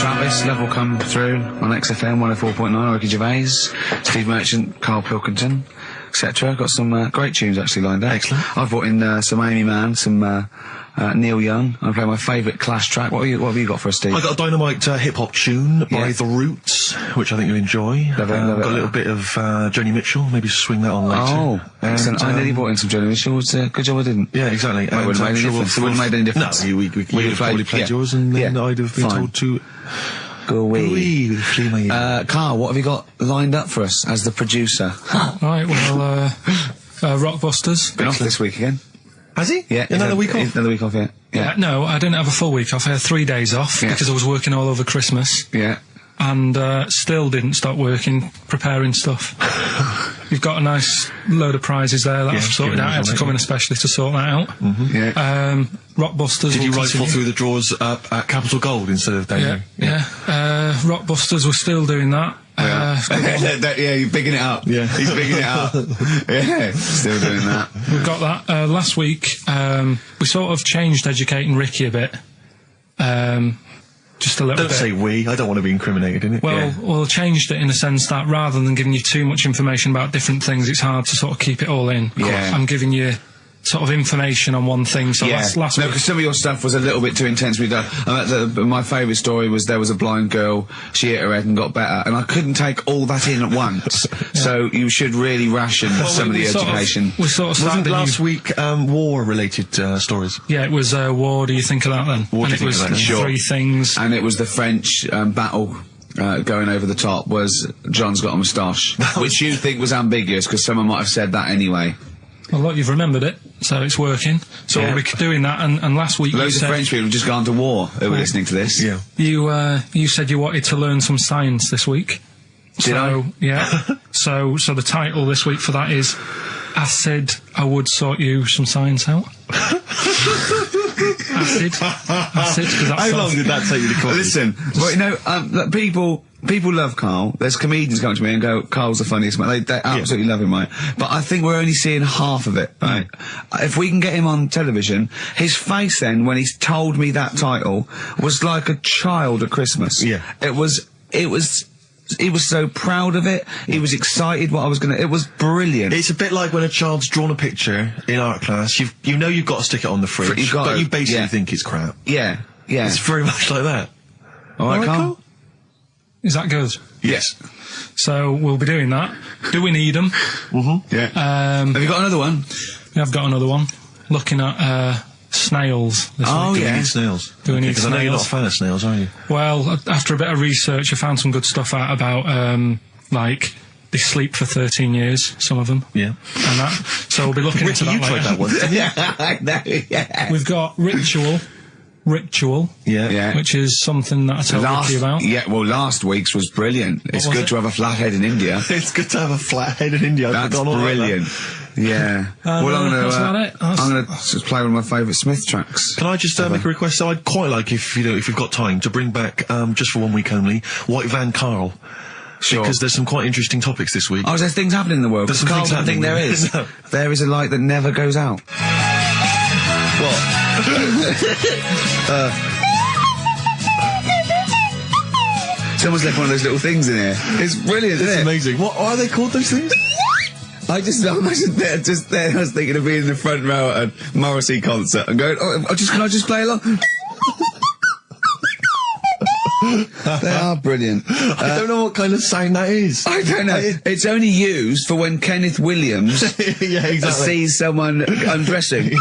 Travis, Love Will Come Through on XFM 104.9, Ricky Gervais, Steve Merchant, Karl Pilkington, etc. Got some great tunes actually lined up. Excellent. I've brought in some Amy Mann, some Neil Young. I'm playing my favourite Clash track. What have you got for us, Steve? I got a dynamite hip-hop tune by The Roots, which I think you'll enjoy. Love it, love it. Got a little bit of Joni Mitchell, maybe swing that on later. Oh, excellent. I nearly brought in some Joni Mitchell. Good job I didn't. Yeah, exactly. It wouldn't have made any difference. It wouldn't have made any difference. No, we would have probably played yours, and then I'd have been told to... Go away. Karl, what have you got lined up for us as the producer? Right, well, Rockbusters. Been off this week again. Has he? Yeah. Another week off? Another week off, yeah. No, I didn't have a full week off. I had 3 days off because I was working all over Christmas. Yeah. And still didn't stop working, preparing stuff. You've got a nice load of prizes there that I've sorted out. I had to come in especially to sort that out. Yeah. Rockbusters. Did you rifle through the drawers at Capital Gold instead of down here? Yeah. Rockbusters, we're still doing that. You're bigging it up. Yeah. He's bigging it up. Yeah, still doing that. We've got that. Last week, we sort of changed Educating Ricky a bit. Just a little bit. Don't say we. I don't want to be incriminated in it. Well, changed it in the sense that rather than giving you too much information about different things, it's hard to sort of keep it all in. Yeah. I'm giving you sort of information on one thing. So last week... because some of your stuff was a little bit too intense. My favourite story was there was a blind girl, she hit her head and got better, and I couldn't take all that in at once. So you should really ration some of the education. We sort of started Wasn't last week war-related stories? Yeah, it was War Do You Think of That then? What do you think of that? Sure. 3 things. And it was the French battle. Going over the top was John's got a moustache, which you think was ambiguous because someone might have said that anyway. Well, look, you've remembered it, so it's working. So we'll be doing that, and last week loads of French people have just gone to war who were listening to this. Yeah. You said you wanted to learn some science this week. Did I? Yeah. so the title this week for that is I Said I Would Sort You Some Science Out. Acid, because that's... How long did that take you to come up with? Listen, well, people love Karl. There's comedians come to me and go, Karl's the funniest man. They absolutely love him, right? But I think we're only seeing half of it, right? If we can get him on television, his face then, when he's told me that title, was like a child at Christmas. Yeah. He was so proud of it. He was excited what I was gonna... It was brilliant. It's a bit like when a child's drawn a picture in art class. You know you've got to stick it on the fridge, but you basically think it's crap. Yeah. It's very much like that. All right, Karl? Is that good? Yes. So we'll be doing that. Do we need them? Yeah. Have you got another one? We have got another one. Looking at snails this week. Do we need snails? Do we need Because snails? I know you're not a fan of snails, are you? Well, after a bit of research, I found some good stuff out about, they sleep for 13 years, some of them. Yeah. And that. So we'll be looking into that you later. tried that one, didn't you? I know, yeah. We've got Ritual, Yeah. which is something that I told Ricky about. Yeah, well, last week's was brilliant. It's good to have a flat head in India. It's good to have a flat head in India. That's brilliant. Yeah. Well, that's about it. I'm going to just play one of my favourite Smith tracks. Can I just make a request? So I'd quite like, if you've got time, to bring back, just for 1 week only, White Van Karl. Sure. Because there's some quite interesting topics this week. Oh, there's things happening in the world. There's some Karl things doesn't think happening. there is. No. There is a light that never goes out. What? Someone's left one of those little things in here. It's brilliant, isn't It's it? amazing. What are they called, those things? I was thinking of being in the front row at a Morrissey concert and going, can I just play along? They are brilliant. I don't know what kind of sound that is. I don't know. It's only used for when Kenneth Williams Yeah, exactly. sees someone undressing.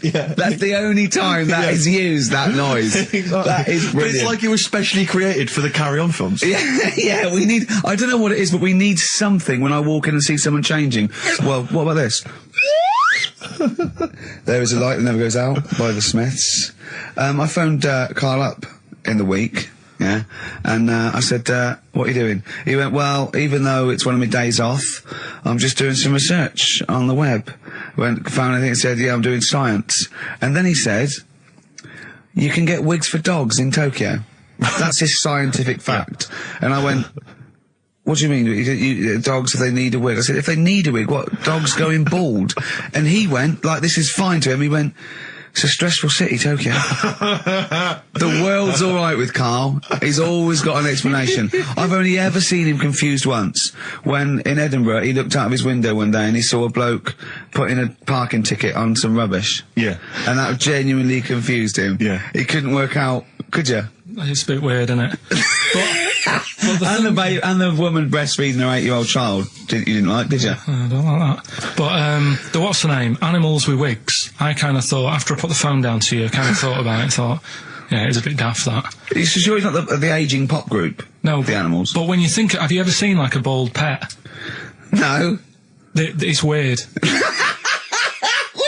Yeah. That's the only time that is used, that noise. Exactly. That is But brilliant. it's like it was specially created for the Carry On films. Yeah, we need... I don't know what it is, but we need something when I walk in and see someone changing. Well, what about this? There is a light that never goes out by the Smiths. I phoned Karl up in the week, yeah, and I said, what are you doing? He went, well, even though it's one of my days off, I'm just doing some research on the web. Found anything and said, yeah, I'm doing science. And then he said, you can get wigs for dogs in Tokyo. That's his scientific fact. And I went, what do you mean? Dogs, if they need a wig? I said, if they need a wig, what? Dogs going bald? And he went, like, this is fine to him. He went, It's a stressful city, Tokyo. The world's all right with Karl. He's always got an explanation. I've only ever seen him confused once. When, in Edinburgh, he looked out of his window one day and he saw a bloke putting a parking ticket on some rubbish. Yeah. And that genuinely confused him. Yeah. He couldn't work out, could you? It's a bit weird, isn't it? And the woman breastfeeding her 8-year-old child, you didn't like, did you? I don't like that. But, the what's the name? Animals with wigs. I kind of thought, after I put the phone down to you, I kind of thought about it, thought, yeah, it's a bit daft, that. You sure it's not the ageing pop group? No. The Animals? But when you think, have you ever seen, like, a bald pet? No. It's weird. What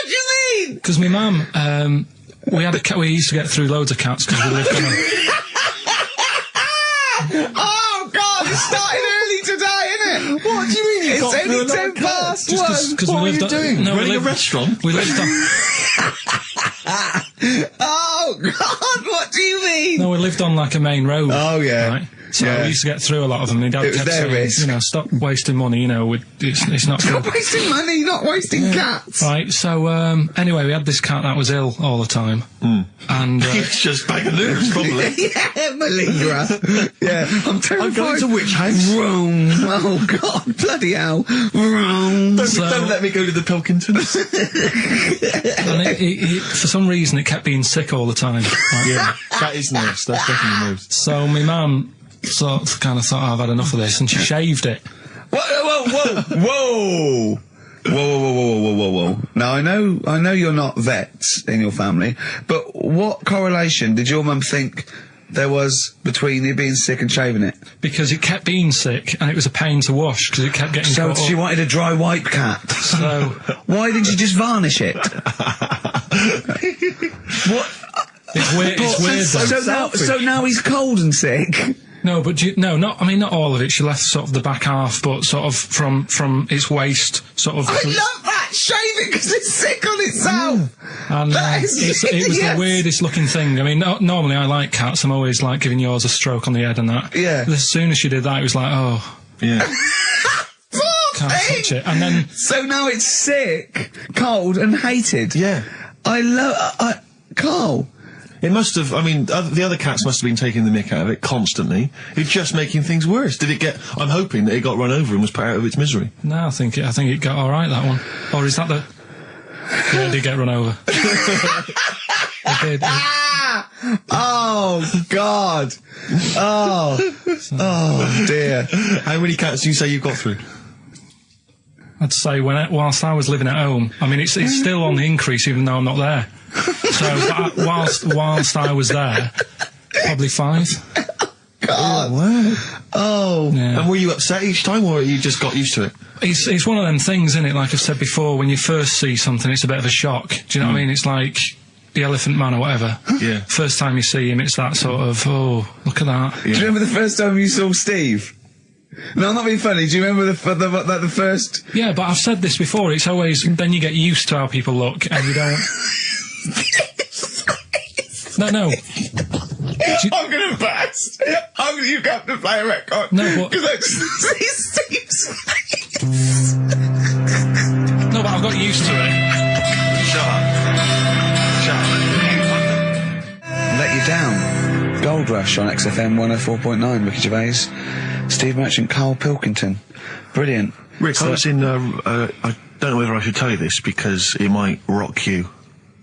do you mean? Because my mum, we had a cat, we used to get through loads of cats because we lived on a... Oh, God, it started early today, isn't it? What do you mean? It's only 10 past 1. What are you doing? No, running a restaurant? We lived on... Oh, God, what do you mean? No, we lived on, like, a main road. Oh, yeah. Right? So yeah. we used to get through a lot of them. It was their risk. You know, stop wasting money, you know, it's not Stop good. wasting money, not wasting cats. Right, so, anyway, we had this cat that was ill all the time. And, It's just bag of nerves, probably. Yeah, malingerer. Yeah, I'm terrified. I'm going to which house? Rome. Oh, God, bloody hell. Rome. Don't let me go to the Pilkingtons. and it, for some reason, it kept being sick all the time. Right? Yeah, that is nerves. That's definitely nerves. So my mum kind of thought, I've had enough of this, and she shaved it. Whoa. Whoa. Now, I know you're not vets in your family, but what correlation did your mum think there was between you being sick and shaving it? Because it kept being sick, and it was a pain to wash, because it kept getting So caught she up. wanted a dry wipe cat. So... Why didn't you just varnish it? What? It's weird, though. So now he's cold and sick? No, but not all of it. She left sort of the back half, but sort of from its waist, sort of. I love that! Shave it because it's sick on itself! And That is it was genius. the weirdest looking thing. I mean, normally I like cats. I'm always like giving yours a stroke on the head and that. Yeah. As soon as she did that, it was like, oh, Yeah. can't touch it. And then So now it's sick, cold and hated. Yeah. Karl. It must have, I mean, the other cats must have been taking the mick out of it constantly. It's just making things worse. Did it get, I'm hoping that it got run over and was put out of its misery. no, I think it got all right, that one. Or is that the? Yeah, it did get run over. It did. Oh, God. Oh, dear. How many cats do you say you've got through? I'd say whilst I was living at home, I mean, it's still on the increase even though I'm not there. So whilst I was there, probably 5. God. Wow. Oh. Yeah. And were you upset each time, or you just got used to it? It's one of them things, isn't it? Like I've said before, when you first see something, it's a bit of a shock. Do you know what I mean? It's like the Elephant Man or whatever. Yeah. First time you see him, it's that sort of, oh, look at that. Do you remember the first time you saw Steve? No, I'm not being funny. Do you remember the first... Yeah, but I've said this before, it's always, then you get used to how people look, and you don't... No. I'm gonna burst. You have to play a record. No, but... Because I just see Steve's face. No, but I've got used to it. Shut up. Let you down. Gold Rush on XFM 104.9. Ricky Gervais, Steve Merchant, Karl Pilkington. Brilliant. Rick, So- I was in, I don't know whether I should tell you this because it might rock you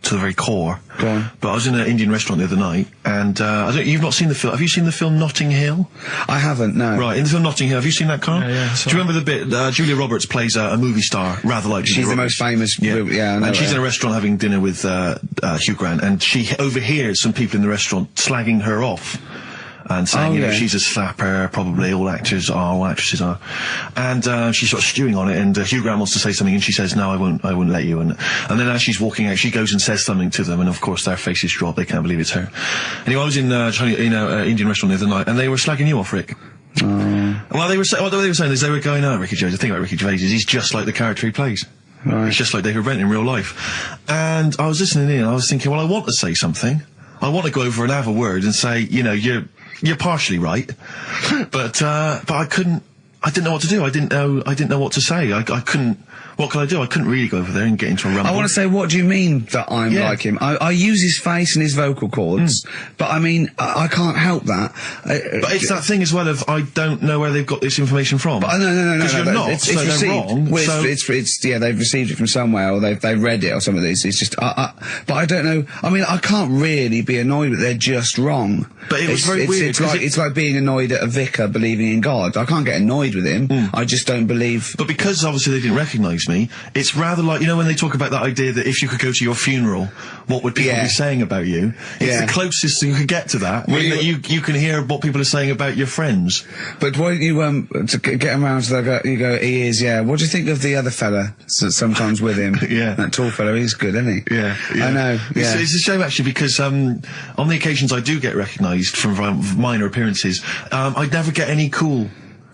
to the very core. Go on. But I was in an Indian restaurant the other night, and you've not seen the film. Have you seen the film Notting Hill? I haven't, no. Right, in the film Notting Hill, have you seen that, Karl? Yeah, Do you remember the bit, Julia Roberts plays a movie star, rather like Julia She's the Roberts. most famous... Yeah, I know and she's her. in a restaurant having dinner with Hugh Grant, and she overhears some people in the restaurant slagging her off. And saying, you know, she's a slapper, probably all actresses are. And she's sort of stewing on it, and Hugh Grant wants to say something, and she says, no, I won't let you. And then as she's walking out, she goes and says something to them, and of course their faces drop, they can't believe it's her. Anyway, I was in Indian restaurant the other night, and they were slagging you off, Rick. Well, they were saying is they were going, Ricky Gervais, the thing about Ricky Gervais is he's just like the character he plays. Right. He's just like David Brent in real life. And I was listening in, and I was thinking, well, I want to say something. I want to go over and have a word and say, you know, you're partially right, but I couldn't I didn't know what to do. I didn't know what to say. I couldn't. What could I do? I couldn't really go over there and get into a rumble. I want to say, what do you mean that I'm like him? I use his face and his vocal cords, but I mean, I can't help that. But it's that thing as well of, I don't know where they've got this information from. But no. Because you're not, it's so received. they're wrong. Well, so it's they've received it from somewhere, or they've read it, or something. It's just, but I don't know. I mean, I can't really be annoyed that they're just wrong. But it was very weird. It's like being annoyed at a vicar believing in God. I can't get annoyed with him. I just don't believe. But because obviously they didn't recognise me, it's rather like, you know, when they talk about that idea that if you could go to your funeral, what would people be saying about you? It's the closest you could get to that. Well, that you can hear what people are saying about your friends. But why don't you to get him around to that? You go, he is. Yeah. What do you think of the other fella? Sometimes with him. That tall fella. He's good, isn't he? Yeah. I know. Yeah. It's a shame actually because on the occasions I do get recognised from minor appearances, I never get any cool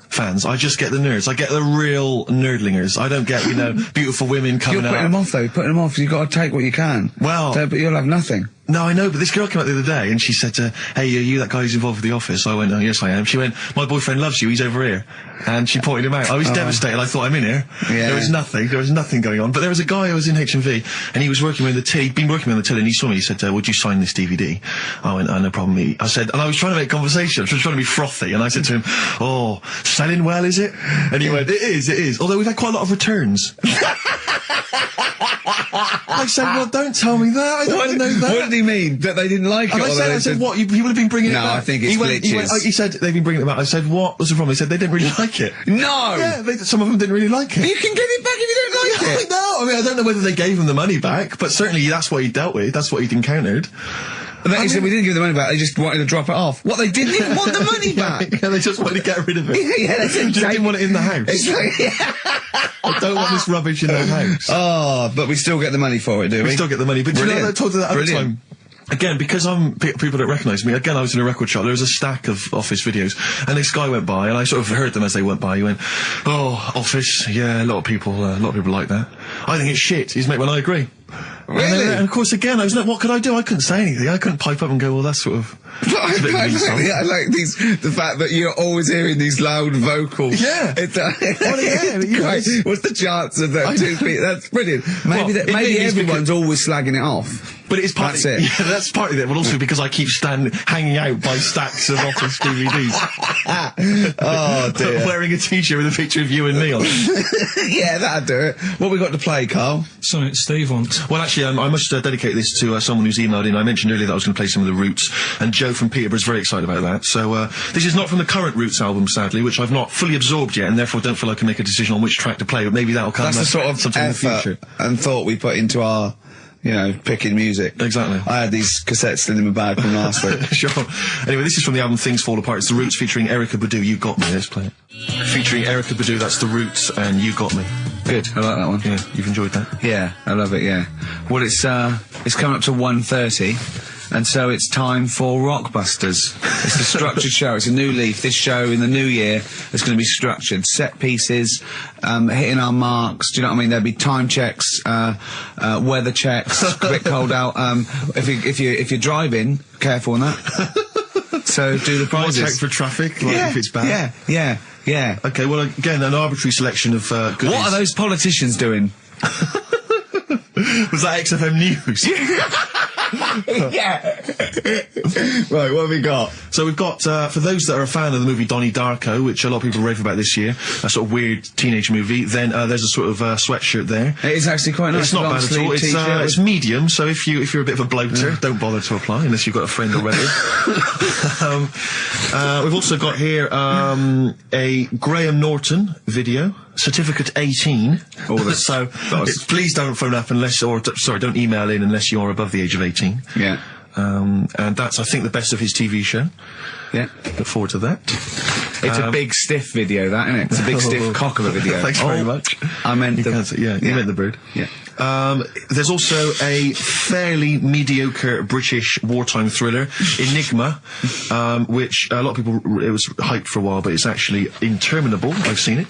fans. I just get the nerds. I get the real nerdlingers. I don't get, you know, beautiful women coming out. You're putting them off, though. You're putting them off. You've got to take what you can. Well... But you'll have nothing. No, I know, but this girl came out the other day and she said, hey, are you that guy who's involved with The Office? I went, oh, yes, I am. She went, my boyfriend loves you, he's over here. And she pointed him out. I was devastated. I thought, I'm in here. Yeah. There was nothing going on. But there was a guy who was in HMV and he was working with the till. He'd been working with the till and he saw me. He said, would you sign this DVD? I went, oh, no problem. I said, and I was trying to make conversation. I was trying to be frothy. And I said to him, oh, selling well, is it? And he went, it is. Although we've had quite a lot of returns. I said, well, don't tell me that. I don't want to know that. What did he mean? That they didn't like it? And I said, what? You would have been bringing it back? No, I think it's glitches. He said, they've been bringing it back. I said, what was the problem? He said, they didn't really like it. No! Yeah, some of them didn't really like it. You can get it back if you don't like it. No, I mean, I don't know whether they gave him the money back, but certainly that's what he dealt with. That's what he'd encountered. He said we didn't give the money back, they just wanted to drop it off. What, they didn't even want the money back? Yeah, they just wanted to get rid of it. Yeah, they said just didn't want it in the house. I don't want this rubbish in the house. Oh, but we still get the money for it, do we? We still get the money. But you know, I told you that at the time. Again, because people don't recognise me, again, I was in a record shop, there was a stack of Office videos, and this guy went by, and I sort of heard them as they went by, he went, oh, Office, yeah, a lot of people like that. I think it's shit, and I agree. Really? And of course, again, I was like, what could I do? I couldn't say anything. I couldn't pipe up and go, well, that's sort of... I like the fact that you're always hearing these loud vocals. Yeah. What's the chance of that? That's brilliant. Maybe everyone's always slagging it off. But it's partly, that's it. Yeah, that's partly it, but also because I keep hanging out by stacks of Office DVDs. Oh, dear. Wearing a t-shirt with a picture of you and me on it. Yeah, that'd do it. What we got to play, Carl? Something Steve wants. Well, actually, I must dedicate this to someone who's emailed in. I mentioned earlier that I was going to play some of the Roots, and Joe from Peterborough's very excited about that. So, this is not from the current Roots album, sadly, which I've not fully absorbed yet, and therefore don't feel I can make a decision on which track to play, but maybe that'll come. That's the sort of sometime effort in the future. And thought we put into our... You know, picking music. Exactly. I had these cassettes still in my bag from last week. Sure. Anyway, this is from the album Things Fall Apart. It's The Roots featuring Erykah Badu, You Got Me. Let's play it. Featuring Erykah Badu, that's The Roots and You Got Me. Good, I like that one. Yeah, you've enjoyed that? Yeah, I love it, yeah. Well, it's coming up to 1:30. And so it's time for Rockbusters. It's a structured show. It's a new leaf. This show in the new year is going to be structured. Set pieces, hitting our marks. Do you know what I mean? There'll be time checks, weather checks. A bit cold out. If you're driving, careful on that. So do the prizes. Check for traffic, if it's bad. Yeah. Okay. Well, again, an arbitrary selection of goodies. What are those politicians doing? Was that XFM News? Yeah. Right, what have we got? So we've got, for those that are a fan of the movie Donnie Darko, which a lot of people rave about this year, a sort of weird teenage movie, then there's a sort of sweatshirt there. It is actually quite nice. It's not bad at all. It's medium, so if you're a bit of a bloater, don't bother to apply unless you've got a friend already. We've also got here a Graham Norton video. Certificate 18. So please don't phone up don't email in unless you're above the age of 18. Yeah. And that's, I think, the best of his TV show. Yeah. Look forward to that. It's a big stiff video, that, isn't it? It's a big stiff cock of a video. Thanks very much. I meant you meant the bird. Yeah. There's also a fairly mediocre British wartime thriller, Enigma, which a lot of people, it was hyped for a while, but it's actually interminable. I've seen it.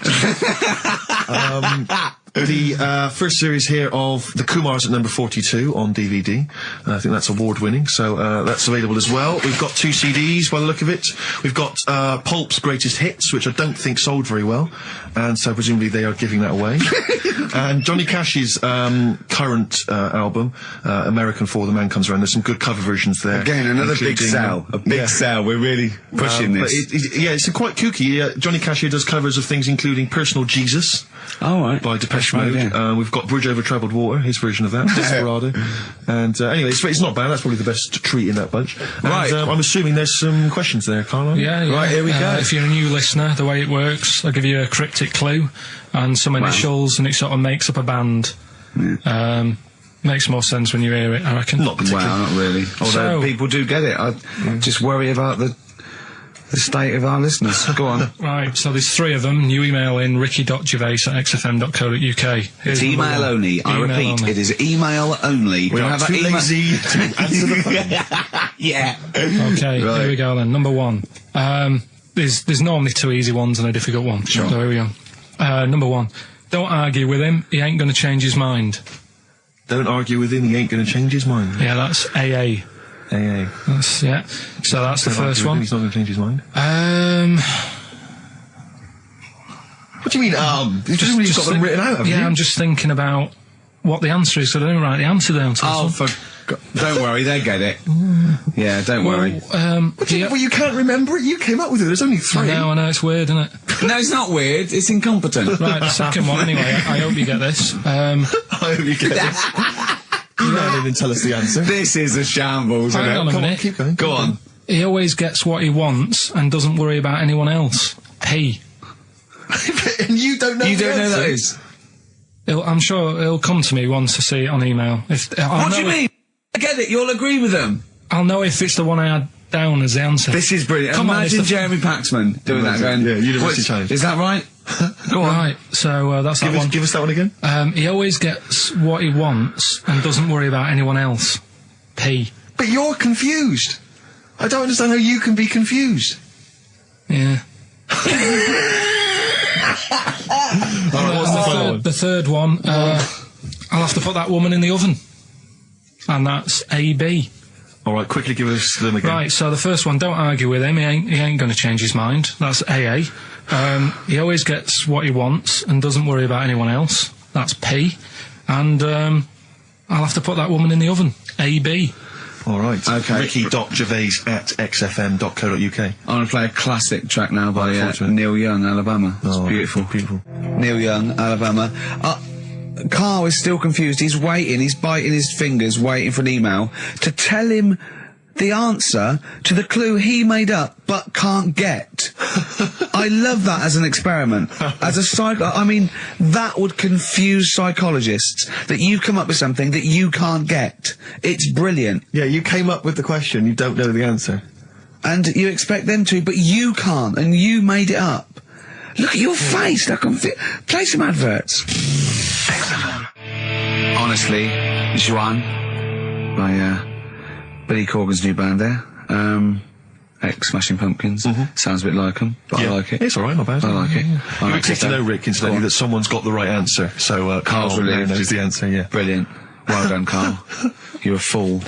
the first series here of The Kumars at number 42 on DVD. I think that's award-winning, so that's available as well. We've got 2 CDs by the look of it. We've got Pulp's Greatest Hits, which I don't think sold very well, and so presumably they are giving that away. And Johnny Cash's current album, American For the Man Comes Around. There's some good cover versions there. Again, another big sell. A big sell. We're really pushing this. It's quite kooky. Johnny Cash here does covers of things including Personal Jesus. Oh, right. By Depeche Mode. Yeah. We've got Bridge Over Troubled Water, his version of that, Desperado. And anyway, it's not bad. That's probably the best treat in that bunch. Right. And, I'm assuming there's some questions there, Karl. Yeah. Right, here we go. If you're a new listener, the way it works, I'll give you a cryptic clue and some initials, and it sort of makes up a band. Yeah. Makes more sense when you hear it, I reckon. Not particularly. Well, not really. Although So- people do get it. I just worry about the state of our listeners. Go on. Right, so there's 3 of them. You email in ricky.gervais@xfm.co.uk. It's email only. I repeat, it is email only. We are too lazy to answer the phone. Yeah. Okay, Right. here we go then. Number 1. There's normally 2 easy ones and a difficult one. Sure. So here we go. Number 1. Don't argue with him. He ain't going to change his mind. Don't argue with him, he ain't going to change his mind. Yeah, that's AA. AA. Yeah. So that's the first one. He's not going to change his mind. What do you mean, You've just got them written out, haven't you? I'm just thinking about what the answer is, so I didn't write the answer down. Don't worry, they get it. Yeah, don't worry. Well, you can't remember it. You came up with it. There's only 3. I know, it's weird, isn't it? No, it's not weird. It's incompetent. Right, the second one, anyway. I hope you get this. I hope you get this. You don't even tell us the answer. This is a shambles. Hang isn't on it? a minute. Keep going. Go on. He always gets what he wants and doesn't worry about anyone else. He. And you don't know You the don't know answer. that is. I'm sure he'll come to me once I see it on email. What do you mean? I get it. You'll agree with them. I'll know if it's the one I had down as the answer. This is brilliant. Come on, Imagine it's the- Jeremy Paxman doing that. Going, Yeah, University "What's- Challenge." Is that right? Go on. Right, so that's that one. Give us that one again. He always gets what he wants and doesn't worry about anyone else. P. But you're confused. I don't understand how you can be confused. Yeah. What's the final one? The third one, I'll have to put that woman in the oven. And that's AB. All right, quickly give us them again. Right, so the first one, don't argue with him, he ain't going to change his mind. That's AA. He always gets what he wants and doesn't worry about anyone else. That's P. And I'll have to put that woman in the oven. AB. All right. Okay. Ricky.gervais@xfm.co.uk. I'm going to play a classic track now by Unfortunate. Neil Young, Alabama. It's beautiful. Beautiful. Neil Young, Alabama. Karl is still confused. He's waiting. He's biting his fingers, waiting for an email to tell him the answer to the clue he made up but can't get. I love that as an experiment. As a I mean, that would confuse psychologists, that you come up with something that you can't get. It's brilliant. Yeah, you came up with the question, you don't know the answer. And you expect them to, but you can't, and you made it up. Look at your face. I can play some adverts. Honestly, Juan by Billy Corgan's new band there. Ex-Smashing Pumpkins. Sounds a bit like them, but I like it. It's all right, not bad. I like it. You would to know, Rick, incidentally, that someone's got the right answer. So Carl's Karl relieved. knows the answer. Yeah. Brilliant. Well done, Karl. You're a fool.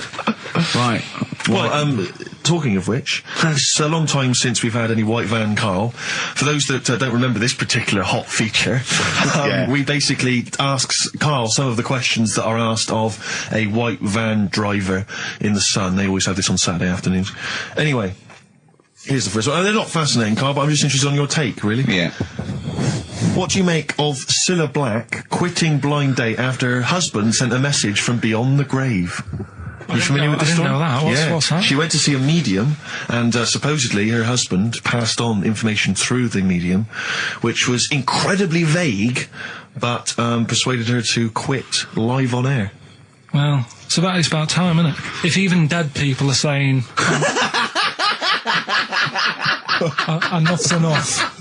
Right. Well, talking of which, it's a long time since we've had any White Van Karl. For those that don't remember this particular hot feature, we basically ask Karl some of the questions that are asked of a white van driver in the Sun. They always have this on Saturday afternoons. Anyway, here's the first one. They're not fascinating, Karl, but I'm just interested on your take, really. Yeah. What do you make of Cilla Black quitting Blind Date after her husband sent a message from beyond the grave? Are you familiar with this story? I didn't know that. What's that? She went to see a medium, and supposedly her husband passed on information through the medium, which was incredibly vague, but persuaded her to quit live on air. Well, it's about time, isn't it? If even dead people are saying, enough's enough.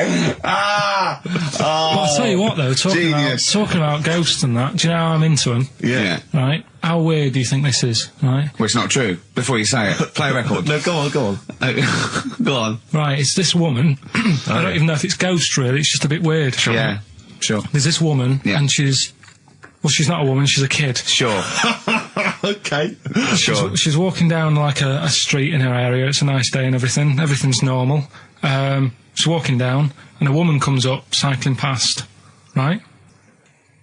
Well, I'll tell you what, though, talking about ghosts and that, do you know how I'm into them? Yeah. Right? How weird do you think this is, right? Well, it's not true. Before you say it, play a record. No, go on. Go on. Right, it's this woman. I don't even know if it's ghost, really, it's just a bit weird. Yeah. Sure. There's this woman, Yeah. and she's not a woman, she's a kid. Sure. Okay. Sure. She's walking down like a street in her area. It's a nice day and everything. Everything's normal. She's walking down, and a woman comes up cycling past. Right.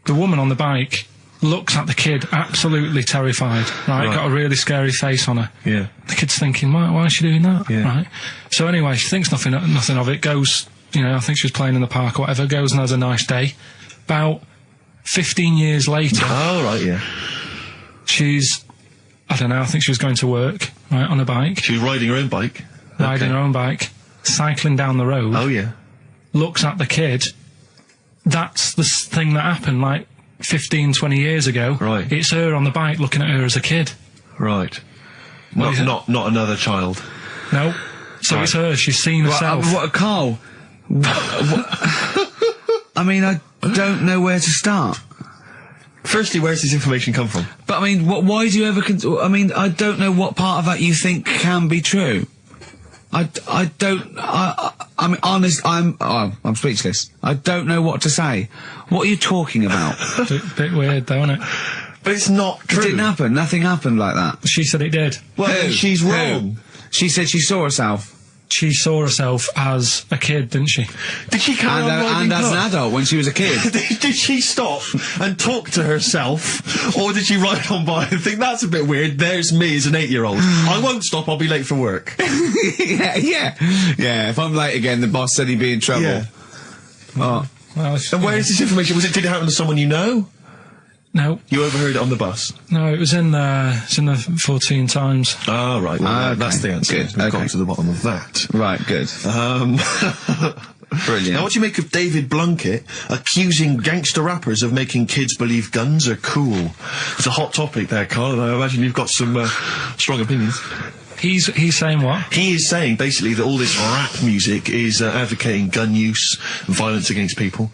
The woman on the bike looks at the kid, absolutely terrified. Right. Got a really scary face on her. Yeah. The kid's thinking, why is she doing that? Yeah. Right. So anyway, she thinks nothing of it. Goes, I think she was playing in the park or whatever. Goes and has a nice day. About 15 years later. Oh, right, yeah. I don't know, I think she was going to work, right, on a bike. She was riding her own bike. Riding her own bike, cycling down the road. Oh, yeah. Looks at the kid. That's the thing that happened, like, 15, 20 years ago. Right. It's her on the bike looking at her as a kid. Right. What is it? Not another child. No. So it's her, she's seen herself. Carl? I mean, I don't know where to start. Firstly, where's this information come from? But I mean, why do you ever? I mean, I don't know what part of that you think can be true. I mean, honest. I'm speechless. I don't know what to say. What are you talking about? Bit weird, though, isn't it? But it's not true. It didn't happen. Nothing happened like that. She said it did. Well, she's wrong. She said she saw herself. She saw herself as a kid, didn't she? Did she carry on riding and as an adult when she was a kid. Did she stop and talk to herself, or did she ride on by and think, that's a bit weird, there's me as an 8-year-old. I won't stop, I'll be late for work. Yeah. If I'm late again, the boss said he'd be in trouble. Yeah. Oh. Well, And where is this information? Did it happen to someone you know? No. You overheard it on the bus? No, it was in the 14 Times. Oh, right. Well, Okay. that's the answer. Good. We've Okay. got to the bottom of that. Right, good. Brilliant. Now, what do you make of David Blunkett accusing gangster rappers of making kids believe guns are cool? It's a hot topic there, Karl, and I imagine you've got some strong opinions. He's saying what? He is saying, basically, that all this rap music is advocating gun use and violence against people,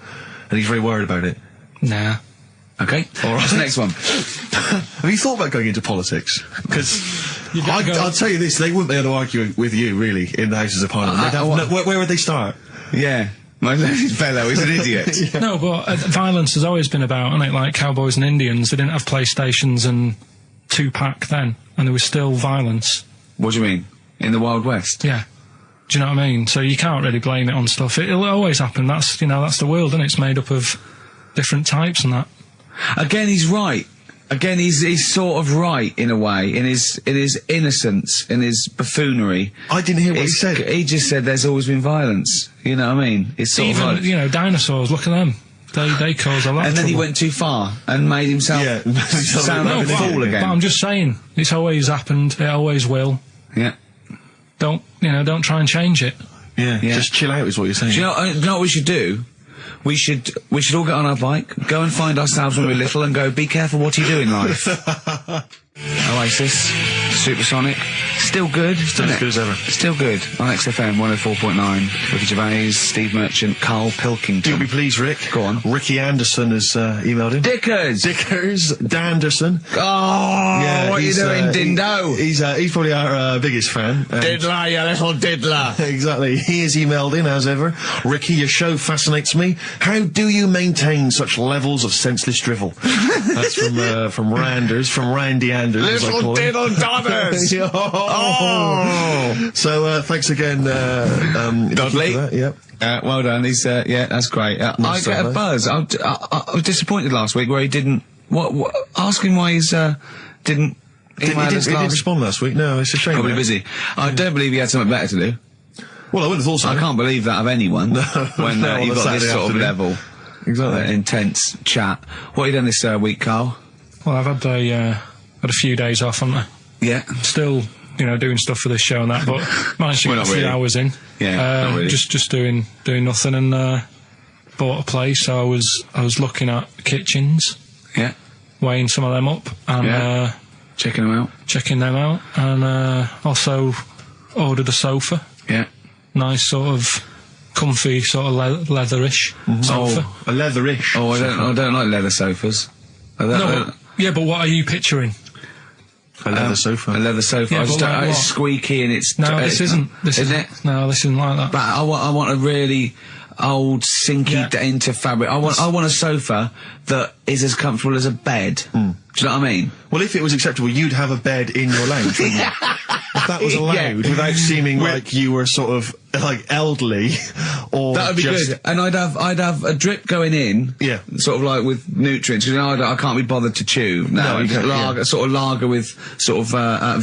and he's very worried about it. Nah. Okay. All right. What's the next one? Have you thought about going into politics? Because gotta go. I'll tell you this, they wouldn't be able to argue with you, really, in the Houses of Parliament. They'd have where would they start? Yeah. My fellow is an idiot. No, but violence has always been about, isn't it? Like cowboys and Indians, they didn't have PlayStations and Tupac then, and there was still violence. What do you mean? In the Wild West? Yeah. Do you know what I mean? So you can't really blame it on stuff. It'll always happen. That's the world, and it's made up of different types and that. Again, he's right. Again, he's sort of right in a way, in his innocence, in his buffoonery. I didn't hear what he said. He just said there's always been violence. You know what I mean? It's sort Even, of like, dinosaurs, look at them. They cause a lot and of then he trouble. went too far and made himself sound like a fool But again. I'm just saying, it's always happened, it always will. Yeah. Don't try and change it. Yeah, Yeah. just chill out is what you're saying. Do you know what we should do? We should all get on our bike, go and find ourselves when we're little and go, be careful what you do in life. Oasis, Supersonic, still good. Still as good as ever. Still good. On XFM 104.9, Ricky Gervais, Steve Merchant, Karl Pilkington. Do be pleased, Rick. Go on. Ricky Anderson has emailed in. Dickers! Dickers Danderson. Oh, what are you doing, Dindo? He's probably our biggest fan. Diddler, you little diddler. Exactly. He has emailed in, as ever. Ricky, your show fascinates me. How do you maintain such levels of senseless drivel? That's from Randers, from Randy Anders, as I Little call him. diddle dodders! Oh. So, thanks again, Dudley. for that, yep. Well done. He's yeah, that's great. I Nice get a stuff, buzz. I was disappointed last week where he didn't. What? Ask him why he's didn't. He didn't respond last week. No, it's a shame. Probably mate. busy. I don't believe he had something better to do. Well, I would have thought so. I can't believe that of anyone when No, on you've a got this Saturday sort of afternoon. level, Exactly. intense chat. What have you done this week, Karl? Well, I've had a few days off, haven't I? Yeah. Still, doing stuff for this show and that, but managed to Well, get not a few really. hours in. Yeah, not really. Just doing nothing, and bought a place. So I was looking at kitchens, Yeah. weighing some of them up, and Yeah. Checking them out. checking them out, and also ordered a sofa. Yeah. Nice sort of comfy, sort of leatherish sofa. Oh, a leatherish. Oh, I don't like leather sofas. No, but what are you picturing? A leather sofa. A leather sofa. Yeah, I just but don't, like it's what? squeaky and it's. No, this isn't. This isn't it? No, this isn't like that. But I want a really. old sinky into fabric. I want a sofa that is as comfortable as a bed. Do you know what I mean? Well, if it was acceptable, you'd have a bed in your lounge, wouldn't you? If that was allowed, without seeming like you were sort of like elderly, or that would be good. And I'd have a drip going in, sort of like with nutrients. You know, I can't be bothered to chew. No, you can sort of lager with sort of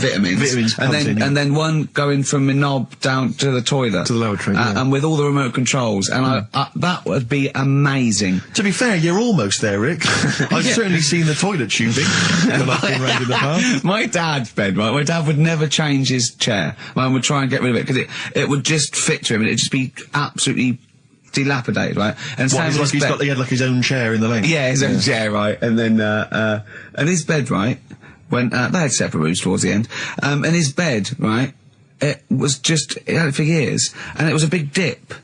vitamins, and then one going from my knob down to the toilet, to the lavatory, and with all the remote controls. And that would be amazing. To be fair, you're almost there, Rick. I've certainly seen the toilet tubing when I've been round in the past. My dad's bed, right? My dad would never change his chair. Mine would try and get rid of it because it would just fit to him, and it'd just be absolutely dilapidated, right? And he had like his own chair in the lane. Yeah, his own chair, right? And then and his bed, right? When they had separate rooms towards the end, and his bed, right? It had it for years, and it was a big dip.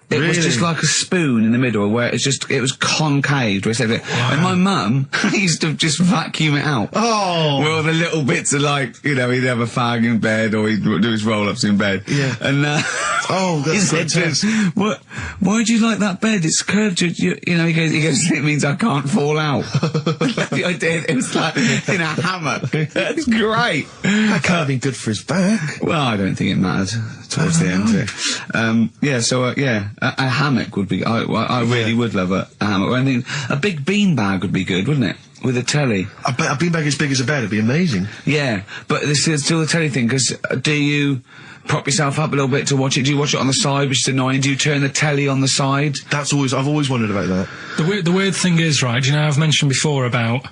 It was just like a spoon in the middle where it was concave. And my mum used to just vacuum it out. Oh! With all the little bits of like, you know, he'd have a fag in bed or he'd do his roll-ups in bed. Yeah. And, oh, that's fantastic. Why do you like that bed? It's curved. You know, he goes, it means I can't fall out. I did. It was like in a hammock. It's great. That can't be good for his back. Well, I don't think it mattered towards the end of it. A hammock would be. I really would love a hammock. I think a big beanbag would be good, wouldn't it? With a telly. A beanbag as big as a bed would be amazing. Yeah, but this is still the telly thing, because do you prop yourself up a little bit to watch it? Do you watch it on the side, which is annoying? Do you turn the telly on the side? I've always wondered about that. The weird thing is, right, you know, I've mentioned before about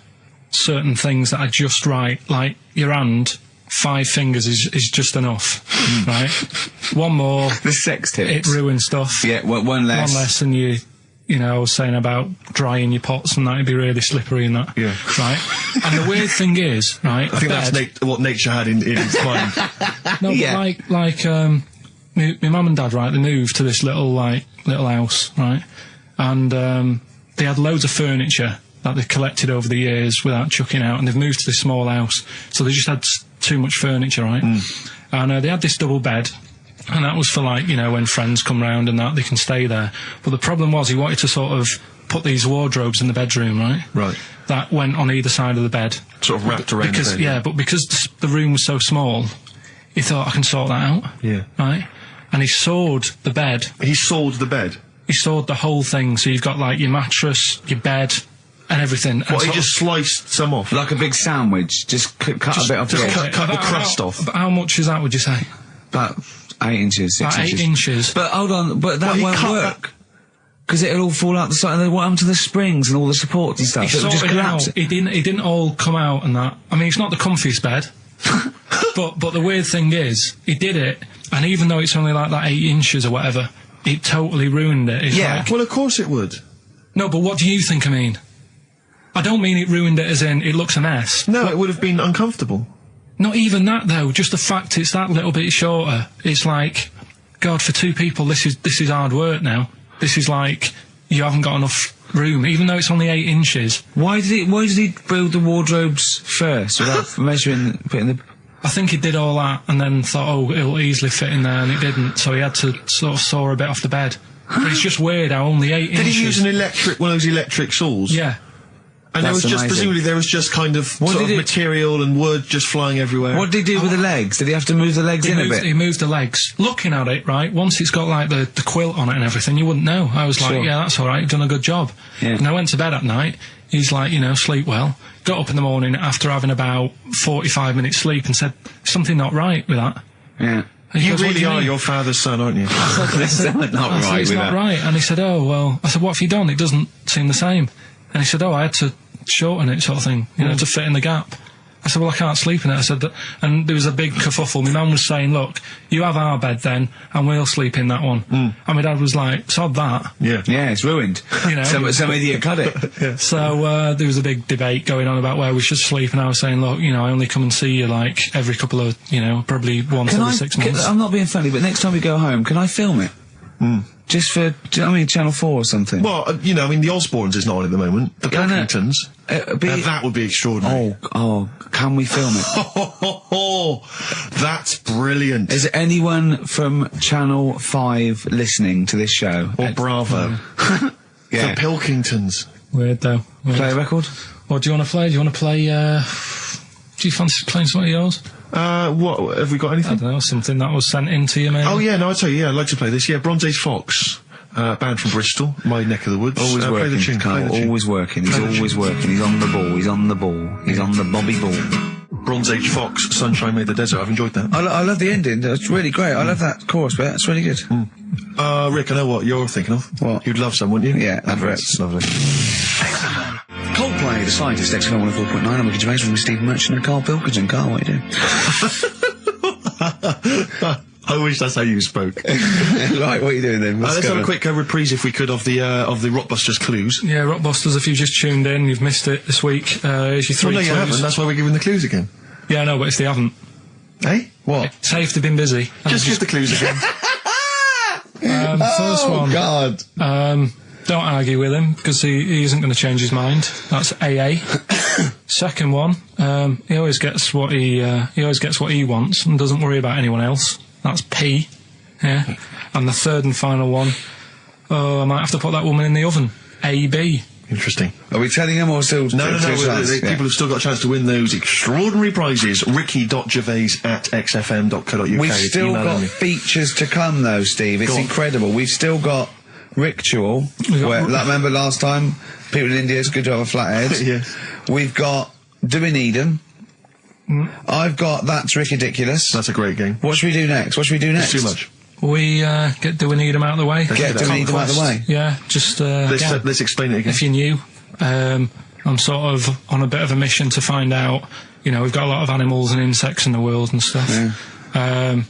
certain things that are just right, like your hand. 5 fingers is just enough, right? One more. The sex tips. It ruins stuff. Yeah, one less. One less, and you know, I was saying about drying your pots and that'd be really slippery and that. Yeah. Right? And the weird thing is, right? I think that's what nature had in its mind. No, but like, my mum and dad, right, they moved to this little house, right? And, they had loads of furniture that they've collected over the years without chucking out, and they've moved to this small house. So they just had too much furniture, right? And they had this double bed, and that was for, like, you know, when friends come round and that, they can stay there. But the problem was he wanted to sort of put these wardrobes in the bedroom, right? Right. That went on either side of the bed. Sort of wrapped around the bed. Yeah, but because the room was so small, he thought, I can sort that out. Yeah. Right? And he sawed the bed. He sawed the bed? He sawed the whole thing, so you've got, like, your mattress, your bed, and everything. What, he just sliced some off? Like a big sandwich, just cut a bit off. Just cut the crust off. But how much is that, would you say? About 8 inches, 6 about inches. 8 inches. But hold on, but that won't work. Because it'll all fall out the side, and then what happened to the springs and all the supports and stuff? He It'll just collapse. It didn't all come out and that. I mean, it's not the comfiest bed. but the weird thing is, he did it, and even though it's only like that 8 inches or whatever, it totally ruined it. It's like, well, of course it would. No, but what do you think I mean? I don't mean it ruined it as in it looks a mess. No, it would have been uncomfortable. Not even that, though. Just the fact it's that little bit shorter. It's like, God, for 2 people, this is hard work now. This is like, you haven't got enough room, even though it's only 8 inches. Why did he build the wardrobes first without measuring, putting the... I think he did all that and then thought, oh, it'll easily fit in there, and it didn't, so he had to sort of saw a bit off the bed. But it's just weird how only 8 inches... Did he use one of those electric saws? Yeah. And there was just, presumably there was just kind of sort of material and wood just flying everywhere. What did he do with the legs? Did he have to move the legs in a bit? He moved the legs. Looking at it, right, once it's got like the quilt on it and everything, you wouldn't know. I was like, yeah, that's alright, you've done a good job. Yeah. And I went to bed at night, he's like, you know, sleep well. Got up in the morning after having about 45 minutes sleep and said, something not right with that. Yeah. You really are your father's son, aren't you? It's not right with that. Not right. And he said, oh, well, I said, what have you done? It doesn't seem the same. And he said, oh, I had to shorten it, sort of thing, you know, to fit in the gap. I said, well, I can't sleep in it. I said that, and there was a big kerfuffle. My mum was saying, look, you have our bed then, and we'll sleep in that one. And my dad was like, sod that. Yeah. Yeah, it's ruined. You know. Some idiot cut it. Yeah. So, there was a big debate going on about where we should sleep, and I was saying, look, you know, I only come and see you, like, every couple of, you know, probably once every 6 months. I'm not being funny, but next time we go home, can I film it? Just for, do you know what I mean, Channel 4 or something? Well, you know, I mean, the Osbournes is not on at the moment. The Pilkingtons. That would be extraordinary. Oh, can we film it? That's brilliant. Is there anyone from Channel 5 listening to this show? Or Bravo. Yeah. The Pilkingtons. Weird though. Play a record? What do you want to play? Do you want to play, do you fancy playing some of yours? What, have we got anything? I don't know, something that was sent in to you, maybe? Oh, yeah, no, I'll tell you, I'd like to play this. Yeah, Bronze Age Fox, band from Bristol, my neck of the woods. Always working, play the tune, Karl, play the tune. always working. He's always working. He's on the ball. He's on the ball. He's on the Bobby ball. Bronze Age Fox, Sunshine Made the Desert. I've enjoyed that. I love the ending. That's really great. I love that chorus bit. That's really good. Rick, I know what you're thinking of. What? You'd love some, wouldn't you? Yeah, adverts. Lovely. Coldplay, The Scientist, XFM 104.9. I'm Ricky Gervais from Stephen Merchant and Karl Pilkington. Karl, what are you doing? I wish that's how you spoke. Right, what are you doing then? Let's have a quick reprise, if we could, of the Rockbusters clues. Yeah, Rockbusters, if you've just tuned in, you've missed it this week. Here's your three Well, no, you clues. haven't. That's why we're giving the clues again. Yeah, no, but it's they haven't. Eh? What? Say if they've been busy. Just give the clues again. First one. God. Don't argue with him, because he isn't going to change his mind. That's AA. Second one, he always gets what he wants and doesn't worry about anyone else. That's P. Yeah. And the third and final one, I might have to put that woman in the oven. AB. Interesting. Are we telling them or still? No. People have still got a chance to win those extraordinary prizes. Ricky.gervais@xfm.co.uk. We've still got features to come, though, Steve. It's incredible. We've still got Ritual. Remember last time? People in India, it's good to have a flathead. Yes. We've got Do We Need 'Em? I've got That's Ridiculous. That's a great game. What should we do next? It's too much. We Do We Need 'Em out of the way? Get Do We Need 'Em out of the way? Yeah, just... Let's explain it again. If you're new, I'm sort of on a bit of a mission to find out, you know, we've got a lot of animals and insects in the world and stuff. Yeah.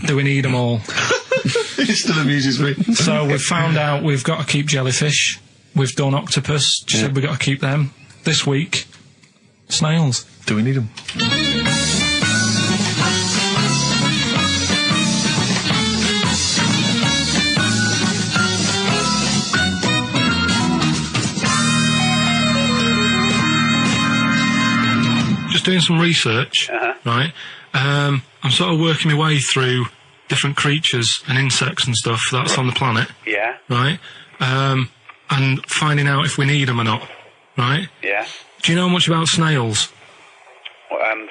Do we need them all? It still amuses me. So we've found out we've got to keep jellyfish. We've done octopus. She said we've got to keep them. This week, snails. Do we need them? Just doing some research, right? I'm sort of working my way through different creatures and insects and stuff that's on the planet. Yeah. Right? And finding out if we need them or not. Right? Yeah. Do you know much about snails?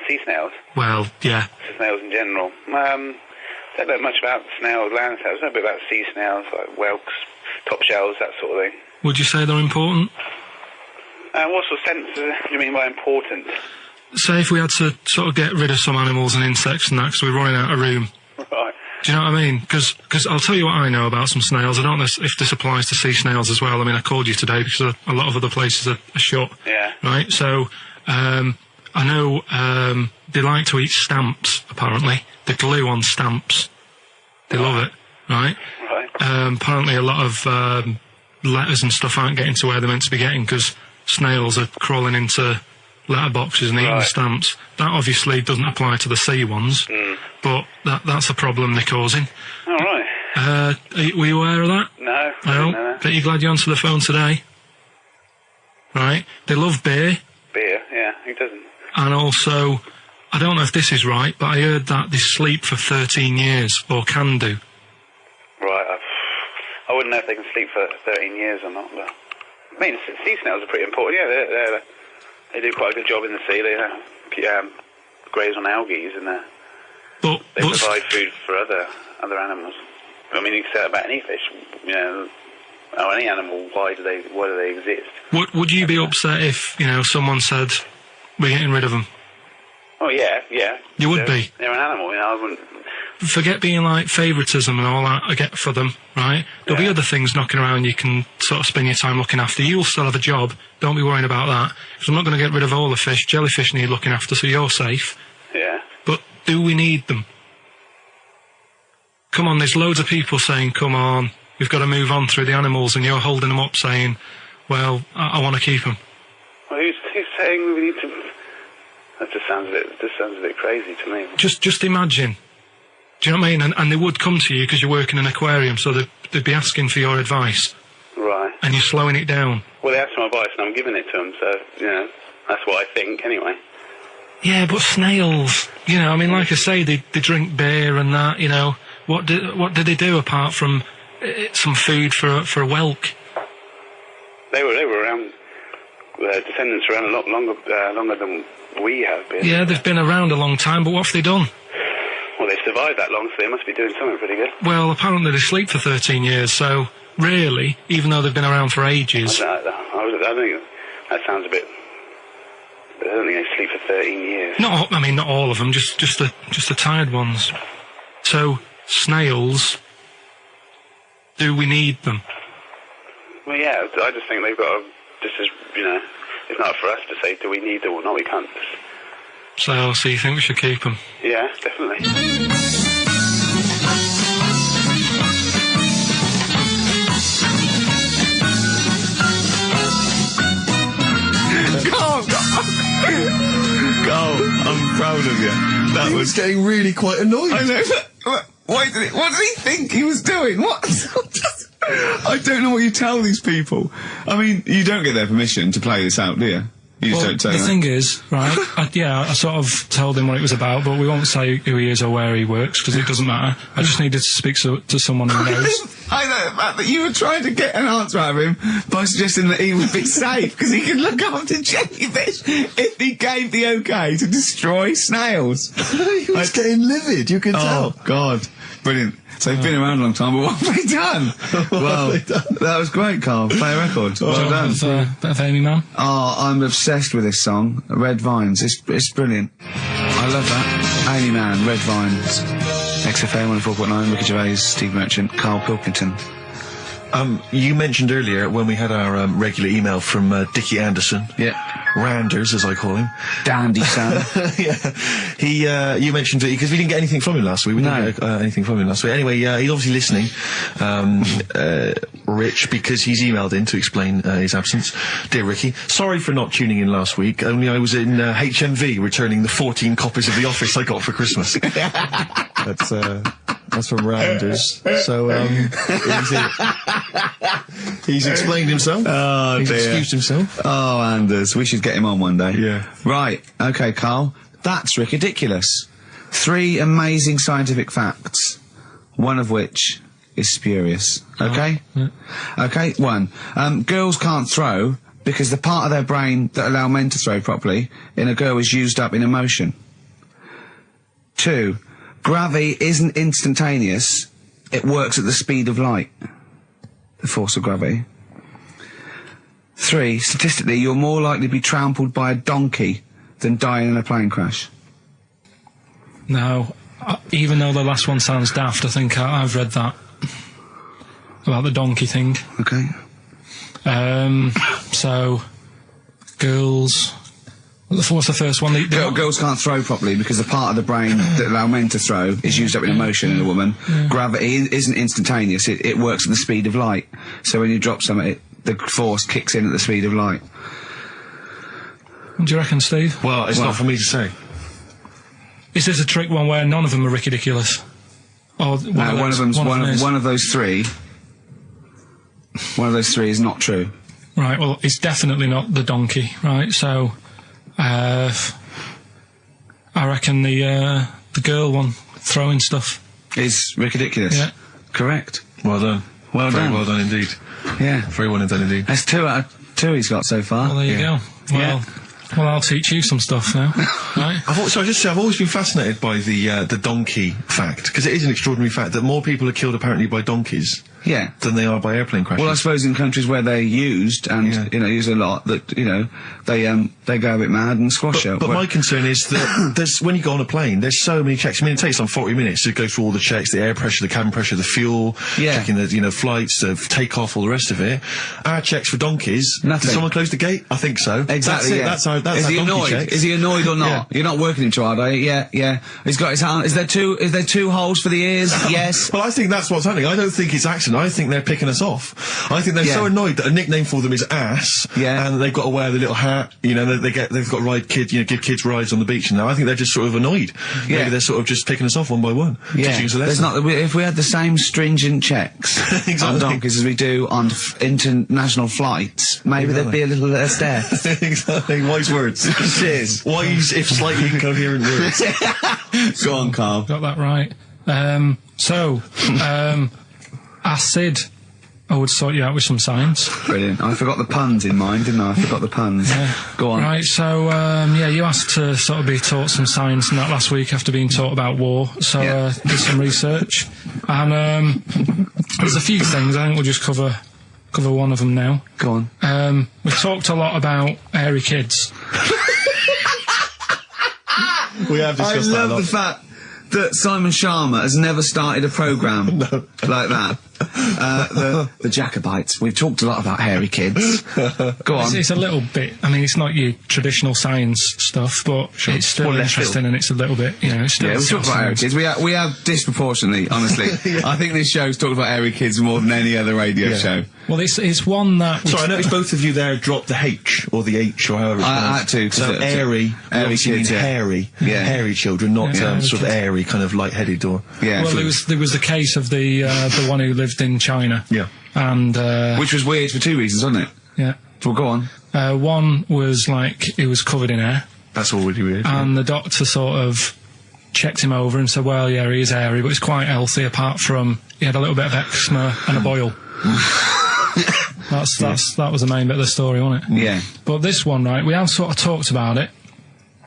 Sea snails. Well, yeah. Snails in general. Don't know much about snails, land snails. I know a bit about sea snails, like whelks, top shells, that sort of thing. Would you say they're important? What sort of sense do you mean by important? Say if we had to sort of get rid of some animals and insects and that because we're running out of room. Right. Do you know what I mean? Because I'll tell you what I know about some snails. I don't know if this applies to sea snails as well. I mean, I called you today because a lot of other places are shut. Yeah. Right? So, I know they like to eat stamps, apparently. The glue on stamps. They love it, right? Right. Apparently a lot of letters and stuff aren't getting to where they're meant to be getting because snails are crawling into letterboxes and eating the stamps. That obviously doesn't apply to the sea ones, but that's a problem they're causing. All right. Were you aware of that? No. I didn't know that. Bet you're glad you answered the phone today. Right? They love beer. Beer, yeah. Who doesn't? And also, I don't know if this is right, but I heard that they sleep for 13 years, or can do. Right. I wouldn't know if they can sleep for 13 years or not, but... I mean, sea snails are pretty important. Yeah, they do quite a good job in the sea. They graze on algae and they provide food for other animals. I mean, you can say that about any fish, you know, or any animal. Why do they exist? Would you be upset if, you know, someone said we're getting rid of them? Oh yeah. You would be. They're an animal, you know. I wouldn't. Forget being like favouritism and all that I get for them, right? There'll be other things knocking around you can sort of spend your time looking after. You'll still have a job. Don't be worrying about that. Because I'm not going to get rid of all the fish. Jellyfish need looking after, so you're safe. Yeah. But do we need them? Come on, there's loads of people saying, come on, we've got to move on through the animals, and you're holding them up saying, well, I want to keep them. Well, who's saying we need to... That just sounds a bit crazy to me. Just imagine. Do you know what I mean? And they would come to you because you're working in an aquarium, so they'd they'd be asking for your advice. Right. And you're slowing it down. Well, they asked my advice and I'm giving it to them, so, that's what I think, anyway. Yeah, but snails, I mean, like I say, they drink beer and that, what did they do apart from some food for a whelk? They were around, descendants around a lot longer than we have been. Yeah, they've been around a long time, but what have they done? Well, they survived that long, so they must be doing something pretty good. Well, apparently they sleep for 13 years, so really, even though they've been around for ages... I think that sounds a bit... I don't think they sleep for 13 years. Not all of them, just the tired ones. So, snails, do we need them? Well, yeah, I just think they've got to, just as, it's not for us to say, do we need them or not, we can't. So you think we should keep them? Yeah, definitely. Carl, I'm proud of you. That He was getting really quite annoyed. I know. What did he think he was doing? What? I don't know what you tell these people. I mean, you don't get their permission to play this out, do you? You just don't say the that. thing is, right, I sort of told him what it was about, but we won't say who he is or where he works, because it doesn't matter. I just needed to speak to someone who knows. I know the fact that you were trying to get an answer out of him by suggesting that he would be safe, because he could look after jellyfish if he gave the okay to destroy snails. He was getting livid, you could tell. Oh, God. Brilliant. So they've been around a long time, but what have they done? Well, that was great, Carl. Play a record. Well done. Bit of Amy Man. Oh, I'm obsessed with this song, Red Vines. It's brilliant. I love that. Amy Man, Red Vines. XFM 104.9, Ricky Gervais, Steve Merchant, Karl Pilkington. You mentioned earlier when we had our regular email from Dickie Anderson. Yeah. Randers, as I call him. Dandy son. Yeah. You mentioned it because we didn't get anything from him last week. We didn't get anything from him last week. Anyway, he's obviously listening, Rich, because he's emailed in to explain his absence. Dear Ricky, sorry for not tuning in last week. Only I was in HMV returning the 14 copies of The Office I got for Christmas. That's from Rounders. So, he's explained himself. Oh, he's dear. excused himself. Oh, Anders, we should get him on one day. Yeah. Right, okay, Carl. That's ridiculous. 3 amazing scientific facts, one of which is spurious. Okay? Yeah. Okay, 1. Girls can't throw because the part of their brain that allow men to throw properly in a girl is used up in emotion. 2. Gravity isn't instantaneous. It works at the speed of light. The force of gravity. 3. Statistically, you're more likely to be trampled by a donkey than dying in a plane crash. Now, even though the last one sounds daft, I think I've read that. About the donkey thing. Okay. So, girls... What's the first one? Girls can't throw properly because the part of the brain that allow men to throw is used up in emotion in a woman. Yeah. Gravity isn't instantaneous. It works at the speed of light. So when you drop something, the force kicks in at the speed of light. What do you reckon, Steve? Well, it's not for me to say. Is this a trick one where none of them are ridiculous? Or one of those three. One of those three is not true. Right, well, it's definitely not the donkey, right? So... I reckon the girl one throwing stuff is ridiculous. Yeah, correct. Well done. Very well done indeed. Yeah, very well done indeed. That's 2 out of 2 he's got so far. Well, there you go. Well, I'll teach you some stuff now. Right? I've always been fascinated by the donkey fact, because it is an extraordinary fact that more people are killed apparently by donkeys. Yeah. Than they are by airplane crashes. Well, I suppose in countries where they're used and used a lot, that they go a bit mad and squash it. But my concern is that there's when you go on a plane, there's so many checks. I mean, it takes 40 minutes to go through all the checks: the air pressure, the cabin pressure, the fuel, checking the flights, the takeoff, all the rest of it. Our checks for donkeys. Nothing. Did someone close the gate? I think so. Exactly. That's our donkey check. Is he annoyed or not? Yeah. You're not working him too hard, are you? Yeah. He's got his hand. Is there two holes for the ears? Yes. Well, I think that's what's happening. I don't think it's accident. Pilkington, I think they're picking us off. I think they're so annoyed that a nickname for them is ass, and they've got to wear the little hat, you know, they've got to ride kids, you know, give kids rides on the beach, and now I think they're just sort of annoyed. Yeah. Maybe they're sort of just picking us off one by one. Yeah. If we had the same stringent checks on donkeys as we do on international flights, maybe there'd be a little less death. Exactly. Wise words. Cheers. Wise, if slightly incoherent words. Go on, Karl. Got that right. Acid, I would sort you out with some science. Brilliant. I forgot the puns in mine, didn't I? I forgot the puns. Yeah. Go on. Right, so, you asked to sort of be taught some science and that last week after being taught about war, so did some research. And there's a few things, I think we'll just cover one of them now. Go on. We talked a lot about hairy kids. We have discussed that a lot. I love the fact that Simon Sharma has never started a programme like that. The Jacobites. We've talked a lot about hairy kids. Go on. It's a little bit, I mean, it's not your traditional science stuff, but it's still interesting and it's a little bit, you know, it's still... Yeah, we talk about hairy kids. We have disproportionately, honestly. I think this show's talked about hairy kids more than any other radio show. Well, it's one that... Sorry, I noticed both of you there dropped the H, or the H, or however it's I had to. So airy kids, hairy. Yeah. Hairy children, not sort of airy, kind of light-headed or... Yeah. Well, there was the case of the one who lived in China. Yeah. And... which was weird for two reasons, wasn't it? Yeah. Well, go on. One was, like, he was covered in hair. That's already weird. And the doctor sort of checked him over and said, well, yeah, he is hairy, but he's quite healthy, apart from he had a little bit of eczema and a boil. That was the main bit of the story, wasn't it? Yeah. But this one, right, we have sort of talked about it,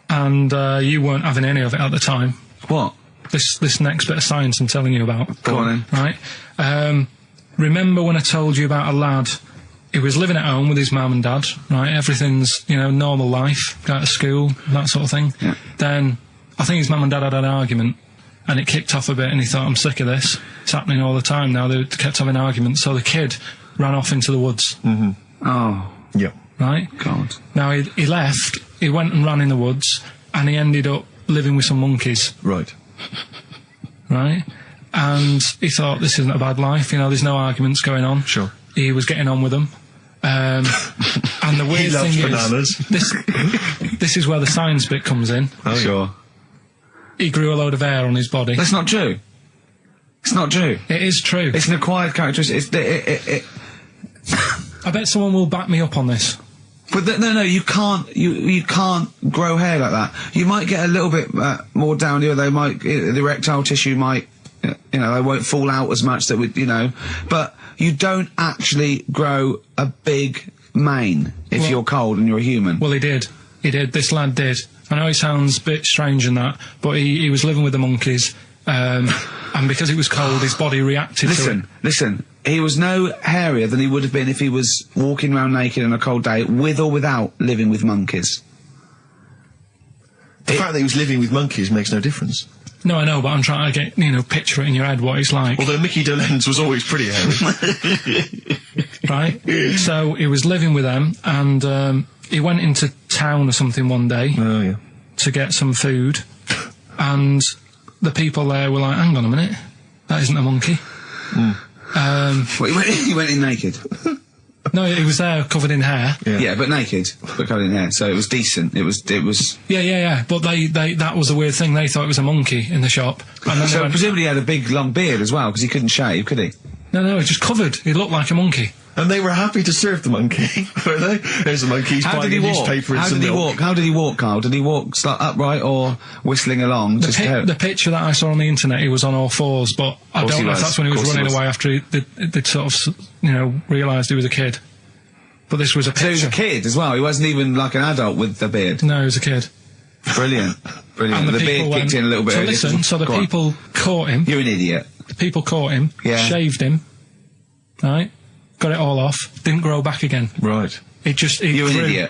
and you weren't having any of it at the time. What? This next bit of science I'm telling you about. Go on then. Right? Remember when I told you about a lad who was living at home with his mum and dad, right? Everything's, you know, normal life, go to school, that sort of thing. Yeah. Then, I think his mum and dad had an argument, and it kicked off a bit, and he thought, I'm sick of this. It's happening all the time now. They kept having arguments, so the kid ran off into the woods. Mm-hmm. Oh. Yeah. Right? God. Now, he left, he went and ran in the woods, and he ended up living with some monkeys. Right. Right? And he thought, this isn't a bad life, you know, there's no arguments going on. Sure. He was getting on with them. And the weird thing bananas. is, this is where the science bit comes in. Oh, sure. He grew a load of hair on his body. That's not true. It's not true. It is true. It's an acquired characteristic. I bet someone will back me up on this. But no, you can't. You can't grow hair like that. You might get a little bit more down here. They might, the erectile tissue might, you know, they won't fall out as much. That would, you know, but you don't actually grow a big mane if you're cold and you're a human. Well, he did. This lad did. I know he sounds a bit strange in that, but he was living with the monkeys, and because it was cold, his body reacted to it. Listen, he was no hairier than he would have been if he was walking around naked on a cold day, with or without living with monkeys. The fact that he was living with monkeys makes no difference. No, I know, but I'm trying to get, you know, picture it in your head what it's like. Although Mickey Dolenz was always pretty hairy. Right? So he was living with them, and he went into town or something one day to get some food, and the people there were like, hang on a minute, that isn't a monkey. He went in naked? No, he was there covered in hair. Yeah, but naked, but covered in hair, so it was decent. It was. Yeah. But they that was the weird thing. They thought it was a monkey in the shop. And then so presumably he had a big long beard as well, because he couldn't shave, could he? No, he was just covered. He looked like a monkey. And they were happy to serve the monkey, were they? There's a monkey. How did he walk? How did he walk, Karl? Did he walk upright or whistling along? The picture that I saw on the internet, he was on all fours, but I don't know if that's when he was running away after they'd sort of, you know, realised he was a kid. But this was a picture. So he was a kid as well. He wasn't even like an adult with the beard. No, he was a kid. Brilliant. And the beard kicked in a little bit. So listen, so the people caught him. You're an idiot. The people caught him, shaved him, right? Got it all off, didn't grow back again. Right. You're an idiot.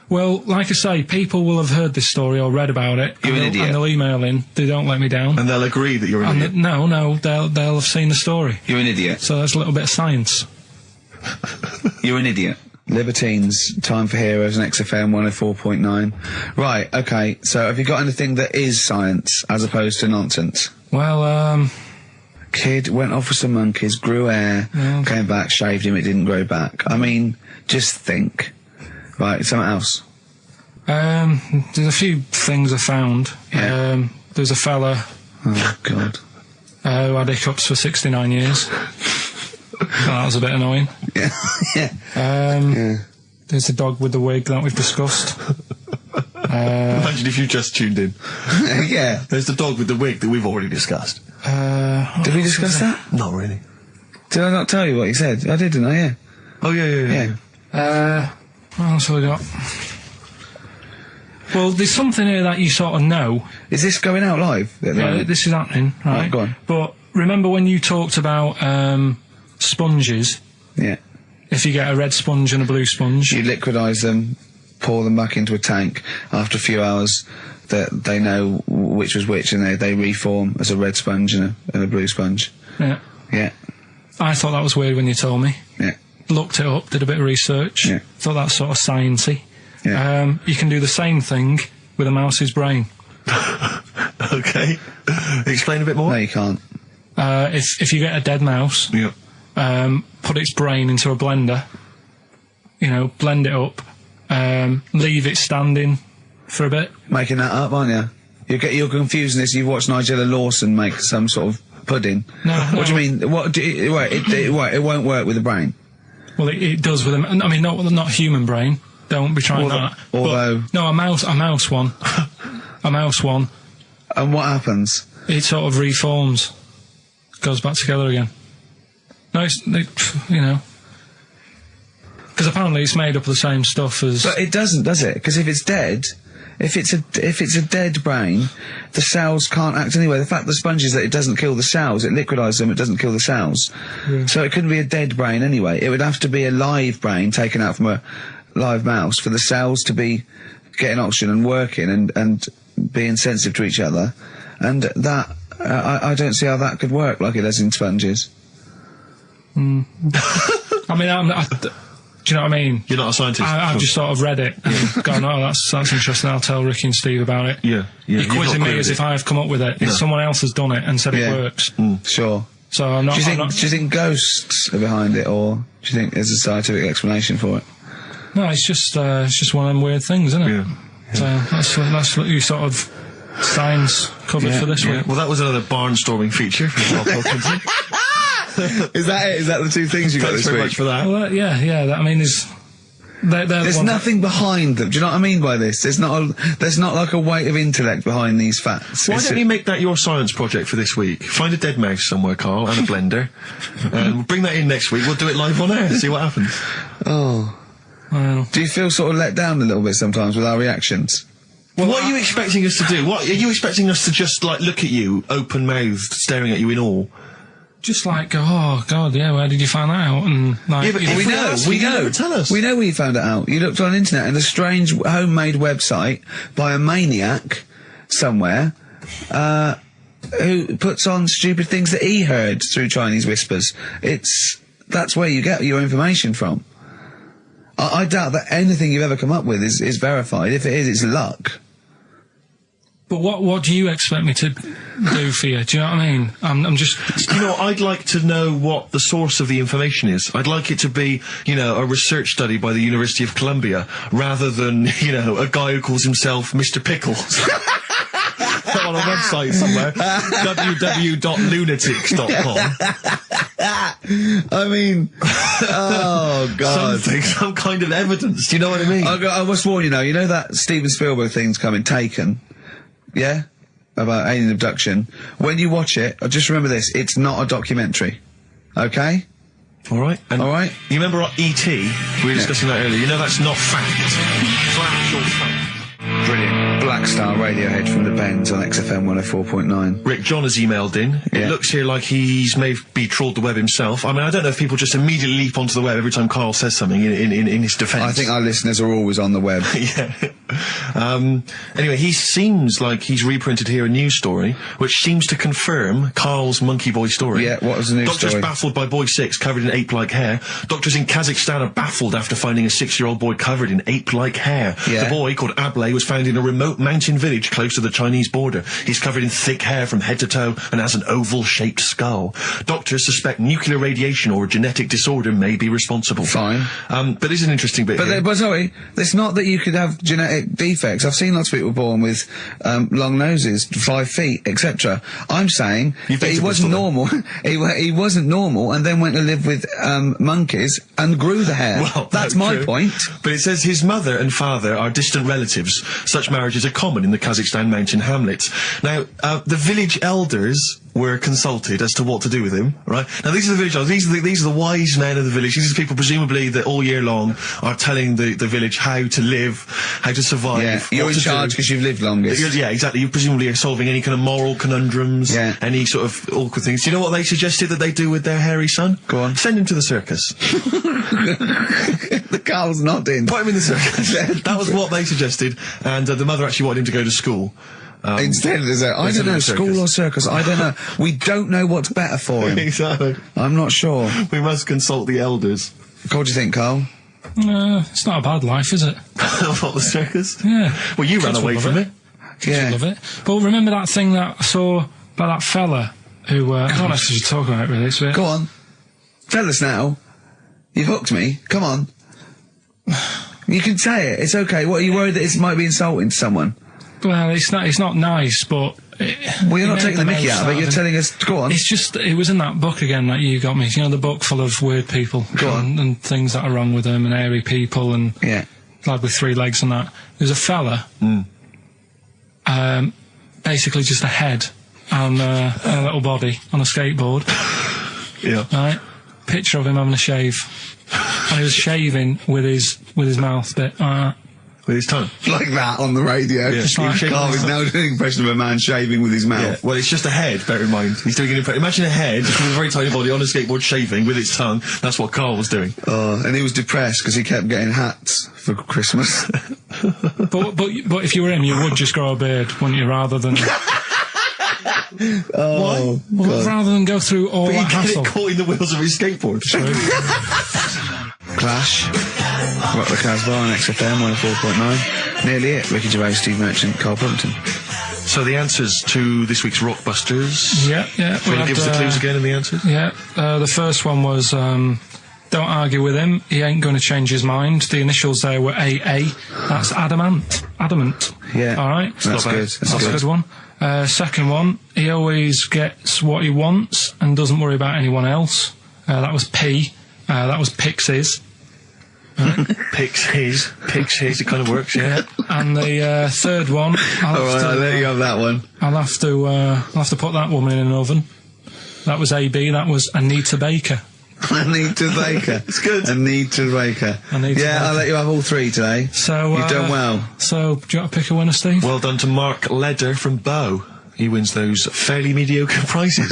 Well, like I say, people will have heard this story or read about it. You're an idiot. And they'll email in, they don't let me down. And they'll agree that you're an idiot. No, they'll have seen the story. You're an idiot. So that's a little bit of science. You're an idiot. Libertines, Time for Heroes, and XFM 104.9. Right, okay, so have you got anything that is science as opposed to nonsense? Well, Kid went off with some monkeys, grew hair, came back, shaved him, it didn't grow back. I mean, just think. Right, something else. There's a few things I found. Yeah. There's a fella Oh, God. who had hiccups for 69 years. That was a bit annoying. Yeah. Yeah. Yeah. There's the dog with the wig that we've discussed. Imagine if you just tuned in. Yeah. There's the dog with the wig that we've already discussed. Did we discuss that? Not really. Did I not tell you what he said? I did, didn't I? Yeah. Oh, yeah. What else have we got? Well, there's something here that you sort of know. Is this going out live? Yeah, this is happening, right? Right, go on. But remember when you talked about sponges? Yeah. If you get a red sponge and a blue sponge. You liquidise them, pour them back into a tank. After a few hours, that they know which was which, and they reform as a red sponge and a blue sponge. Yeah. Yeah. I thought that was weird when you told me. Yeah. Looked it up, did a bit of research. Yeah. Thought that's sort of sciencey. Yeah. You can do the same thing with a mouse's brain. Okay. Explain a bit more. No, you can't. If you get a dead mouse, put its brain into a blender, blend it up, leave it standing for a bit. Making that up, aren't you? You're confusing this. You've watched Nigella Lawson make some sort of pudding. No. What do you mean? It won't work with the brain. Well, it does with I mean, not human brain. Don't be trying that. Although, but, no, a mouse one. A mouse one. And what happens? It sort of reforms, goes back together again. No, because apparently it's made up of the same stuff as. But it doesn't, does it? Because if it's dead, if it's a dead brain, the cells can't act anyway. The fact the sponge is that it doesn't kill the cells, it liquidises them, it doesn't kill the cells. Yeah. So it couldn't be a dead brain anyway. It would have to be a live brain taken out from a live mouse for the cells to be getting oxygen and working and being sensitive to each other. And that, I don't see how that could work like it does in sponges. I mean, do you know what I mean? You're not a scientist. I've just sort of read it and gone, oh, that's interesting, I'll tell Ricky and Steve about it. Yeah. You're quizzing me as if I've come up with it. Someone else has done it and said it works. Sure. So I'm not... Do you think ghosts are behind it, or do you think there's a scientific explanation for it? No, it's just one of them weird things, isn't it? Yeah. So that's what you sort of science covered for this week. Well, that was another barnstorming feature from Karl Pilkington. Is that it? Is that the two things you got Thanks this very week? much for that. Well, I mean, There's nothing behind them. Do you know what I mean by this? There's not like a weight of intellect behind these facts. Why don't you make that your science project for this week? Find a dead mouse somewhere, Karl, and a blender. And we'll bring that in next week. We'll do it live on air. See what happens. Oh. Well, Do you feel sort of let down a little bit sometimes with our reactions? Well, what are you expecting us to do? What are you expecting us to just like look at you, open mouthed, staring at you in awe? just like go, oh God, yeah, where did you find that out? And like, Yeah, but if we know. Never tell us. We know where you found it out. You looked on the internet and a strange homemade website by a maniac somewhere, who puts on stupid things that he heard through Chinese whispers. That's where you get your information from. I doubt that anything you've ever come up with is verified. If it is, it's luck. But what do you expect me to do for you? Do you know what I mean? I'm just... You know, I'd like to know what the source of the information is. I'd like it to be, you know, a research study by the University of Columbia, rather than, you know, a guy who calls himself Mr. Pickles. On a website somewhere. www.lunatics.com. I mean, oh God. Some kind of evidence, do you know what I mean? I must warn you now, you know that Steven Spielberg thing's coming, Taken? Yeah? About alien abduction. When you watch it, just remember this, it's not a documentary. Okay? Alright. Alright? You remember E.T.? We were discussing that earlier. You know that's not fact. It's actual fact. Brilliant. Black Star Radiohead from the Bends on XFM 104.9. Rick John has emailed in. Yeah. It looks here like he's maybe trawled the web himself. I mean, I don't know if people just immediately leap onto the web every time Karl says something in his defence. I think our listeners are always on the web. Yeah. Anyway, he seems like he's reprinted here a news story, which seems to confirm Karl's monkey boy story. Yeah, what was the news Doctors story? baffled by boy 6 covered in ape-like hair. Doctors in Kazakhstan are baffled after finding a 6-year-old boy covered in ape-like hair. Yeah. The boy, called Ablay, was found in a remote mountain village close to the Chinese border. He's covered in thick hair from head to toe and has an oval-shaped skull. Doctors suspect nuclear radiation or a genetic disorder may be responsible. Fine. But there's an interesting bit here. But sorry, it's not that you could have genetic defects. I've seen lots of people born with long noses, 5 feet, etc. I'm saying You've that he dated wasn't Bristol, normal. he wasn't normal, and then went to live with monkeys and grew the hair. Well, that's my true. point. But it says his mother and father are distant relatives. Such marriages are common in the Kazakhstan mountain hamlets. Now, the village elders were consulted as to what to do with him, right? Now, these are the village elders. These are the wise men of the village. These are people, presumably, that all year long are telling the village how to live, how to survive. Yeah, you're what in to charge do. because you've lived longest. Yeah, exactly. You presumably are solving any kind of moral conundrums, Yeah. any sort of awkward things. Do you know what they suggested that they do with their hairy son? Go on. Send him to the circus. The Carl's nodding. Put him in the circus. That was what they suggested, and the mother actually wanted him to go to school. Instead of the I don't know, school or circus, I don't know. We don't know what's better for him. Exactly. I'm not sure. We must consult the elders. What do you think, Karl? It's not a bad life, is it? What, the circus? Yeah. Well, you ran Kids away would from love it. Yeah. Love it. But remember that thing that I saw about that fella who, I don't know if you should talk about it really, so Go on. Tell us now. You've hooked me. Come on. You can say it. It's okay. What, are you worried that it might be insulting to someone? well, it's not nice, but... Well, you're not taking the mickey out of it. You're telling us... Go on. It's just, it was in that book again that you got me. You know, the book full of weird people. Go on. And things that are wrong with them, and hairy people, and Yeah. lad with 3 legs and that. There's a fella, basically just a head and a little body on a skateboard. Yeah. Right? Picture of him having a shave. And he was shaving with his mouth bit. With his tongue. Like that on the radio. Yeah. Just like- Carl is now doing an impression of a man shaving with his mouth. Yeah. Well, it's just a head, bear in mind. He's doing an impression. Imagine a head with a very tiny body on a skateboard shaving with its tongue. That's what Karl was doing. Oh, and he was depressed because he kept getting hats for Christmas. But if you were him, you would just grow a beard, wouldn't you, rather than... Oh, Well, rather than go through all But that he get hassle. it caught in the wheels of his skateboard. Clash. Rock the Casbah on XFM 104.9. Nearly it. Ricky Gervais, Steve Merchant, Karl Pilkington. So the answers to this week's Rockbusters. Yeah. Do you want to give us the clues again in the answers? Yeah, the first one was, don't argue with him, he ain't going to change his mind. The initials there were AA. That's adamant. Yeah. Alright? That's good. That's a good one. Second one, he always gets what he wants and doesn't worry about anyone else. That was P. That was Pixies. Picks his, it kind of works, yeah. And the third one, I'll let you have that one. I'll have to put that woman in an oven. That was AB. That was Anita Baker. Anita Baker. It's good. Anita Baker. Anita Yeah, Baker. I'll let you have all 3 today. So You've done well. So do you want to pick a winner, Steve? Well done to Mark Leder from Bow. He wins those fairly mediocre prizes.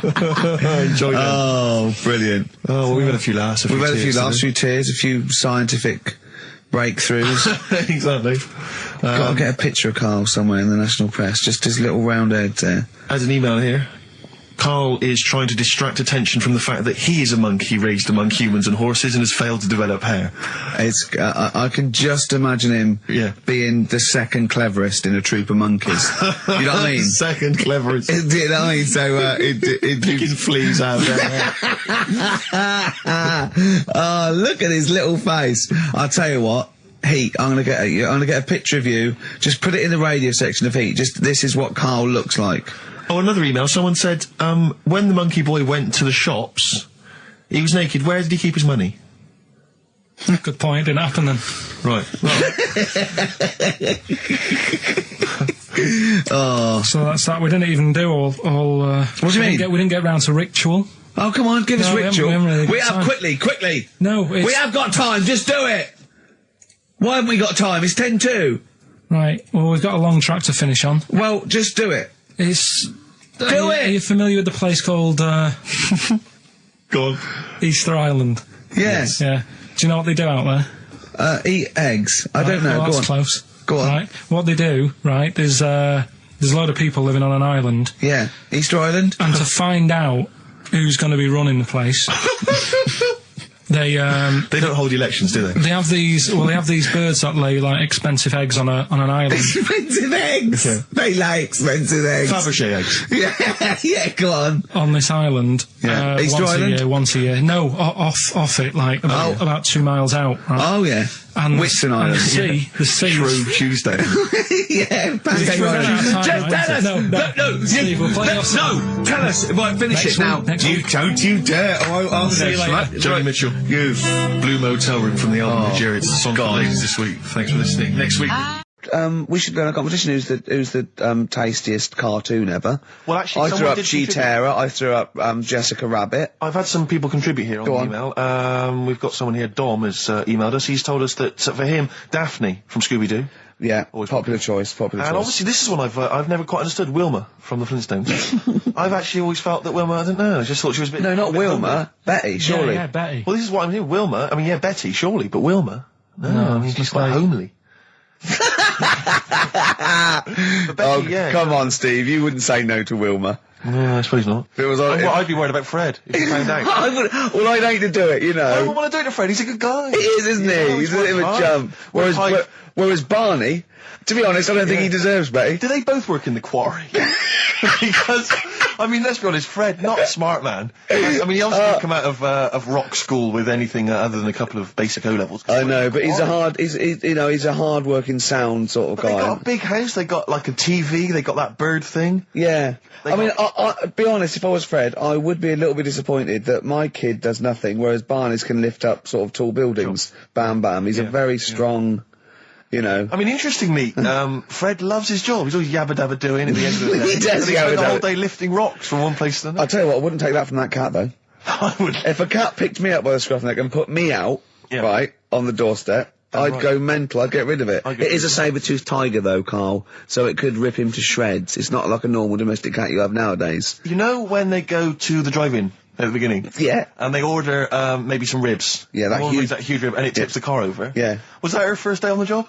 Enjoy them. Oh, brilliant. Oh, well, we've had a few laughs. We've had a few laughs, a today. few tears, a few scientific breakthroughs. Exactly. Got to get a picture of Karl somewhere in the national press, just his little round head there. As an email here, Karl is trying to distract attention from the fact that he is a monkey raised among humans and horses and has failed to develop hair. It's, I can just imagine him being the second cleverest in a troop of monkeys. You know what I mean? Second cleverest. You know what I mean? So, Picking fleas out of there. oh, look at his little face. I'll tell you what. Heat, I'm gonna get a picture of you. Just put it in the radio section of Heat. Just, this is what Karl looks like. Oh, another email. Someone said, when the monkey boy went to the shops, he was naked. Where did he keep his money? Good point. Didn't happen then. Right. Oh. So that's that. We didn't even do all. What do you mean? We didn't get round to ritual. Oh, come on, give us No, we ritual. haven't really got We have time. quickly. No, it's, We have got time. Just do it. Why haven't we got time? It's 10:02. right. Well, we've got a long track to finish on. Well, just do it. It's. Do Are you familiar with the place called Go on. Easter Island? Yes. Yeah. Do you know what they do out there? eat eggs? I don't know. Well, Go that's on. close. Go on. Right. What they do, right? There's a lot of people living on an island, Yeah. Easter Island? and to find out who's going to be running the place, they don't hold elections, do they? they have these birds that lay like expensive eggs on an island. Expensive eggs! Okay. They lay expensive eggs. Fabergé eggs. Yeah, go on. On this island, Yeah. Easter Island? once a year. No, off it, like about 2 miles out. Right? Oh, yeah. And Whitsun Island. the sea. Shrove Tuesday. Yeah, Pancake We're running out of Island. time, Just tell isn't us. it? No, Steve, we'll play off some- No, tell us. Right, finish Next it now. week, next You week. don't you dare. I'll See you later. Johnny Mitchell. You. Blue Motel Room from the album Jerry. It's the song for the ladies this week. Thanks for listening. Next week. We should go in a competition. Who's the tastiest cartoon ever? Well, actually, I threw someone up did Cheetara. I threw up Jessica Rabbit. I've had some people contribute here on Go the on. email. We've got someone here, Dom, has emailed us. He's told us that for him, Daphne from Scooby-Doo. Yeah, Always popular choice. Popular And choice. obviously this is one I've never quite understood, Wilma from the Flintstones. I've actually always felt that Wilma, I don't know, I just thought she was a bit... No, not a bit Wilma. homely. Betty, surely. Yeah, Betty. Well, this is what I'm hearing, Wilma, I mean, yeah, Betty, surely, but Wilma? No, I mean, she's quite homely. But Betty, yeah. Come on, Steve. You wouldn't say no to Wilma. No, I suppose not. If it was on, I'd be worried about Fred, if he found out. well, I'd hate to do it, you I know. don't want to do it to Fred, he's a good guy. He is, isn't he? He's a bit of a jump. Whereas Barney, to be honest, I don't think he deserves Betty. Do they both work in the quarry? Because, I mean, let's be honest, Fred, not a smart man. I mean, he obviously didn't come out of rock school with anything other than a couple of basic O-levels. I know, but he's a hard-working, sound sort of But guy. they got a big house, they got like a TV, they got that bird thing. Yeah. They I mean, got- be honest, if I was Fred, I would be a little bit disappointed that my kid does nothing, whereas Barney's can lift up sort of tall buildings. Bam, bam. He's a very strong, you know. I mean, interestingly, Fred loves his job. He's always yabba dabba doing at the end of the day. He does And he spent the yabba whole dabba. day lifting rocks from one place to I'll another. tell you what, I wouldn't take that from that cat, though. I would. If a cat picked me up by the scruff neck and put me out, Yeah. right, on the doorstep, I'd right. go mental. I'd get rid of it. I'd get It is rid a saber-toothed tiger, though, Carl, so it could rip him to shreds. It's not like a normal domestic cat you have nowadays. You know when they go to the drive-in at the beginning? Yeah. And they order maybe some ribs. Yeah, that One huge- that huge rib, and it tips the car over. Yeah. Was that her first day on the job?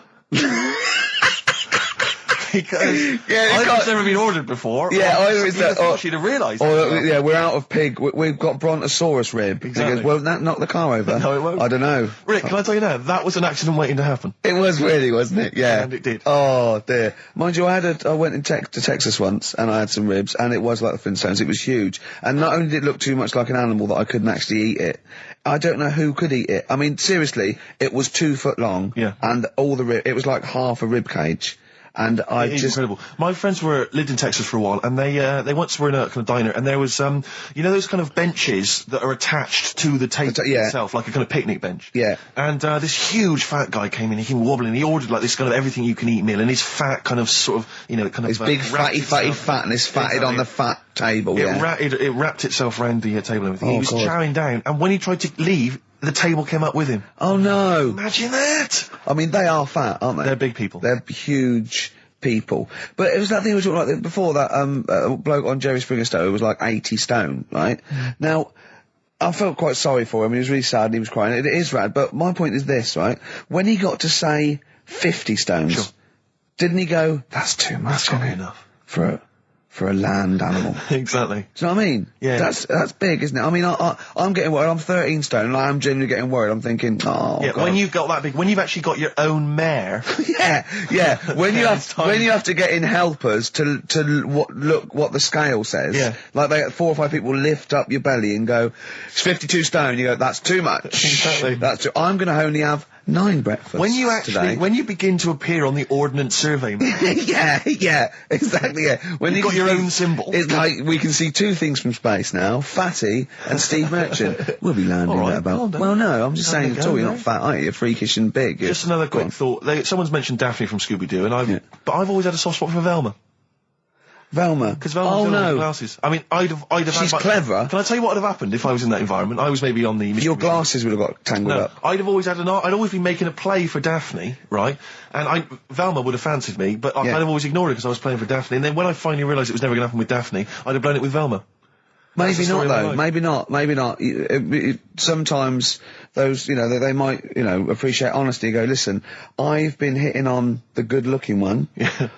Because Yeah, I've got- never been ordered before. Yeah, or either it's that, or- she'd have realised. Or, yeah, we're out of pig. We've got brontosaurus rib. Exactly. He goes, won't that knock the car over? No, it won't. I don't know. Rick, can I tell you now? That was an accident waiting to happen. It was really, wasn't it? Yeah. And it did. Oh, dear. Mind you, I went to Texas once, and I had some ribs, and it was like the Flintstones. It was huge. And not only did it look too much like an animal that I couldn't actually eat it, I don't know who could eat it. I mean, seriously, it was 2 foot long. Yeah. And all the rib, it was like half a rib cage. And I It is just... incredible. My friends lived in Texas for a while, and they once were in a kind of diner, and there was you know those kind of benches that are attached to the table Yeah. itself, like a kind of picnic bench. Yeah. And this huge fat guy came in, he came wobbling, he ordered like this kind of everything you can eat meal, and his fat kind of sort of, you know, kind of His big wrapped fatty itself- fatness fatted on the fat table, It, yeah. it wrapped itself around the table and everything. Oh, He was God. chowing down, and when he tried to leave, the table came up with him. Oh, no. Imagine that! I mean, they are fat, aren't they? They're big people. They're huge people. But it was that thing we were talking about before, that bloke on Jerry Springer Show who was like 80 stone, right? Now, I felt quite sorry for him. He was really sad and he was crying. It is rad, but my point is this, right? When he got to, say, 50 stones, Sure. didn't he go, that's too much, Can't be isn't it, enough. for a land animal? Exactly. Do you know what I mean? Yeah. That's big, isn't it? I mean, I'm getting worried. I'm 13 stone, and I'm genuinely getting worried. I'm thinking, oh, Yeah, God. when you've got that big, when you've actually got your own mare, Yeah. When you It's time. when you have to get in helpers to look what the scale says. Yeah. Like 4 or 5 people lift up your belly and go, it's 52 stone. You go, that's too much. Exactly. That's too. I'm going to only have 9 breakfasts when you actually, today. when you begin to appear on the Ordnance Survey map, yeah, exactly. Yeah. When You've got your own symbol. It's like we can see 2 things from space now: Fatty and Steve Merchant. We'll be landing All right, at about. well done. Well, no, I'm just Have saying a at go, all. You're yeah. not fat, are you? You're freakish and big. just another Go on. quick thought. Someone's mentioned Daphne from Scooby-Doo, and Yeah. but I've always had a soft spot for Velma. Velma. Because Velma Oh was no. glasses. I mean, I'd have had She's my- clever. Can I tell you what would have happened if I was in that environment? I was maybe on the... Your glasses would have got tangled No, up. I'd have always had I'd always been making a play for Daphne, right? And Velma would have fancied me, but I'd Yeah. have always ignored it because I was playing for Daphne. And then when I finally realised it was never going to happen with Daphne, I'd have blown it with Velma. Maybe the not story though. of my life. Maybe not. Sometimes those, they might, appreciate honesty. Go, listen, I've been hitting on the good-looking one. Yeah.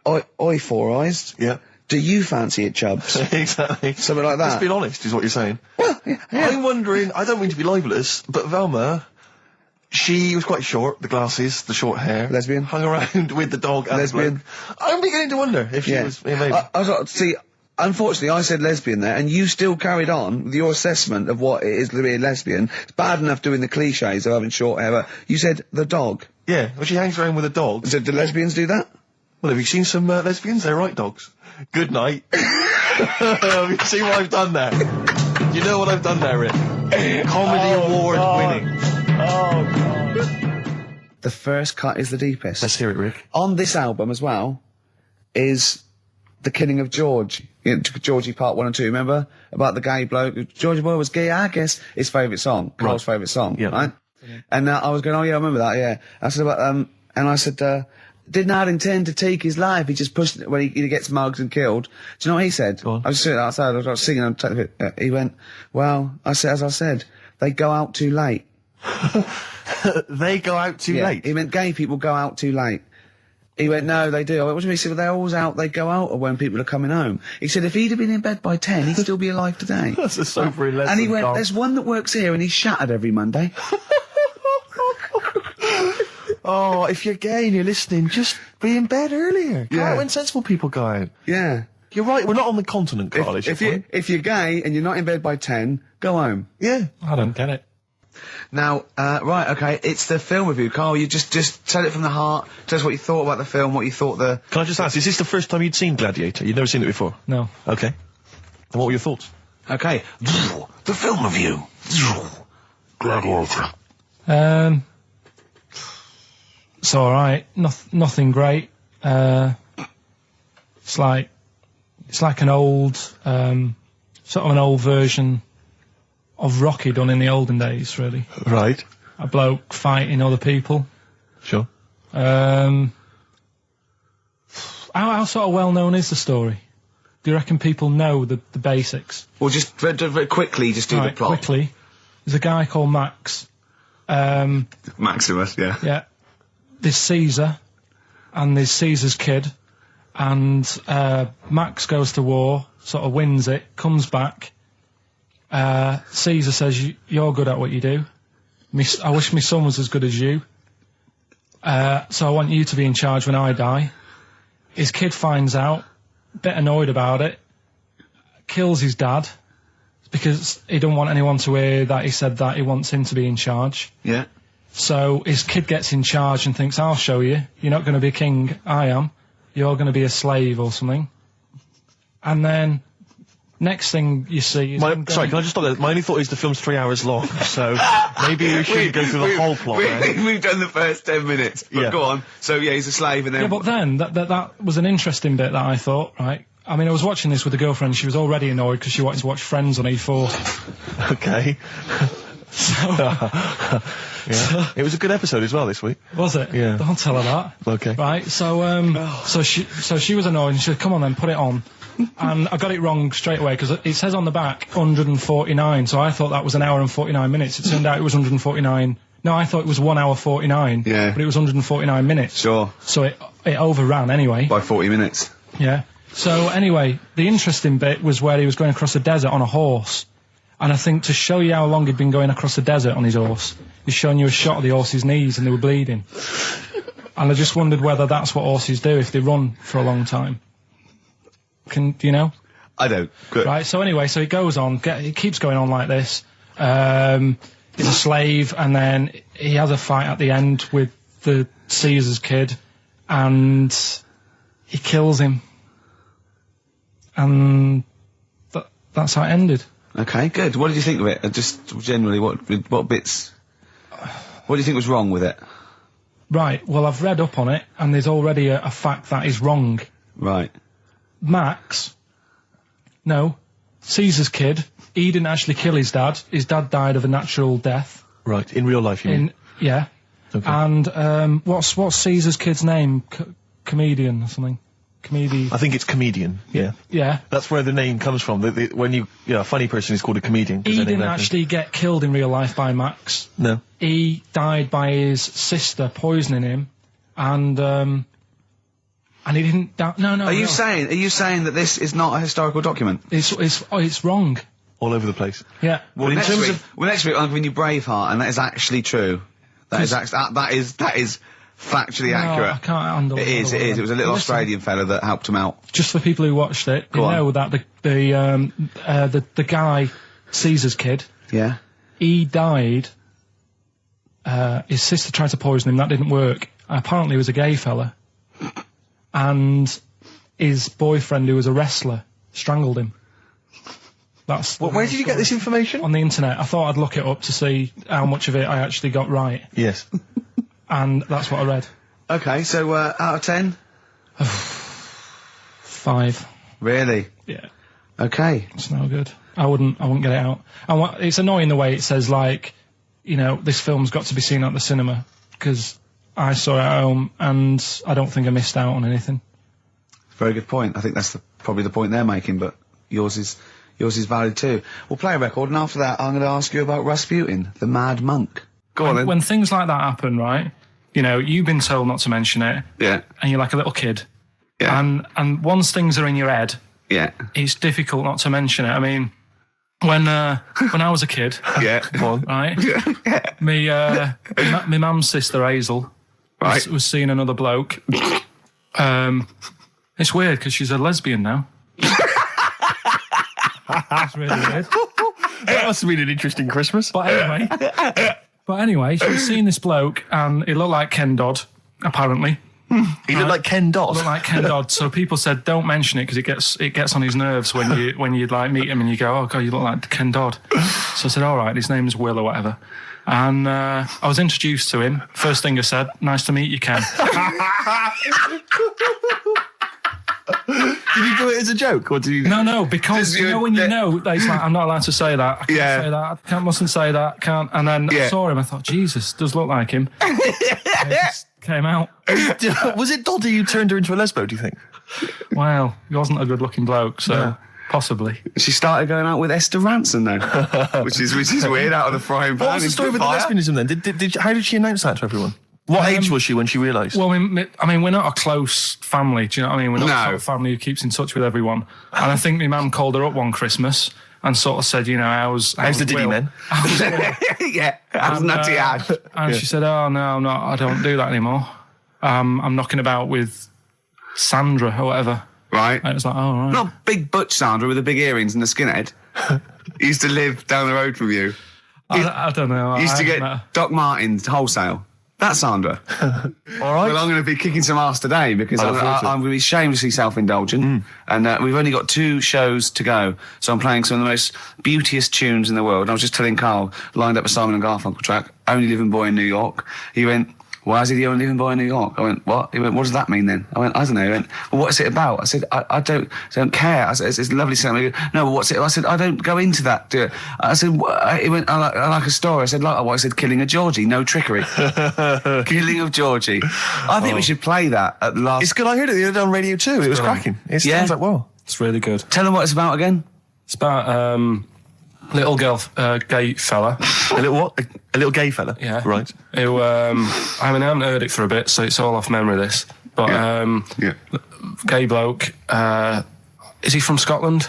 Oi, Four Eyes. Yeah. Do you fancy it, Chubbs? Exactly. Something like that. Let's be honest, is what you're saying. Well, yeah. I'm wondering, I don't mean to be libelous, but Velma, she was quite short, the glasses, the short hair. Lesbian. Hung around with the dog and Lesbian. the bloke. I'm beginning to wonder if she was, maybe. I was like, see, unfortunately, I said lesbian there, and you still carried on with your assessment of what it is to be a lesbian. It's bad enough doing the cliches of having short hair, but you said the dog. Yeah, well, she hangs around with a dog. So do lesbians do that? Well, have you seen some lesbians? They're right dogs. Good night. Have you seen what I've done there? You know what I've done there, Rick? Comedy award winning. Oh, God. The first cut is the deepest. Let's hear it, Rick. On this album as well is The Killing of George. Georgie Part 1 and 2, remember? About the gay bloke. Georgie Boy was gay, I guess. His favourite song. Carl's favourite song, right? And I was going, oh yeah, I remember that, yeah. I said about, and I said, did not intend to take his life. He just pushed it when he gets mugged and killed. Do you know what he said? Go on. I was sitting outside, I was singing, he went, well, as I said, they go out too late. They go out too late? He meant gay people go out too late. He went, no, they do. I went, what do you mean? He said, well, they're always out, they go out when people are coming home. He said, if he'd have been in bed by 10, he'd still be alive today. That's a sobering lesson, And he went, Carl. there's one that works here and he's shattered every Monday. Oh, if you're gay and you're listening, just be in bed earlier. Go out when sensible people go out. Yeah. You're right, we're not on the continent, Carl, is your point? If you're gay and you're not in bed by 10, go home. Yeah. I don't get it. Now, right, okay, it's the film review. Carl, you just tell it from the heart. Tell us what you thought about the film, what you thought Can I just ask, is this the first time you'd seen Gladiator? You'd never seen it before? No. Okay. And what were your thoughts? Okay. The film review. Gladiator. It's alright. Nothing great. It's like an old, sort of an old version of Rocky done in the olden days, really. Right. A bloke fighting other people. Sure. How sort of well known is the story? Do you reckon people know the basics? Well, just very quickly, just do the plot. Quickly. There's a guy called Max. Maximus, yeah. Yeah. There's Caesar, and there's Caesar's kid, and Max goes to war, sort of wins it, comes back. Caesar says, you're good at what you do. I wish my son was as good as you. So I want you to be in charge when I die. His kid finds out, a bit annoyed about it, kills his dad, because he don't want anyone to hear that he said that he wants him to be in charge. Yeah. So his kid gets in charge and thinks, I'll show you. You're not going to be king, I am. You're going to be a slave or something. And then, next thing you see is... Sorry, can I just stop there? My only thought is the film's 3 hours long, so maybe we shouldn't go through the whole plot. We've done the first 10 minutes, but go on. So, yeah, he's a slave and then... Yeah, but then, that was an interesting bit that I thought, right? I mean, I was watching this with a girlfriend, she was already annoyed because she wanted to watch Friends on E4. Okay. Yeah. It was a good episode as well this week. Was it? Yeah. Don't tell her that. Okay. Right, so she was annoyed and she said, come on then, put it on. And I got it wrong straight away because it says on the back 149, so I thought that was an hour and 49 minutes. It turned out it was 149. No, I thought it was 1 hour 49. Yeah. But it was 149 minutes. Sure. So it overran anyway. By 40 minutes. Yeah. So anyway, the interesting bit was where he was going across the desert on a horse. And I think to show you how long he'd been going across the desert on his horse, he's showing you a shot of the horse's knees and they were bleeding. And I just wondered whether that's what horses do if they run for a long time. Do you know? I don't. Good. Right, so anyway, so he goes on, he keeps going on like this. He's a slave, and then he has a fight at the end with the Caesar's kid, and he kills him. And that's how it ended. Okay, good. What did you think of it? Just generally, what bits... What do you think was wrong with it? Right, well, I've read up on it, and there's already a fact that is wrong. Right. Caesar's kid, he didn't actually kill his dad. His dad died of a natural death. Right, in real life, you mean? Yeah. Okay. And, what's Caesar's kid's name? Comedian or something? comedian. I think it's comedian. Yeah. Yeah. That's where the name comes from. When a funny person is called a comedian. He didn't actually get killed in real life by Max. No. He died by his sister poisoning him, and he didn't. No. Are you saying that this is not a historical document? It's wrong. All over the place. Yeah. Well, next week I'm giving you Braveheart, and that is actually true. That is factually accurate. I can't handle it. It is. It was a little Australian fella that helped him out. Just for people who watched it, you know that the guy, Caesar's kid. Yeah. He died. His sister tried to poison him. That didn't work. Apparently, he was a gay fella, and his boyfriend, who was a wrestler, strangled him. That's where did you get this information? On the internet. I thought I'd look it up to see how much of it I actually got right. Yes. And that's what I read. Okay, so out of 10? 5. Really? Yeah. Okay. It's no good. I wouldn't get it out. And it's annoying the way it says, like, you know, this film's got to be seen at the cinema, because I saw it at home and I don't think I missed out on anything. Very good point. I think that's probably the point they're making, but yours is valid too. We'll play a record, and after that I'm going to ask you about Rasputin, the Mad Monk. Go on then. When things like that happen, right, you know, you've been told not to mention it. Yeah. And you're like a little kid. Yeah. And once things are in your head, yeah, it's difficult not to mention it. I mean, when I was a kid, yeah, come on, right, yeah, my mum's sister Hazel, right, was seeing another bloke. It's weird because she's a lesbian now. That's really weird. That must have been an interesting Christmas. But anyway, she was seeing this bloke, and he looked like Ken Dodd, apparently. He looked like Ken Dodd. Looked like Ken Dodd. So people said, don't mention it because it gets on his nerves when you like meet him and you go, oh god, you look like Ken Dodd. So I said, all right, his name's Will or whatever. And I was introduced to him. First thing I said, nice to meet you, Ken. Did you do it as a joke, or did you? No, because you know when you know that he's like, I'm not allowed to say that. I can't say that. Mustn't say that. Can't. And then I saw him. I thought, Jesus, does look like him. It just came out. Was it Doddy who turned her into a lesbo? Do you think? Well, he wasn't a good-looking bloke, so possibly. She started going out with Esther Ranson then, which is weird, out of the frying pan. What was the story with the lesbianism then? How did she announce that to everyone? What age was she when she realised? Well, I mean, we're not a close family, do you know what I mean? We're not a sort of family who keeps in touch with everyone. And I think my mum called her up one Christmas and sort of said, you know, how's the Diddy men? Yeah, how's Nutty Ash? And she said, oh, no, I'm not, I don't do that anymore. I'm knocking about with Sandra or whatever. Right. And it was like, oh, right. Not big butch Sandra with the big earrings and the skinhead. He used to live down the road from you. I don't know. He used to get Doc Martens wholesale. That's Sandra. All right. Well, I'm going to be kicking some ass today because I'm going to be shamelessly self-indulgent. And we've only got 2 shows to go. So I'm playing some of the most beauteous tunes in the world. I was just telling Karl, lined up a Simon and Garfunkel track, Only Living Boy in New York. He went, why is he the only living boy in New York? I went, what? He went, what does that mean then? I went, I don't know. He went, well, what's it about? I said, I don't care. I said, it's a lovely song. He goes, no, what's it? I said, I don't go into that. I said, he went, I like a story. I said, like what? I said, killing a Georgie, no trickery. Killing of Georgie. I think we should play that at the last. It's good. I heard it the other day on Radio 2. It was cracking. It sounds like, well. It's really good. Tell them what it's about again. It's about little girl, gay fella. A little what? A little gay fella? Yeah. Right. Who, I mean, I haven't heard it for a bit, so it's all off memory, this. But, gay bloke. Is he from Scotland?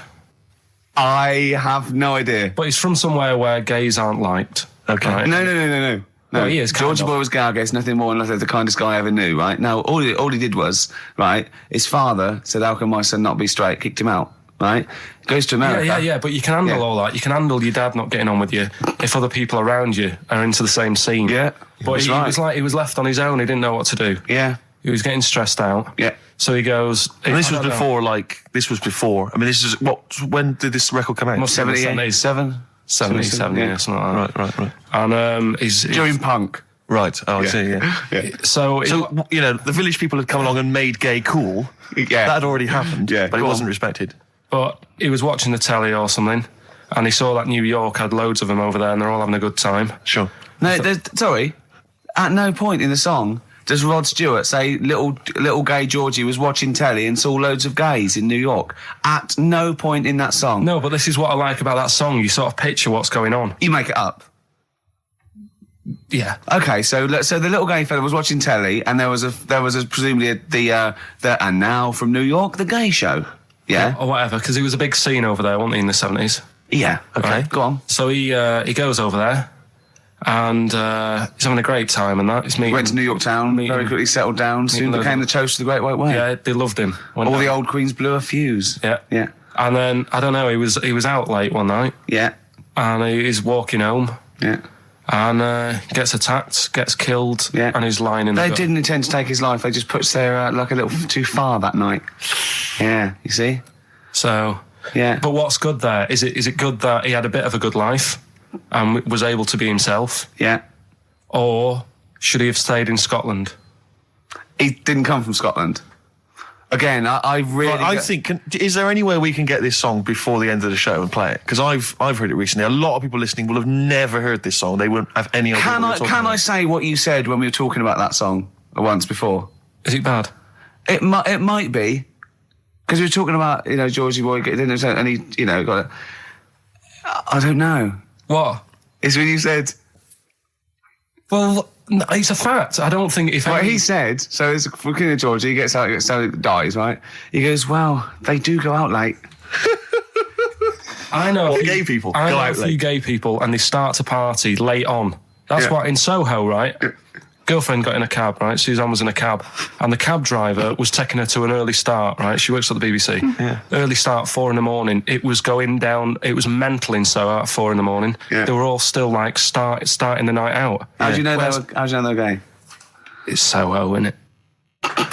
I have no idea. But he's from somewhere where gays aren't liked. Okay. Right? No. No, he is. Georgie Boy was gay, I guess, nothing more than the kindest guy I ever knew, right? Now, all he did was, right, his father said, how can my son not be straight? Kicked him out. Right? Goes to America. Yeah, but you can handle all that. You can handle your dad not getting on with you if other people around you are into the same scene. Yeah. But he was like, he was left on his own. He didn't know what to do. Yeah. He was getting stressed out. Yeah. So he goes... And this was before. I mean, this is... when did this record come out? 77? 77, yeah, something like that. Right. And he's... During punk. Right. Oh, I see, yeah. So, you know, the village people had come along and made gay cool. Yeah. That had already happened. Yeah. But it wasn't respected. But he was watching the telly or something, and he saw that New York had loads of them over there, and they're all having a good time. Sure. No, sorry. At no point in the song does Rod Stewart say little gay Georgie was watching telly and saw loads of gays in New York? At no point in that song. No, but this is what I like about that song. You sort of picture what's going on. You make it up. Yeah. Okay, so the little gay fella was watching telly, and there was presumably the and now from New York, the gay show. Yeah, or whatever, because it was a big scene over there, wasn't he, in the 70s? Yeah. Okay, right. Go on. So he goes over there, and he's having a great time, and that. He went to New York town, very quickly settled down, soon became the toast of the Great White Way. Yeah, they loved him. All the old queens blew a fuse. Yeah. Yeah. And then I don't know, he was out late one night. Yeah. And he's walking home. Yeah. And gets attacked, gets killed, and he's lying in the gut. They didn't intend to take his life. They just pushed their luck a little too far that night. Yeah, you see. So yeah. But what's good there? Is it good that he had a bit of a good life and was able to be himself? Yeah. Or should he have stayed in Scotland? He didn't come from Scotland. Again, I really... Well, I think... is there any way we can get this song before the end of the show and play it? Because I've heard it recently. A lot of people listening will have never heard this song. They won't have any idea Can I say what you said when we were talking about that song once before? Is it bad? It might be. Because we were talking about, Georgie Boy, and he, got it. I don't know. What? It's when you said... Well... No, it's a fact. I don't think if... Well, he said, so there's a Georgie, he gets out, dies, right? He goes, well, they do go out late. I know. Gay people I go know out a few late. gay people, and they start to party late on. That's what, in Soho, right? Girlfriend got in a cab, right? Suzanne was in a cab, and the cab driver was taking her to an early start, right? She works at the BBC. Yeah. Early start, 4 a.m. It was going down, it was mental in Soho at 4 a.m. Yeah. They were all still, like, starting the night out. How do you know they're gay? It's Soho, isn't it?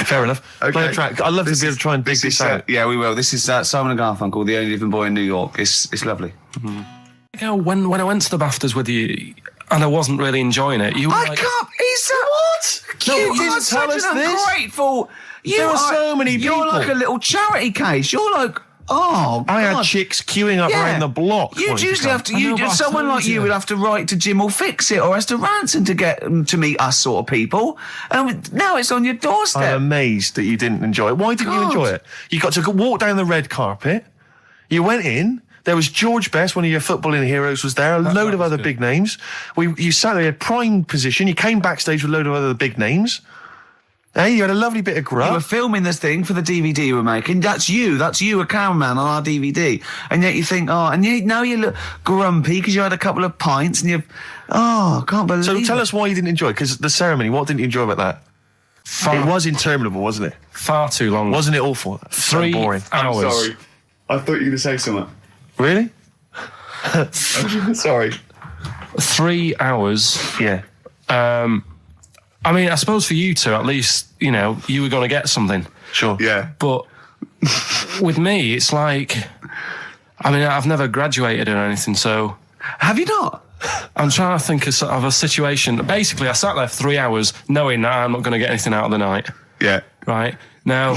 Fair enough. Okay. Play a track. I'd love to be able to try and dig this out. Yeah, we will. This is Simon and Garfunkel, The Only Living Boy in New York. It's lovely. Mm-hmm. When I went to the BAFTAs with you, and I wasn't really enjoying it, you were like... can't... What? No, you didn't are tell such us an this. ungrateful... There are so many people. You're like a little charity case. You're like... Oh, I had God. chicks queuing up around the block. You'd usually have to... someone like you would have to write to Jim or Fix It or Esther Ranson to get them to meet us sort of people. And now it's on your doorstep. I'm amazed that you didn't enjoy it. Why didn't you enjoy it? You got to walk down the red carpet. You went in. There was George Best, one of your footballing heroes, was there. A load of other big names. You sat there in prime position. You came backstage with a load of other big names. Hey, you had a lovely bit of grub. You were filming this thing for the DVD you were making. That's you, a cameraman on our DVD. And yet you think, now you look grumpy because you had a couple of pints and I can't believe So it. tell us why you didn't enjoy it, because the ceremony, what didn't you enjoy about that? It was interminable, wasn't it? Far too long. Wasn't it awful? 3 so boring. hours. I'm sorry. I thought you were going to say something. Really? Sorry. 3 hours. Yeah. I mean, I suppose for you two, at least, you were going to get something. Sure. Yeah. But with me, it's like, I mean, I've never graduated or anything, so... Have you not? I'm trying to think of a situation. Basically, I sat there for 3 hours knowing that I'm not going to get anything out of the night. Yeah. Right? Now...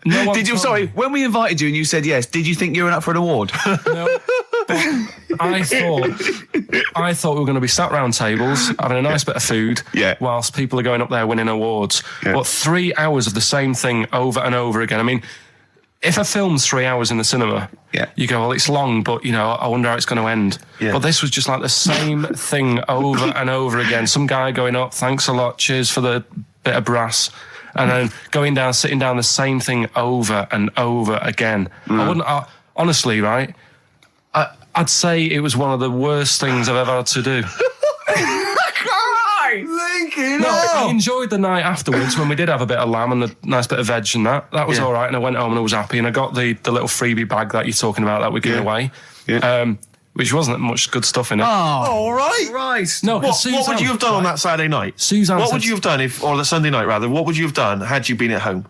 No, when we invited you and you said yes, did you think you were up for an award? No, but I thought we were going to be sat round tables having a nice bit of food whilst people are going up there winning awards. Yeah. But 3 hours of the same thing over and over again. I mean, if a film's 3 hours in the cinema, you go, well, it's long, but, I wonder how it's going to end. Yeah. But this was just like the same thing over and over again. Some guy going up, thanks a lot, cheers for the bit of brass. And then going down, sitting down, the same thing over and over again. Honestly, right? I'd say it was one of the worst things I've ever had to do. I enjoyed the night afterwards when we did have a bit of lamb and a nice bit of veg and that. That was all right, and I went home and I was happy, and I got the little freebie bag that you're talking about that we're giving away. Yeah. Which wasn't much good stuff in it. Oh, all right. Right. No, what would you have done on that Saturday night? Suzanne what would you have done or the Sunday night rather, what would you have done had you been at home?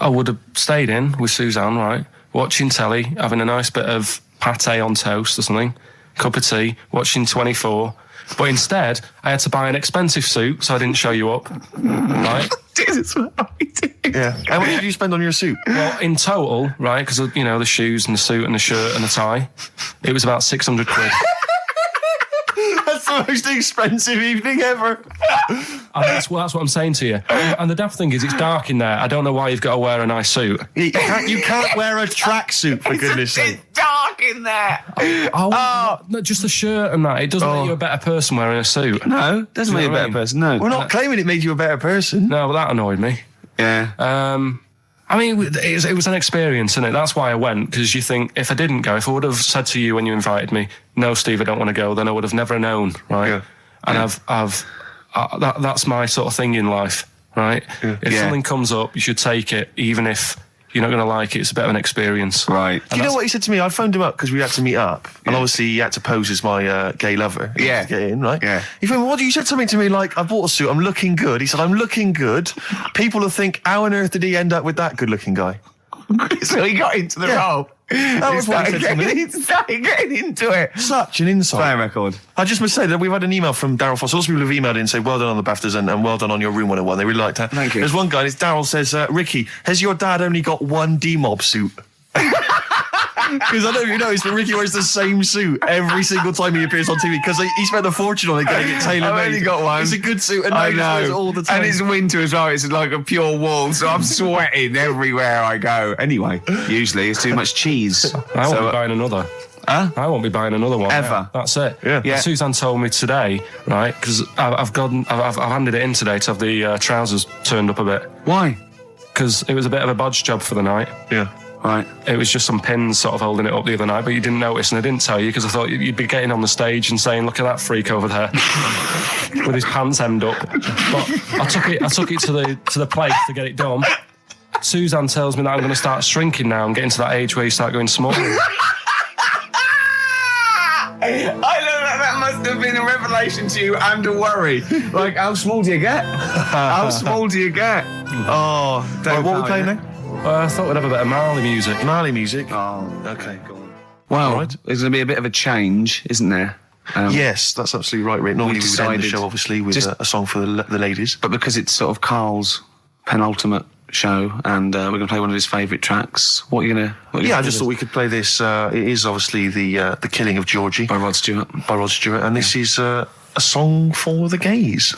I would have stayed in with Suzanne, right? Watching telly, having a nice bit of pate on toast or something, cup of tea, watching 24. But instead, I had to buy an expensive suit so I didn't show you up. Right? Yeah. How much did you spend on your suit? Well, in total, right, because, the shoes and the suit and the shirt and the tie, it was about 600 quid. That's so the most expensive evening ever. And that's what I'm saying to you. And the daft thing is, it's dark in there. I don't know why you've got to wear a nice suit. You can't wear a tracksuit, for goodness sake. It's dark in there. No, just the shirt and that. It doesn't make you a better person wearing a suit. No, doesn't make you a better person, no. We're not claiming it made you a better person. No, but that annoyed me. Yeah. I mean, it was an experience, isn't it? That's why I went, because you think, if I didn't go, if I would have said to you when you invited me, no, Steve, I don't want to go, then I would have never known, right? Yeah. And that's my sort of thing in life, right? Yeah. If something comes up, you should take it, even if you're not going to like it. It's a bit of an experience. Right. Do you know what he said to me? I phoned him up because we had to meet up, and obviously he had to pose as my gay lover. Yeah. To get in, right? Yeah. He phoned me, what? You said something to me like, I bought a suit, I'm looking good. He said, I'm looking good. People will think, how on earth did he end up with that good-looking guy? So he got into the role. That was what he said to me. He started getting into it. Such an insight. Fair record. I just must say that we've had an email from Daryl Foss. Lots of people have emailed in and say, well done on the BAFTAs and well done on your Room 101. They really liked that. Thank you. There's one guy, and it's Daryl, says, Ricky, has your dad only got one D-Mob suit? Because I don't know if you noticed, but Ricky wears the same suit every single time he appears on TV because he spent a fortune on it getting it tailor-made. I've only got one. It's a good suit, and I he wears it know. all the time. And it's winter as well. It's like a pure wool, so I'm sweating everywhere I go. Anyway, usually it's too much cheese. I won't be buying another. Huh? I won't be buying another one. Ever. Yeah, that's it. Yeah. Suzanne told me today, right, because I've handed it in today to have the trousers turned up a bit. Why? Because it was a bit of a bodge job for the night. Yeah. Right. It was just some pins sort of holding it up the other night, but you didn't notice, and I didn't tell you because I thought you'd be getting on the stage and saying, "Look at that freak over there with his pants hemmed up." But I took it to the place to get it done. Suzanne tells me that I'm going to start shrinking now and getting to that age where you start going small. I know that must have been a revelation to you and a worry. Like, how small do you get? How small do you get? Oh, Right, what are we playing now? I thought we'd have a bit of Marley music. Marley music. Oh, Okay, go on. well, Right. there's going to be a bit of a change, isn't there? Yes, that's absolutely right, Rick. Normally we would end the decided show, obviously, with just- a song for the ladies. But because it's sort of Karl's penultimate show, and we're going to play one of his favourite tracks, what are you going to... Yeah, I just thought we could play this. It is obviously the Killing of Georgie By Rod Stewart. by Rod Stewart, and this is a song for the gays.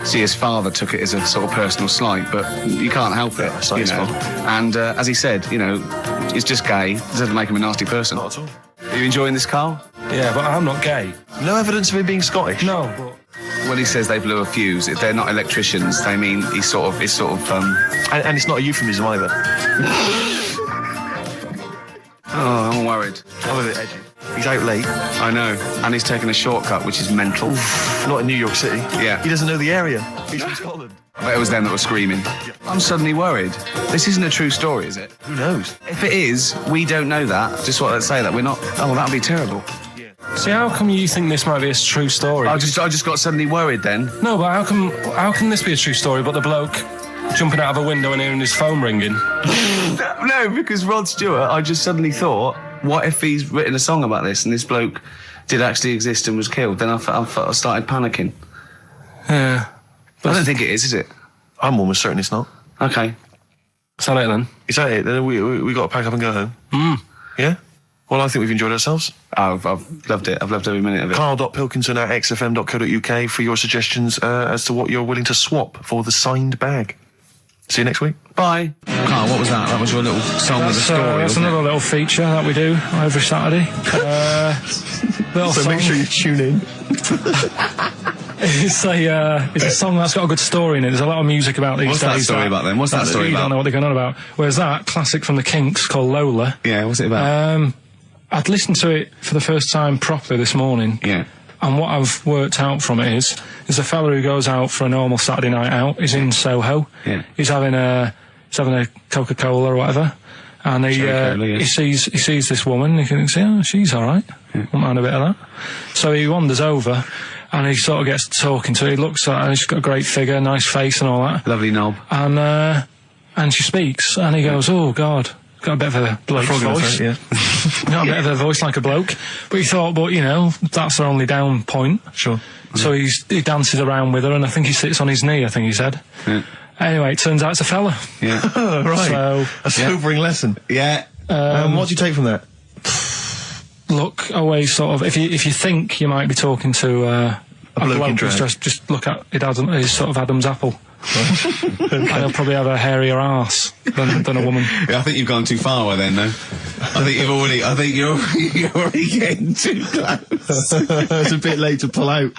See, his father took it as a sort of personal slight, but you can't help it, it's not you his know. fault. And as he said, you know, it's just gay. It doesn't make him a nasty person. Not at all. Are you enjoying this, Karl? Yeah, but I'm not gay. No evidence of him being Scottish. No, but When he says they blew a fuse, if they're not electricians, they mean it's sort of And it's not a euphemism either. oh, I'm worried. I'm a bit edgy. He's out late. I know. And he's taken a shortcut, which is mental. Not in New York City. Yeah. He doesn't know the area. He's from Scotland. I bet it was them that were screaming. I'm suddenly worried. This isn't a true story, is it? Who knows? If it is, we don't know that. Just what let's say that we're not. Oh, that'd be terrible. see, how come you think this might be a true story? I just got suddenly worried then. No, but how can this be a true story? But the bloke jumping out of a window and hearing his phone ringing. No, because Rod Stewart, I just suddenly thought, what if he's written a song about this and this bloke did actually exist and was killed? Then I started panicking. Yeah. I don't think it is it? I'm almost certain it's not. Okay. Is that it then? Is that it? Then we got to pack up and go home. Yeah? Well, I think we've enjoyed ourselves. Oh, I've loved it. I've loved every minute of it. Karl.Pilkington@xfm.co.uk for your suggestions as to what you're willing to swap for the signed bag. See you next week. Bye. Karl, what was that? That was your little song with a story, That's wasn't another little feature that we do every Saturday. Little So song. make sure you tune in. It's a song that's got a good story in it. There's a lot of music about these What's days. that story about then? What's that story You about? don't know what they're going on about. Whereas that, classic from the Kinks, called Lola. Yeah, what's it about? I'd listened to it for the first time properly this morning. Yeah. And what I've worked out from it is a fella who goes out for a normal Saturday night out. He's in Soho. Yeah. He's having a Coca-Cola or whatever. And he sees this woman. He thinks, oh, she's all right. Won't mind a bit of that. So he wanders over, and he sort of gets talking to her. He looks at her. She's got a great figure, nice face, and all that. Lovely knob. And she speaks, and he goes, "Oh God." Got a bit of a bloke's voice. Yeah. Got a bit of a voice like a bloke. But he thought, but, you know, that's the only down point. Sure. So he dances around with her, and I think he sits on his knee, I think he said. Yeah. Anyway, it turns out it's a fella. Yeah. Right. So, a sobering lesson. Yeah. What do you take from that? look always sort of, if you think you might be talking to a bloke in dress, just look at his sort of Adam's apple. And he'll probably have a hairier arse than a woman. Yeah, I think you've gone too far then, though. I think you're already getting too close. It's a bit late to pull out.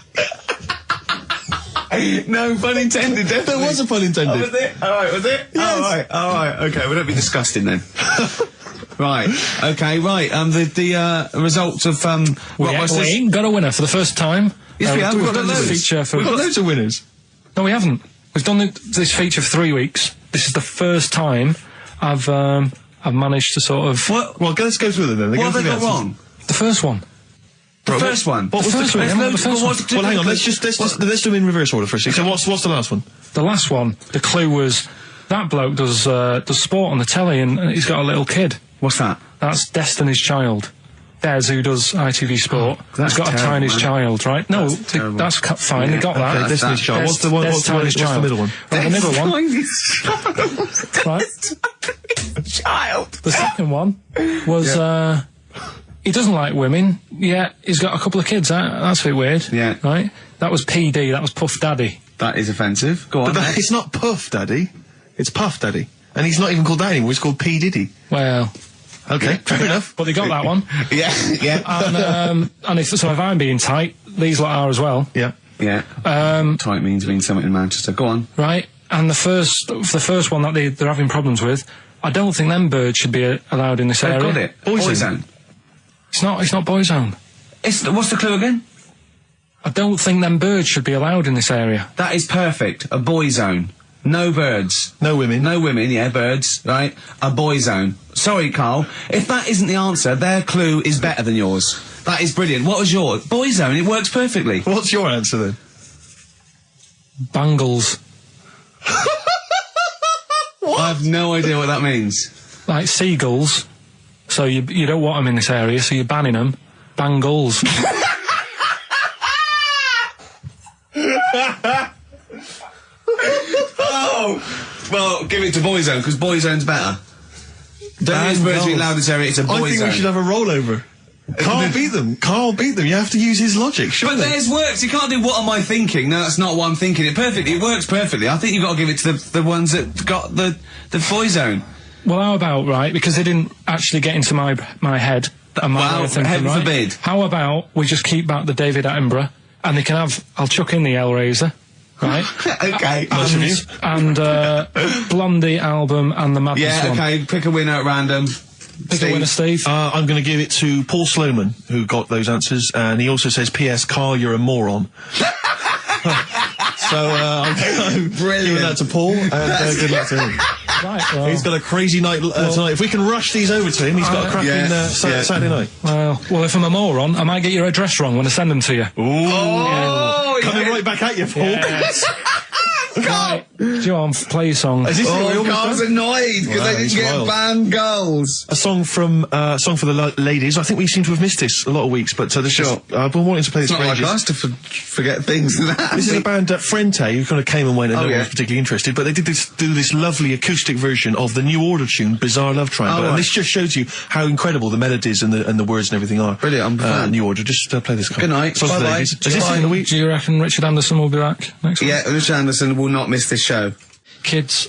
No pun intended, definitely. There was a pun intended. Oh, was it? Alright, was it? Yes. Alright, okay, we don't be disgusting then. Right, okay, right, the results of, we ain't got a winner for the first time. Yes, we have. We've done this feature We've got loads of winners. No, we haven't. We've done this feature for 3 weeks. This is the first time I've managed to sort of... What? Well, let's go through them then. What have they got wrong? The first one. The first one? What was the first one? Well, hang on, let's do them in reverse order first. So what's the last one? The last one, the clue was, that bloke does sport on the telly and he's got a little kid. What's that? That's Destiny's Child. Des, who does ITV Sport, has got a tiny child, right? No, that's fine, they got that. Okay, Destiny's Child. What's the middle one? Right, the middle one. Right. Child. The second one was, he doesn't like women, yet he's got a couple of kids. That's a bit weird. Yeah. Right? That was PD, that was Puff Daddy. That is offensive. Go on. But it's not Puff Daddy, it's Puff Daddy. And he's not even called that anymore, he's called P. Diddy. Well... Okay, fair enough. But they got that one. Yeah. And if I'm being tight, these lot are as well. Yeah. Yeah. Tight means something in Manchester. Go on. Right. And the first one that they're having problems with, I don't think them birds should be allowed in this area. Got it. Boyzone. It's not Boyzone. What's the clue again? I don't think them birds should be allowed in this area. That is perfect. A boyzone. No birds. No women. No women, yeah, birds, right? A boyzone. Sorry, Karl. If that isn't the answer, their clue is better than yours. That is brilliant. What was yours? Boyzone, it works perfectly. What's your answer then? Bangles. What? I have no idea what that means. Like seagulls. So you don't want them in this area, so you're banning them. Bangles. Oh! Well, give it to Boyzone, because Boyzone's better. Don't use birds being allowed in this area, it's a Boyzone. I think we should have a rollover. Karl beat them. Karl beat them. You have to use his logic, surely. But theirs works. You can't do what am I thinking. No, that's not what I'm thinking. It perfectly. It works perfectly. I think you've got to give it to the ones that got the Boyzone. Well, how about, right, because they didn't actually get into my head and my way of thinking, heaven right? forbid. How about we just keep back the David Attenborough, and they can have, I'll chuck in the Hellraiser, right? Okay. And Blondie album and the Madness one. Yeah, okay, pick a winner at random. Pick a winner, Steve. I'm going to give it to Paul Sloman, who got those answers, and he also says, P.S. Karl, you're a moron. So, I'm giving that to Paul, and good luck to him. Right, well, he's got a crazy night tonight. If we can rush these over to him, he's got a cracking Saturday night. Well, if I'm a moron, I might get your address wrong when I send them to you. Ooh. Oh, coming right back at you, Paul. Yes. Right. Do you want to play your song? Karl's annoyed because they didn't get banned goals. A song for the ladies. I think we seem to have missed this a lot of weeks, but I've been wanting to play this. It's not like us to forget things. This is a band Frente, who kind of came and went and no one was particularly interested, but they did do this lovely acoustic version of the New Order tune "Bizarre Love Triangle," and this just shows you how incredible the melodies and the words and everything are. Brilliant. New Order. Just play this. Good night. Bye. Is this in the week? Do you reckon Richard Anderson will be back next week? Yeah, Richard Anderson will not miss this show. Kids,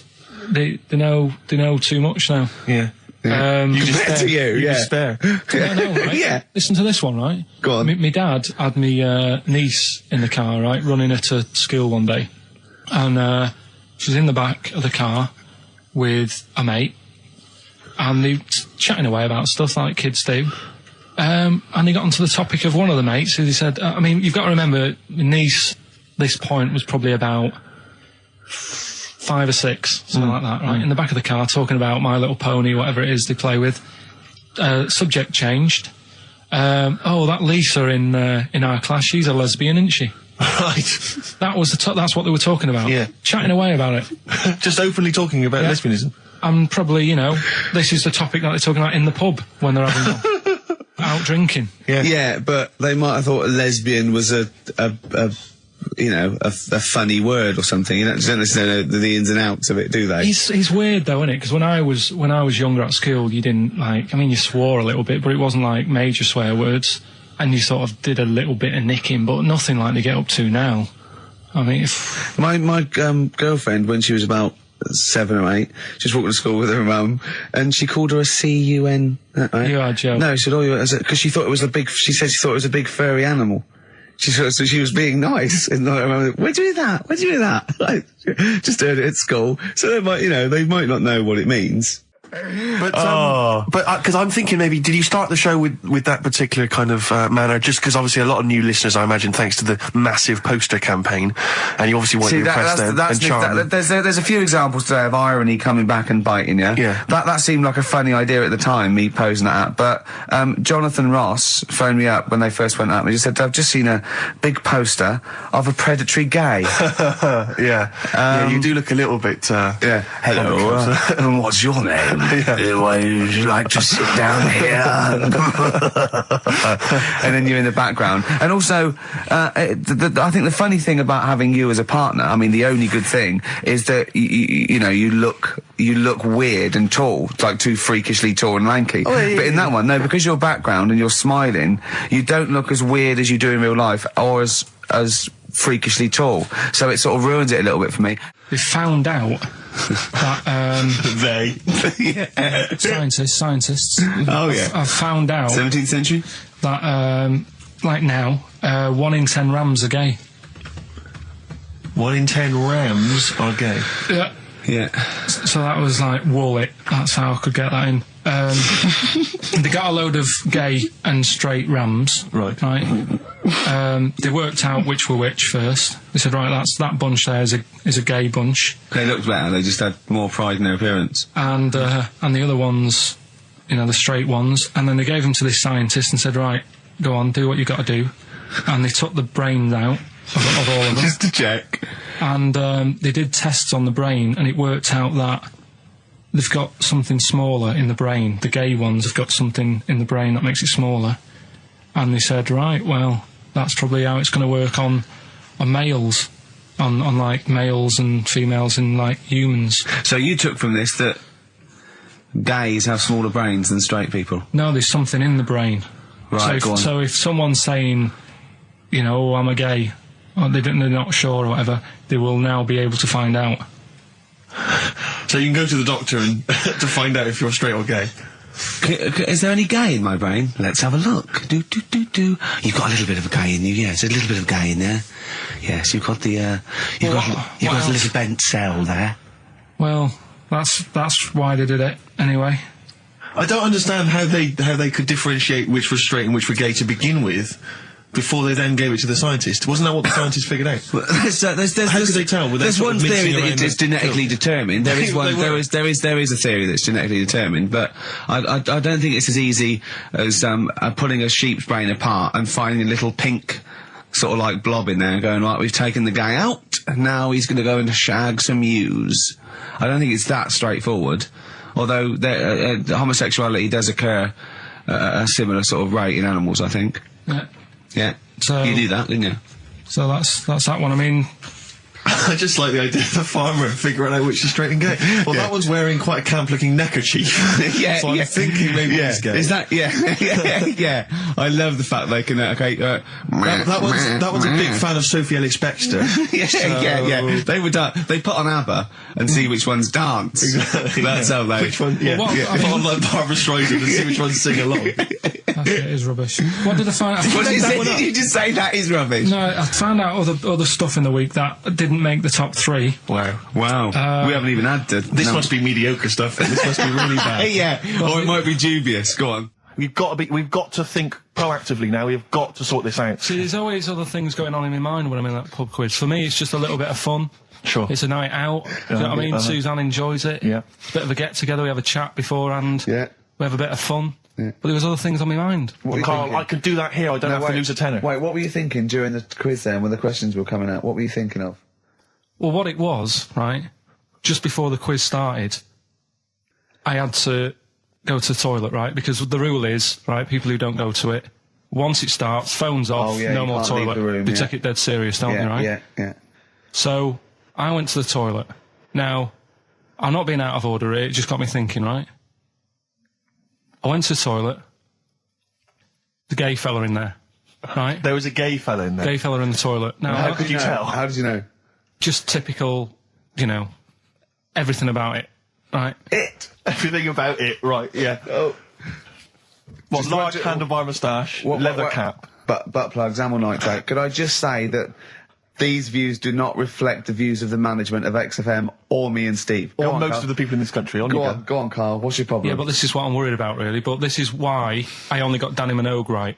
they know too much now. Yeah. Compared to you, yeah. Despair. I know, right? Yeah. Listen to this one, right? Go on. My dad had me niece in the car, right, running her to school one day, and she was in the back of the car with a mate, and they were chatting away about stuff like kids do. And they got onto the topic of one of the mates who they said, I mean, you've got to remember, my niece, this point was probably about 5 or 6, something like that, right? In the back of the car, talking about My Little Pony, whatever it is they play with. Subject changed. That Lisa in our class, she's a lesbian, isn't she? Right. That's what they were talking about. Yeah. Chatting away about it. Just openly talking about lesbianism. And probably, this is the topic that they're talking about in the pub when they're having out drinking. Yeah, but they might have thought a lesbian was a a funny word or something. You don't necessarily know the ins and outs of it, do they? It's weird though, isn't it? Because when I was younger at school, you didn't you swore a little bit, but it wasn't like major swear words, and you sort of did a little bit of nicking, but nothing like they get up to now. I mean, my girlfriend, when she was about 7 or 8, she was walking to school with her mum, and she called her a C-U-N. Right? You are joking. No, she said, because she thought it was she said she thought it was a big furry animal. So she was being nice, and I remember, where'd you hear that? Where'd you hear that? Like, just heard it at school. So they might not know what it means. But because I'm thinking maybe, did you start the show with that particular kind of manner? Just because obviously a lot of new listeners, I imagine, thanks to the massive poster campaign, and you obviously want to impress them and charm them. There's a few examples today of irony coming back and biting you. Yeah. That seemed like a funny idea at the time, me posing that. But Jonathan Ross phoned me up when they first went up and he said, "I've just seen a big poster of a predatory gay." Yeah, you do look a little bit. Hello. And what's your name? Would you like to sit down here? And then you're in the background. And also, I think the funny thing about having you as a partner, I mean, the only good thing is that you look weird and tall, like too freakishly tall and lanky. Oh, yeah, but in that one, no, because your background and you're smiling, you don't look as weird as you do in real life, or as freakishly tall. So it sort of ruins it a little bit for me. They found out that scientists. Oh yeah. I've found out 17th century that like now 1 in 10 rams are gay. 1 in 10 rams are gay. Yeah. Yeah. So that was like wool it. That's how I could get that in. They got a load of gay and straight rams. Right. They worked out which were which first. They said, right, that bunch there is a gay bunch. They looked better. They just had more pride in their appearance. And the other ones, the straight ones. And then they gave them to this scientist and said, right, go on, do what you got to do. And they took the brains out of all of them. Just to check. And they did tests on the brain, and it worked out that they've got something smaller in the brain. The gay ones have got something in the brain that makes it smaller. And they said, right, well, that's probably how it's going to work on males, on like males and females and like humans. So you took from this that gays have smaller brains than straight people? No, there's something in the brain. Right, go on. So if someone's saying, oh, I'm a gay, or they're not sure or whatever, they will now be able to find out. So you can go to the doctor and to find out if you're straight or gay. Is there any gay in my brain? Let's have a look. Do. You've got a little bit of a gay in you, yes. A little bit of gay in there. Yes, you've got the, you've got a little bent cell there. Well, that's why they did it, anyway. I don't understand how they could differentiate which was straight and which were gay to begin with, before they then gave it to the scientist. Wasn't that what the scientists figured out? How could they tell? There's one theory that it's genetically determined. There is one. There is a theory that's genetically determined, but I don't think it's as easy as pulling a sheep's brain apart and finding a little pink sort of like blob in there and going, right, we've taken the guy out and now he's going to go and shag some ewes. I don't think it's that straightforward. Although homosexuality does occur at a similar sort of rate in animals, I think. Yeah. Yeah. So you knew that, didn't you? So that's that one. I mean, I just like the idea of the farmer figuring out which is straight and gay. Well, that one's wearing quite a camp-looking neckerchief. So I'm thinking maybe he's gay. Is that? Yeah. I love the fact they can. That one's a big fan of Sophie Ellis-Bextor. Yeah. They put on ABBA and see which ones dance. Exactly. That's how they. Which one? Yeah. Put on like Barbara Streisand and see which ones sing along. It is rubbish. What did I find out? Did you just say that is rubbish? No, I found out other stuff in the week that didn't make the top 3. Wow. We haven't even had to. This must be mediocre stuff. This must be really bad. Yeah. Or it might be dubious. Go on. We've got to think proactively now. We've got to sort this out. See, there's always other things going on in my mind when I'm in that pub quiz. For me, it's just a little bit of fun. Sure. It's a night out. You know what I mean? Suzanne enjoys it. Yeah. It's a bit of a get-together. We have a chat beforehand. Yeah. We have a bit of fun. Yeah. But there was other things on my mind. Well, Karl, I can do that here. I don't have to lose a tenner. Wait, what were you thinking during the quiz then, when the questions were coming out? What were you thinking of? Well, what it was, right, just before the quiz started, I had to go to the toilet, right, because the rule is, right, people who don't go to it once it starts, phones off, yeah, no you more can't leave toilet. the room, They yeah. take it dead serious, don't they, right? Yeah. So, I went to the toilet. Now, I'm not being out of order here, it just got me thinking, right? I went to the toilet. The gay fella in there, right? There was a gay fella in there. Gay fella in the toilet. Now, How could you tell? How did you know? just typical, you know, everything about it, right? Everything about it, right, yeah. Oh. What, Just large imagine- handlebar moustache, leather cap. Butt plugs, amyl nitrate. Could I just say that these views do not reflect the views of the management of XFM or me and Steve. Or Go on, most Carl. of the people in this country. Go on, Carl. What's your problem? Yeah, but this is what I'm worried about, really. But this is why I only got Danny Minogue right.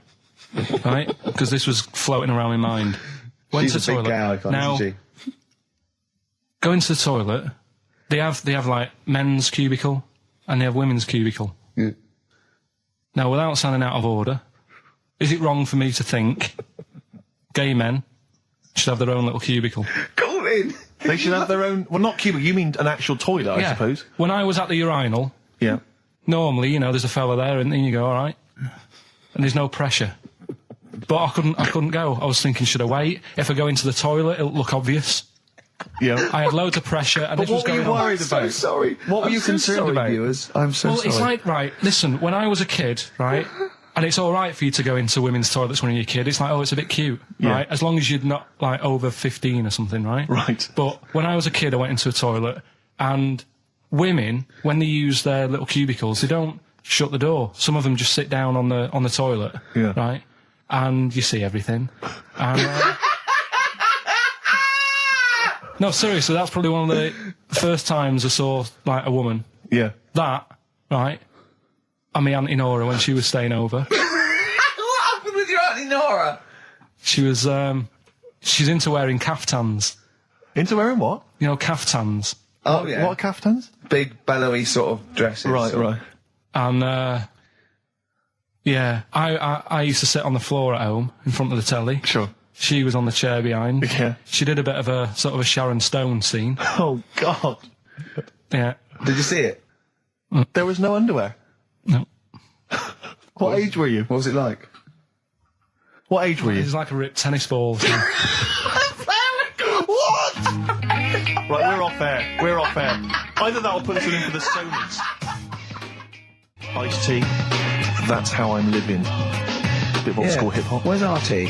Right? Because this was floating around my mind. Went She's to a the big toilet. gay icon, Now, isn't she? go into the toilet. They have like men's cubicle and they have women's cubicle. Yeah. Now, without sounding out of order, is it wrong for me to think gay men should have their own little cubicle? Go in. They should have their own... Well, not cubicle, you mean an actual toilet, I suppose. When I was at the urinal, Yeah. normally, you know, there's a fella there and then you go, all right. And there's no pressure. But I couldn't go. I was thinking, should I wait? If I go into the toilet, it'll look obvious. Yeah. I had loads of pressure and this was what were going you on. worried about? I'm so sorry. What were I'm you so concerned sorry, about? Viewers. I'm so Well, sorry. it's like, right, listen, when I was a kid, right, and it's all right for you to go into women's toilets when you're a kid, it's like, oh, it's a bit cute, Yeah. right, as long as you're not, like, over 15 or something, right? Right. But when I was a kid, I went into a toilet, and women, when they use their little cubicles, they don't shut the door. Some of them just sit down on the toilet, Yeah. right, and you see everything. And, no, seriously, that's probably one of the first times I saw, like, a woman. Yeah. That, right, and my Auntie Nora when she was staying over. What happened with your Auntie Nora? She was, she's into wearing caftans. Into wearing what? You know, caftans. Oh, yeah. What are caftans? Big, bellowy sort of dresses. Right. And, yeah, I used to sit on the floor at home in front of the telly. Sure. She was on the chair behind. Yeah. She did a bit of a sort of a Sharon Stone scene. Oh, God. Yeah. Did you see it? There was no underwear. No. What age were you? What was it like? What age were It you? was like a ripped tennis ball. What? Right, we're off air. We're off air. Either that or put us in for the Sonys. Iced tea. That's how I'm living. Bit of old school hip hop. Where's our tea?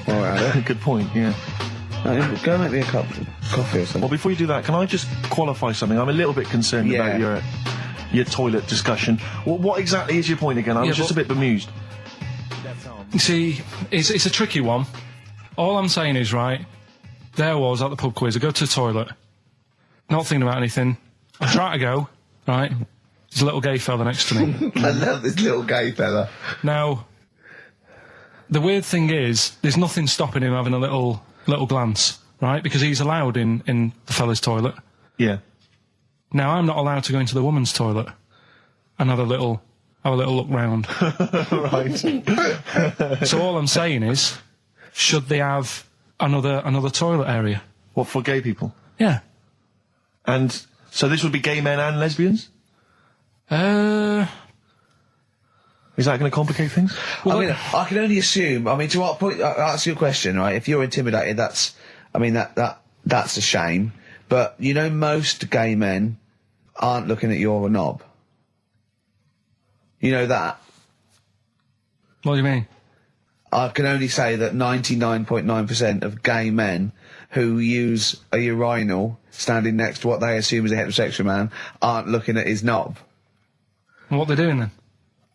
All right, Good point, yeah. go make me a cup of coffee or something. Well, before you do that, can I just qualify something? I'm a little bit concerned Yeah. about your toilet discussion. Well, what exactly is your point again? I was just a bit bemused. You see, it's a tricky one. All I'm saying is, right, there I was at the pub quiz. I go to the toilet, not thinking about anything. I try to go, right, there's a little gay fella next to me. I love this little gay fella. Now, the weird thing is, there's nothing stopping him having a little glance, right, because he's allowed in the fella's toilet. Yeah. Now, I'm not allowed to go into the woman's toilet and have a little look round. Right. So all I'm saying is, should they have another toilet area? What, for gay people? Yeah. And so this would be gay men and lesbians? Is that going to complicate things? I mean, I can only assume. I mean, to what point? I'll ask you a question, right? If you're intimidated, that's a shame. But you know, most gay men aren't looking at your knob. You know that. What do you mean? I can only say that 99.9% of gay men who use a urinal standing next to what they assume is a heterosexual man aren't looking at his knob. What they're doing then?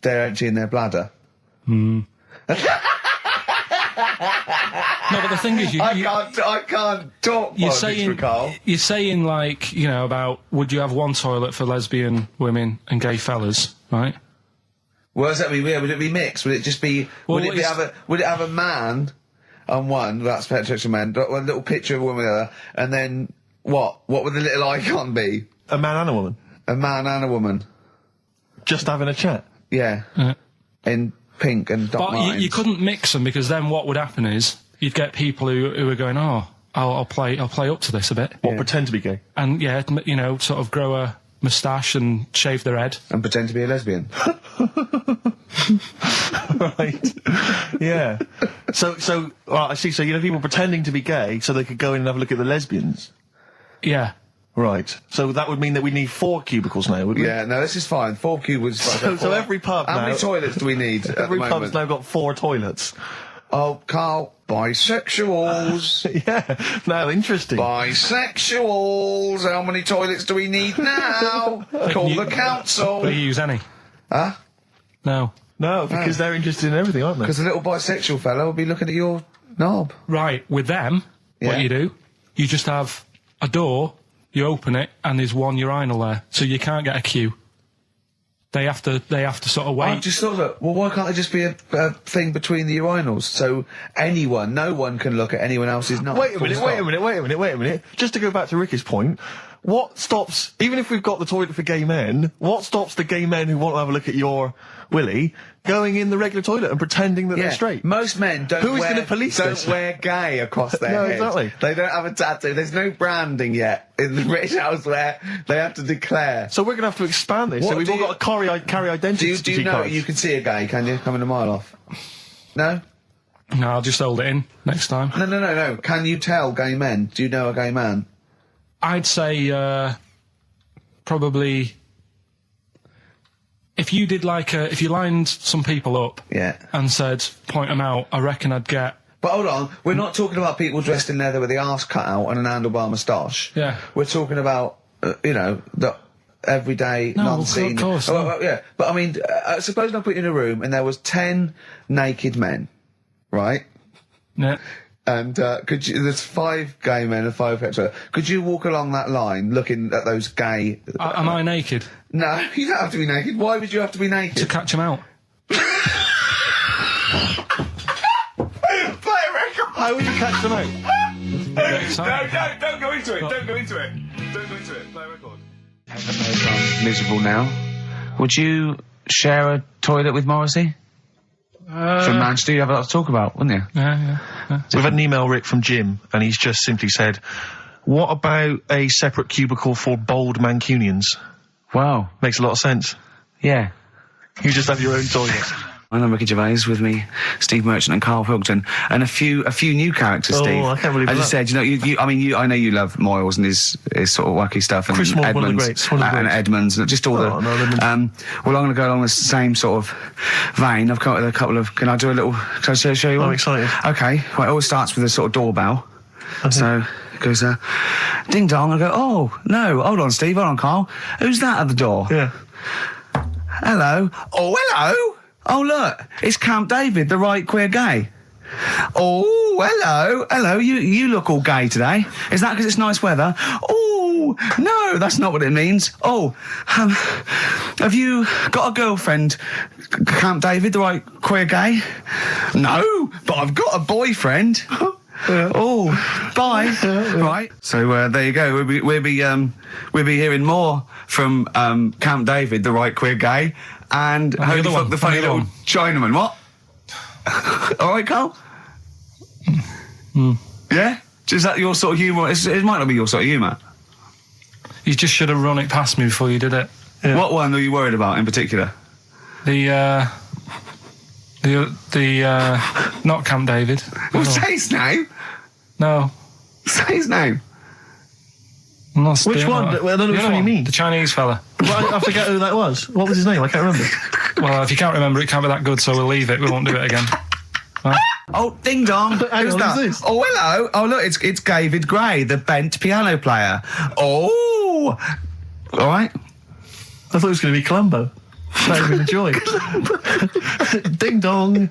They're emptying their bladder. No, but the thing is, I can't talk. you're saying like, you know, about would you have one toilet for lesbian women and gay fellas, right? What does that mean? Would it be mixed? Would it just be? Well, would it have a man on one? That's heterosexual man. One little picture of a woman on the other, and then what? What would the little icon be? A man and a woman? A man and a woman. Just having a chat? Yeah. In pink and dot But lines. you couldn't mix them because then what would happen is you'd get people who are going, oh, I'll play up to this a bit, What, pretend to be gay? and yeah, you know, sort of grow a moustache and shave their head. And pretend to be a lesbian. Right. Yeah. So, well, I see. So, people pretending to be gay so they could go in and have a look at the lesbians. Yeah. Right. So that would mean that we need 4 cubicles now, wouldn't we? Yeah, no, this is fine. 4 cubicles. So every pub How now... many toilets do we need at Every the pub's moment? now got 4 toilets. Oh, Carl, bisexuals. Yeah. Now, interesting. Bisexuals. How many toilets do we need now? Call the council. Will you use any? Huh? No. No, because they're interested in everything, aren't they? Because the little bisexual fellow will be looking at your knob. Right, with them, what you do, you just have a door, you open it, and there's one urinal there, so you can't get a queue. They have to sort of wait. I just thought that, well, why can't there just be a thing between the urinals, so no one can look at anyone else's knob? Wait a minute. Just to go back to Ricky's point, what stops, even if we've got the toilet for gay men, what stops the gay men who want to have a look at your willy going in the regular toilet and pretending that they're straight? Most men don't wear gay across their No, head. exactly. They don't have a tattoo. There's no branding yet in the British house where they have to declare. So we're going to have to expand this. What So we've all got to carry identity Do you know cards. you can see a gay, can you? Coming a mile off. No? No, I'll just hold it in next time. No. Can you tell gay men? Do you know a gay man? I'd say, probably... If you did if you lined some people up and said, point them out, I reckon I'd get... But hold on, we're not talking about people dressed in leather with the arse cut out and an handlebar moustache. Yeah. We're talking about, the everyday, non-seen... of course. Yeah, but I mean, suppose I put you in a room and there was 10 naked men, right? Yeah. And there's 5 gay men and 5 hetero. Could you walk along that line looking at those gay... Am I naked? No, you don't have to be naked. Why would you have to be naked? To catch them out. Play a record! How would you catch them out? No, don't go into it. Don't go into it. Play a record. Miserable now. Would you share a toilet with Morrissey? From Manchester, you'd have a lot to talk about, wouldn't you? Yeah. We've had an email, Rick, from Jim, and he's just simply said, what about a separate cubicle for bold Mancunians? Wow. Makes a lot of sense. Yeah. You just have your own toilet. I'm Ricky Gervais, with me, Steve Merchant and Karl Pilkington, and a few new characters, Steve. I can't believe As that. I said, I know you love Moyles and his sort of wacky stuff, and Chris Moore, Edmonds, one of the greats, one of the and greats. Edmonds, and just all Well, I'm going to go along the same sort of vein. I've come up with a couple of. Can I show you one? I'm excited. Okay. Well, it always starts with a sort of doorbell. Okay. So it goes, ding dong. I go, oh no, hold on, Steve, hold on, Karl. Who's that at the door? Yeah. Hello. Oh, hello. Oh, look, it's Camp David, the right queer gay. Oh, hello. You look all gay today. Is that because it's nice weather? Oh, no, that's not what it means. Oh, have you got a girlfriend, Camp David, the right queer gay? No, but I've got a boyfriend. Oh, bye. Right. So there you go. We'll be hearing more from Camp David, the right queer gay, and Holy Fuck the Funny Little Chinaman. What? All right, Karl. Yeah. Is that your sort of humour? It might not be your sort of humour. You just should have run it past me before you did it. Yeah. What one are you worried about in particular? The not Camp David. Well, say his name. No. Say his name. Which one? Well, I don't know which one you mean. The Chinese fella. Well, I forget who that was. What was his name? I can't remember. Well, if you can't remember, it can't be that good, so we'll leave it. We won't do it again. Right? Oh, ding dong. Who's that? Who's this? Oh, hello. Oh, look, it's David Gray, the bent piano player. Oh. All right. I thought it was going to be Columbo. That would have been a joy. Ding dong.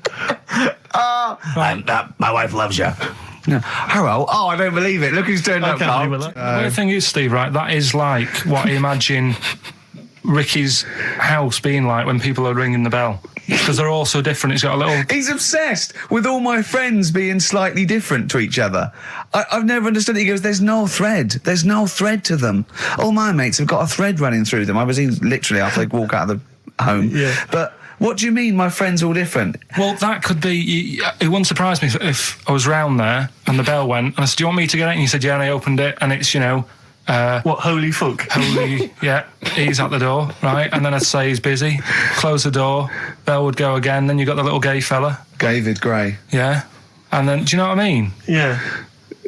And my wife loves you. No. Hello. Oh, I don't believe it. Look who's turned up, Karl. The weird thing is, Steve, right, that is like what I imagine Ricky's house being like when people are ringing the bell. Because they're all so different. It's got a little... He's obsessed with all my friends being slightly different to each other. I've never understood it. He goes, there's no thread. There's no thread to them. All my mates have got a thread running through them. I was in literally after they walk out of the home. Yeah. But what do you mean my friends all different? Well, that could be... It wouldn't surprise me if I was round there and the bell went and I said, do you want me to get it? And he said, yeah, and I opened it and it's, What, holy fuck? Holy, yeah, he's at the door, right? And then I'd say he's busy, close the door, bell would go again, then you got the little gay fella. David Gray. Yeah. And then, do you know what I mean? Yeah.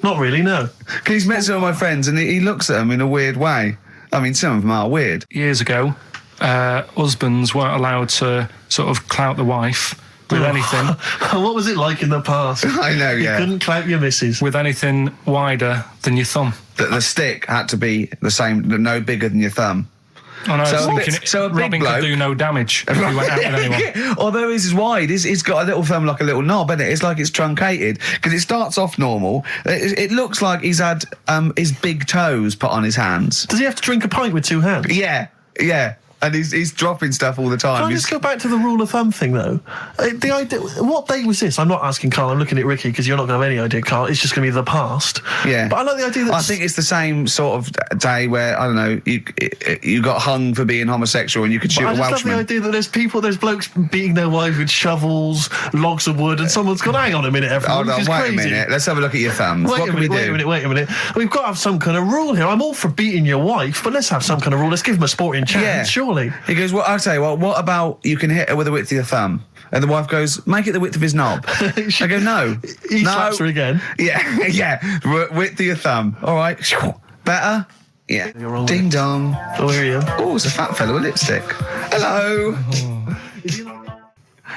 Not really, no. Because he's met some of my friends and he looks at them in a weird way. I mean, some of them are weird. Years ago, husbands weren't allowed to sort of clout the wife with anything. What was it like in the past? I know, yeah. You couldn't clout your missus. With anything wider than your thumb. The stick had to be the same, no bigger than your thumb. Oh, no, So a big Robin bloke could do no damage if he went out with anyone. Although his is wide, he's got a little thumb like a little knob, isn't it? It's like it's truncated, because it starts off normal. It looks like he's had his big toes put on his hands. Does he have to drink a pint with two hands? Yeah. And he's dropping stuff all the time. Can I just go back to the rule of thumb thing, though? The idea, what day was this? I'm not asking Karl, I'm looking at Ricky, because you're not going to have any idea, Karl. It's just going to be the past. Yeah. But I like the idea that... I think it's the same sort of day where, I don't know, you got hung for being homosexual and you could shoot a Welshman. I just love the idea that there's blokes beating their wives with shovels, logs of wood, and someone's gone, hang on a minute, everyone. Hold on, wait a minute. Let's have a look at your thumbs. What can we do? Wait a minute. We've got to have some kind of rule here. I'm all for beating your wife, but let's have some kind of rule. Let's give them a sporting chance, surely. He goes, well, I'll tell you what about you can hit her with the width of your thumb? And the wife goes, make it the width of his knob. I go, no. He slaps her again. Yeah. Width of your thumb. All right. Better? Yeah. Ding dong. Oh, here you are. Oh, it's a fat fellow with lipstick. Hello.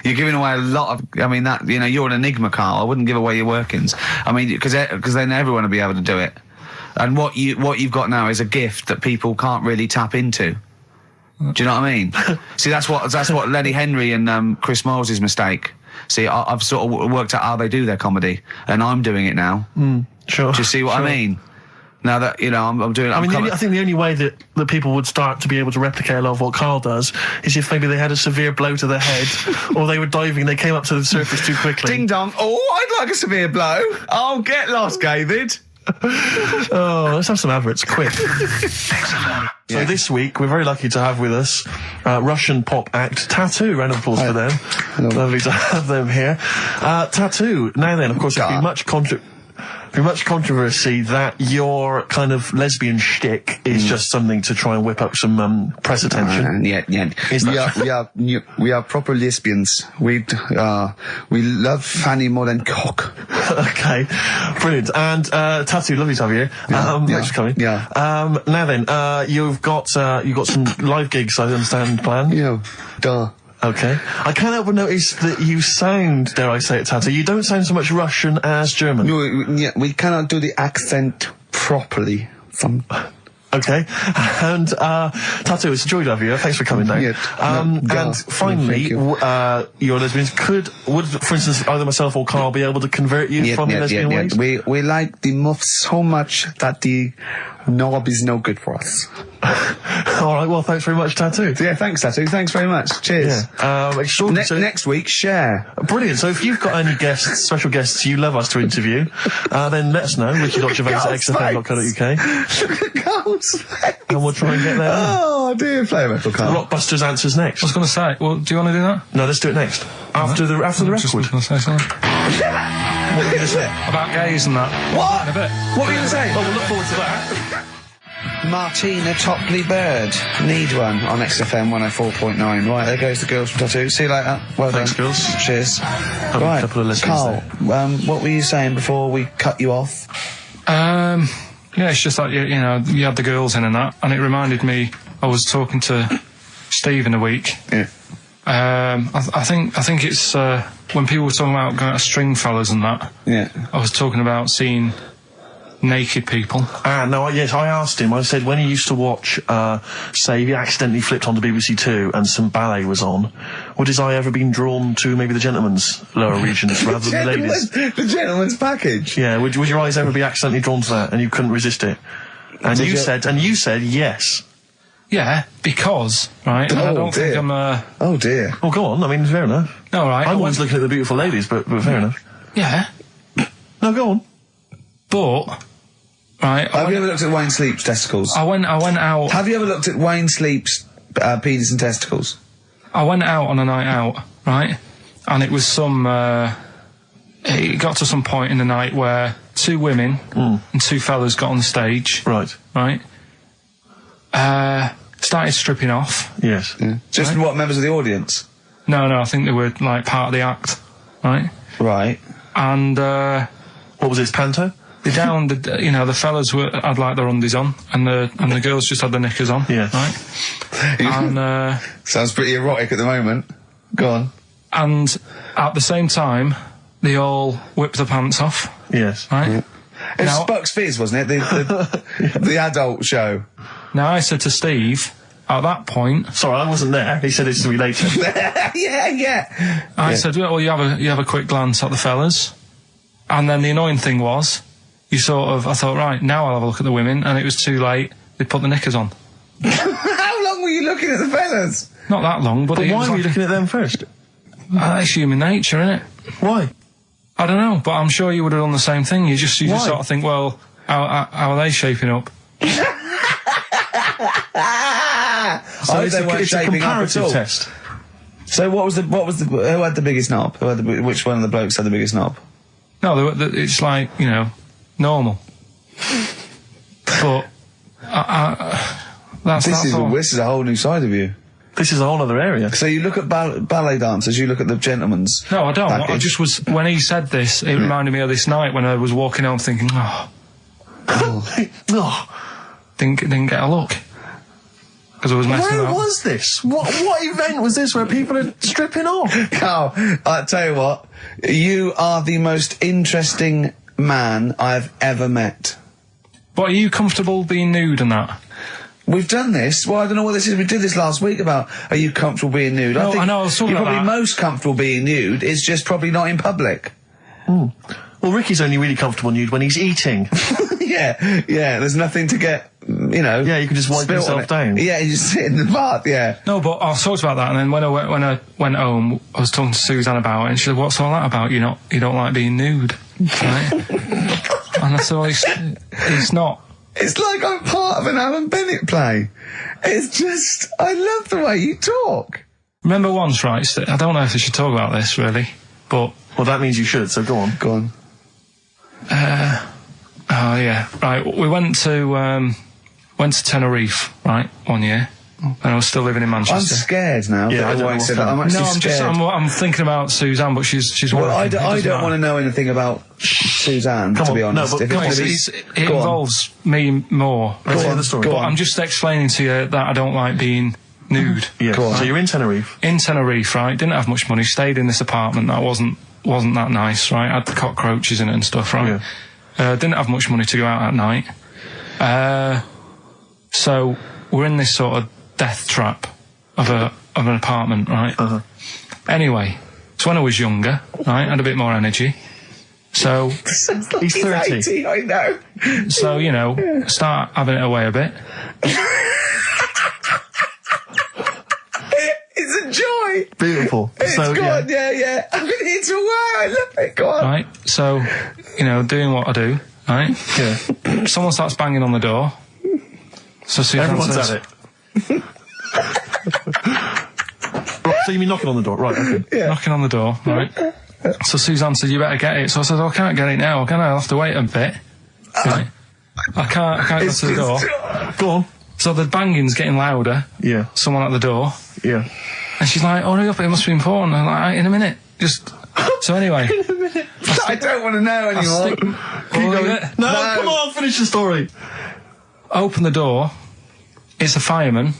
You're giving away a lot of... I mean, you're an enigma, Karl. I wouldn't give away your workings. I mean, because then everyone will be able to do it. And what you've got now is a gift that people can't really tap into. Do you know what I mean? See, that's what Lenny Henry and Chris Miles' mistake. See, I've sort of worked out how they do their comedy, and I'm doing it now. Sure. Do you see what I mean? Now that, I'm doing it. I think the only way that people would start to be able to replicate a lot of what Karl does is if maybe they had a severe blow to the head, or they were diving and they came up to the surface too quickly. Ding dong. Oh, I'd like a severe blow. Oh, get lost, David. Oh, let's have some adverts, quick. So this week, we're very lucky to have with us Russian pop act Tattoo. Round of applause for them. Hello. Lovely to have them here. Tattoo. Now then, of course, there's been much controversy that your kind of lesbian shtick is just something to try and whip up some press attention. We are proper lesbians. We love fanny more than cock. Okay, brilliant. And Tattoo, lovely to have you here. Thanks for coming. Yeah. Now then, you've got some live gigs, I understand, planned. Yeah. Duh. Okay. I can't help but notice that you sound, dare I say it, Tattoo, you don't sound so much Russian as German. No, we cannot do the accent properly. Okay. And, Tattoo, it's a joy to have you. Thanks for coming down. And finally, your lesbians would, for instance, either myself or Karl be able to convert you from your lesbian ways? We like the muff so much that the knob is no good for us. All right, well, thanks very much, Tattoo. Yeah, thanks, Tattoo. Thanks very much. Cheers. Yeah. Next week, share. Brilliant. So if you've got any guests, special guests you love us to interview, then let us know. Ricky.gervais@xfm.co.uk. Look at Karl's face. And we'll try and get there. Oh, dear. Play a metal, Karl. Rockbusters answers next. I was going to say, well, do you want to do that? No, let's do it next. After the record. Just going to say something. What were you going to say? About gays and that. What? In a bit. What were you going to say? Well, we'll look forward to that. Martina Topley Bird. Need one on XFM 104.9. Right, there goes the girls from Tattoo. See you later. Well Thanks, done. girls. Cheers. Have right, a couple of listeners Karl, what were you saying before we cut you off? Yeah, it's just like, you had the girls in and that, and it reminded me, I was talking to Steve in a week. Yeah. I think it's, when people were talking about going to Stringfellas and that, yeah, I was talking about seeing naked people. Yes, I asked him, I said, when he used to watch, say, he accidentally flipped onto BBC Two and some ballet was on, would his eye ever been drawn to maybe the gentleman's lower regions rather than the ladies'? The gentleman's package? Yeah, would your eyes ever be accidentally drawn to that and you couldn't resist it? And you said yes. Yeah, because, right, I don't think I'm Oh dear. Well, go on, I mean, fair enough. No, right. I'm always looking at the beautiful ladies, but fair enough. Yeah. No, go on. But, right... Have you ever looked at Wayne Sleep's testicles? I went out... Have you ever looked at Wayne Sleep's penis and testicles? I went out on a night out, right? And it was it got to some point in the night where 2 women and 2 fellas got on the stage. Right. Right. Started stripping off. Yes. Yeah. Just what, members of the audience? No, I think they were like part of the act. Right. Right. And what was this, panto? The fellas had like their undies on, and the girls just had their knickers on. Yeah. Right. And sounds pretty erotic at the moment. Go on. And at the same time, they all whipped their pants off. Yes. Right. Yeah. It was Bucks Fizz, wasn't it? The adult show. Now I said to Steve at that point. Sorry, I wasn't there. He said it's to be later. yeah. I said, well, you have a quick glance at the fellas, and then the annoying thing was, I thought, right, now I'll have a look at the women, and it was too late. They put the knickers on. How long were you looking at the fellas? Not that long, but why were you looking at them first? It's human nature, isn't it? Why? I don't know, but I'm sure you would have done the same thing. You just sort of think, well, how are they shaping up? So it's a comparative test. So who had the biggest knob? Which one of the blokes had the biggest knob? No, it's like, normal. But this is a whole new side of you. This is a whole other area. So you look at ballet dancers, you look at the gentlemen's. No, I don't. package. I just was, when he said this, it reminded me of this night when I was walking home thinking, didn't get a look. Because I was messing Where up. was this? What event was this where people are stripping off? Carl, I'll tell you what, you are the most interesting man I've ever met. But are you comfortable being nude and that? We've done this. Well, I don't know what this is. We did this last week about, are you comfortable being nude? No, I know, I was talking you're about probably that. most comfortable being nude. It's just probably not in public. Well, Ricky's only really comfortable nude when he's eating. yeah. There's nothing to get, Yeah, you can just wipe yourself down. Yeah, you just sit in the bath, yeah. No, but I talked about that, and then when I went home, I was talking to Suzanne about it, and she said, "What's all that about? You don't like being nude, right?" And I said, well, it's not. It's like I'm part of an Alan Bennett play. It's just, I love the way you talk. Remember once, right? I don't know if I should talk about this really, but Well, that means you should. So go on. Go on. Oh yeah, right. We went to Tenerife, right, one year, and I was still living in Manchester. I'm scared now. Yeah, I don't know what's I'm actually scared. I'm thinking about Suzanne, but she's. Well, working. I don't want to know anything about Suzanne, to be honest. No, but It involves me more. Let's hear the story. Go But on. I'm just explaining to you that I don't like being nude. Yeah. Go on. So you're in Tenerife. In Tenerife, right? Didn't have much money. Stayed in this apartment that wasn't that nice, right? Had the cockroaches in it and stuff, right? Yeah. Didn't have much money to go out at night. So we're in this sort of death trap of an apartment, right? Uh-huh. Anyway, so when I was younger, right, had a bit more energy. So He's 30. 80, I know. so start having it away a bit. It's a joy. Beautiful. It's so, good, yeah. I'm going to hit away. I love it. Go on. Right, so, doing what I do, right? Yeah. Someone starts banging on the door. So Suzanne Everyone's says, at it. Right, so you mean knocking on the door, right? Okay. knocking on the door, right? So Suzanne said, you better get it. So I said, I can't get it now, can I? I'll have to wait a bit. Right? I can't go to the door. Go on. So the banging's getting louder. Yeah. Someone at the door. Yeah. And she's like, hurry up, it must be important. I'm like, in a minute. So anyway. I don't want to know anymore. No, come on, finish the story. Open the door. It's a fireman.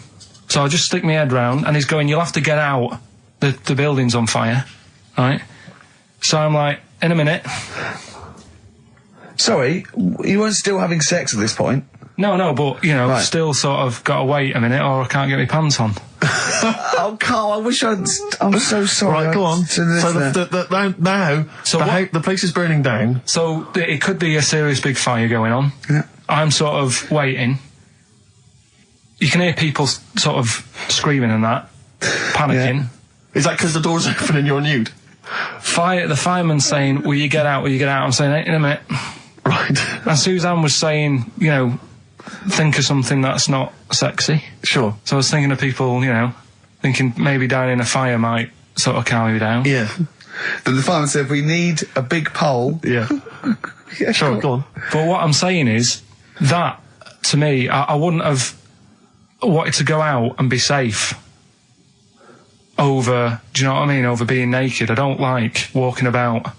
So I just stick my head round, and he's going, you'll have to get out. The building's on fire. Right? So I'm like, in a minute. Sorry, you weren't still having sex at this point? No, but, Right. still sort of got to wait a minute, or I can't get my pants on. Oh, Carl, I wish I'm so sorry. Right, go on. To this, So the place is burning down. So it could be a serious big fire going on. Yeah. I'm sort of waiting. You can hear people sort of screaming and that, panicking. Yeah. Is that because the door's open and you're nude? The fireman's saying, will you get out, I'm saying, in a minute. Right. And Suzanne was saying, think of something that's not sexy. Sure. So I was thinking of people, thinking maybe dying in a fire might sort of calm me down. Yeah. Then the fireman said, we need a big pole. Yeah. Yeah, Sure, go on. But what I'm saying is that, to me, I wouldn't have wanted to go out and be safe over, do you know what I mean, over being naked. I don't like walking about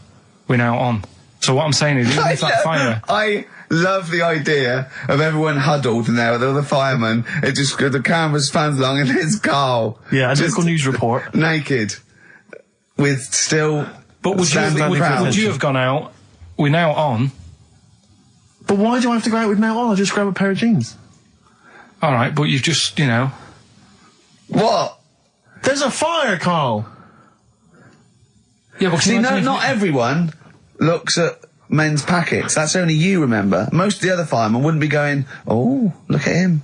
without on. So what I'm saying is, even if that fire... I love the idea of everyone huddled in there with all the firemen. It just, the camera's fans along and there's Karl. Yeah, a local news report. Naked. With still... But would you have gone out without on? But why do I have to go out with now on? I'll just grab a pair of jeans. All right, but you've just, you know... What? There's a fire, Karl! Yeah, but see, not everyone looks at men's packets. That's only you, remember. Most of the other firemen wouldn't be going, oh, look at him.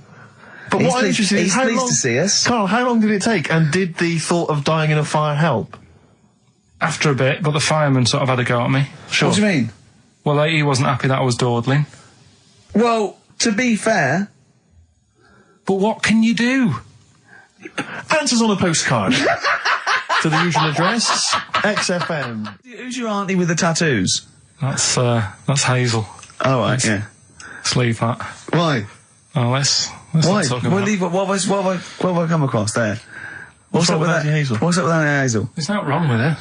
But what I'm interested in is he's pleased to see us. Karl, how long did it take? And did the thought of dying in a fire help? After a bit, but the fireman sort of had a go at me. Sure. What do you mean? Well, he wasn't happy that I was dawdling. Well, to be fair... But what can you do? Answers on a postcard. To the usual address, XFM. Who's your auntie with the tattoos? That's Hazel. Oh, right, yeah. Let's leave that. Why? Oh, let's Why? not talk about it. What have I come across there? What's up with that Hazel? What's up with Auntie Hazel? There's nothing wrong with it.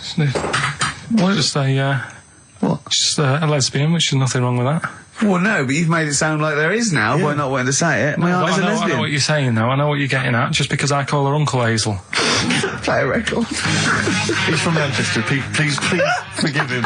What? Just a, What? just a lesbian, which is nothing wrong with that. Well, no, but you've made it sound like there is now by not wanting to say it. My auntie's a I lesbian. know what you're saying, though. I know what you're getting at, just because I call her Uncle Hazel. Play a record. He's from Manchester. Please forgive him.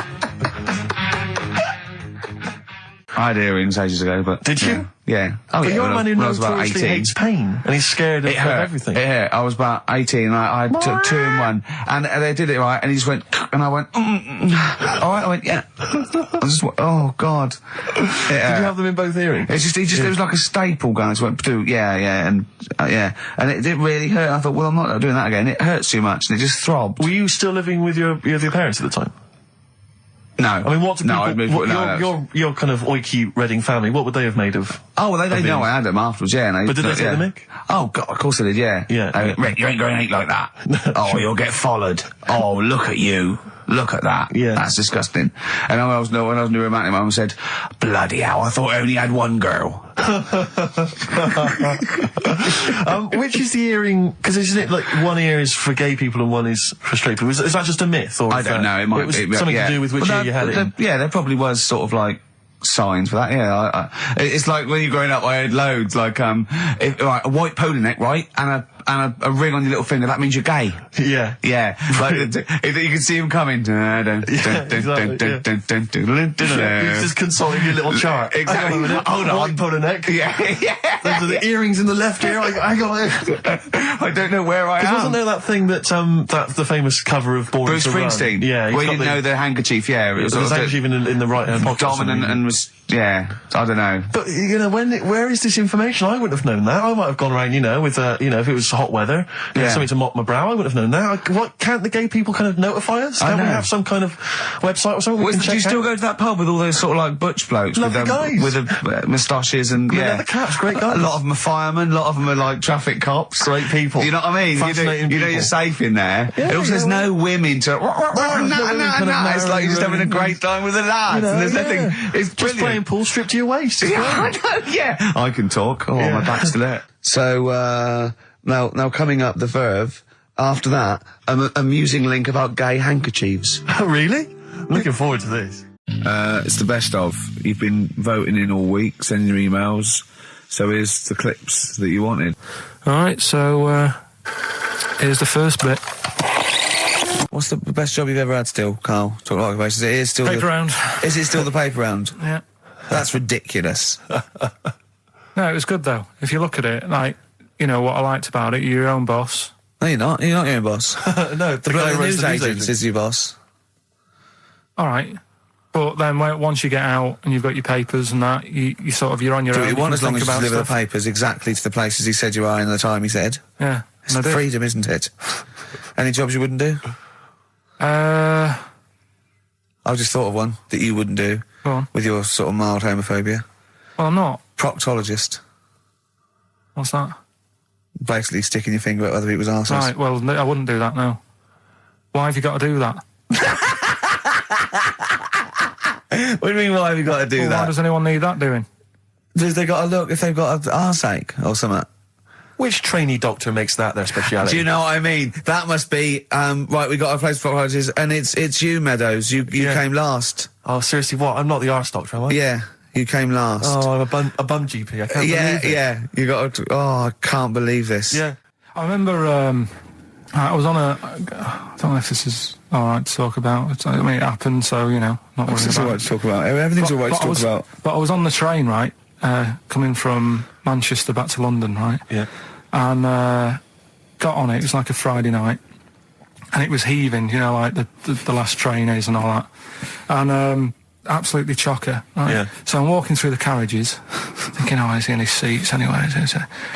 I had earrings ages ago, but... Did you? Yeah. Oh, But yeah, you're a when man who I was about notoriously 18. hates pain, and he's scared of everything. It hurt. I was about 18, and I took 2 in 1, and they did it right, and he just went, and I went, all right, I went, yeah. I just went, oh, God. Did you have them in both earrings? It was like a staple gun. It just went, yeah, and it really hurt. I thought, well, I'm not doing that again. It hurts too much, and it just throbbed. Were you still living with your parents at the time? No. I mean, what do people... your kind of oiky Reading family, what would they have made of... Oh, well, they know I had them afterwards, yeah. But did they take the mick? Oh, God, of course they did, yeah. Yeah. Rick, you ain't going to eat like that. Oh, you'll get followed. Oh, look at you. Look at that. Yeah. That's disgusting. And when I was new romantic, my mum said, bloody hell, I thought I only had one girl. Which is the earring? Because isn't it like one ear is for gay people and one is for straight people? Is that just a myth? Or I don't know. It might be something to do with which ear you had it in? Yeah, there probably was sort of like signs for that. Yeah, it's like when you're growing up, I had loads like a white polo neck, right, and a ring on your little finger. That means you're gay. Yeah, yeah. Like you can see him coming. He's just consulting your little chart. Exactly. Hold on, white polo neck. Yeah. Those are the earrings in the left ear. I got it. I don't know where I am. Wasn't there that thing that the famous cover of Born Bruce to Run? Springsteen? Yeah, where you didn't know the handkerchief. Yeah, it was the handkerchief in the right hand pocket. Dominant and was. Yeah, I don't know. But, where is this information? I wouldn't have known that. I might have gone around, with, if it was hot weather, something to mop my brow, I wouldn't have known that. Can't the gay people kind of notify us? Can't we have some kind of website or something? Do you still go to that pub with all those sort of like butch blokes? Lovely guys. With the moustaches and, the caps, great guys. A lot of them are firemen, a lot of them are like traffic cops. Great people. You know what I mean? Fascinating you know you're safe in there. Yeah, also, there's no women to... It's like you're just having a great time with the lads. And there's nothing... It's just brilliant. Playing pool stripped to your waist. Yeah, I know, yeah. I can talk. Oh, my back's to it. So, now coming up the Verve, after that, an amusing link about gay handkerchiefs. Oh, really? Looking forward to this. It's the best of. You've been voting in all week, sending your emails. So here's the clips that you wanted. Alright, so, here's the first bit. What's the best job you've ever had still, Karl? Talk like basis. It is still paper round. Is it still the paper round? Yeah. That's ridiculous. No, it was good though. If you look at it, like, what I liked about it, you're your own boss. No, you're not. You're not your own boss. No, the news agent is your boss. Alright. But then once you get out and you've got your papers and that, you're on your own. Do what you want as long as you deliver the stuff. papers exactly to the places he said you are in the time he said. Yeah. It's freedom, isn't it? Any jobs you wouldn't do? I just thought of one that you wouldn't do. Go on. With your sort of mild homophobia. Well, I'm not. Proctologist. What's that? Basically sticking your finger at other people's arses. Right, well, I wouldn't do that, no. Why have you got to do that? What do you mean, why have you got to do Well, that? why does anyone need that doing? Because they got to look if they've got an arseache or something. Which trainee doctor makes that their speciality? Do you know what I mean? That must be, right, we got a place for proctologists, and it's you, Meadows. You came last. Oh, seriously, what? I'm not the arse doctor, am I? Yeah, you came last. Oh, I'm a bum GP. I can't believe it. Yeah, you got to, I can't believe this. Yeah. I remember, I was on I don't know if this is alright to talk about. I mean, it happened, so, you know, not worrying It's about all right to talk about. Everything's all right to talk about. But I was on the train, right, coming from Manchester back to London, right? Yeah. And got on it was like a Friday night, and it was heaving, you know, like the last train is and all that, and absolutely chocker, right? Yeah. So I'm walking through the carriages thinking, oh, is he in his seats anyway?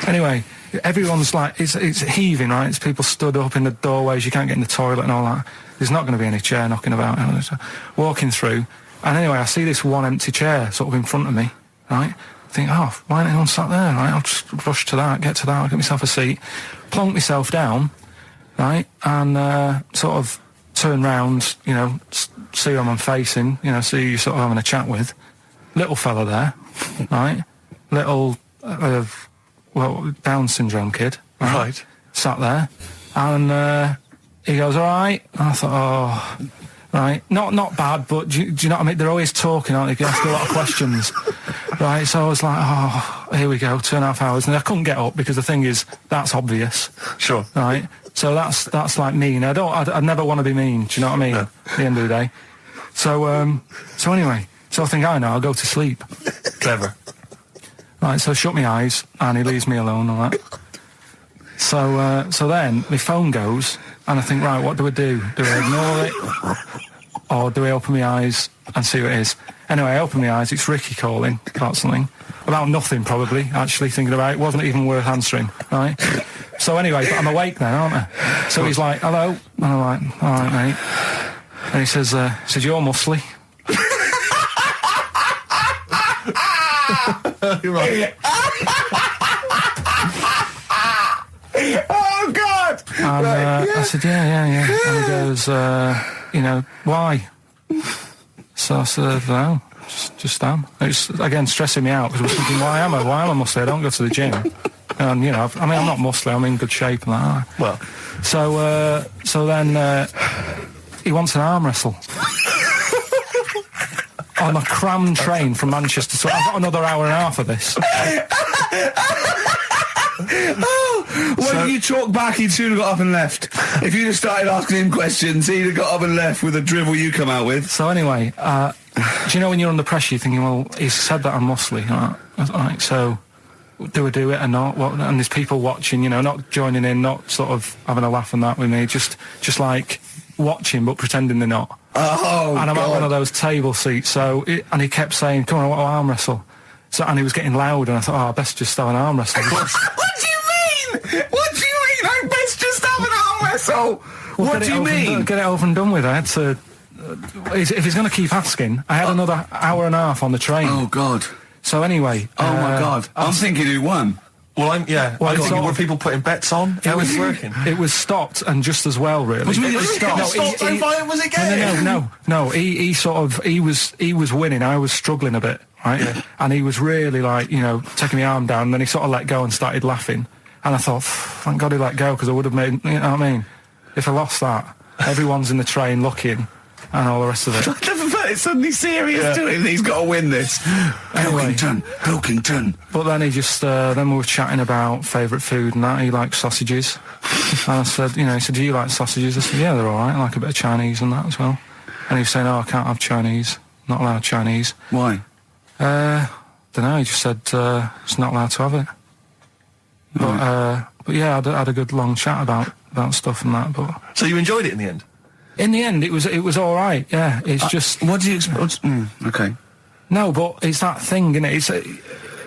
Anyway, everyone's like, it's heaving, right? It's people stood up in the doorways, you can't get in the toilet and all that. There's not going to be any chair knocking about, you know, so walking through, and anyway, I see this one empty chair sort of in front of me, right? Think, oh, why ain't anyone sat there, right? I'll just rush to that, get myself a seat, plonk myself down, right, and sort of turn round, you know, see who I'm facing, you know, see who you're sort of having a chat with. Little fella there, right? Little, Down syndrome kid, Right. Sat there, and he goes, all right. And I thought, oh, right, not bad, but do you know what I mean? They're always talking, aren't they? You ask a lot of questions. Right, so I was like, oh, here we go, 2.5 hours. And I couldn't get up because the thing is, that's obvious. Sure. Right? So that's like mean. I'd never want to be mean, do you know what I mean? No. At the end of the day. So anyway, so I think, I know, I'll go to sleep. Clever. Right, so I shut my eyes, and he leaves me alone and all that. So then, my phone goes, and I think, right, what do I do? Do I ignore it? Or do I open my eyes and see what it is? Anyway, I open my eyes, it's Ricky calling about something. About nothing, probably, actually, thinking about it. Wasn't even worth answering, right? So anyway, but I'm awake then, aren't I? So he's like, hello? And I'm like, all right, mate. And he says, you're muscly. You're right. Oh, God! And I said, yeah. And he goes, you know, why? So I said, no, just am. It's, again, stressing me out, because I was thinking, why am I muscly? I don't go to the gym. And, you know, I'm not muscly, I'm in good shape and that. Well. So then he wants an arm wrestle. On a crammed train from Manchester, so I've got another hour and a half of this. When you talk back, he'd soon have got up and left. If you'd have started asking him questions, he'd have got up and left with the drivel you come out with. So anyway, do you know when you're under pressure, you're thinking, well, he's said that I'm muscly, right? So do I do it or not? What? And there's people watching, you know, not joining in, not sort of having a laugh and that with me, just like watching but pretending they're not. Oh, and I'm God. at one of those table seats, and he kept saying, come on, I want to arm wrestle. So, and he was getting loud, and I thought, I best just have an arm wrestle. What do you mean? What do you mean? I best just have an arm wrestle. Well, what do you mean? Get it over and done with. I had to. If he's going to keep asking, I had another hour and a half on the train. Oh, God. So anyway. Oh, my God. I'm thinking who won. Well, I'm thinking, were people putting bets on? How was it working? It was stopped, and just as well, really. What do you mean it was stopped? No, Stopped and fine, was it game? No. He was winning. I was struggling a bit, right? Yeah. And he was really like, you know, taking my arm down. And then he sort of let go and started laughing. And I thought, thank God he let go, because I would have made, you know what I mean? If I lost that, everyone's in the train looking, and all the rest of it. I never felt it suddenly serious to him. He's got to win this. Anyway. Pilkington. But then he just, then we were chatting about favourite food and that. He likes sausages. And I said, you know, he said, do you like sausages? I said, yeah, they're all right. I like a bit of Chinese and that as well. And he was saying, oh, I can't have Chinese. Not allowed Chinese. Why? Don't know. He just said, it's not allowed to have it. But yeah, I had a good long chat about stuff and that. But So you enjoyed it in the end? in the end, it was all right. Yeah, it's just. What do you expect? Okay. No, but it's that thing, isn't it?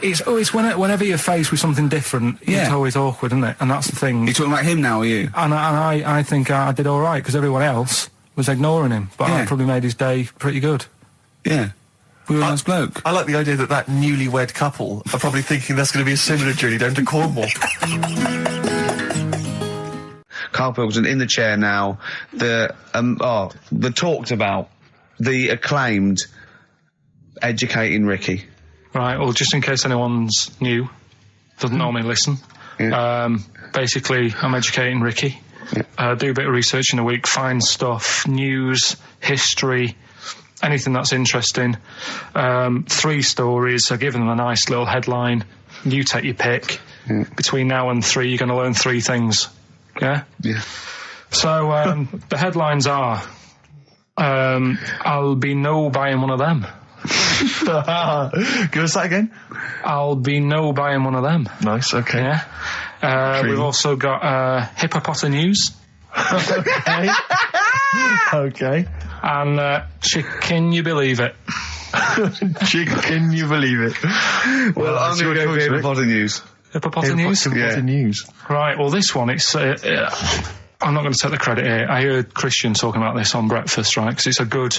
It's always whenever you're faced with something different, it's always awkward, isn't it? And that's the thing. You're talking about him now, are you? And I think I did all right, because everyone else was ignoring him. But I probably made his day pretty good. Yeah. We were a nice bloke. I like the idea that newlywed couple are probably thinking that's going to be a similar journey down to Cornwall. Karl Pilkington in the chair now. The talked about, the acclaimed Educating Ricky. Right, well, just in case anyone's new, doesn't normally listen, basically, I'm educating Ricky. Do a bit of research in a week, find stuff, news, history, anything that's interesting. 3 stories, I give them a nice little headline. You take your pick. Between now and 3, you're going to learn 3 things. Yeah? Yeah. So, the headlines are, I'll be no buying one of them. Give us that again. I'll be no buying one of them. Nice, okay. Yeah. We've also got hippopotamus news. Okay. Okay. And can you believe it? Can you believe it? Well, I'm going to go with hippopotamus news. Hippopotamus news? News. Right, well, this one, it's... I'm not going to take the credit here. I heard Christian talking about this on breakfast, right? Because it's a good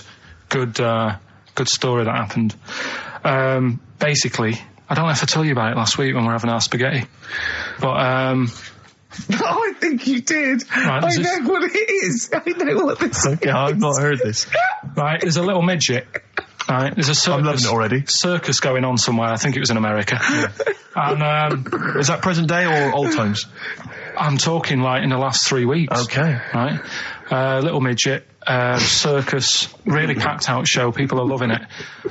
story that happened. Basically, I don't know if I told you about it last week when we were having our spaghetti, but I think you did. Right, I know what it is. I know what this is. Okay, I've not heard this. Right, there's a little midget. Right, there's a circus. I'm loving it already. Circus going on somewhere. I think it was in America. And is that present day or old times? I'm talking like in the last 3 weeks. Okay. Right, little midget. Circus, really packed out show. People are loving it.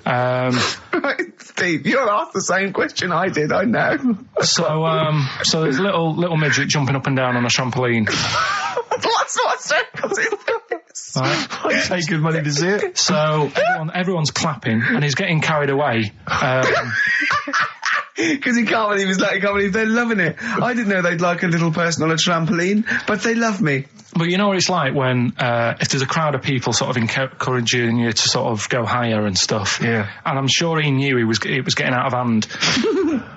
Right, Steve, you'll ask the same question I did. I know. So there's a little midget jumping up and down on a trampoline. That's what circus is. Right. I pay good money to see it. So everyone's clapping, and he's getting carried away. Because he can't believe they're loving it. I didn't know they'd like a little person on a trampoline, but they love me. But you know what it's like when, if there's a crowd of people sort of encouraging you to sort of go higher and stuff. Yeah. And I'm sure he knew it was getting out of hand.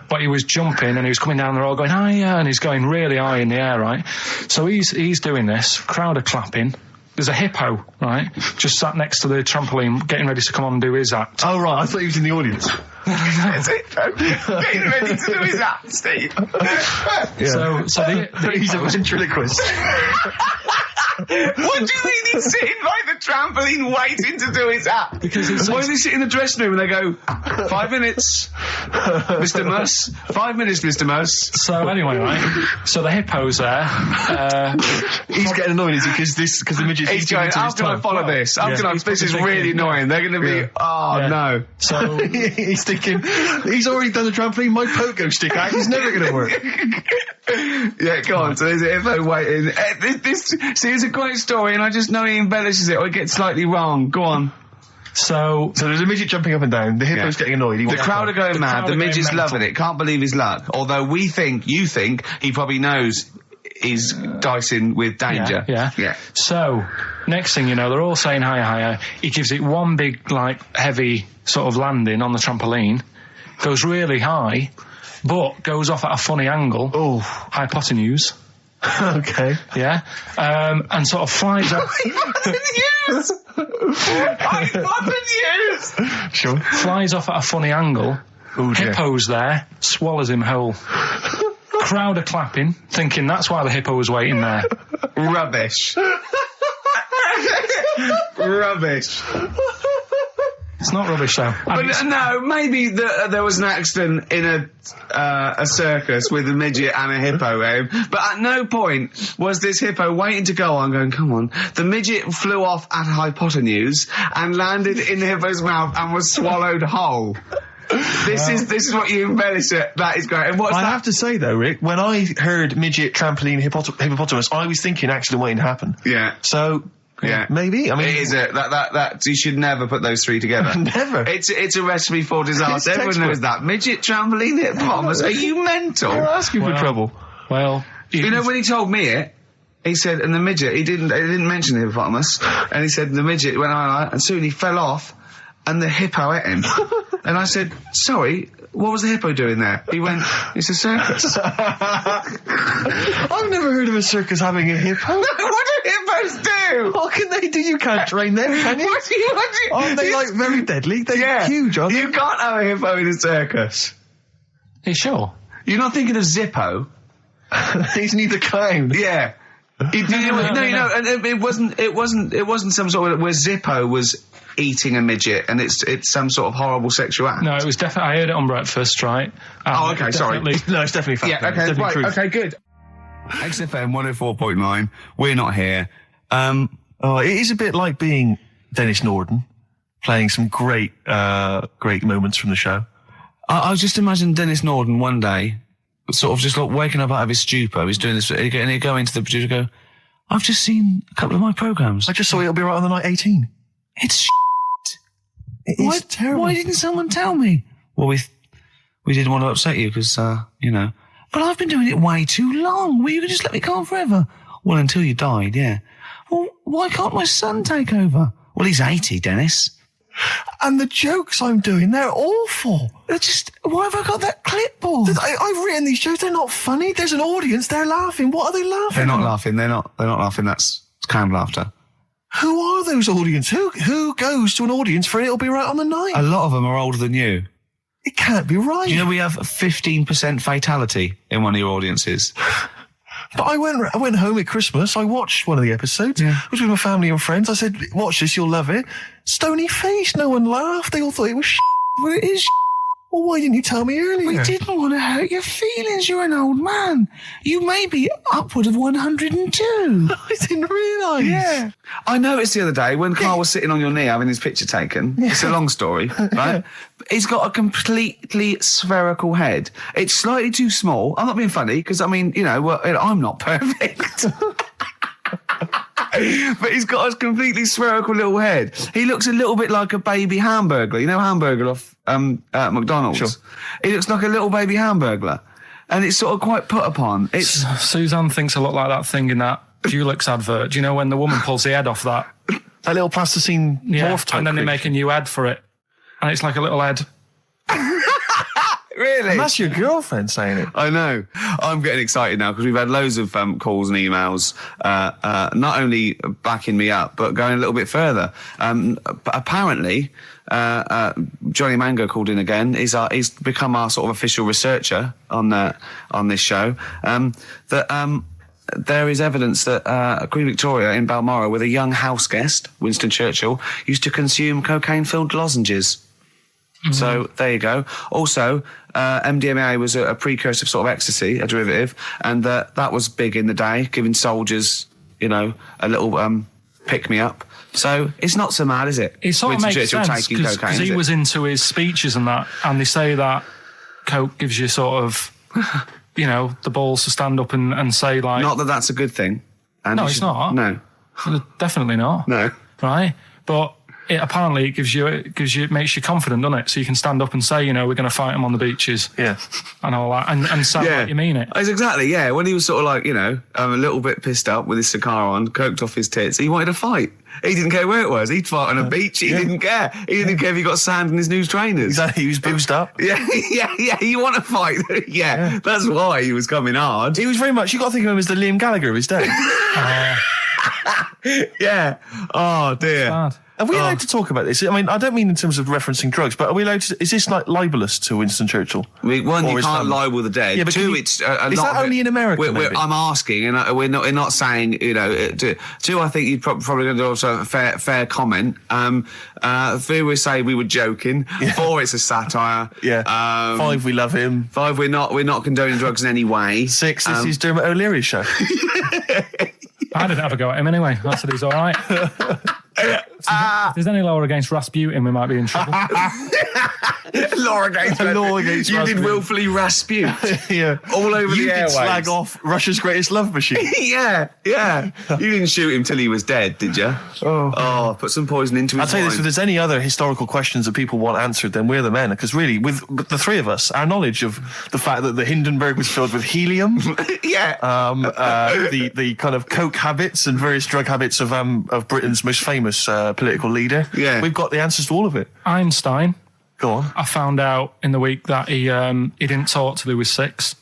But he was jumping and he was coming down the road going higher, and he's going really high in the air, right? So he's doing this, crowd are clapping. There's a hippo, right, just sat next to the trampoline, getting ready to come on and do his act. Oh, right, I thought he was in the audience. There's a hippo getting ready to do his act, Steve. Yeah. So he's a ventriloquist. What do you mean he's sitting by the trampoline waiting to do his act? Because why does he sit in the dressing room and they go, 5 minutes, Mr. Muss, 5 minutes, Mr. Muss. So anyway, right, so the hippo's there. He's getting annoyed, is he? Because the midget's he's going, how can I follow this? This is really annoying. They're going to be, no. So he's thinking, he's already done the trampoline, my pogo stick act is never going to work. Yeah, go on. So there's a hippo waiting. See, it's a great story, and I just know he embellishes it or it gets slightly wrong. Go on. So there's a midget jumping up and down. The hippo's getting annoyed. The crowd are going mad. The midget's loving it. Can't believe his luck. Although you think he probably knows he's dicing with danger. Yeah. So next thing you know, they're all saying higher. He gives it one big, heavy sort of landing on the trampoline. Goes really high, but goes off at a funny angle. Oh, hypotenuse. Okay. Yeah. And sort of flies off. Hypotenuse! Sure. Flies off at a funny angle. Ooh, Hippo's there, swallows him whole. Crowd are clapping, thinking that's why the hippo was waiting there. Rubbish. Rubbish. It's not rubbish, though. But no, maybe there was an accident in a circus with a midget and a hippo, but at no point was this hippo waiting to go on, going, come on. The midget flew off at a hypotenuse and landed in the hippo's mouth and was swallowed whole. This is what you embellish it. That is great. And I have to say though, Rick, when I heard midget, trampoline, hippopotamus, I was thinking accident waiting to happen. Yeah. So. Yeah, maybe. I mean, it is that you should never put those three together. Never. It's a recipe for disaster. Everyone knows that. Midget, trampoline, hippopotamus. Are you mental? You're asking for trouble. Well, you know when he told me it, he said, and the midget, he didn't mention the hippopotamus, and he said the midget went on, and soon he fell off, and the hippo ate him. And I said, sorry, what was the hippo doing there? He went, it's a circus. I've never heard of a circus having a hippo. No, what do hippos do? What can they do? You can't train them, can you? What do you Aren't they very deadly? They're huge, aren't they? You can't have a hippo in a circus. Are you sure? You're not thinking of Zippo? He's neither clown. Yeah. And it wasn't some sort of where Zippo was eating a midget, and it's some sort of horrible sexual act. No, it was definitely. I heard it on breakfast, right? Oh, okay, sorry. No, it's definitely fact. Yeah, okay, right, okay, good. XFM 104.9. We're not here. It is a bit like being Dennis Norden, playing some great moments from the show. I was just imagining Dennis Norden one day, sort of just like waking up out of his stupor. He's doing this, and he'd go into the producer and go, "I've just seen a couple of my programmes. I just saw It'll Be Right on the Night 18. It's shit. It is terrible. Why didn't someone tell me?" Well, we didn't want to upset you because, But I've been doing it way too long. Well, you could just let me go on forever. Well, until you died, yeah. Well, why can't my son take over? Well, he's 80, Dennis. And the jokes I'm doing, they're awful. Why have I got that clipboard? I've written these jokes, they're not funny. There's an audience, they're laughing. What are they laughing They're not at? laughing, they're not laughing, that's canned laughter. Who are those audience? Who goes to an audience for It'll Be Right on the Night? A lot of them are older than you. It can't be right. Do you know we have 15% fatality in one of your audiences? But I went home at Christmas, I watched one of the episodes. Yeah. I was with my family and friends. I said, watch this, you'll love it. Stony face, no one laughed. They all thought it was shit. Well, it is. Well, why didn't you tell me earlier? We didn't want to hurt your feelings. You're an old man. You may be upward of 102. I didn't realise. Yeah. I noticed the other day when Karl was sitting on your knee having his picture taken. Yeah. It's a long story, right? He's got a completely spherical head. It's slightly too small. I'm not being funny because, I'm not perfect. But he's got a completely spherical little head. He looks a little bit like a baby hamburger. You know hamburger off McDonald's? Sure. He looks like a little baby hamburger. And it's sort of quite put upon. Suzanne thinks a lot like that thing in that Dulux advert. Do you know when the woman pulls the head off that? That little plasticine morph type and then they creature. make a new ad for it. And it's like a little head. Really? And that's your girlfriend saying it. I know. I'm getting excited now because we've had loads of calls and emails, not only backing me up, but going a little bit further. But apparently, Johnny Mango called in again. He's become our sort of official researcher on this show. There is evidence that Queen Victoria in Balmoral, with a young house guest, Winston Churchill, used to consume cocaine-filled lozenges. Mm-hmm. So there you go. Also, MDMA was a precursor of sort of ecstasy, a derivative, and that was big in the day, giving soldiers, a little pick-me-up. So it's not so mad, is it? It sort of makes sense because he was into his speeches and that, and they say that coke gives you sort of, the balls to stand up and say like... Not that that's a good thing. And no, it's not. No. Definitely not. No. Right? But... It makes you confident, doesn't it? So you can stand up and say, we're going to fight them on the beaches. Yeah. And all that. And sound like you mean it. It's exactly, yeah. When he was sort of like, a little bit pissed up with his cigar on, coked off his tits, he wanted to fight. He didn't care where it was. He'd fight on a beach. He didn't care. He didn't care if he got sand in his new trainers. Exactly. He was boozed up. Yeah. You want to fight. Yeah. That's why he was coming hard. He was very much, you got to think of him as the Liam Gallagher of his day. Yeah. Oh, dear. Bad. Are we allowed to talk about this? I mean, I don't mean in terms of referencing drugs, but are we allowed to... Is this like libelous to Winston Churchill? One, you can't libel the dead. Yeah, but two, is that only in America? I'm asking, and we're not saying, two, I think you'd probably going to also a fair comment. Three, we say we were joking. Yeah. 4, it's a satire. Yeah. 5, we love him. 5, we're not condoning drugs in any way. 6, this is Dermot O'Leary's show. I didn't have a go at him anyway. I said he's all right. If there's any law against Rasputin, we might be in trouble. Law against you did willfully Rasputin. Yeah. All over you the airwaves. You did slag off Russia's greatest love machine. Yeah. You didn't shoot him till he was dead, did you? Oh, put some poison into his I'll tell you wine. this, if there's any other historical questions that people want answered, then we're the men. Because really, with the three of us, our knowledge of the fact that the Hindenburg was filled with helium. Yeah. The kind of coke habits and various drug habits of Britain's most famous political leader. Yeah. We've got the answers to all of it. Einstein. Go on. I found out in the week that he didn't talk till he was 6.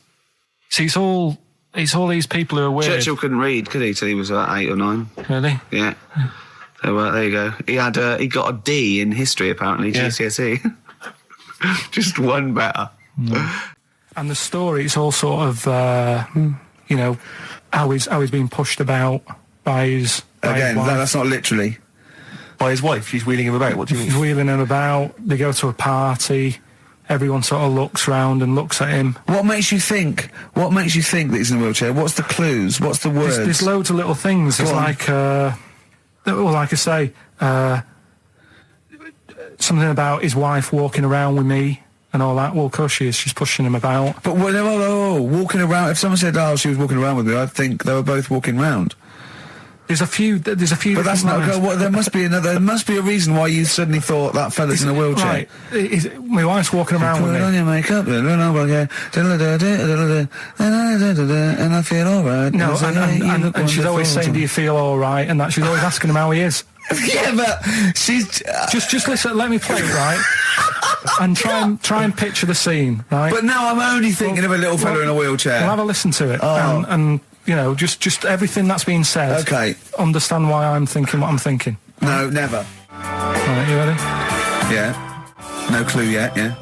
See, it's all these people who are weird. Churchill couldn't read, could he, till he was 8 or 9? Really? Yeah. So there you go. He got a D in history apparently, GCSE. Just one better. And the story, it's all sort of you know, how he's being pushed about by his Again, wife. that's not literally. By his wife, she's wheeling him about. What do you mean? He's wheeling him about. They go to a party. Everyone sort of looks round and looks at him. What makes you think that he's in a wheelchair? What's the clues? What's the words? There's loads of little things. There's like, well, like I say, something about his wife walking around with me and all that. Well, of course she is. She's pushing him about. But walking around. If someone said, "Oh, she was walking around with me," I'd think they were both walking round. There's a few. But that's not. There must be another. There must be a reason why you suddenly thought that fella's in a wheelchair. Right. My wife's walking around with me. Put on your makeup, and I feel alright. No, and she's always saying, "Do you feel all right?" And that she's always asking him how he is. Yeah, but she's just listen. Let me play it, right? And try and picture the scene, right? But now I'm only thinking of a little fella in a wheelchair. Well, have a listen to it, and you know, just everything that's being said. Okay. Understand why I'm thinking what I'm thinking. No, never. Right, you ready? Yeah. No clue yet. Yeah.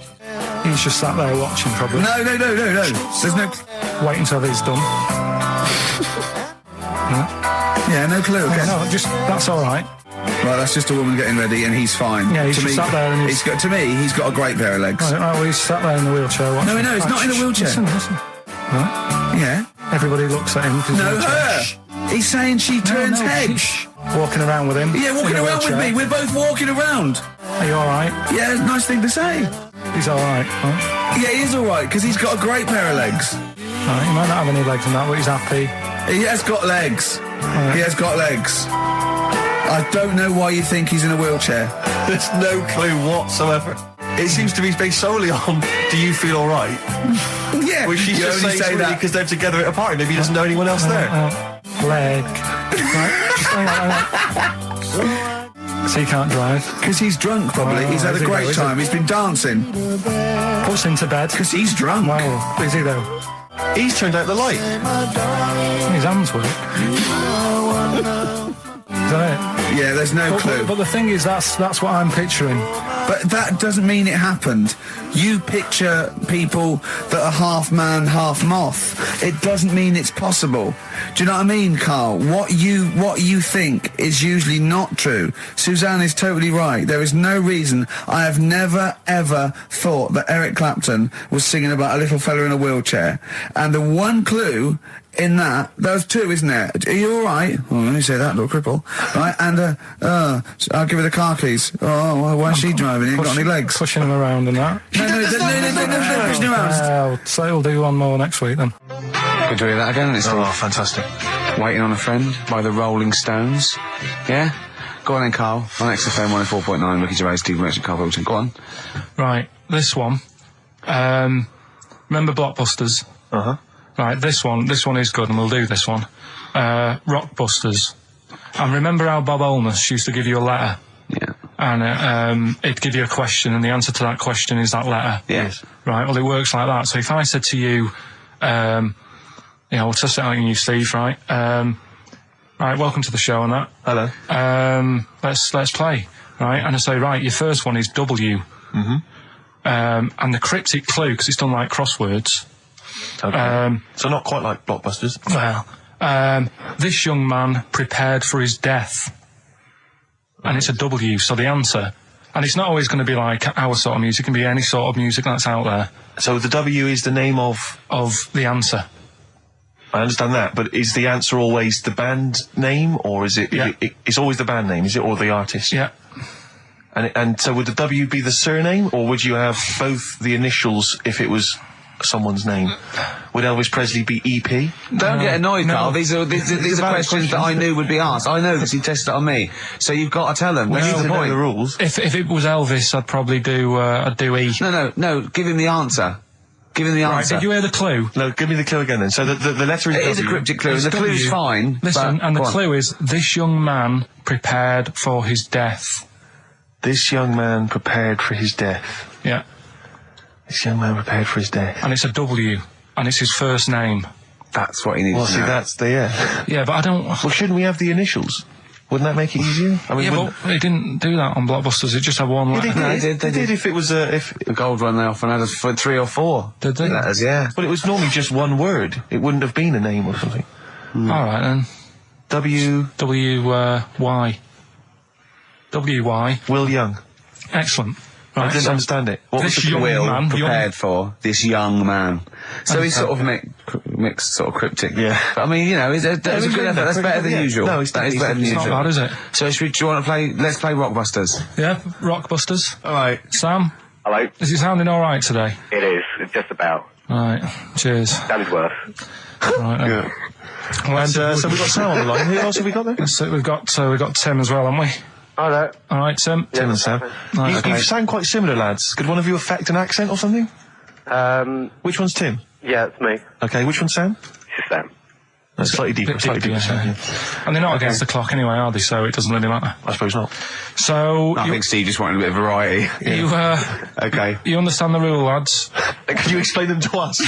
He's just sat there watching, probably. No. There's no. Wait until he's done. Yeah, no clue. Okay. No, that's all right. Right, that's just a woman getting ready, and he's fine. Yeah, he's just sat there, and he's got, to me, he's got a great pair of legs. Right, well, he's sat there in the wheelchair watching. No, he's not in a wheelchair. Listen. Right. Yeah. Everybody looks at him. No, her. He's saying she turns heads. Walking around with him. Yeah, walking around with me. We're both walking around. Are you all right? Yeah, nice thing to say. He's all right. Huh? Yeah, he is all right because he's got a great pair of legs. Right, he might not have any legs and that, but he's happy. He has got legs. Right. He has got legs. I don't know why you think he's in a wheelchair. There's no clue whatsoever. It seems to be based solely on, do you feel all right? Yeah. Which she's just saying that because they're together at a party. Maybe he doesn't know anyone else there. Leg. Right. So he can't drive. Because he's drunk, probably. He's had a great time. He's been dancing. Puts him to bed. Because he's drunk. Wow. Is he, though? He's turned out the light. His hands work. Is that it? Yeah, there's no clue. But the thing is, that's what I'm picturing. But that doesn't mean it happened. You picture people that are half man, half moth. It doesn't mean it's possible. Do you know what I mean, Karl? What you think is usually not true. Suzanne is totally right. There is no reason. I have never, ever thought that Eric Clapton was singing about a little fella in a wheelchair. And the one clue in that, there's two, isn't there? Are you all right? Oh, let me say that, little cripple. Right, and I'll give her the car keys. Oh, why is she driving? He ain't got any legs. Pushing him around and that. No, pushing him around. So we'll do one more next week then. Could do that again. It's fantastic. Waiting on a Friend by the Rolling Stones. Yeah? Go on then, Karl. On XFM 104.9, Ricky Gervais, Steve Merchant, Karl Pilkington. Go on. Right, this one. Remember Blockbusters? Uh-huh. Right, this one is good, and we'll do this one. Rockbusters. And remember how Bob Olmos used to give you a letter? Yeah. And it'd give you a question, and the answer to that question is that letter. Yes. Right, well, it works like that. So if I said to you, we'll test it out on you, Steve, right? Right, welcome to the show and that. Hello. Let's play, right? And I say, right, your first one is W. Mm-hmm. And the cryptic clue, because it's done like crosswords. Okay. So not quite like Blockbusters. Well, this young man prepared for his death. And it's a W, so the answer... And it's not always going to be like our sort of music, it can be any sort of music that's out there. So the W is the name of the answer. I understand that, but is the answer always the band name, or is it... Yeah. It's always the band name, is it, or the artist? Yeah. And so would the W be the surname, or would you have both the initials if it was someone's name? Would Elvis Presley be EP? Don't get annoyed, Karl. These are questions that I knew would be asked. I know because he tested it on me. So you've got to tell them. We need That's to the know point. the rules. If it was Elvis, I'd probably do E. No. Give him the answer. Give him the Right, answer. did you hear the clue? No, give me the clue again then. So the letter is It W. is a cryptic clue. The W. clue's fine. Listen, but and the go on. clue is, this young man prepared for his death. This young man prepared for his death. Yeah. This young man prepared for his death. And it's a W. And it's his first name. That's what he needs Well, to see, know. that's the... Yeah. Yeah, but I don't... Well, shouldn't we have the initials? Wouldn't that make it easier? I mean, yeah, but it didn't do that on Blockbusters. It just had one letter. They did if it was if the Gold Run, they often had us for 3 or 4. Did they? Letters, yeah. But it was normally just one word. It wouldn't have been a name or something. All right then. Y. W-Y. Will Young. Excellent. Right, I didn't understand it. What was this the young Will man, prepared for this young man. So he's sort of mixed sort of cryptic. Yeah. But, I mean, you know, that's a good effort. That's better than usual. No, that is better than It's usual. not bad, is it? So do you want to play? Let's play Rockbusters. Yeah, Rockbusters. All right. Sam, Hello. is it sounding all right today? It is. Just about. All right. Cheers. That is worse. Right. Then. Yeah. Well, And so we've got Sam on the line. Who else have we got there? So we've got Tim as well, haven't we? Hello. All right, Tim. Tim and Sam. Right, You sound quite similar, lads. Could one of you affect an accent or something? Which one's Tim? Yeah, it's me. Okay, which one's Sam? It's Sam. That's slightly deeper. Bit Slightly deeper. deeper, Sam, yeah. yeah. And they're not against the clock anyway, are they? So it doesn't really matter. I suppose not. So I think Steve just wanted a bit of variety. you Okay. you understand the rule, lads? Could you explain them to us?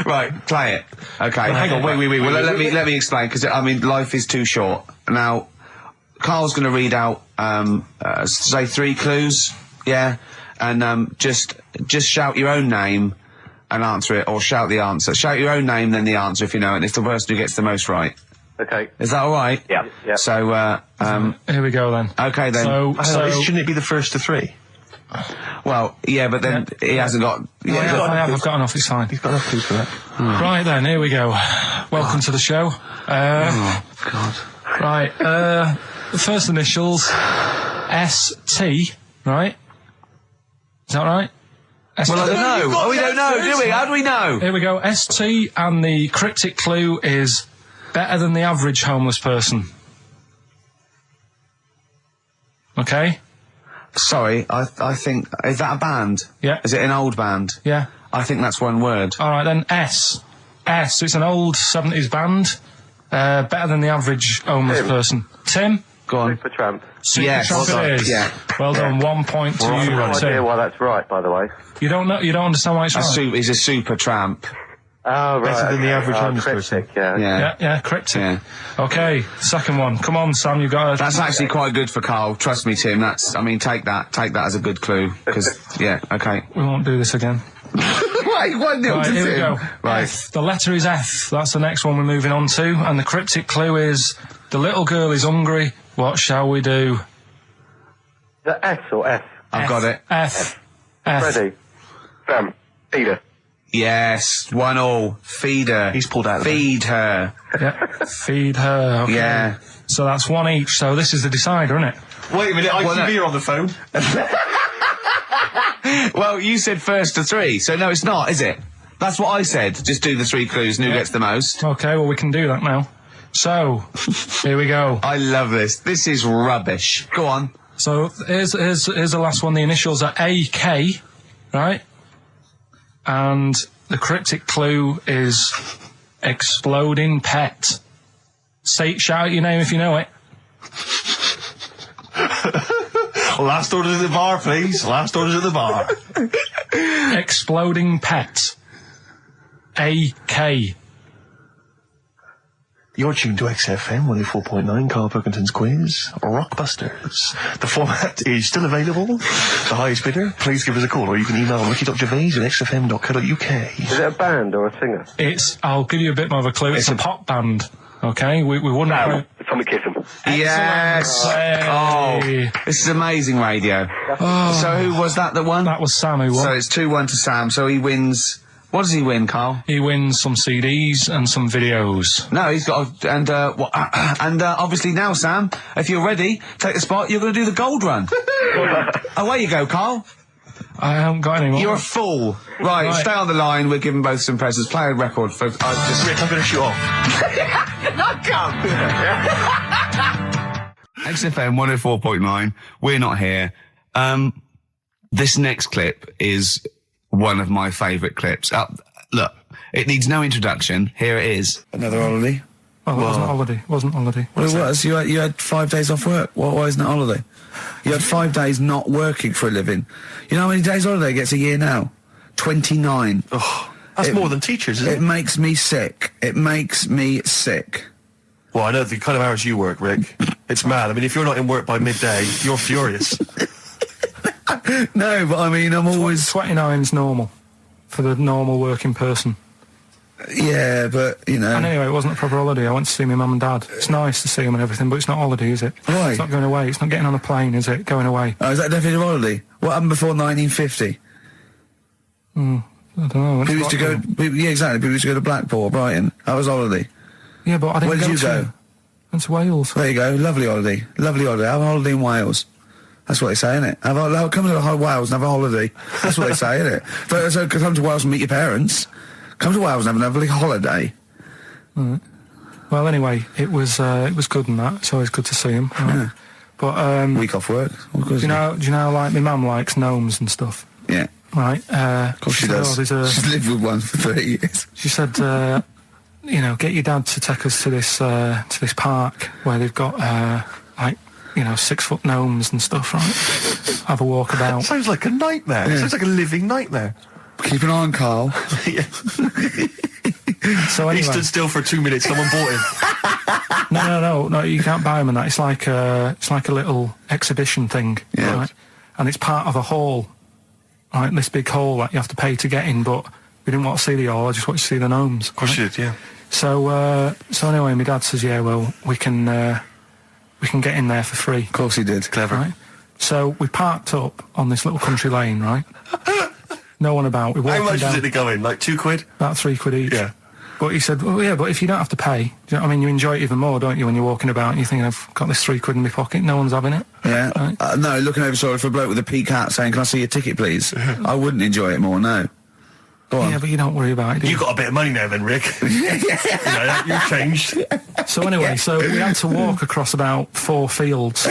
Right, play it. Okay. Hang on. Wait. Well, let me explain because I mean, life is too short. Now, Karl's going to read out say 3 clues. Yeah, and just shout your own name and answer it, or shout the answer. Shout your own name, then the answer if you know it. And it's the person who gets the most right. Okay. Is that all right? Yeah. Yeah. So, Here we go then. okay then. So Shouldn't it be the first to 3? Well, yeah, but then he hasn't got. I've got enough. It's fine. You've got enough clues for that. Right then, here we go. Welcome to the show. Oh God. Right, the first initials, S-T, right? Is that right? Well, I don't know. Oh, we don't know, do we? How do we know? Here we go, S-T, and the cryptic clue is better than the average homeless person. Okay? Sorry, I think, is that a band? Yeah. Is it an old band? Yeah. I think that's one word. Alright then, S. It's an old 70s band, better than the average homeless person. Tim? Go on. Supertramp. Yes. Supertramp Well done. it is. Yeah. Well done, 1 point to I have you, no idea Tim. why that's right, by the way. You don't understand why it's right? He's a super tramp. Oh, right. Better than the average homeless person. cryptic, yeah. Yeah, cryptic. Yeah. Okay, second one. Come on, Sam, you got That's actually quite good for Karl. Trust me, Tim. Take that as a good clue. Because, yeah, okay. We won't do this again. Wait, 1-0 Right, to here we Tim. go. Right. F. The letter is F. That's the next one we're moving on to. And the cryptic clue is, the little girl is hungry. What shall we do? The S or F? I've got it. F. Freddy. Sam. Peter. Yes, 1-1. Feed her. He's pulled out of Feed her. Yeah. Feed her. Okay. Yeah. So that's 1 each. So this is the decider, isn't it? Wait a minute, Well, no. ITV are on the phone. Well, you said first to 3, so no, it's not, is it? That's what I said. Just do the 3 clues and who gets the most. Okay, well, we can do that now. So, here we go. I love this. This is rubbish. Go on. So, here's the last one. The initials are AK, right? And the cryptic clue is exploding pet. Shout out your name if you know it. Last orders at the bar, please. Last orders at the bar. Exploding pet. AK. You're tuned to XFM 104.9, Karl Pilkington's quiz, Rockbusters. The format is still available. The highest bidder, please give us a call, or you can email ricky.gervais@xfm.co.uk. Is it a band or a singer? I'll give you a bit more of a clue. It's a pop band. Okay, we wouldn't. Sam. Tommy Kissam. Yes. Hey. Oh, this is amazing radio. So who was that won? That was Sam who won. So it's 2-1 to Sam. So he wins. What does he win, Karl? He wins some CDs and some videos. No, he's got obviously now, Sam, if you're ready, take the spot. You're going to do the gold run. Away you go, Karl. I haven't got any more. You're a fool. Right, stay on the line. We're giving both some presents. Play a record for. Rick, I'm going to shoot off. XFM 104.9. We're not here. This next clip is one of my favourite clips. Look, it needs no introduction. Here it is. Another holiday. Oh, it wasn't holiday. Wasn't holiday. Well, it was. You had 5 days off work. Why isn't it holiday? You had 5 days not working for a living. You know how many days holiday gets a year now? 29. Oh, that's more than teachers, isn't it? It makes me sick. It makes me sick. Well, I know the kind of hours you work, Rick. It's mad. I mean, if you're not in work by midday, you're furious. No, but I mean, I'm always... 29's normal for the normal working person. Yeah, but, you know... And anyway, it wasn't a proper holiday. I went to see my mum and dad. It's nice to see them and everything, but it's not holiday, is it? Why? It's not going away. It's not getting on a plane, is it? Going away. Oh, is that definitely a holiday? What happened before 1950? I don't know. People used to go... Yeah, exactly. People used to go to Blackpool or Brighton. That was holiday. Yeah, but I didn't Where did you go? Went to Wales. There you go. Lovely holiday. Lovely holiday. Have a holiday in Wales. That's what they say, innit? Come to Wales and have a holiday. That's what they say, innit? So come to Wales and meet your parents. Come to Wales and have a lovely holiday. Right. Well, anyway, it was good and that. It's always good to see them. Right? Yeah. But week off work. Do you know like my mum likes gnomes and stuff? Yeah. Right. Of course she does. She's lived with one for 30 years. She said, get your dad to take us to this park where they've got 6-foot gnomes and stuff, right? Have a walk about. Sounds like a nightmare. Yeah. Sounds like a living nightmare. Keep an eye on Karl. Yeah. So anyway, he stood still for 2 minutes. Someone bought him. No. You can't buy them and that. It's like a little exhibition thing, yeah. Right? And it's part of a hall, right? This big hall that you have to pay to get in. But we didn't want to see the hall. I just wanted to see the gnomes. Of course you did, yeah. So anyway, my dad says, yeah, well, we can get in there for free. Of course he did. Clever. Right? So we parked up on this little country lane, right? No one about. We walked How much down, was it to go in? Like £2? about £3 each. Yeah. But he said, well, yeah, but if you don't have to pay, do you know what I mean? You enjoy it even more, don't you, when you're walking about and you're thinking, I've got this £3 in my pocket, no one's having it. Yeah. Right? No, looking over sort of for a bloke with a peak hat saying, can I see your ticket, please? I wouldn't enjoy it more, no. Go on. Yeah, but you don't worry about it, do you? You got a bit of money now then, Rick. You've changed. So anyway, so we had to walk across about 4 fields.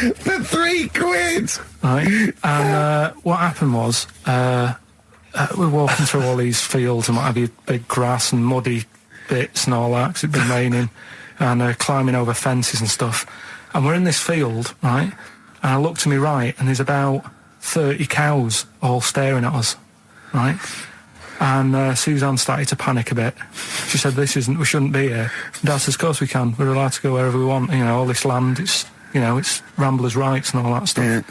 For £3! Right? And what happened was, we're walking through all these fields and what have you, big grass and muddy bits and all that, 'cause it'd been raining, and climbing over fences and stuff. And we're in this field, right? And I look to my right, and there's about 30 cows all staring at us, right? And Suzanne started to panic a bit. She said, we shouldn't be here. Dad says, of course we can. We're allowed to go wherever we want. You know, all this land, it's ramblers' rights and all that stuff. Yeah.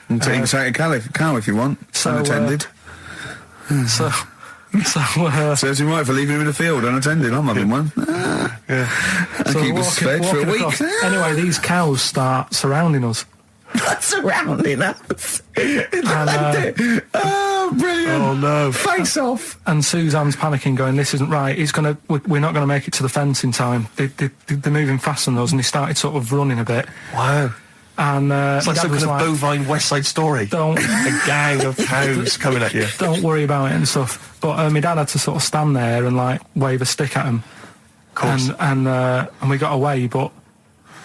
And take a cow if you want. So, unattended. Serves him right for leaving him in the field unattended. I'm having one. Yeah. I keep us fed for a week. Anyway, these cows start surrounding us. Surrounding us. Oh, brilliant. Oh, no. Face off. And Suzanne's panicking, going, this isn't right. We're not going to make it to the fence in time. They're moving faster than us, and they started sort of running a bit. Wow. And it's like some kind of bovine West Side Story. A gang of cows coming at you. Don't worry about it and stuff. But my dad had to sort of stand there and like wave a stick at him. Of course. And we got away, but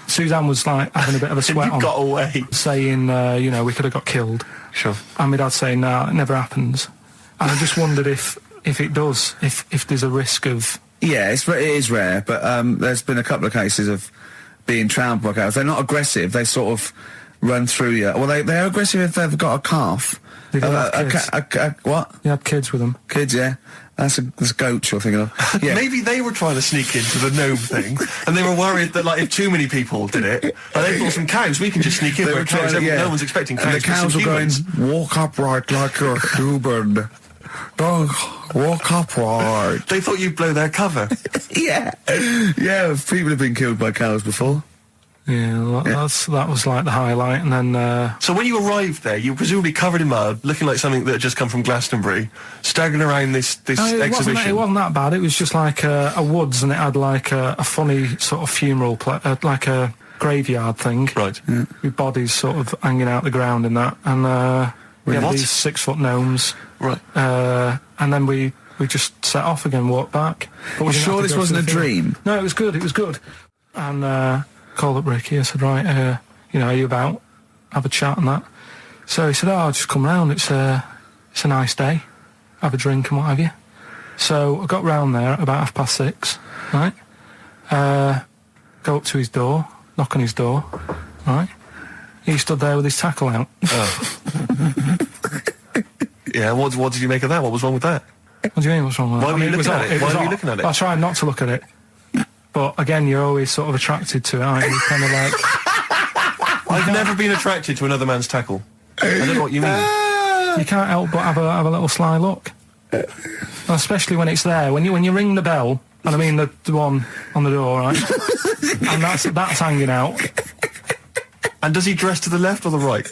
Suzanne was like having a bit of a sweat on. Got away. Saying, we could have got killed. Sure. And my dad saying, nah, it never happens. And I just wondered if it does, if there's a risk of... Yeah, it is rare, but there's been a couple of cases of being trampled by cows. They're not aggressive. They sort of run through you. Well, they're aggressive if they've got a calf. They have kids. What? They had kids with them. Kids, yeah. That's goats you're thinking of. Yeah. Maybe they were trying to sneak into the gnome thing, and they were worried that, like, if too many people did it, they thought some cows, we can just sneak in. They were cows, trying, no one's expecting cows. And the cows were going, walk upright like you're human. Don't walk upright. They thought you'd blow their cover. Yeah. Yeah, people have been killed by cows before. Yeah, that was like the highlight, and then... So when you arrived there, you were presumably covered in mud, looking like something that had just come from Glastonbury, staggering around this exhibition. It wasn't that bad. It was just like a woods, and it had like a funny sort of funeral, like a graveyard thing. Right. Yeah. With bodies sort of hanging out the ground and that. And we had these 6-foot gnomes. Right. And then we just set off again, walked back. But you sure this wasn't a dream? No, it was good. It was good. And... called up Ricky. I said, right, are you about? Have a chat and that. So he said, I'll just come round. It's a nice day. Have a drink and what have you. So I got round there at about 6:30, right? Go up to his door, knock on his door, right? He stood there with his tackle out. Oh. Yeah, what did you make of that? What was wrong with that? What do you mean, what's wrong with that? Why were you looking at it? Why were you looking at it? I tried not to look at it. But again, you're always sort of attracted to it, aren't you? Kind of like... I've never been attracted to another man's tackle. I don't know what you mean. You can't help but have a little sly look. Especially when it's there. When you ring the bell, and I mean the one on the door, right? And that's hanging out. And does he dress to the left or the right?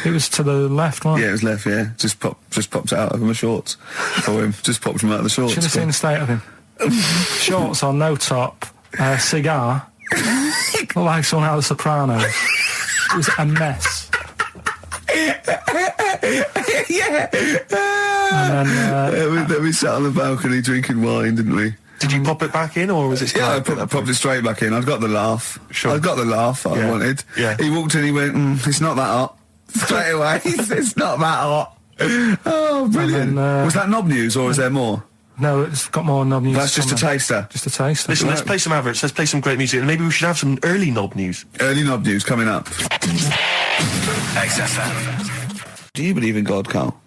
It was to the left, right? Yeah, it was left, yeah. Just popped it out of my shorts for him. Just popped him out of the shorts. Should have seen the state of him. Shorts on, no top, cigar. Looked like someone out of The Sopranos. It was a mess. Yeah. And then, we sat on the balcony drinking wine, didn't we? Did you pop it back in, or was it still... Yeah, I popped it straight back in. I'd got the laugh. Sure. I'd got the laugh I wanted. Yeah. He walked in, he went, it's not that hot. Straight away, it's not that hot. Oh, brilliant. then, was that knob news, or is there more? no, it's got more knob news. That's just a taster. Just a taster. Listen, let's play some adverts, let's play some great music, and maybe we should have some early knob news. Early knob news coming up. XFM. Do you believe in God, Karl?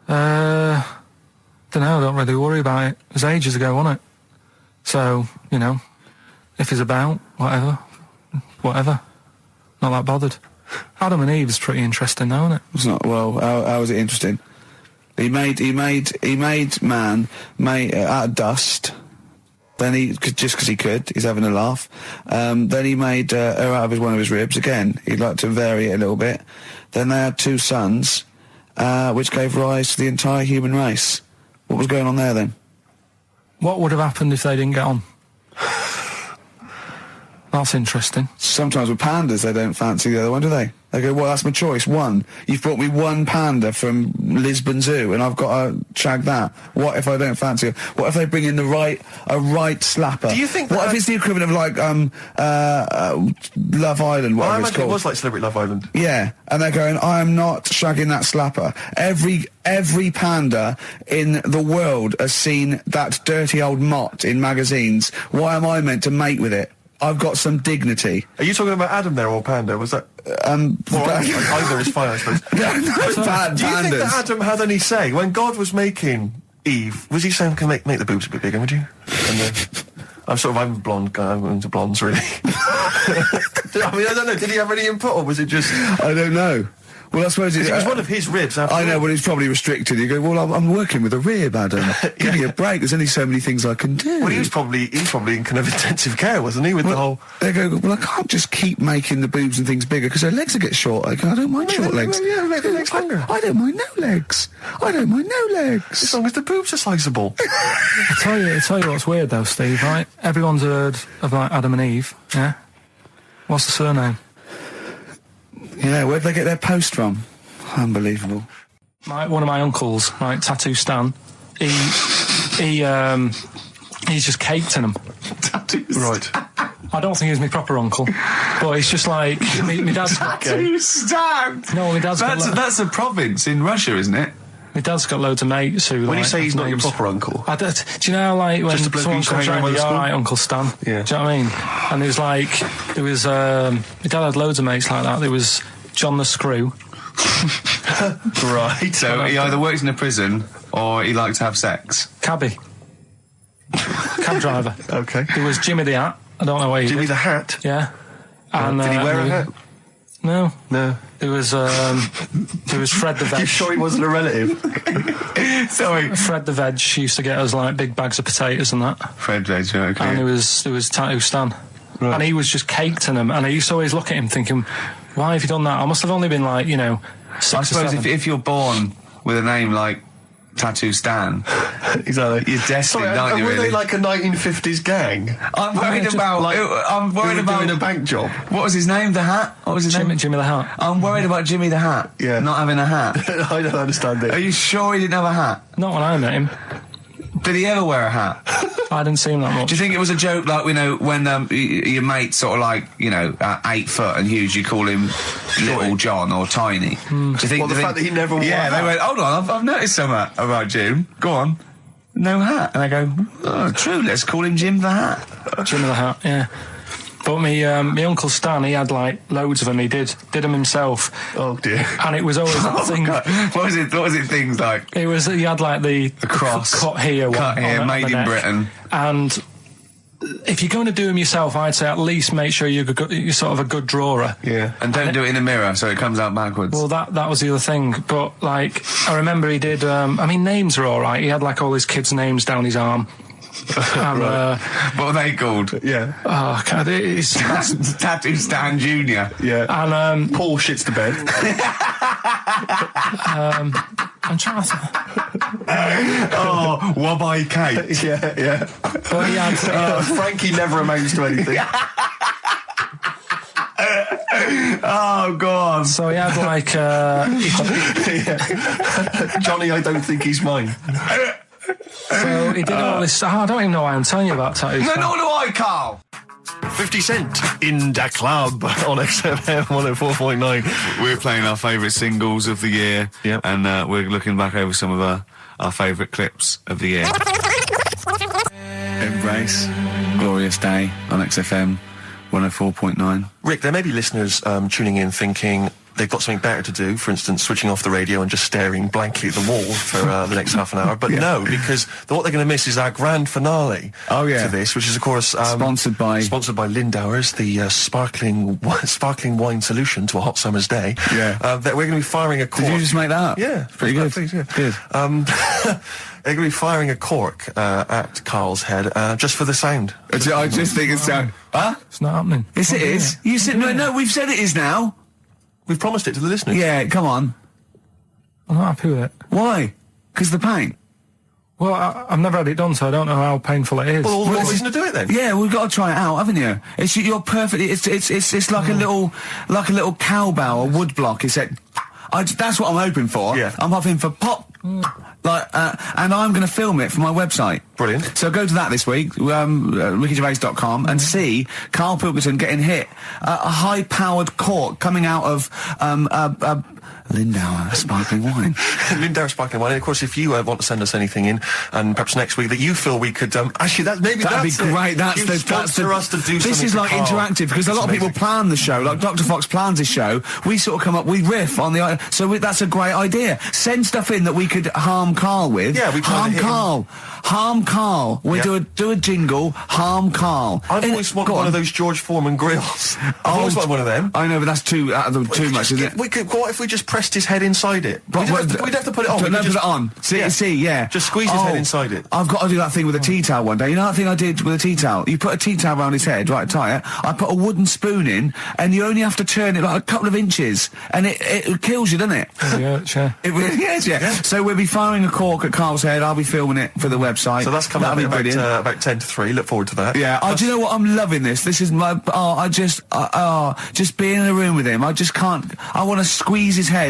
Don't know, I don't really worry about it. It was ages ago, wasn't it? So, you know, if he's about, whatever. Not that bothered. Adam and Eve's pretty interesting though, isn't it? It's not. Well, how is it interesting? He made man out of dust. Then just because he could, he's having a laugh. Then he made her out of one of his ribs. Again, he'd like to vary it a little bit. Then they had 2 sons, which gave rise to the entire human race. What was going on there then? What would have happened if they didn't get on? That's interesting. Sometimes with pandas, they don't fancy the other one, do they? They go, well, that's my choice. One. You've brought me one panda from Lisbon Zoo, and I've got to shag that. What if I don't fancy it? What if they bring in a right slapper? Do you think what if it's the equivalent of like Love Island, Well, I whatever it's imagine called? it was like Celebrity Love Island. Yeah, and they're going, I am not shagging that slapper. Every panda in the world has seen that dirty old mott in magazines. Why am I meant to mate with it? I've got some dignity. Are you talking about Adam there, or Panda? Was that... either is fine, I suppose. No, Do you think pandas. that Adam had any say? When God was making Eve, was he saying, can make the boobs a bit bigger, would you? And then... I'm a blonde guy, I'm into blondes, really. I mean, I don't know, did he have any input, or was it just... I don't know. Well, I suppose it was one of his ribs. I know, well, he's probably restricted. You go, well, I'm working with a rib, Adam. Give me a break. There's only so many things I can do. Well, he was probably in kind of intensive care, wasn't he, with the whole... They go, well, I can't just keep making the boobs and things bigger because her legs will get shorter. I don't mind short legs. Yeah, make the legs longer. I don't mind no legs. As long as the boobs are sliceable. I tell you what's weird though, Steve, right? Everyone's heard of like Adam and Eve, yeah? What's the surname? Yeah, where'd they get their post from? Unbelievable. One of my uncles, right, Tattoo Stan, he's just caked in them. Tattoos. Right. I don't think he's my proper uncle, but he's just like my dad's got. Tattoo Stan. No, my dad's got. That's a province in Russia, isn't it? My dad's got loads of mates who. When you like, say he's not your names. proper uncle, Do you know how, like, when Just a bloke someone who used to comes hang around around, with you're the alright, Uncle Stan? Yeah. Do you know what I mean? And my dad had loads of mates like that. There was John the Screw. right? So he either works in a prison or he likes to have sex. Cabbie. Cab driver. Okay. There was Jimmy the Hat. I don't know where he Jimmy did. the Hat. Yeah. And, Did he wear a hat? No. No. There was Fred the Veg. You sure he wasn't a relative? Sorry. Fred the Veg used to get us like big bags of potatoes and that. Fred Veg, okay. And there was Tattoo Stan. Right. And he was just caked in them. And I used to always look at him thinking, why have you done that? I must have only been like, 6 I or suppose 7. if you're born with a name like Tattoo Stan, Exactly. you're destined, Sorry, aren't you, were really? they like a 1950s gang? I'm worried about... I'm Who worried were about... doing a bank job? What was his name? The Hat? What was his name? Jimmy the Hat. I'm worried about Jimmy the Hat. Yeah. Not having a hat. I don't understand it. Are you sure he didn't have a hat? Not when I met him. Did he ever wear a hat? I didn't see him that much. Do you think it was a joke, like, when your mate's sort of like, 8 foot and huge, you call him Little John or Tiny? Do you think... Well, the fact that he never wore a Yeah, hat. they went, hold on, I've noticed something about Jim. Go on. No hat. And I go, oh, true, let's call him Jim the Hat. Jimmy the Hat, yeah. But my Uncle Stan, he had like loads of them. He did them himself. Oh dear. And it was always that thing. God. What was it things like? He had like the cross. cut here, Cut here, on made the in neck. Britain. And if you're going to do them yourself, I'd say at least make sure you're sort of a good drawer. Yeah. And don't do it in the mirror so it comes out backwards. Well, that was the other thing. But, like, I remember he did, names are alright. He had, like, all his kids' names down his arm. And, what are they called? Yeah. Oh, God, it's... Tattoo Stan Jr. Yeah. And, Paul shits to bed. I'm trying to... Oh, Wabbai Kate. Yeah. But he had... Frankie never amounts to anything. Oh, God. So he had, like, Johnny, I don't think he's mine. So he did all this... I don't even know why I'm telling you about tattoos. No, nor do I, Carl. 50 Cent in the club on XFM 104.9. We're playing our favourite singles of the year. Yep. And we're looking back over some of our favourite clips of the year. Embrace, Glorious Day on XFM 104.9. Rick, there may be listeners tuning in thinking they've got something better to do, for instance, switching off the radio and just staring blankly at the wall for the next half an hour. But no, because what they're going to miss is our grand finale to this, which is, of course... sponsored by Lindauer's, the sparkling wine solution to a hot summer's day. Yeah. That we're going to be firing a cork. Did you just make that up? Yeah. Pretty good. Good. They're going to be firing a cork at Karl's head just for the sound. I just think it's sound... Huh? It's not happening. Yes, it is. You said... No, we've said it is now. We've promised it to the listeners. Yeah, come on. I'm not happy with it. Why? Because the pain? Well, I've never had it done, so I don't know how painful it is. Well, all the more reason to do it then. Yeah, we've got to try it out, haven't you? You're perfect. It's like a little cowbell, a wood block. That's what I'm hoping for. Yeah. I'm hoping for pop. And I'm going to film it for my website. Brilliant. So go to that this week, rickygervais.com, and see Karl Pilkington getting hit. A high-powered cork coming out of Lindauer sparkling wine. Lindauer sparkling wine. And of course, if you want to send us anything in, and perhaps next week that you feel we could actually that'd be great. That's us to do. This is like Karl. interactive because a lot of people plan the show. Like Dr. Fox plans his show. We sort of come up, we riff on the. That's a great idea. Send stuff in that we could harm Karl with. Yeah, we harm Karl. Harm Karl. We do a jingle. Harm Karl. I've always wanted one of those George Foreman grills. I've always wanted one of them. I know, but that's too much, isn't it? What if we just pressed his head inside it? We'd have to put it on. Put it on. See, yeah. Just squeeze his head inside it. I've got to do that thing with a tea towel one day. You know that thing I did with a tea towel? You put a tea towel around his head, right, tie it. I put a wooden spoon in, and you only have to turn it like a couple of inches, and it kills you, doesn't it? Yeah. It really is, yeah. So we'll be firing a cork at Karl's head. I'll be filming it for the website. So that's coming up about 10 to 3. Look forward to that. Yeah. Do you know what? I'm loving this. This is my... just being in a room with him. I just can't... I want to squeeze his head.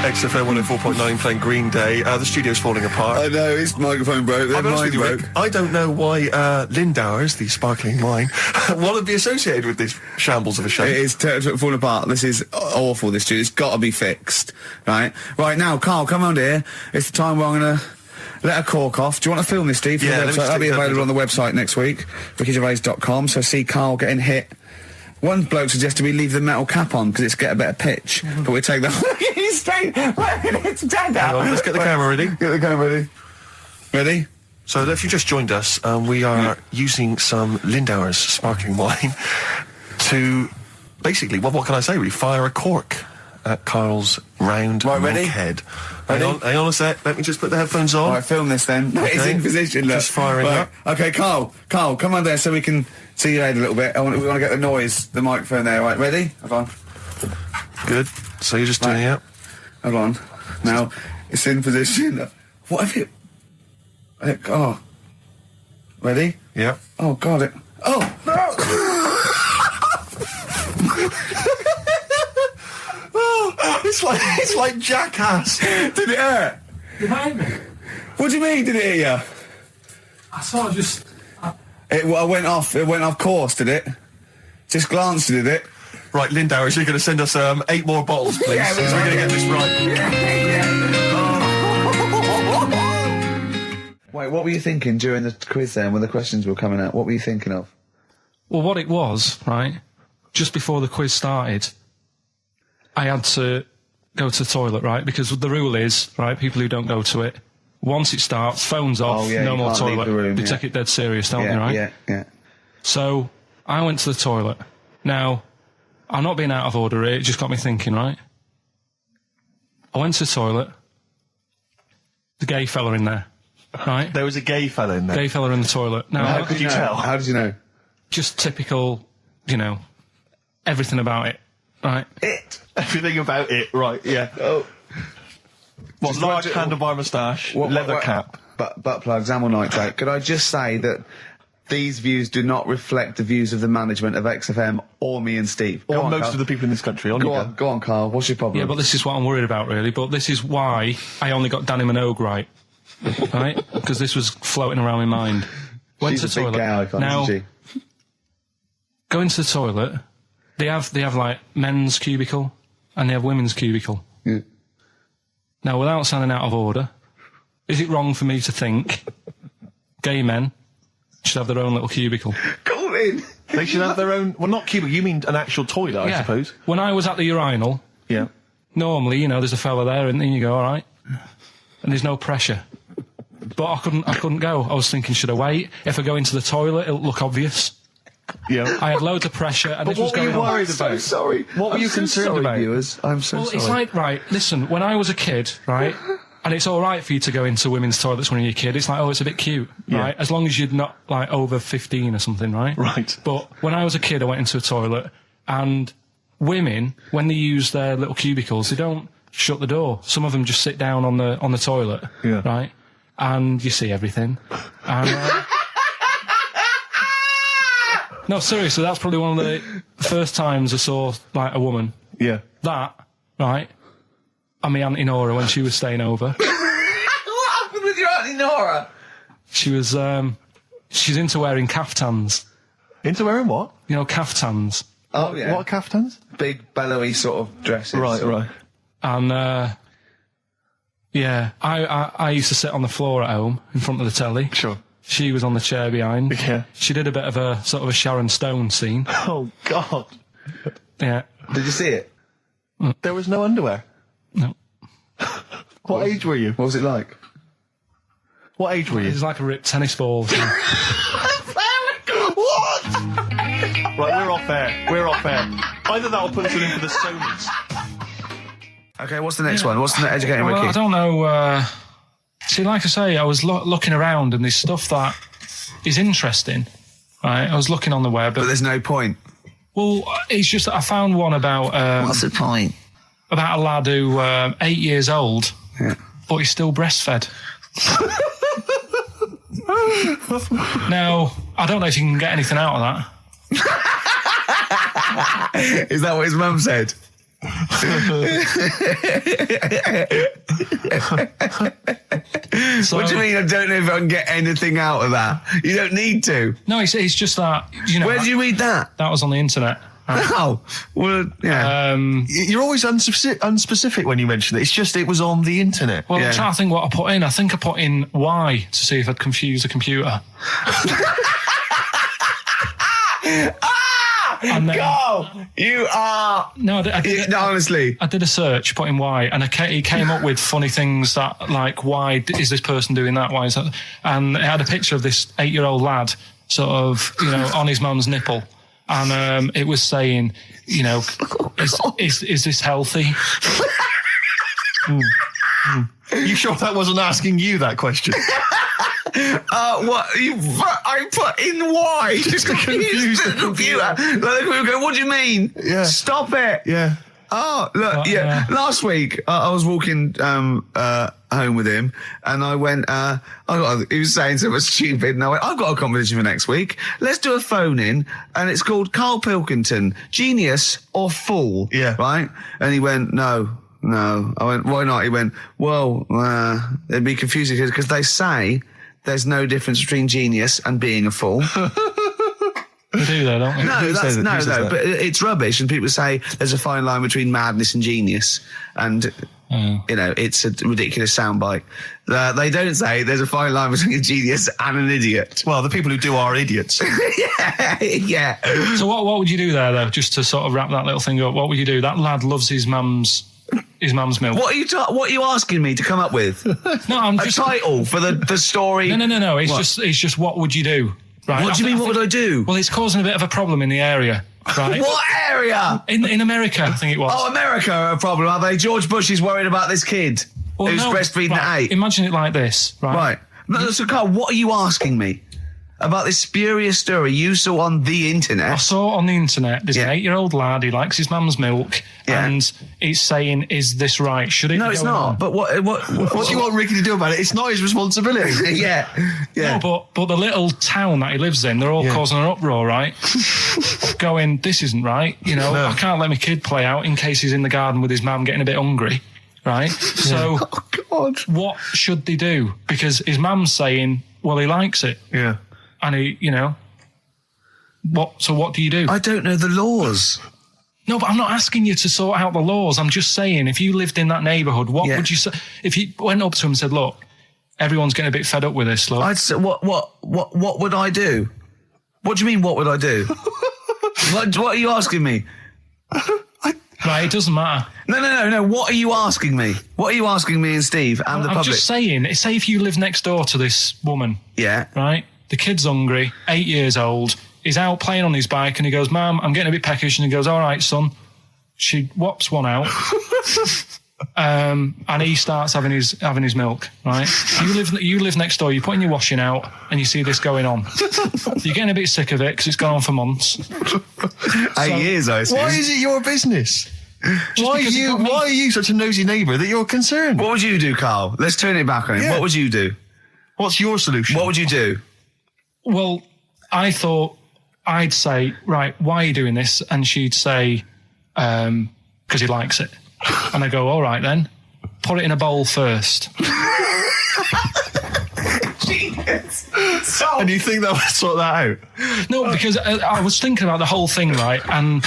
XFM 104.9 playing Green Day. The studio's falling apart. I know, his microphone broke. Their mind broke. Rick, I don't know why Lindauer's, the sparkling wine, want to be associated with this shambles of a show. It is falling apart. This is awful, this studio. It's got to be fixed. Right now, Karl, come on here. It's the time where I'm going to let a cork off. Do you want to film this, Steve? Yeah, that'll be available on the website next week, rickygervais.com. So see Karl getting hit. One bloke suggested we leave the metal cap on because it's get a better pitch, but we take that. He's straight. Let's get the camera ready. Get the camera ready. Ready? So if you just joined us, we are using some Lindauer's sparkling wine to basically, what can I say? We fire a cork at Karl's round head. Hang on a sec. Let me just put the headphones on. All right, film this then. Okay. It's in position. Look. Just firing up. Okay, Karl, come on there so we can see your head a little bit. We want to get the noise, the microphone there. Right, ready? Hold on. Good. So you're just doing it. Hold on. Now it's in position. What if it? Oh. Ready? Yeah. Oh God! Oh no! It's like Jackass. Did it hurt? Behind me. What do you mean? Did it hit you? I sort of just... It went off course, did it? Just glanced, did it? Right, Lindauer, so you're going to send us 8 more bottles, please. Yeah, so we're going to get this right. Wait, what were you thinking during the quiz then, when the questions were coming out? What were you thinking of? Well, what it was, right, just before the quiz started, I had to go to the toilet, right, because the rule is, right, people who don't go to it once it starts, phones off, yeah, no you more can't leave toilet. the room, They yeah. take it dead serious, don't they, right? Yeah. So I went to the toilet. Now, I'm not being out of order here, it just got me thinking, right? I went to the toilet. The gay fella in there, right? There was a gay fella in there. Gay fella in the toilet. Now, How could you tell? How did you know? just typical, everything about it, right? Everything about it, right, yeah. Oh. What, Just large imagine- handlebar moustache, leather cap. Butt plugs, amyl nitrate. Could I just say that these views do not reflect the views of the management of XFM or me and Steve? Or Go on, most Carl. of the people in this country. Go on, Carl. What's your problem? Yeah, but this is what I'm worried about, really. But this is why I only got Danny Minogue right, right? Because this was floating around my mind. Went She's to a the big toilet. gay icon, Now, isn't she? go into the toilet. They have like men's cubicle and they have women's cubicle. Yeah. Now, without sounding out of order, is it wrong for me to think gay men should have their own little cubicle? Go in. They should have their own... Well, not cubicle, you mean an actual toilet, I suppose. When I was at the urinal, Yeah. normally, there's a fella there and then you go, all right. And there's no pressure. But I couldn't go. I was thinking, should I wait? If I go into the toilet, it'll look obvious. Yeah. I had loads of pressure and But this was what were going you on. worried I'm so about? sorry. What were I'm you so concerned sorry, about? viewers? I'm so Well, sorry. it's like, right, listen, when I was a kid, right, and it's all right for you to go into women's toilets when you're a kid, it's like, oh, it's a bit cute, Yeah. right, as long as you're not, like, over 15 or something, right? Right. But when I was a kid, I went into a toilet, and women, when they use their little cubicles, they don't shut the door. Some of them just sit down on the toilet, Yeah. right, and you see everything. And, no, seriously, that's probably one of the first times I saw, like, a woman. Yeah. That, right, and my Auntie Nora when she was staying over. What happened with your Auntie Nora? She was, she's into wearing caftans. Into wearing what? Caftans. Oh, yeah. What caftans? Big, bellowy sort of dresses. Right. And, yeah, I used to sit on the floor at home in front of the telly. Sure. She was on the chair behind. Yeah. She did a bit of a sort of a Sharon Stone scene. Oh, God. Yeah. Did you see it? There was no underwear. No. What age were you? What was it like? What age were It you? was like a ripped tennis ball. What? Right, we're off air. We're off air. Either that or put us in for the Sonys. Okay, what's the next one? What's the educating Well, Ricky? I don't know. See, like I say, I was looking around and there's stuff that is interesting. Right, I was looking on the web. But there's no point. Well, it's just that I found one about What's the point? about a lad who 8 years old, but he's still breastfed. Now, I don't know if you can get anything out of that. Is that what his mum said? So, What do you mean I don't know if I can get anything out of that? You don't need to. No, it's just that, Where did you read that? that was on the internet. Oh, well, yeah. You're always unspecific when you mention it. It's just it was on the internet. Well, Yeah. I'm trying to think what I put in. I think I put in Y to see if I'd confuse a computer. And then, Carl, you are... no, I did, No, honestly. I did a search, put in why, and he came up with funny things that, like, why is this person doing that? Why is that? And it had a picture of this 8-year-old lad, sort of, on his mum's nipple, and it was saying, is this healthy? You sure that wasn't asking you that question? What? I put in why? Just to confuse the computer. Like, the computer go, what do you mean? Yeah. Stop it. Yeah. Oh, look, yeah. Last week, I was walking home with him, and I went, he was saying something stupid, and I went, I've got a competition for next week. Let's do a phone-in, and it's called Karl Pilkington, Genius or Fool. Yeah. Right? And he went, No. I went, why not? He went, well, it'd be confusing because they say there's no difference between genius and being a fool. They do though, don't they? No, but it's rubbish. And people say there's a fine line between madness and genius. And, it's a ridiculous soundbite. They don't say there's a fine line between a genius and an idiot. Well, the people who do are idiots. Yeah. So what would you do there, though, just to sort of wrap that little thing up? What would you do? That lad loves his his mum's milk. What are you asking me to come up with? No, I'm a just... title for the story? No. It's just what would you do? Right. What do you mean, what would I do? Well, it's causing a bit of a problem in the area, right? What area? In America, I think it was. Oh, America are a problem, are they? George Bush is worried about this kid who's breastfeeding at 8. Imagine it like this, right? Right. No, so, Carl, what are you asking me about this spurious story you saw on the internet? I saw it on the internet. There's an 8-year-old lad, he likes his mum's milk, and he's saying, is this right? Should it No, be it's going not. on? But what do you want Ricky to do about it? It's not his responsibility. Yeah. No, but the little town that he lives in, they're all causing an uproar, right? Going, this isn't right. You know, I can't let my kid play out in case he's in the garden with his mum getting a bit hungry, right? So, what should they do? Because his mum's saying, well, he likes it. Yeah. And he, you know, so what do you do? I don't know the laws. No, but I'm not asking you to sort out the laws. I'm just saying, if you lived in that neighbourhood, what would you say? If you went up to him and said, look, everyone's getting a bit fed up with this, look. I'd say, what would I do? What do you mean, what would I do? what are you asking me? Right, it doesn't matter. No. What are you asking me? What are you asking me and Steve and the I'm public? just saying, say if you live next door to this woman. Yeah. Right? The kid's hungry, 8 years old. He's out playing on his bike and he goes, Mum, I'm getting a bit peckish. And he goes, all right, son. She whops one out. And he starts having his milk, right? You live next door, you're putting your washing out and you see this going on. You're getting a bit sick of it because it's gone on for months. 8 years, I assume. Why is it your business? Why are you such a nosy neighbour that you're concerned? What would you do, Carl? Let's turn it back on him. Yeah. What would you do? What's your solution? What would you do? Well, I thought I'd say, right, why are you doing this? And she'd say, because he likes it. And I go, all right then, put it in a bowl first. And you think that would sort that out? No, because I was thinking about the whole thing, right? And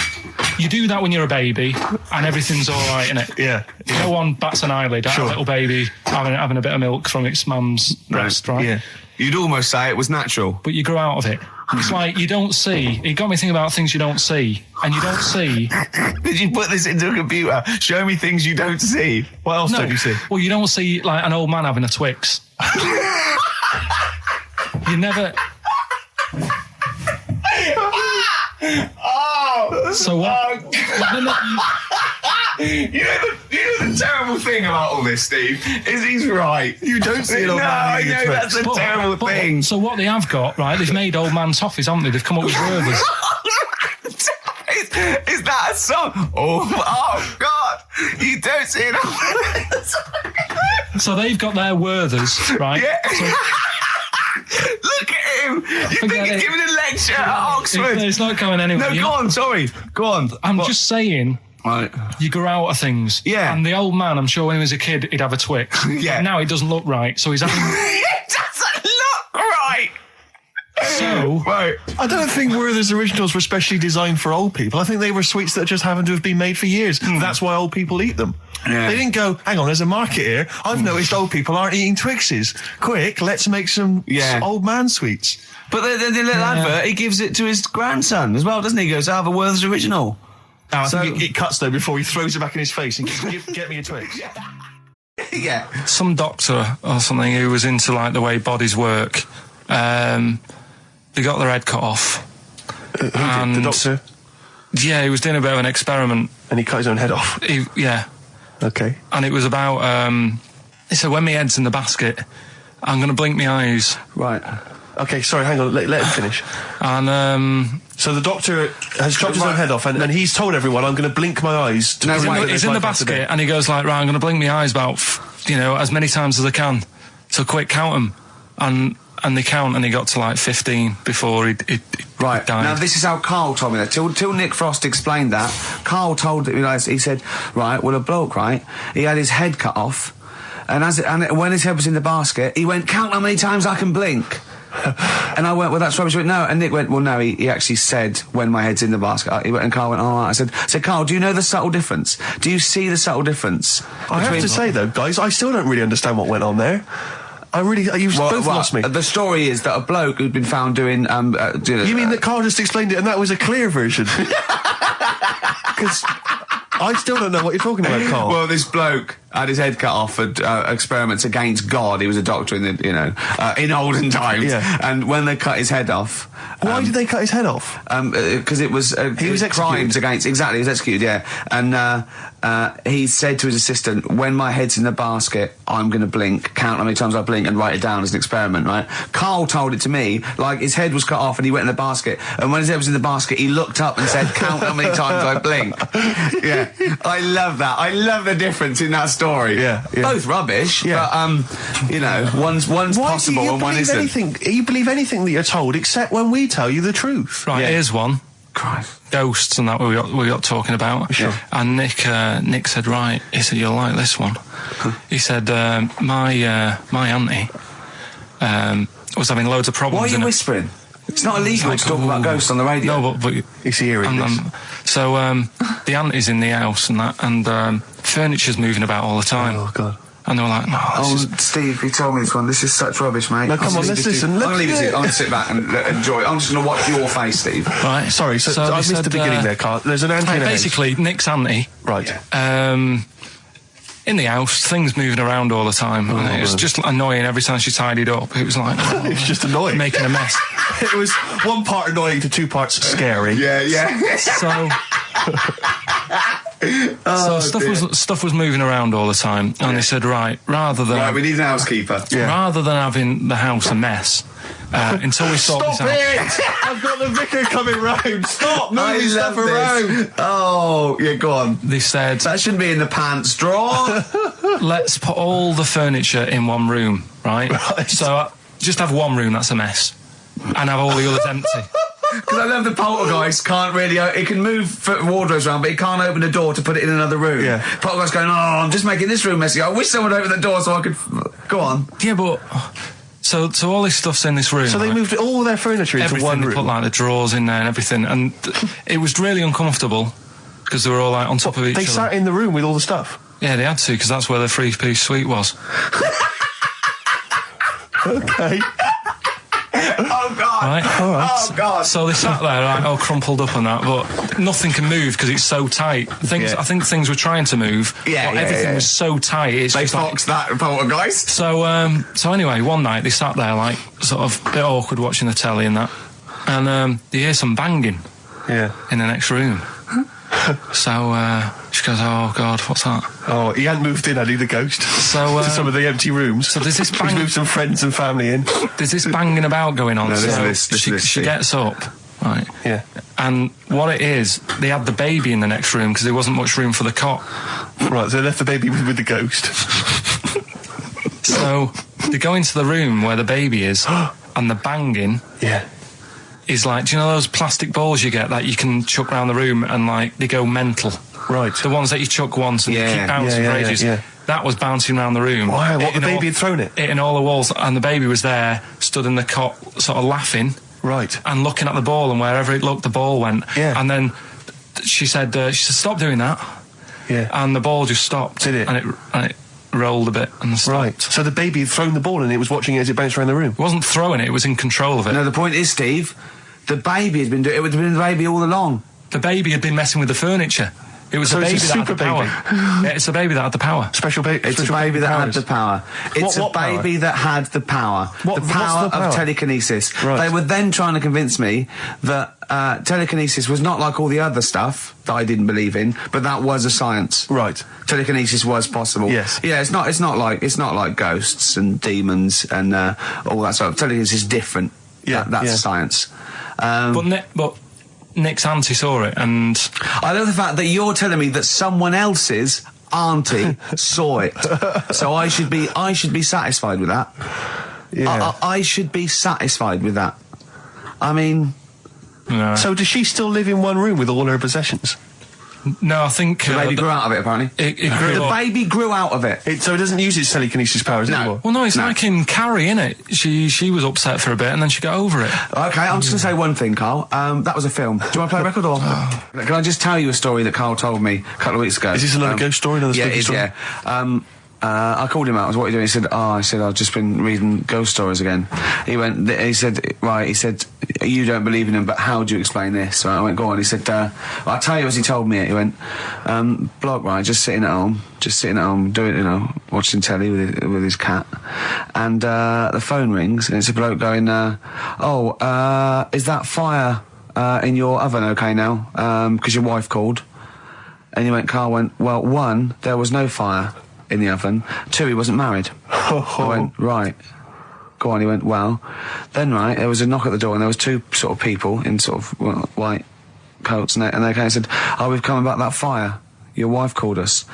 you do that when you're a baby and everything's all right, innit? Yeah. No one bats an eyelid at a little baby having a bit of milk from its mum's breast, right? Yeah. You'd almost say it was natural. But you grow out of it. It's like you don't see. It got me thinking about things you don't see. And you don't see. Did you put this into a computer? Show me things you don't see. What else don't you see? Well, you don't see, like, an old man having a Twix. You never... So what? You know the terrible thing about all this, Steve, is he's right. You don't see an old man I eating a know, Twix. that's a terrible thing. So what they have got, right, they've made old man toffees, haven't they? They've come up with Werther's. Is that a song? Oh, God. You don't see it. So they've got their Werther's, right? Yeah. So, look at him. You think Forget he's it. giving a lecture at Oxford? It's not going anywhere. No, go on, sorry. Go on. I'm just saying, Right. you grow out of things. Yeah. And the old man, I'm sure when he was a kid, he'd have a Twix. Yeah. But now it doesn't look right, so he's having... It doesn't look right. So... Right. I don't think Werther's originals were specially designed for old people. I think they were sweets that just happened to have been made for years. That's why old people eat them. Yeah. They didn't go, hang on, there's a market here. I've noticed old people aren't eating Twixes. Quick, let's make some old man sweets. But the little advert, he gives it to his grandson as well, doesn't he? He goes, I have a Werther's original. I think it cuts, though, before he throws it back in his face and get me a Twix. Yeah. Some doctor or something who was into, like, the way bodies work, they got their head cut off. Who did? The doctor? Yeah, he was doing a bit of an experiment. And he cut his own head off? Yeah. Okay. And it was about, he said, when my head's in the basket, I'm going to blink my eyes. Right. Okay, sorry, hang on, let him finish. And, so the doctor has chopped his own head off, and he's told everyone, I'm going to blink my eyes. he's in the basket, and he goes like, right, I'm going to blink my eyes about, as many times as I can. So quick, count them. And they count, and he got to like 15 before he Right. died. Now, this is how Karl told me that. Till Nick Frost explained that, Karl told he said, right, well, a bloke, right, he had his head cut off, and when his head was in the basket, he went, count how many times I can blink. And I went, well, that's rubbish. He went, no. And Nick went, well, no, he actually said, when my head's in the basket. He went, and Karl went, all right. I said, Karl, do you know the subtle difference? Do you see the subtle difference? I have to say, though, guys, I still don't really understand what went on there. You've both lost me. The story is that a bloke who'd been found doing... you mean that Karl just explained it and that was a clear version? Because I still don't know what you're talking about, Karl. Well, this bloke had his head cut off for experiments against God. He was a doctor in the, in olden times. Yeah. And when they cut his head off... Why did they cut his head off? Because it was... he was executed. Crimes against... Exactly, he was executed, yeah. And he said to his assistant, when my head's in the basket, I'm going to blink, count how many times I blink and write it down as an experiment, right? Karl told it to me, like, his head was cut off and he went in the basket. And when his head was in the basket, he looked up and said, count how many times I blink. Yeah. I love that. I love the difference in that story. Yeah. Both rubbish, but, one's possible and one isn't. You believe anything that you're told except when we tell you the truth. Right, here's one. Christ. Ghosts and that we got talking about. Sure. And Nick said, right, he said, you'll like this one. He said, my auntie was having loads of problems. Why are you whispering? It's not illegal to talk about ghosts on the radio. No, but It's eerie. so the auntie's in the house and that, and furniture's moving about all the time. Oh, God. And they were like, no, this is... Steve, you told me this one. This is such rubbish, mate. No, come on, let's listen. I'm going to leave it to you. I'm going to sit back and enjoy it. I'm just going to watch your face, Steve. Right. Sorry, so I missed the beginning there, Karl. There's an auntie in the house. Basically, Nick's auntie... Right. In the house, things moving around all the time. And it was just annoying every time she tidied up. It was like... It was just annoying. Making a mess. It was one part annoying to two parts scary. Yeah. So stuff was moving around all the time, and they said, right, we need an housekeeper. Rather than having the house a mess, until we sort this out. I've got the vicar coming round. Stop moving stuff around. Oh, yeah, go on. They said That shouldn't be in the pants drawer. let's put all the furniture in one room, right? Right. So just have one room that's a mess, and have all the others empty. Because I love the poltergeist can't really... It can move wardrobes around, but it can't open a door to put it in another room. Yeah. Poltergeist going, I'm just making this room messy. I wish someone would open the door so I could... Go on. Yeah, but... So all this stuff's in this room. So they moved all their furniture into one room? They put, like, the drawers in there and everything, and it was really uncomfortable, because they were all, like, on top of each other. They sat in the room with all the stuff? Yeah, they had to, because that's where the three-piece suite was. Okay. Oh, God. Right? All right. Oh, God. So they sat there, like, all crumpled up and that, but nothing can move because it's so tight. I think things were trying to move, but everything was so tight. It's They just like, foxed that poltergeist. So anyway, one night they sat there, like, sort of a bit awkward watching the telly and that, and they hear some banging in the next room. So she goes, oh, God, what's that? Oh, he hadn't moved in, had he, the ghost? So to some of the empty rooms. So there's this He's moved some friends and family in. There's this banging about going on. She gets up, right? Yeah. And what it is, they had the baby in the next room because there wasn't much room for the cot. Right, so they left the baby with the ghost. So they go into the room where the baby is, and the banging... Yeah. Is like, do you know those plastic balls you get that you can chuck around the room and, like, they go mental? Right. The ones that you chuck once and you keep bouncing for ages. Yeah. That was bouncing around the room. Wow, what, the baby had thrown it? Hitting all the walls, and the baby was there, stood in the cot, sort of laughing. Right. And looking at the ball, and wherever it looked, the ball went. Yeah. And then she said, stop doing that. Yeah. And the ball just stopped. Did it? And it rolled a bit and stopped. Right. So the baby had thrown the ball and it was watching it as it bounced around the room? It wasn't throwing it was in control of it. No, the point is, Steve, the baby has been doing it. It's been the baby all along. The baby had been messing with the furniture. It was So the baby it's a that had the super power. baby. Yeah, it's the baby that had the power. Special baby. It's a baby that had the power. It's What a baby that had the power. What- the power what's the power? of telekinesis. Right. They were then trying to convince me that telekinesis was not like all the other stuff that I didn't believe in, but that was a science. Right. Telekinesis was possible. Yes. Yeah, it's not like ghosts and demons and all that sort of. Telekinesis is different. Yeah, That's science. But Nick's auntie saw it, and I love the fact that you're telling me that someone else's auntie saw it. So I should be satisfied with that. Yeah. I should be satisfied with that. I mean, no. So does she still live in one room with all her possessions? No, I think the baby grew out of it. Apparently, it grew the up. baby grew out of it. So it doesn't use its telekinesis powers anymore? Well, no, it's like in Carrie, innit? She was upset for a bit, and then she got over it. Okay, I'm just going to say one thing, Karl. That was a film. Do you want to play a record or? Can I just tell you a story that Karl told me a couple of weeks ago? Is this another ghost story? Another spooky story? Yeah. I called him out. I was, what are you doing? He said, I've just been reading ghost stories again. He said, you don't believe in them, but how do you explain this? Right, I went, go on. He said, I'll tell you as he told me it. He went, bloke, right, just sitting at home, doing, watching telly with his cat. And, the phone rings, and it's a bloke going, is that fire, in your oven okay now? 'Cause your wife called. And he went, Karl went, well, 1, there was no fire in the oven. 2, he wasn't married. I went, right. Go on. He went, well, then, right, there was a knock at the door, and there was 2 sort of people in sort of white coats, and they came and said, we've come about that fire. Your wife called us.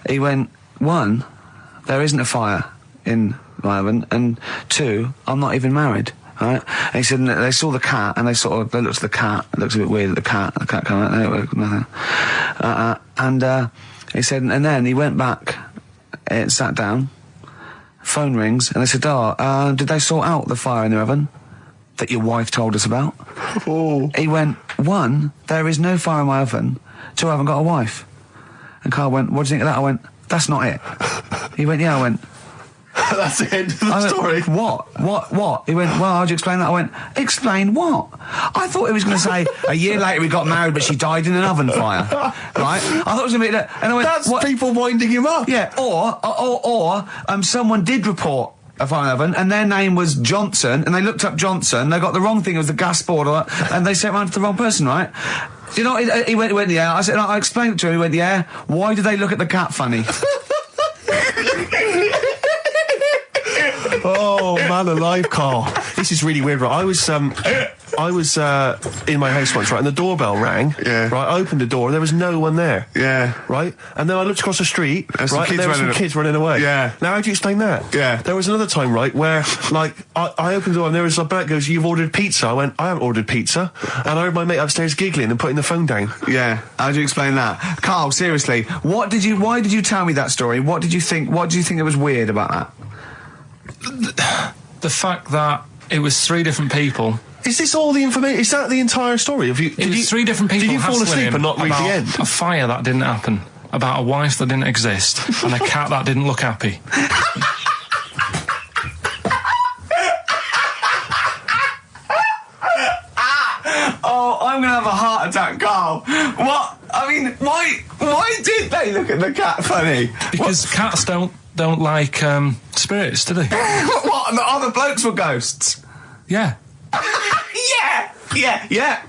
He went, 1, there isn't a fire in my oven, and 2, I'm not even married. Right? And he said, they saw the cat, and they looked at the cat. It looks a bit weird at the cat came out, nothing. And he said, and then he went back, sat down, phone rings, and they said, did they sort out the fire in the oven that your wife told us about? Oh. He went, 1, there is no fire in my oven. 2, I haven't got a wife. And Karl went, what do you think of that? I went, that's not it. He went, yeah. I went, that's the end of the story. What? He went, well, how'd you explain that? I went, explain what? I thought he was going to say, a year later we got married, but she died in an oven fire. Right? I thought it was going to be that. And I went, that's what? People winding him up. Yeah, or someone did report a fire oven, and their name was Johnson, and they looked up Johnson, they got the wrong thing, it was the gas board, and they sent it round to the wrong person, right? You know, he went, yeah. I said, I explained it to him, he went, yeah. Why did they look at the cat funny? Oh, man alive, Karl. This is really weird, right? I was in my house once, right, and the doorbell rang. Yeah. Right, I opened the door, and there was no one there. Yeah. Right? And then I looked across the street, right, and there were some kids running away. Yeah. Now, how do you explain that? Yeah. There was another time, right, where, like, I opened the door, and there was a bloke goes, you've ordered pizza. I went, I haven't ordered pizza. And I heard my mate upstairs giggling and putting the phone down. Yeah. How do you explain that? Karl, seriously, why did you tell me that story? What do you think it was weird about that? The fact that it was 3 different people. Is this all the information? Is that the entire story? It was 3 different people. Did you fall asleep and not read the end? A fire that didn't happen, about a wife that didn't exist, and a cat that didn't look happy. Oh, I'm gonna have a heart attack, Karl. What? I mean, why did they look at the cat funny? Because cats don't like spirits, do they? What? The other blokes were ghosts? Yeah. Yeah,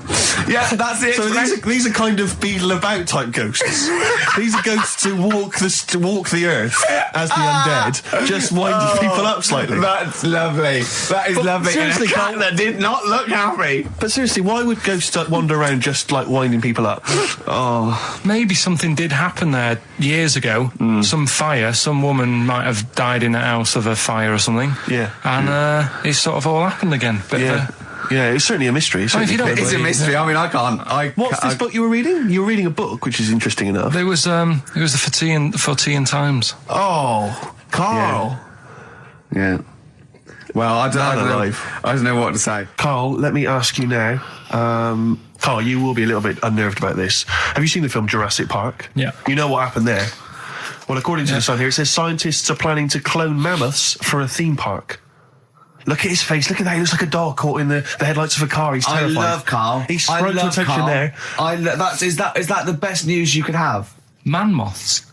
that's it. So these are kind of beetle about type ghosts. These are ghosts who walk the earth as the undead, just winding people up slightly. That's lovely. That is lovely. Seriously, and a cat that did not look happy. But seriously, why would ghosts wander around just like winding people up? Oh, maybe something did happen there years ago. Some fire. Some woman might have died in a house of a fire or something. Yeah. And it sort of all happened again. But yeah, it's certainly a mystery. If you don't it's a mystery. I mean, I can't. What's this book you were reading? You were reading a book, which is interesting enough. It was the Fortean Times. Oh, Karl. Yeah. Well, I don't know what to say. Karl, let me ask you now. Karl, you will be a little bit unnerved about this. Have you seen the film Jurassic Park? Yeah. You know what happened there? Well, according to the Sun here, it says scientists are planning to clone mammoths for a theme park. Look at his face. Look at that. He looks like a dog caught in the headlights of a car. He's terrified. I love Karl. He's sprung to attention Karl. there. Is that the best news you could have? Man moths.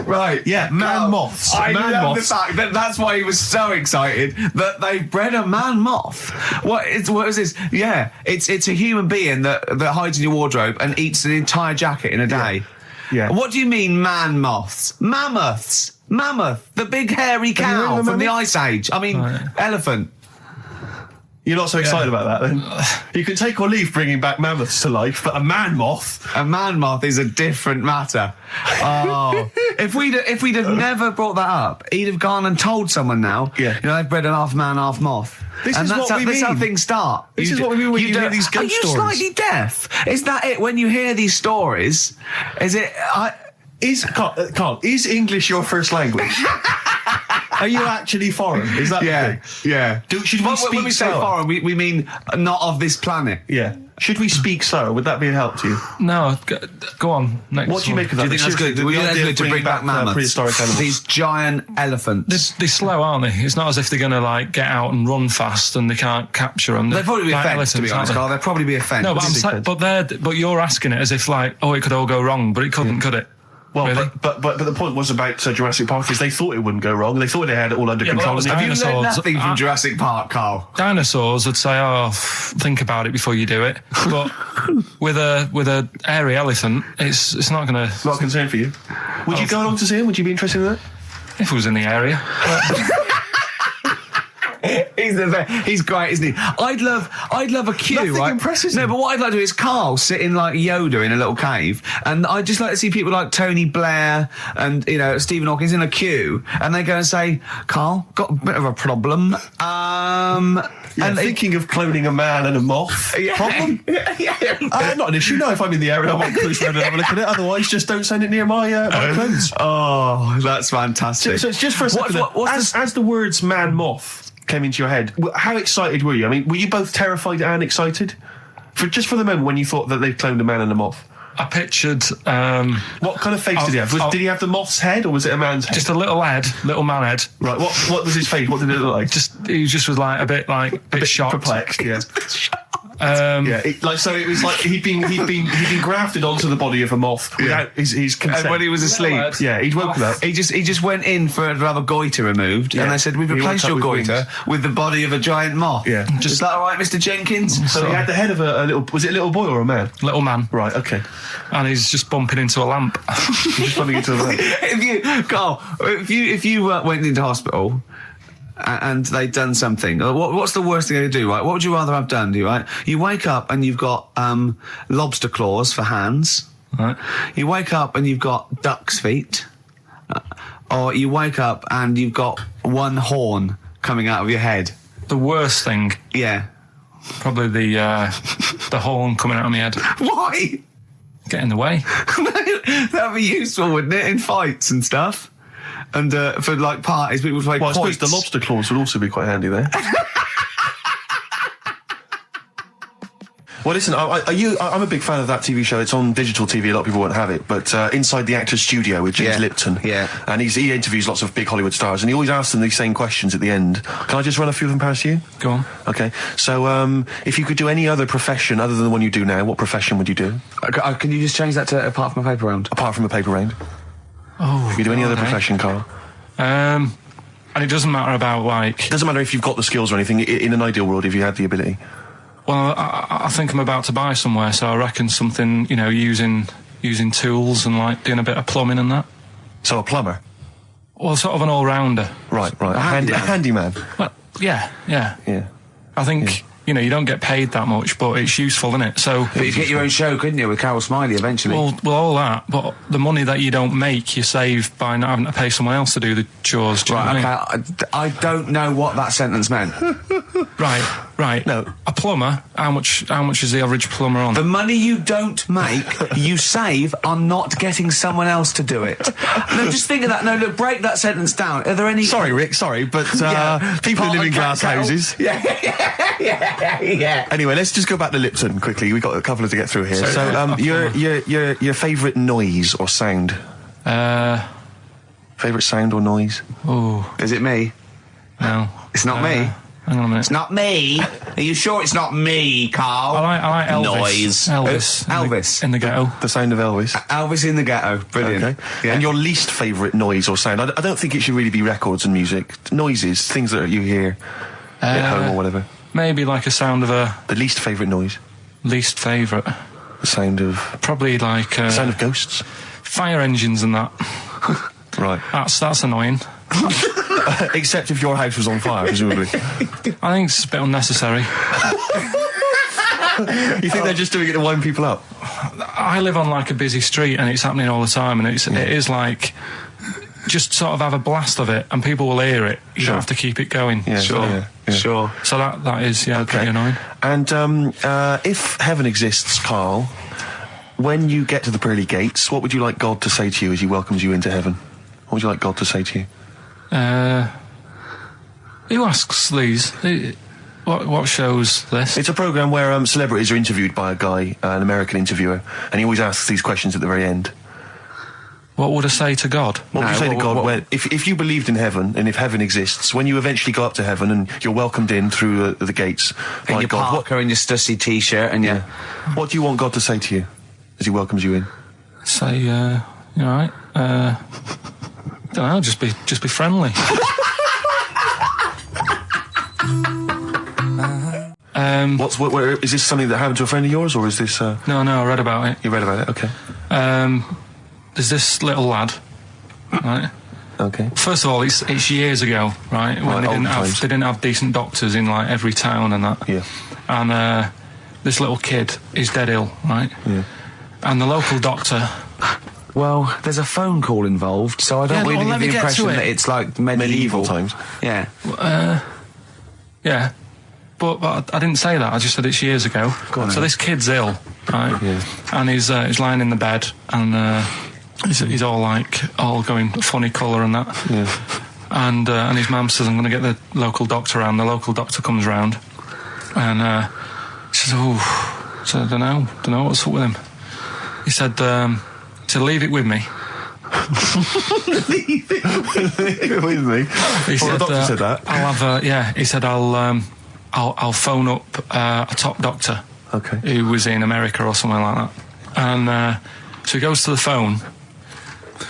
Right. Yeah, man moths. I man love moths. the fact that that's why he was so excited that they bred a man moth. What is this? Yeah, it's a human being that hides in your wardrobe and eats an entire jacket in a day. Yeah. What do you mean, man moths? Mammoths. Mammoth, the big hairy cow from the Ice Age. I mean, elephant. You're not so excited about that, then? You can take or leave bringing back mammoths to life, but a man moth... A man moth is a different matter. Oh. If we'd have never brought that up, he'd have gone and told someone now, yeah. You know, they've bred an half man, half moth. This is what we mean. That's how things start. This is what we mean when you hear these ghost stories. Are you slightly deaf? Is that it? When you hear these stories, is it... Karl, is English your first language? Are you actually foreign? Is that the thing? Yeah. Should we speak when we say foreign, we mean not of this planet. Yeah. Should we speak so? Would that be a help to you? No, go on. Next What do you one. make of that? Do you think that's good? Do you think that's good to bring back mammoths? Prehistoric animals. These giant elephants. They're slow, aren't they? It's not as if they're going to like get out and run fast and they can't capture them. They'd probably be a like fence, to be elephants, honest, aren't Carl. They'd probably be a fence. they? No, but I'm saying, but you're asking it as if like, oh, it could all go wrong, but it couldn't, could it? Well, Really? but the point was about Jurassic Park is they thought it wouldn't go wrong. They thought they had it all under Yeah, but control. that was And Have you learned dinosaurs. nothing from Jurassic Park, Carl? Dinosaurs would say, "Oh, think about it before you do it." But with a hairy elephant, it's not going to. not a concern for you. Would you go along to see him? Would you be interested in that? If it was in the area, He's great, isn't he? I'd love a queue, Nothing right? impresses No, him. but what I'd like to do is Carl sitting like Yoda in a little cave, and I'd just like to see people like Tony Blair and Stephen Hawking in a queue, and they go and say, "Carl, got a bit of a problem." And thinking of cloning a man and a moth. Problem? Not an issue. No, if I'm in the area, I might cruise around and have a look at it. Otherwise, just don't send it near my clothes. Oh, that's fantastic. So it's just for a second. As the words "man moth" came into your head, how excited were you? I mean, were you both terrified and excited? For the moment when you thought that they'd cloned a man and a moth? I pictured What kind of face did he have? Did he have the moth's head, or was it a man's head? just a little man head. Right. What was his face? What did it look like? He just was like a bit shocked. Perplexed. Yeah. So it was like he'd been grafted onto the body of a moth without his consent. And when he was asleep, he'd woken up. he just went in to have a goiter removed, and they said, "We've He replaced woke your up with goiter with the body of a giant moth." Yeah. Is that all right, Mr. Jenkins? So he had the head of a little. Was it a little boy or a man? Little man, Right. Okay. and he's just bumping into a lamp. Just running into the. If you went into hospital and they'd done something, what's the worst thing they do, right? What would you rather have done, right? You wake up and you've got lobster claws for hands. Right. You wake up and you've got duck's feet. Or you wake up and you've got one horn coming out of your head. The worst thing, Yeah. probably the horn coming out of my head. Why? Get in the way. That'd be useful, wouldn't it, in fights and stuff? And for like parties, people would play Well, I suppose quoits. the lobster claws would also be quite handy there. Well, listen, I'm a big fan of that TV show. It's on digital TV. A lot of people won't have it, but Inside the Actor's Studio with James Lipton. Yeah. And he interviews lots of big Hollywood stars, and he always asks them these same questions at the end. Can I just run a few of them past you? Go on. Okay. So, if you could do any other profession other than the one you do now, what profession would you do? Can you just change that to apart from a paper round? Apart from a paper round. Oh. If you do any other okay. profession, Carl. And it doesn't matter about like. Doesn't matter if you've got the skills or anything. In an ideal world, if you had the ability. Well, I think I'm about to buy somewhere, so I reckon something, using tools and like doing a bit of plumbing and that. So a plumber. Well, sort of an all-rounder. Right. A handyman. Well, yeah. Yeah. I think, you don't get paid that much, but it's useful, isn't it? So. But you get your own show, couldn't you, with Carol Smiley eventually? Well, all that, but the money that you don't make, you save by not having to pay someone else to do the chores. Do you know what I mean? I don't know what that sentence meant. Right. No. A plumber, how much is the average plumber on? The money you don't make, you save on not getting someone else to do it. No, just think of that. No, look, break that sentence down. Are there any... Sorry, Rick, but people who live in glass houses. Yeah. Anyway, let's just go back to Lipton quickly. We've got a couple to get through here. So, your favourite noise or sound? Favourite sound or noise? Oh, Is it me? no. It's not me. Hang on a minute. It's not me. Are you sure it's not me, Carl? I like Elvis. Noise. Elvis. Elvis. In the ghetto. The sound of Elvis. Elvis in the Ghetto. Brilliant. Okay. Yeah. And your least favourite noise or sound? I don't think it should really be records and music. Noises, things that you hear at home or whatever. Maybe like a sound of a The least favourite noise? least favourite. The sound of... Probably like The sound of ghosts? fire engines and that. Right. That's annoying. Except if your house was on fire, presumably. I think it's a bit unnecessary. You think they're just doing it to wind people up? I live on like a busy street and it's happening all the time, and it is like just sort of have a blast of it and people will hear it. You don't have to keep it going. Yeah, Sure. Sure. So that is pretty annoying. And if heaven exists, Carl, when you get to the pearly gates, what would you like God to say to you as he welcomes you into heaven? What would you like God to say to you? Who asks these? What show's this? It's a programme where celebrities are interviewed by a guy, an American interviewer, and he always asks these questions at the very end. What would I say to God? What would you say to God if you believed in heaven, and if heaven exists, when you eventually go up to heaven and you're welcomed in through the gates in by your God? Parker and your Stussy t-shirt and your... What do you want God to say to you as he welcomes you in? Say, you alright? Don't know, just be friendly. Is this something that happened to a friend of yours, or is this... No, I read about it. You read about it, okay. There's this little lad, right? Okay. First of all, it's years ago, right? When they didn't have decent doctors in, like, every town and that. Yeah. And, this little kid is dead ill, right? Yeah. And the local doctor... Well, there's a phone call involved, so I don't really get the impression that it's like medieval times. Yeah. Yeah. But I didn't say that. I just said it's years ago. So this kid's ill, right? Yeah. And he's lying in the bed, and he's all going funny colour and that. Yeah. And his mum says, I'm going to get the local doctor around. The local doctor comes round, and he says, so I don't know what's up with him. He said, leave it with me. Leave it with me. He said, the doctor said that. I'll have he said I'll phone up a top doctor. Okay. Who was in America or something like that. And so he goes to the phone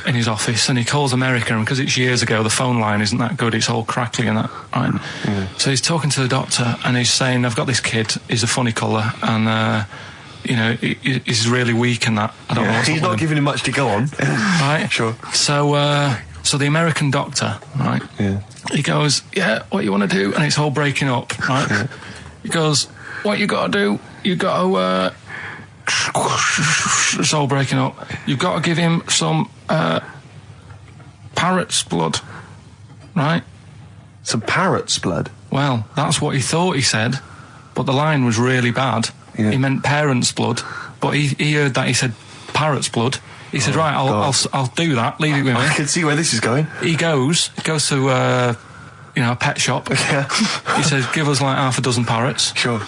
in his office and he calls America, and because it's years ago, the phone line isn't that good, it's all crackly and that, right? Yeah. So he's talking to the doctor and he's saying, I've got this kid, he's a funny colour, and he's really weak and that. I don't know what's he's up not with him. giving him much to go on. Right? Sure. So the American doctor, right? Yeah. He goes, yeah, what you want to do? And it's all breaking up, right? Yeah. He goes, what you got to do? You got to, it's all breaking up. You've got to give him some, parrot's blood, right? Some parrot's blood? Well, that's what he thought he said, but the line was really bad. Yeah. He meant parent's blood, but he heard that he said parrot's blood. He said, right, I'll do that, leave it with me. I can see where this is going. He goes to, a pet shop. Yeah. He says, give us like half a dozen parrots. Sure.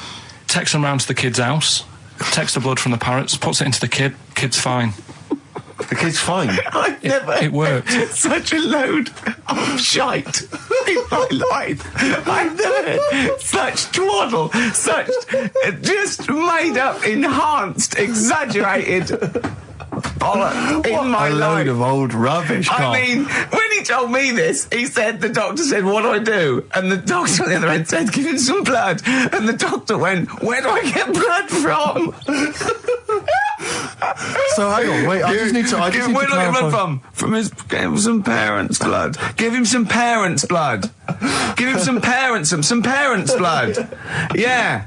Takes them round to the kid's house, takes the blood from the parrots, puts it into the kid's fine. The kid's fine? It worked. Such a load of shite in my life. I've never heard such twaddle, such just made up, enhanced, exaggerated bollocks in my life. A load of old rubbish, Karl. I mean, when he told me this, he said, the doctor said, what do I do? And the doctor on the other end said, give him some blood. And the doctor went, where do I get blood from? So hang on, wait, I just need to where do I get blood from? Give him some parents' blood. Give him some parents' blood. Give him some parents' blood. Yeah.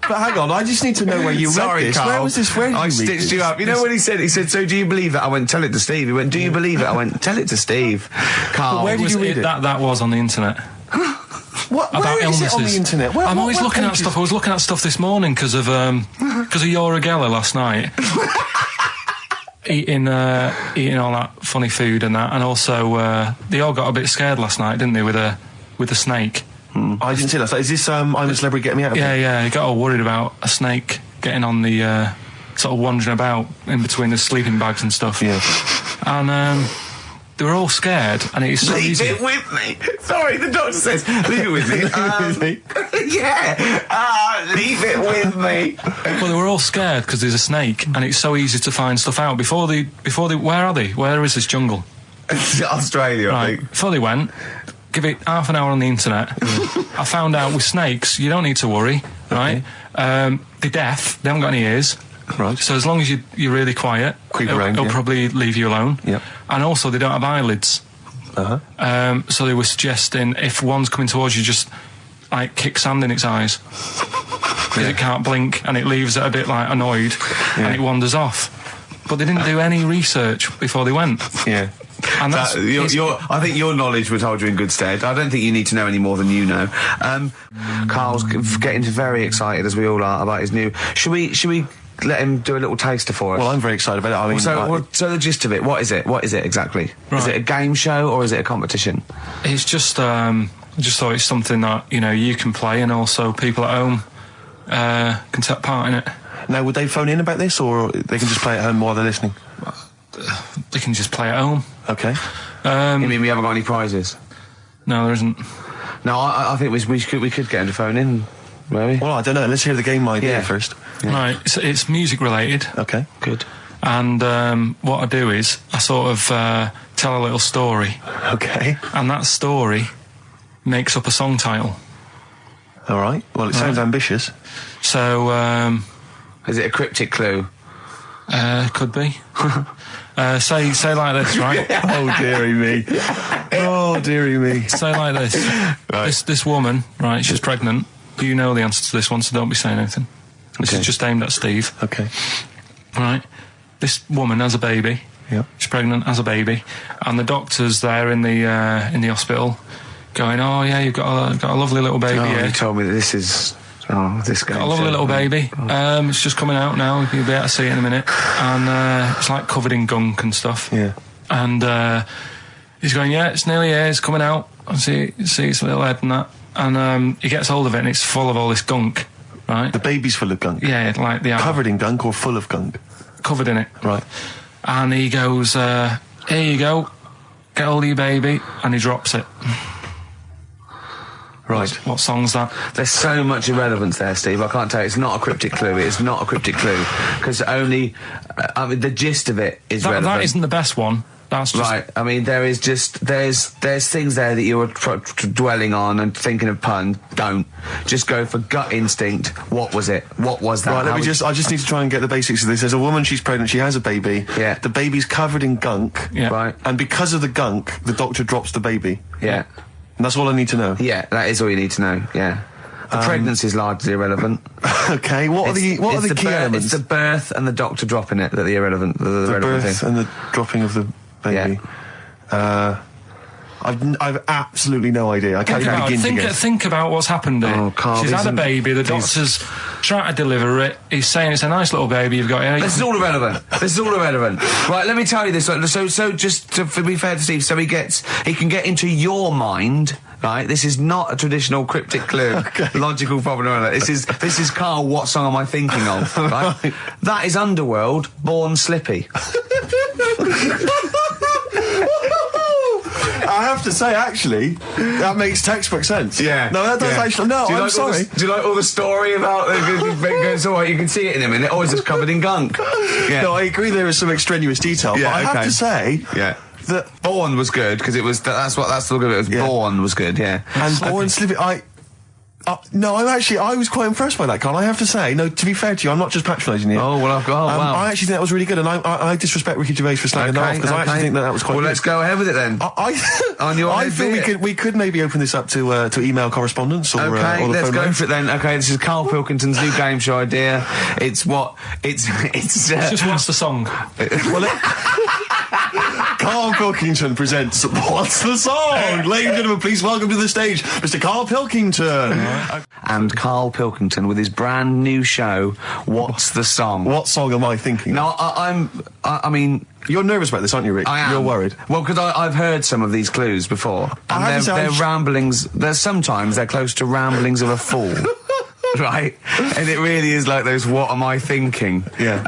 But hang on, I just need to know where you read this. Karl. Where was this? Where did I stitched you up. You know what he said? He said, so do you believe it? I went, tell it to Steve. He went, do you believe it? I went, tell it to Steve. Karl. Where did you read it? That was on the internet. What? Where is it on the internet? I'm always looking at stuff. I was looking at stuff this morning because of Yoragella last night. eating all that funny food and that, and also they all got a bit scared last night, didn't they, with a snake? I didn't see that. Is this I'm a Celebrity, Get Me Out of Here? Yeah, he got all worried about a snake getting on the sort of wandering about in between the sleeping bags and stuff. Yeah. And they were all scared, and it's so easy. Leave it with me. Sorry, the doctor says, leave it with me. Yeah. Leave it with me. Well, they were all scared because there's a snake, and it's so easy to find stuff out. Before they, where are they? Where is this jungle? Australia, I think. Before they went, give it half an hour on the internet. I found out with snakes, you don't need to worry, right? They're deaf, they haven't got any ears. Right. So as long as you're really quiet, it'll probably leave you alone. Yep. And also, they don't have eyelids. Uh-huh. So they were suggesting if one's coming towards you, just like kick sand in its eyes. Because it can't blink and it leaves it a bit like annoyed and it wanders off. But they didn't do any research before they went. Yeah. And that's, I think your knowledge would hold you in good stead. I don't think you need to know any more than you know. Karl's getting very excited, as we all are, about his new... Should we let him do a little taster for us? Well, I'm very excited about it. I mean, so the gist of it, what is it? What is it exactly? Right. Is it a game show or is it a competition? It's just, I just thought it's something that, you know, you can play and also people at home can take part in it. Now, would they phone in about this, or they can just play at home while they're listening? They can just play at home. Okay. You mean we haven't got any prizes? No, there isn't. No, I think we could get him to phone in, maybe. Well, I don't know. Let's hear the game idea first. Yeah. Right, it's music related. Okay. Good. And what I do is I sort of tell a little story. Okay. And that story makes up a song title. All right. Well, it sounds ambitious. So, is it a cryptic clue? Could be. Say like this, right? Oh, dearie me. Oh, dearie me. Say like this. Right. This woman, right, she's pregnant. You know the answer to this one, so don't be saying anything. This is just aimed at Steve. Okay. Right. This woman has a baby. Yeah. She's pregnant, has a baby. And the doctor's there in the hospital going, oh, yeah, you've got a lovely little baby here. You told me that this is... Oh, this guy. Got a lovely little baby. It's just coming out now. You'll be able to see it in a minute. And it's like covered in gunk and stuff. Yeah. And he's going, yeah, it's nearly here. It's coming out. I see its little head and that. And he gets hold of it and it's full of all this gunk, right? The baby's full of gunk? Yeah, like the... Covered in gunk or full of gunk? Covered in it. Right. And he goes, here you go. Get hold of your baby. And he drops it. Right. What song's that? There's so much irrelevance there, Steve. I can't tell you. It's not a cryptic clue. It's not a cryptic clue. Because only... I mean, the gist of it is relevant. That isn't the best one. That's just... Right. I mean, there is just... There's things there that you were dwelling on and thinking of puns. Don't. Just go for gut instinct. What was it? What was that? Right, I just need to try and get the basics of this. There's a woman, she's pregnant, she has a baby. Yeah. The baby's covered in gunk. Yeah. Right. And because of the gunk, the doctor drops the baby. Yeah. And that's all I need to know. Yeah, that is all you need to know, yeah. The pregnancy is largely irrelevant. Okay, what are the key elements? It's the birth and the doctor dropping it that are the irrelevant. The relevant birth thing. and the dropping of the baby. Yeah. I've absolutely no idea. I can't even begin to guess. Think about what's happened here. Oh, Karl, she's had a baby, the doctor's trying to deliver it, he's saying it's a nice little baby you've got here. This is all irrelevant. This is all irrelevant. Right, let me tell you this. So just to be fair to Steve, he can get into your mind, right? This is not a traditional cryptic clue, logical problem or other. This is Karl, what song am I thinking of, right? That is Underworld, Born Slippy. I have to say, actually, that makes textbook sense. Yeah. No, that does actually... No, I'm sorry. Do you like all the story about... It's all right, you can see it in a minute. Oh, it's just covered in gunk. Yeah. No, I agree there is some extraneous detail, Yeah, but I have to say... Yeah. That Born was good, because it was... That's the good bit. Born was good, yeah. And Born Slippy... no, I was quite impressed by that, Karl. I have to say, no, to be fair to you, I'm not just patronising you. Oh, well, wow. I actually think that was really good, and I disrespect Ricky Gervais for slagging that off, because I actually think that was quite good. Well, let's go ahead with it then. I feel we could maybe open this up to email correspondence or okay, or the let's phone go line. for it then. Okay, this is Karl Pilkington's new game show idea. It's just what's the song? Karl Pilkington presents What's the Song? Ladies and gentlemen, please welcome to the stage Mr. Karl Pilkington. And Karl Pilkington with his brand new show, What's the Song? What song am I thinking? No, I mean... You're nervous about this, aren't you, Rick? I am. You're worried. Well, because I've heard some of these clues before. And they're ramblings... Sometimes they're close to ramblings of a fool. Right? And it really is like those what am I thinking? Yeah.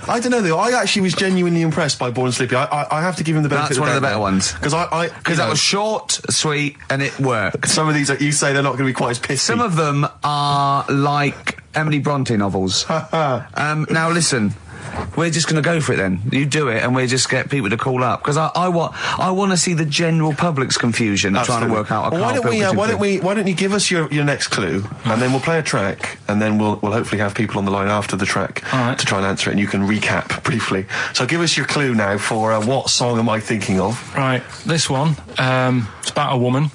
I don't know though, I actually was genuinely impressed by Born Slippy. I have to give him the benefit That's of one the of the doubt better ones. Because that was short, sweet, and it worked. Some of these, you say they're not going to be quite as pissy. Some of them are like Emily Bronte novels. Now listen, we're just going to go for it then. You do it, and we'll just get people to call up because I want to see the general public's confusion trying to work out. Well, why don't you give us your next clue, and then we'll play a track, and then we'll hopefully have people on the line after the track to try and answer it, and you can recap briefly. So give us your clue now for what song am I thinking of? Right, this one. It's about a woman.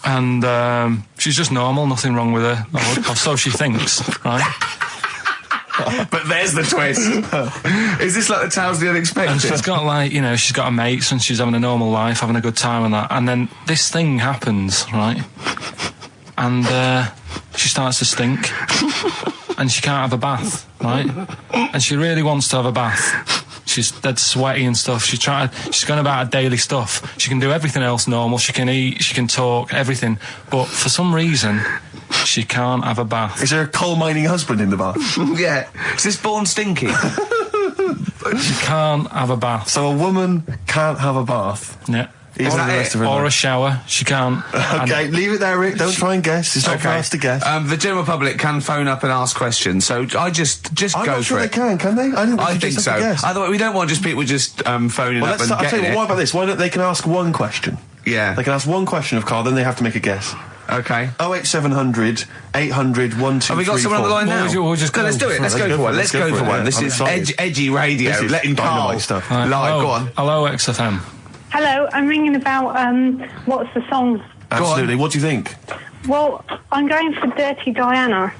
And she's just normal, nothing wrong with her, or so she thinks, right? But there's the twist. Is this like the Tales of the Unexpected? And she's got like, she's got her mates and she's having a normal life, having a good time and that. And then this thing happens, right? And she starts to stink. And she can't have a bath. right? And she really wants to have a bath. She's dead sweaty and stuff. She's going about her daily stuff. She can do everything else normal. She can eat, she can talk, everything. But for some reason, she can't have a bath. Is there a coal mining husband in the bath? Yeah. Is this born stinky? She can't have a bath. So a woman can't have a bath. Yeah. Even the rest of her Or a life. shower. She can't. Okay, leave it there, Rick. Don't try and guess. It's not for us to guess. The general public can phone up and ask questions, so I just I'm go not sure for they it. can they? I think so. Otherwise, we don't want just people just phoning Well, up and I'll tell getting you what, it. why about this? Why don't they can ask one question? Yeah. They can ask one question of Karl, then they have to make a guess. Okay. 08700 800 1234. Have we got someone on the line now? We'll just go. Let's do it. Let's go for one. Let's go for one. This I'm is excited. edgy radio. This is Letting Karl dynamite stuff. Right, live. Go on. Hello, XFM. Hello, I'm ringing about what's the song? Absolutely. What do you think? Well, I'm going for Dirty Diana.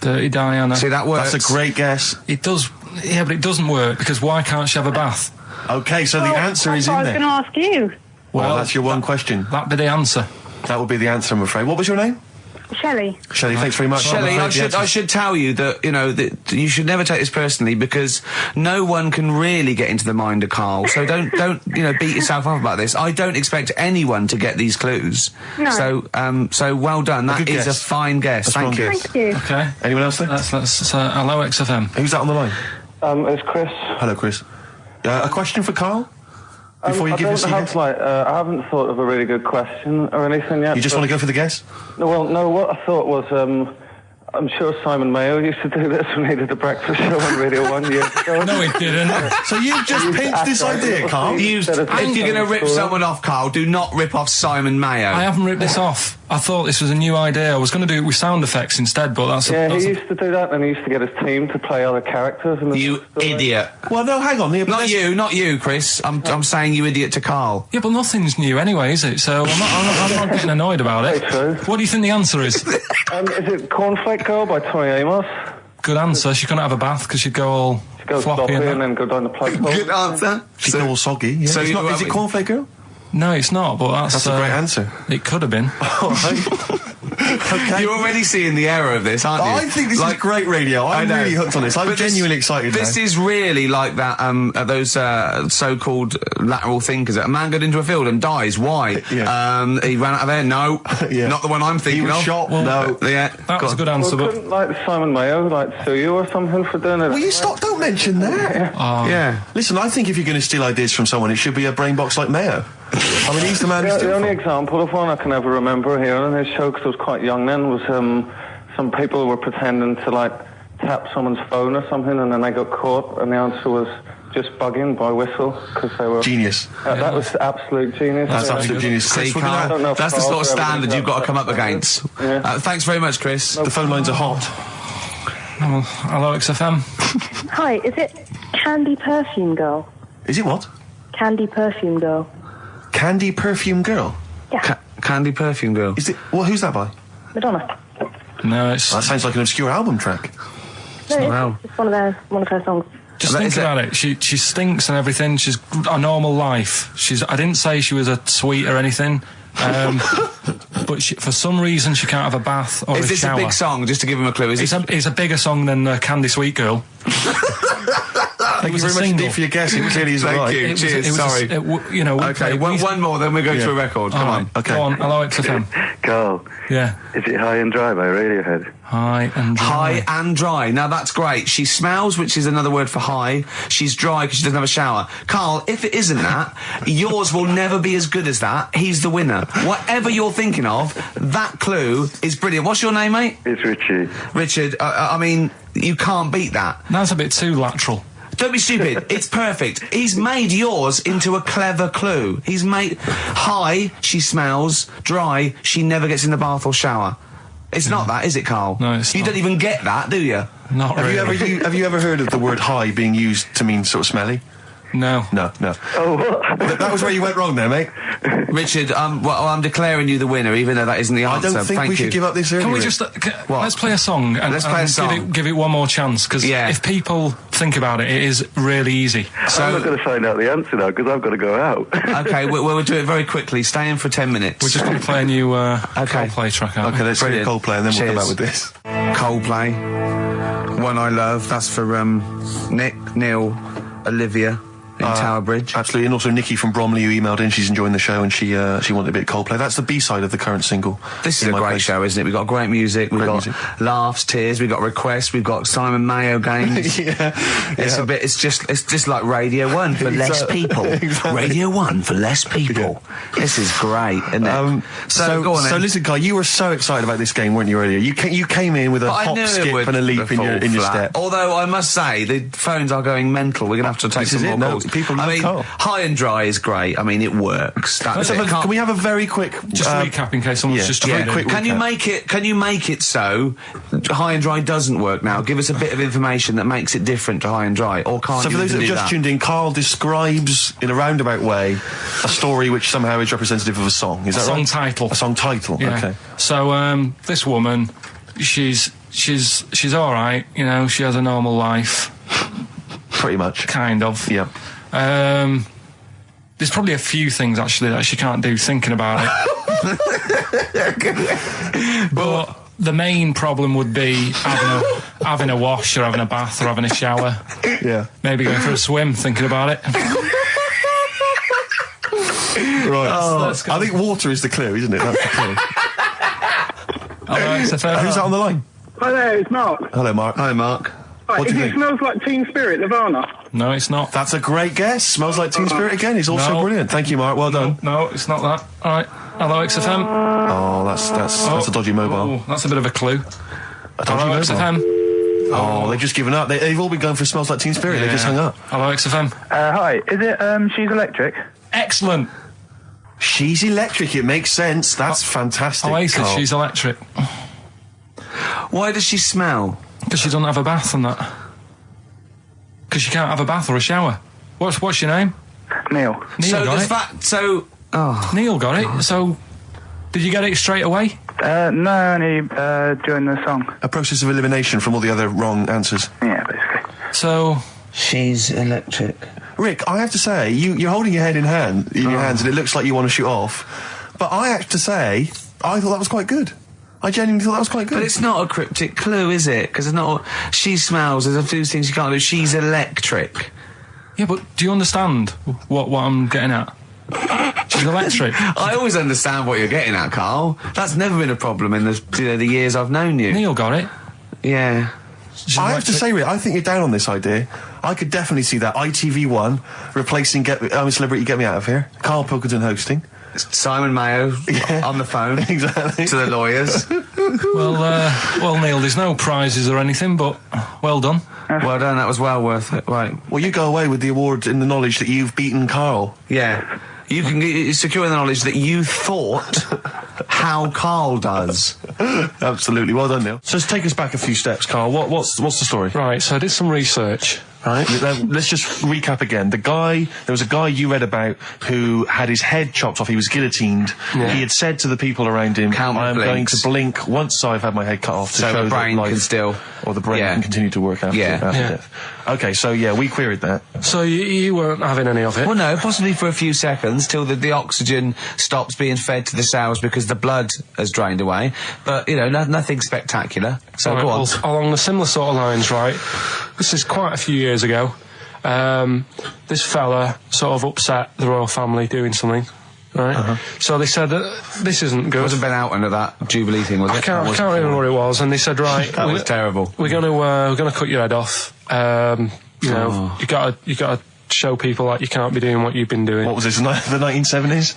Dirty Diana. See, that works. That's a great guess. It does. Yeah, but it doesn't work because why can't she have a bath? Okay, so the answer is in I was there. going to ask you. Well, that's your one question. That'd be the answer. That would be the answer, I'm afraid. What was your name? Shelley. Shelley, thanks very much. Shelley, I'm afraid I should tell you that, that you should never take this personally because no one can really get into the mind of Karl. So don't beat yourself up about this. I don't expect anyone to get these clues. No. So well done. That good is guess. a fine guess. A strong Thank you. guess. Thank you. Okay. Anyone else there? Let's hello, XFM. Who's that on the line? It's Chris. Hello, Chris. A question for Karl? Before you give us your guess? I haven't thought of a really good question or anything yet. You just want to go for the guess? No, what I thought was, I'm sure Simon Mayo used to do this when he did the breakfast show on Radio 1 years ago. No, it didn't. So you've just pinched this idea, Karl? If you're going to rip someone off, Karl, do not rip off Simon Mayo. I haven't ripped this off. I thought this was a new idea. I was going to do it with sound effects instead, but that's Yeah, he used to do that, and he used to get his team to play other characters. In the You story. idiot. Well, no, hang on. Not you, Chris. I'm saying you idiot to Karl. Yeah, but nothing's new anyway, is it? So I'm not getting annoyed about it. Very true. What do you think the answer is? Is it Cornflake Girl by Tonny Amos? Good answer. She couldn't have a bath because she'd go all Go floppy sloppy and and that. then go down the plug hole. Good answer. She's all soggy. Yeah. So It's not, you- is it Cornflake Girl? No, it's not, but that's That's a great answer. It could have been. All right. Okay. You're already seeing the error of this, aren't you? I think this is great radio. I'm I know. really hooked on this. I'm But genuinely excited This now. is really like that. Those so-called lateral thinkers. A man got into a field and dies. Why? Yeah. He ran out of air. No, Yeah. not the one I'm He thinking was of. shot. No. Yeah, That go was a on. good answer, Well, but couldn't Simon Mayo sue you or something for doing it? Will you stop? Don't mention that. Yeah. Listen, I think if you're going to steal ideas from someone, it should be a brain box like Mayo. I mean, he's the man who's The only doing example of one I can ever remember hearing in his show, because I was quite young then, was some people were pretending to tap someone's phone or something, and then they got caught, and the answer was just bugging by whistle, because they were Genius. That was absolute genius. That's Yeah. absolute genius. See, Chris, we're gonna- I don't know Karl, if that's the sort of Karl's ever standard gonna you've got to get come up that. against. Yeah. Thanks very much, Chris. the phone lines are hot. hello, XFM. Hi, is it Candy Perfume Girl? Is it what? Candy Perfume Girl. Candy Perfume Girl? Yeah, Candy Perfume Girl. Is it? Well, who's that by? Madonna. No, it's That sounds like an obscure album track. No, Wow. it's one of her songs. just That think is it. about it. She stinks and everything. She's a normal life. I didn't say she was a sweet or anything. But for some reason she can't have a bath or Is a this shower. a big song? Just to give him a clue. It's a bigger song than Candy Sweet Girl. Thank you was very a much single. indeed for your guess. It clearly is Thank right. you. Cheers. Sorry. We Okay, played one more, then we go Yeah. to a record. Come on. Okay. Go on, hello XFM. Karl, Yeah. is it High and Dry by Radiohead? High and dry. High and dry. Now that's great. She smells, which is another word for high. She's dry because she doesn't have a shower. Karl, if it isn't that, yours will never be as good as that. He's the winner. Whatever you're thinking of, that clue is brilliant. What's your name, mate? It's Richie. Richard. I mean, you can't beat that. That's a bit too lateral. Don't be stupid. It's perfect. He's made yours into a clever clue. He's made high, she smells, dry, she never gets in the bath or shower. It's not that, is it, Karl? No, it's You not. don't even get that, do you? Not Have really. you ever heard of the word high being used to mean sort of smelly? No. No. Oh, what? That was where you went wrong there, mate. Richard, I'm declaring you the winner, even though that isn't the I answer. don't think Thank we you. should give up this early. Can we Rick. just What? let's play a song and, Let's play a and song. give it one more chance because Yeah. if people think about it, it is really easy. I'm not going to find out the answer now because I've got to go out. Okay, we'll do it very quickly. Stay in for 10 minutes. We're just going to play a new Coldplay track out. Okay, let's hear Brilliant. Coldplay and then we'll come Cheers. back with this. Coldplay. One I Love. That's for Nick, Neil, Olivia in Tower Bridge. Absolutely, and also Nikki from Bromley who emailed in. She's enjoying the show and she wanted a bit of Coldplay. That's the B-side of the current single. This is a great show, isn't it? We've got great music, we've got laughs, tears, we've got requests, we've got Simon Mayo games. It's just like Radio 1 for less people. Exactly. Radio 1 for less people. This is great, isn't it? So go on then. So listen, Karl, you were so excited about this game, weren't you, earlier? You came in with a hop, skip and a leap in your step. Although I must say, the phones are going mental. We're going to have to take some more calls. People love Karl. High and Dry is great. I mean, it works. That's it. Can we have a very quick recap in case someone's just joined in? Can you make it so High and Dry doesn't work now? Give us a bit of information that makes it different to High and Dry, or can't you? So for those that have just tuned in, Karl describes in a roundabout way a story which somehow is representative of a song. Is that right? Title. A song title. Yeah. Okay. So this woman, she's all right. You know, she has a normal life. Pretty much. Kind of. Yeah. There's probably a few things actually that she can't do thinking about it. But the main problem would be having a wash or having a bath or having a shower. Yeah. Maybe going for a swim thinking about it. Right. I think water is the clue, isn't it? That's the clue. Who's that on the line? Hi there, it's Mark. Hello, Mark. Hi, Mark. Right, do you it think? Smells Like Teen Spirit, Nirvana. No, it's not. That's a great guess. Smells Like Teen Spirit again. He's also brilliant. Thank you, Mark. Well done. No, it's not that. All right. Hello, XFM. Oh, that's a dodgy mobile. Oh, that's a bit of a clue. A dodgy Hello, mobile. XFM. Oh, they've just given up. They've all been going for Smells Like Teen Spirit. They just hung up. Hello, XFM. Hi, is it She's Electric? Excellent. She's Electric. It makes sense. That's fantastic. Oasis, Karl. She's Electric. Why does she smell? Because she doesn't have a bath and that. Because she can't have a bath or a shower. What's your name? Neil. Neil got it. Neil got it. So, did you get it straight away? No, only during the song. A process of elimination from all the other wrong answers. Yeah, basically. So, She's Electric. Rick, I have to say, you're holding your head in your hands, and it looks like you want to shoot off. But I have to say, I thought that was quite good. I genuinely thought that was quite good. But it's not a cryptic clue, is it? Because it's not. She smells. There's a few things you can't do. She's electric. yeah, but do you understand what I'm getting at? She's electric. I always understand what you're getting at, Karl. That's never been a problem in the years I've known you. Neil got it. Yeah. I have to say, Rick, I think you're down on this idea. I could definitely see that ITV1 replacing I'm a Celebrity, Get Me Out of Here. Karl Pilkington hosting. Simon Mayo on the phone. Exactly. To the lawyers. Well, Neil, there's no prizes or anything, but well done. Well done, that was well worth it. Right. Well, you go away with the award in the knowledge that you've beaten Karl. Yeah. You can secure the knowledge that you thought how Karl does. Absolutely. Well done, Neil. So let's take us back a few steps, Karl. What's the story? Right, so I did some research. Right. Let's just recap again. There was a guy you read about who had his head chopped off. He was guillotined. Yeah. He had said to the people around him, I'm going to blink once I've had my head cut off to show the brain that life, can still... Or the brain can continue to work after death. Okay, so we queried that. So you weren't having any of it? Well, no, possibly for a few seconds till the oxygen stops being fed to the cells because the blood has drained away. But, nothing spectacular. So go on. Well, along the similar sort of lines, right? This is quite a few years ago. This fella sort of upset the royal family doing something. Right, so they said this isn't good. It wasn't Ben Out under that Jubilee thing, was it? I can't remember what it was. And they said, right, that was terrible. We're gonna cut your head off. You gotta show people that you can't be doing what you've been doing. What was this? The 1970s?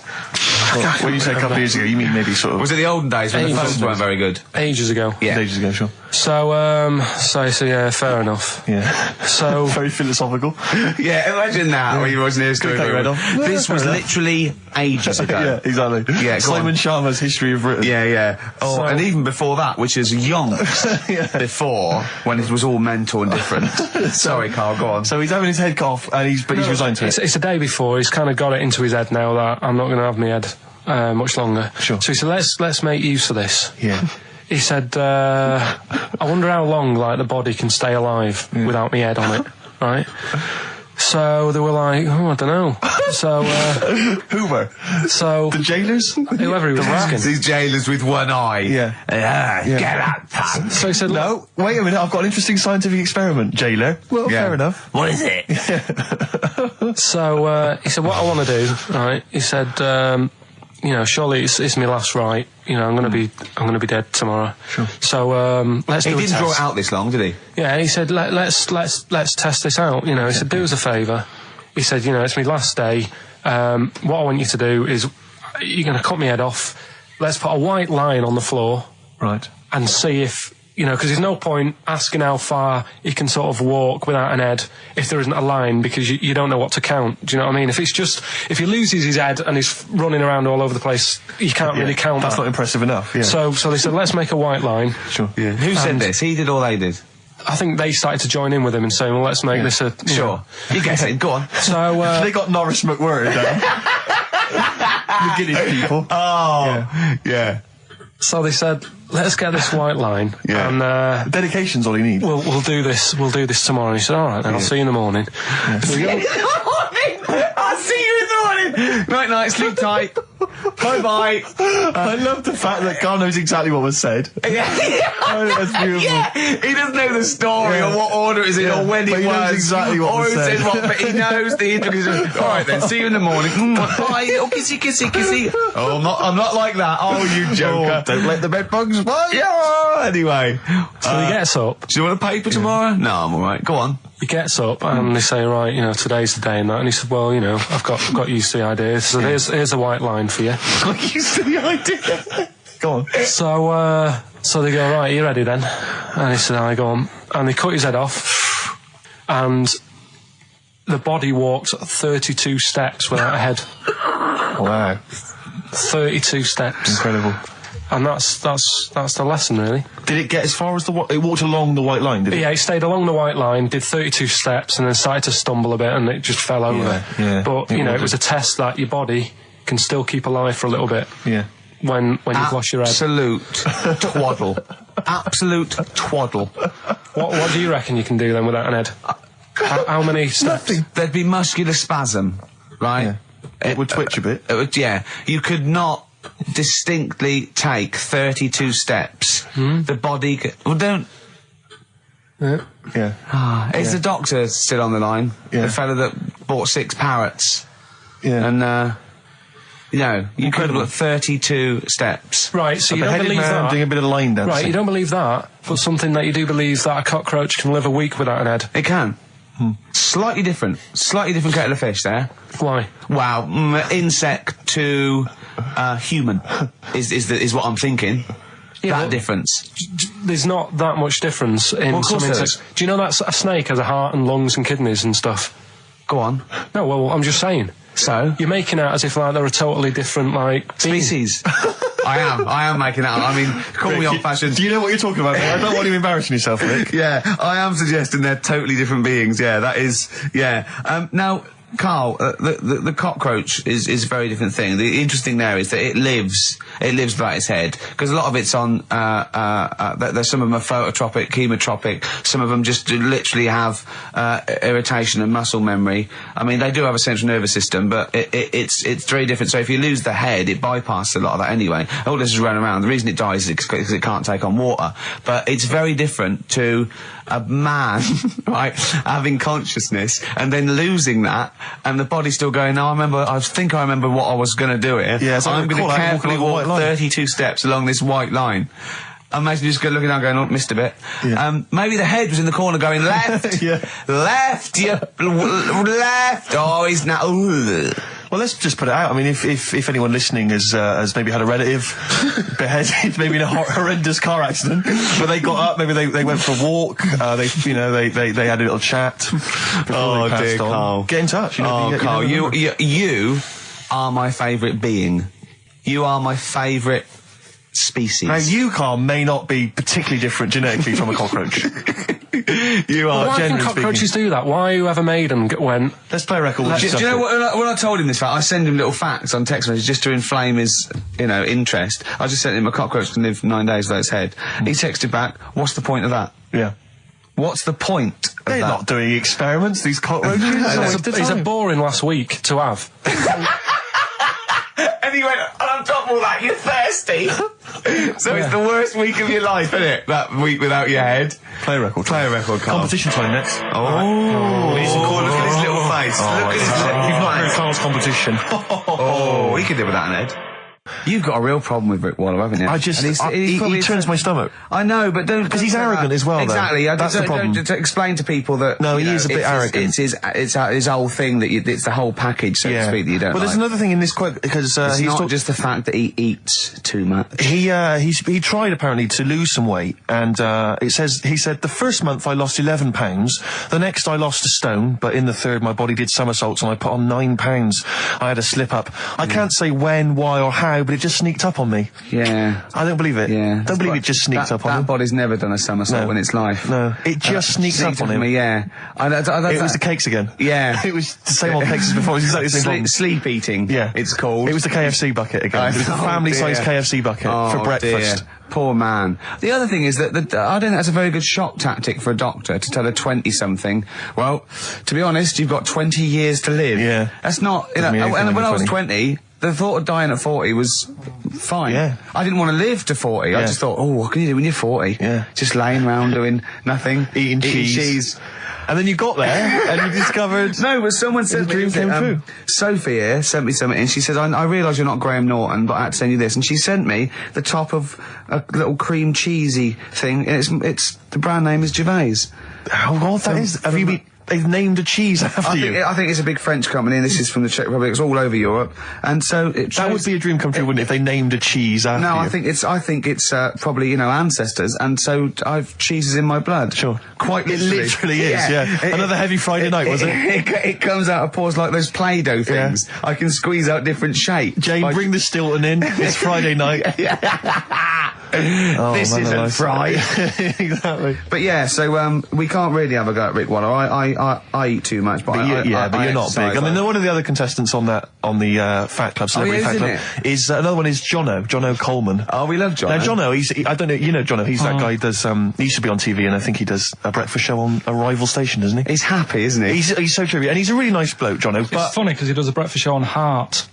What you said a couple of years ago? You mean maybe sort of? Was it the olden days when the phones weren't very good? Ages ago. Yeah, ages ago, sure. So yeah, fair enough. Yeah. So very philosophical. Yeah, imagine that when you watching this. This was literally ages ago. Yeah, exactly. Yeah, Simon Sharma's History of Britain. Yeah. Oh, and even before that, which is yonks before, when it was all mental and different. Sorry, Karl, go on. So he's having his head cut off, and he's resigned to it. It's the day before. He's kind of got it into his head now that I'm not going to have my head much longer. Sure. So he said, let's make use of this. Yeah. He said, I wonder how long the body can stay alive without my head on it, right? So they were like, oh, I don't know. So, Hoover. So the jailers? Whoever he was asking. These jailers with one eye. Yeah. Get out, pal. So he said, no, wait a minute, I've got an interesting scientific experiment, jailer. Well, fair enough. What is it? So, he said, what I want to do, right, he said, you know, surely it's my last right. You know, I'm gonna be dead tomorrow. Sure. So, let's do a test. He didn't draw it out this long, did he? Yeah, he said, let's test this out. You know, he said, do us a favour. He said, you know, it's my last day. What I want you to do is, you're gonna cut my head off. Let's put a white line on the floor. Right. And see if, you know, because there's no point asking how far he can sort of walk without an head if there isn't a line, because you don't know what to count. Do you know what I mean? If he loses his head and he's running around all over the place, you can't really count That's that. not impressive enough, yeah. So they said, let's make a white line. Sure. Yeah. Who said this? He did or they did? I think they started to join in with him and saying, well, let's make this a... Sure. You guess it. Go on. So, they got Norris McWhirter down. The Guinness people. Oh. Yeah. So they said, let's get this white line. Yeah. And, dedication's all you need. We'll do this tomorrow. And he said, all right, then, I'll see you in the morning. I'll see you in the morning. Night, sleep tight. Bye. I love the fact that Karl knows exactly what was said. That's beautiful. Yeah. He doesn't know the story or what order it is in or when but it he knows was. exactly what was said. But he knows the introduction. All right then, see you in the morning. Bye, little kissy. Oh, I'm not like that. Oh, you joker. Don't let the bed bugs fly. Yeah. Anyway. So he gets up. Do you want a paper tomorrow? No, I'm all right. Go on. He gets up and they say, right, you know, today's the day and that. And he said, well, you know, I've got used to the idea. So here's a white line for you. Got used to the idea. Go on. So they go, right, are you ready then? And he said, I go on. And they cut his head off. And the body walked 32 steps without a head. Wow. 32 steps. Incredible. And that's the lesson, really. Did it get as far as it walked along the white line, did it? Yeah, it stayed along the white line, did 32 steps, and then started to stumble a bit, and it just fell over. Yeah. But, you know, it was a test that your body can still keep alive for a little bit. Yeah. When you've lost your head. Absolute twaddle. Absolute twaddle. What do you reckon you can do then without an head? How many steps? Nothing. There'd be muscular spasm, right? Yeah. It would twitch a bit. It would, yeah. You could not distinctly take 32 steps. The body don't... Yeah. Is the doctor still on the line? Yeah. The fellow that bought 6 parrots. Yeah. And, you know, you could have got 32 steps. Right, so A you don't beheaded believe man that. doing a bit of line dancing. Right, you don't believe that, but something that you do believe that a cockroach can live a week without an head. It can. Slightly different kettle of fish there. Why? Wow, insect to human is what I'm thinking. Yeah, that difference. There's not that much difference in Well, of some course there insects. Do you know that a snake has a heart and lungs and kidneys and stuff? Go on. No, well, I'm just saying. So? You're making out as if like they're a totally different like Species. I am making that up. I mean, call me old-fashioned. Do you know what you're talking about? I don't want you embarrassing yourself, Rick. Yeah, I am suggesting they're totally different beings. Yeah, that is. Yeah. Now, Karl, the cockroach is a very different thing. The interesting there is that it lives without its head, because a lot of it's on. There's some of them are phototropic, chemotropic. Some of them just literally have irritation and muscle memory. I mean, they do have a central nervous system, but it's very different. So if you lose the head, it bypasses a lot of that anyway. All this is running around. The reason it dies is because it can't take on water. But it's very different to a man, right, having consciousness and then losing that, and the body still going, no, I think I remember what I was going to do here. Yeah, so I'm going to carefully walk line. 32 steps along this white line. Imagine just looking down going, oh, missed a bit. Yeah. Maybe the head was in the corner going, left, left, left, oh, he's now, Well, let's just put it out. I mean, if anyone listening has maybe had a relative beheaded, maybe in a horrendous car accident, but they got up, maybe they went for a walk, they had a little chat before they passed on. Karl. Get in touch. Karl, you are my favourite being. You are my favourite species. Now, you, Karl, may not be particularly different genetically from a cockroach. You are, why can generally cockroaches do that? Why whoever made them went... Let's play a record. Do you know what, when I told him this fact, I send him little facts on text messages just to inflame his, interest. I just sent him a cockroach can live 9 days without its head. He texted back, what's the point of that? Yeah. What's the point of They're that? not doing experiments, these cockroaches. He's a boring last week to have. And he went, and on top of all that, you're thirsty. So it's the worst week of your life, isn't it? That week without your head. Play a record. Carl. Competition time next. Oh. Look at his little face. Look at his little You've not heard face. Carl's competition. Oh, he could do with that, Ned. You've got a real problem with Rick Waller, haven't you? He turns my stomach. I know, but don't... Because he's arrogant as well, though. Exactly. That's the problem. Don't explain to people that... No, he is a bit arrogant. It's his whole thing, that it's the whole package, so to speak, that you don't Well, there's another thing in this quote, because it's not just the fact that he eats too much. He tried, apparently, to lose some weight, and he said, the first month I lost 11 pounds, the next I lost a stone, but in the third my body did somersaults and I put on 9 pounds. I had a slip up. I can't say when, why or how, but it just sneaked up on me. Yeah. I don't believe it. Yeah. Don't believe it just sneaked up on me. That body's never done a somersault in its life. No. It just sneaked up on him. Me, yeah. It was the cakes again. Yeah. It was the same old cakes as before. It was exactly the same problem. Sleep eating. Yeah. It's called. It was the KFC bucket again. It was the family-sized KFC bucket for breakfast. Dear. Poor man. The other thing is that I don't think that's a very good shock tactic for a doctor to tell a 20-something, well, to be honest, you've got 20 years to live. Yeah. That's not... and when I was 20... The thought of dying at 40 was fine. Yeah. I didn't want to live to 40. I just thought, what can you do when you're 40? Yeah. Just laying around doing nothing. Eating cheese. And then you got there and you discovered... No, but someone sent me... Sophie here sent me something and she says, I realise you're not Graham Norton, but I had to send you this. And she sent me the top of a little cream cheesy thing. And it's the brand name is Gervais. How odd that is. Have you been... They've named a cheese after you. I think it's a big French company, and this is from the Czech Republic. It's all over Europe, and so that would be a dream come true, wouldn't it? If they named a cheese after you. No, I think it's probably ancestors, and so cheese is in my blood. Sure, quite literally. It literally is. Yeah. Another heavy Friday night, was it? It comes out of pores like those Play-Doh things. Yeah. I can squeeze out different shapes. Jane, bring the Stilton in. It's Friday night. This isn't fried. Exactly. But yeah, so we can't really have a go at Rick Waller. I eat too much, but you're not big. I mean, one of the other contestants on the Fat Club, Celebrity Fat Club, is another one is Jono Coleman. Oh, we love Jono. Now Jono, I don't know, you know Jono. He's that guy who does. He used to be on TV, and I think he does a breakfast show on a rival station, doesn't he? He's happy, isn't he? He's so trivia, and he's a really nice bloke, Jono. But it's funny because he does a breakfast show on Heart,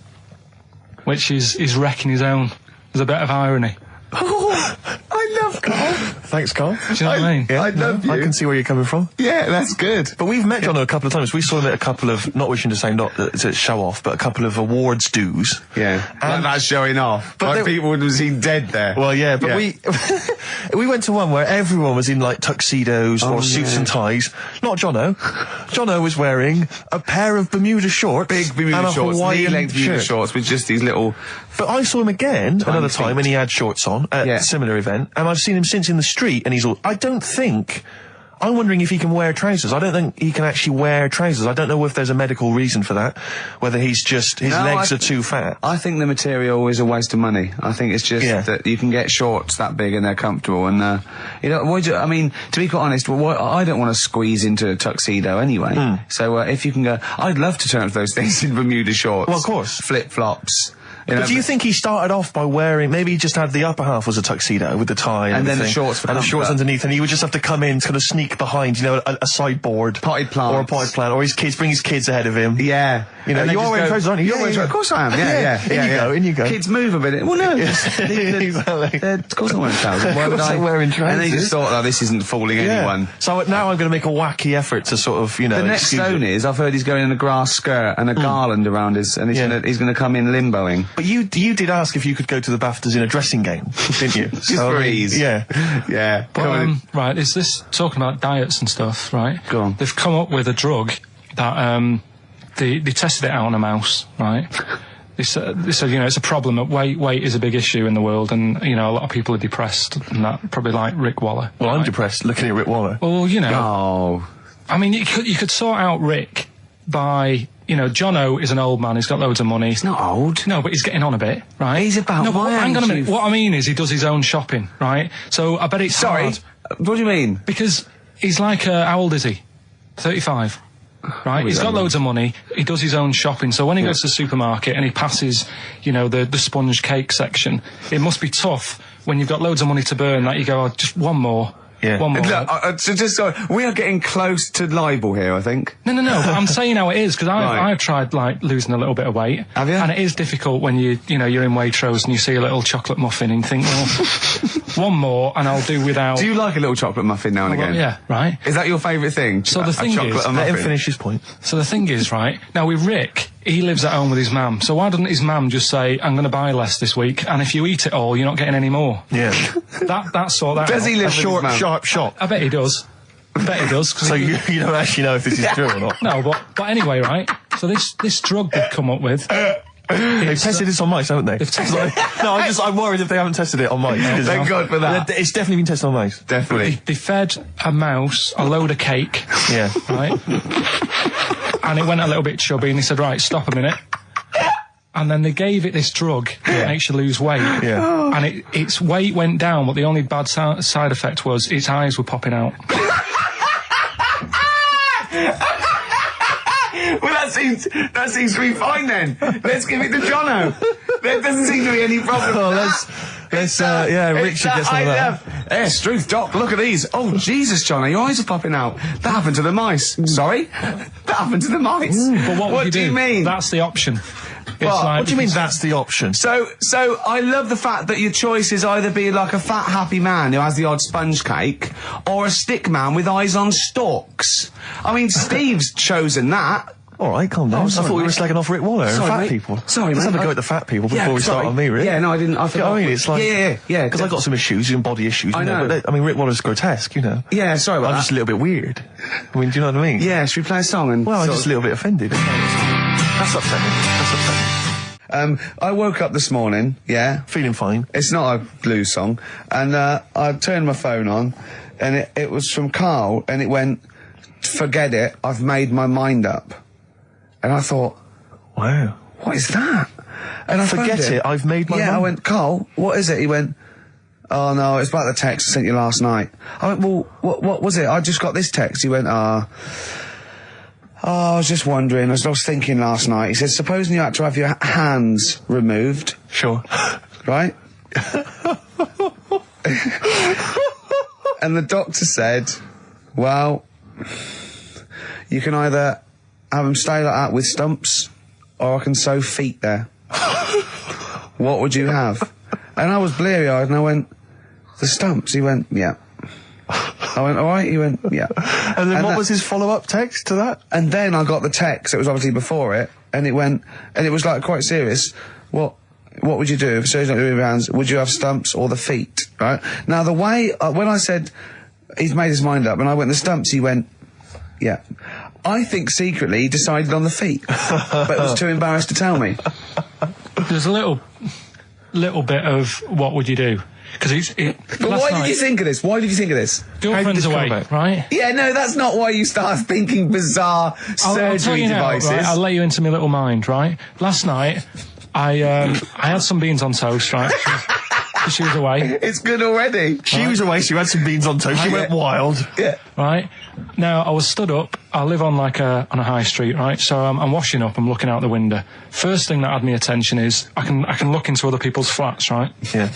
which is wrecking his own. There's a bit of irony. Oh, I love Karl. Thanks, Karl. Do you know what I mean? Yeah, I love you. I can see where you're coming from. Yeah, that's good. But we've met Jono a couple of times. We saw him at a couple of, not wishing to say not to show off, but a couple of awards dues. Yeah, like that's showing off. But like people would have seen dead there. Well, yeah, but we went to one where everyone was in like tuxedos or suits and ties. Not Jono. Jono was wearing a pair of Bermuda shorts, big Bermuda shorts, knee-length Bermuda shorts with just these little. But I saw him again another time, and he had shorts on at a similar event, and I've seen him since in the street, and he's all. I'm wondering if he can wear trousers. I don't think he can actually wear trousers. I don't know if there's a medical reason for that, whether he's just, his legs are too fat. I think the material is a waste of money. I think it's just that you can get shorts that big and they're comfortable, and, I mean, to be quite honest, I don't want to squeeze into a tuxedo anyway. So, if you can go, I'd love to turn up those things in Bermuda shorts. Well, of course. Flip-flops. But do you think he started off by wearing, maybe he just had the upper half was a tuxedo with the tie and then the shorts and the shorts underneath, and he would just have to come in, kind of sneak behind, a sideboard. Potted plant. Or a potted plant, or bring his kids ahead of him. Yeah. You are wearing trousers, aren't you? You're wearing trousers. Of course I am, yeah. In you go. Kids move a bit. Well, no. Exactly. Of course I'm wearing trousers. Why would I? Wearing trousers. And they just thought, this isn't fooling anyone. So now I'm going to make a wacky effort to sort of, The next stone is, I've heard he's going in a grass skirt and a garland around his, and he's going to come in limboing. But you did ask if you could go to the BAFTAs in a dressing gown, didn't you? Just for ease. Yeah. But, right, is this talking about diets and stuff, right? Go on. They've come up with a drug that, they tested it out on a mouse, right? They said, it's a problem that weight is a big issue in the world, and, a lot of people are depressed, and that, probably like Rick Waller. Well, I'm depressed looking at Rick Waller. Well, Oh. I mean, you could sort out Rick by, Jono is an old man, he's got loads of money. He's not old. No, but he's getting on a bit, right? He's about my age. Hang on a minute. What I mean is he does his own shopping, right? So I bet it's hard. What do you mean? Because he's like, how old is he? 35. Right? He's got loads of money, he does his own shopping, so when he goes to the supermarket and he passes, the sponge cake section, it must be tough when you've got loads of money to burn that you go, just one more. Yeah. One more. Look, so we are getting close to libel here, I think. No, but I'm saying how it is, because Right. I've tried, like, losing a little bit of weight. Have you? And it is difficult when you're in Waitrose and you see a little chocolate muffin and you think, well, one more and I'll do without... Do you like a little chocolate muffin now and again? Yeah, right. Is that your favourite thing? So the thing is... Let him finish his point. So the thing is, right, now with Rick, he lives at home with his mum, so why doesn't his mum just say, I'm going to buy less this week, and if you eat it all, you're not getting any more? Yeah. That's all that... Does he live Short, with his mum? sharp shot. I bet he does. So you don't actually know if this is true or not? No, but anyway, right, so this drug they've come up with... They've tested this on mice, haven't they? They've tested I'm worried if they haven't tested it on mice. Thank God for that. It's definitely been tested on mice. Definitely. They fed a mouse a load of cake. Yeah. Right? And it went a little bit chubby, and he said, right, stop a minute. And then they gave it this drug that makes you lose weight. Yeah. And its weight went down, but the only bad side effect was its eyes were popping out. Well, that seems to be fine then. Let's give it to Jono. There doesn't seem to be any problem. Oh, let's Rick should get some of that. Yes, truth, Doc, look at these. Oh, Jesus, Jono, your eyes are popping out. That happened to the mice. Sorry? That happened to the mice. But what do you mean? That's the option. What do you mean that's the option? So I love the fact that your choice is either be like a fat, happy man who has the odd sponge cake, or a stick man with eyes on stalks. I mean, Steve's chosen that. All right, calm down. I thought we were slagging off Rick Waller and fat people. Sorry, Let's mate. have a go at the fat people before we start on me, really. Yeah, no, I didn't. I forgot. I mean, it's like... Yeah. Because I've got some issues, and body issues. I know. But Rick Waller's grotesque, you know. Yeah, sorry about I'm that. just a little bit weird. I mean, do you know what I mean? Yeah, should we play a song? And Well, I'm just a little bit offended. That's upsetting. I woke up this morning, Feeling fine. it's not a blues song, and I turned my phone on, and it was from Karl, and it went, forget it, I've made my mind up. And I thought, Wow. what is that? And I Forget phoned him. it, I've made my mind. Yeah, I went, Karl, what is it? He went, oh no, it's about the text I sent you last night. I went, well, what was it? I just got this text. He went, I was just wondering, I was thinking last night. He said, supposing you had to have your hands removed. Sure. Right? And the doctor said, well, you can either have them stay like that with stumps, or I can sew feet there. What would you have? And I was bleary-eyed, and I went, the stumps? He went, yeah. I went, all right? He went, yeah. And then what was his follow-up text to that? And then I got the text, it was obviously before it, and it went, and it was like quite serious. What would you do if surgery don't do with your hands? Would you have stumps or the feet? Right? Now the way, when I said he's made his mind up, and I went the stumps, he went, yeah. I think secretly he decided on the feet, but was too embarrassed to tell me. There's a little bit of what would you do? Because But why did you think of this? Why did you think of this? Girlfriend's away, right? Yeah, no, that's not why you start thinking bizarre I'll tell surgery you now, devices. right? I'll let you into my little mind, right? Last night, I had some beans on toast, right? She was away. It's good already. She was away, she had some beans on toast, she went wild. Yeah. Right? Now, I was stood up, I live on on a high street, right? So I'm washing up, I'm looking out the window. First thing that had me attention is, I can look into other people's flats, right? Yeah.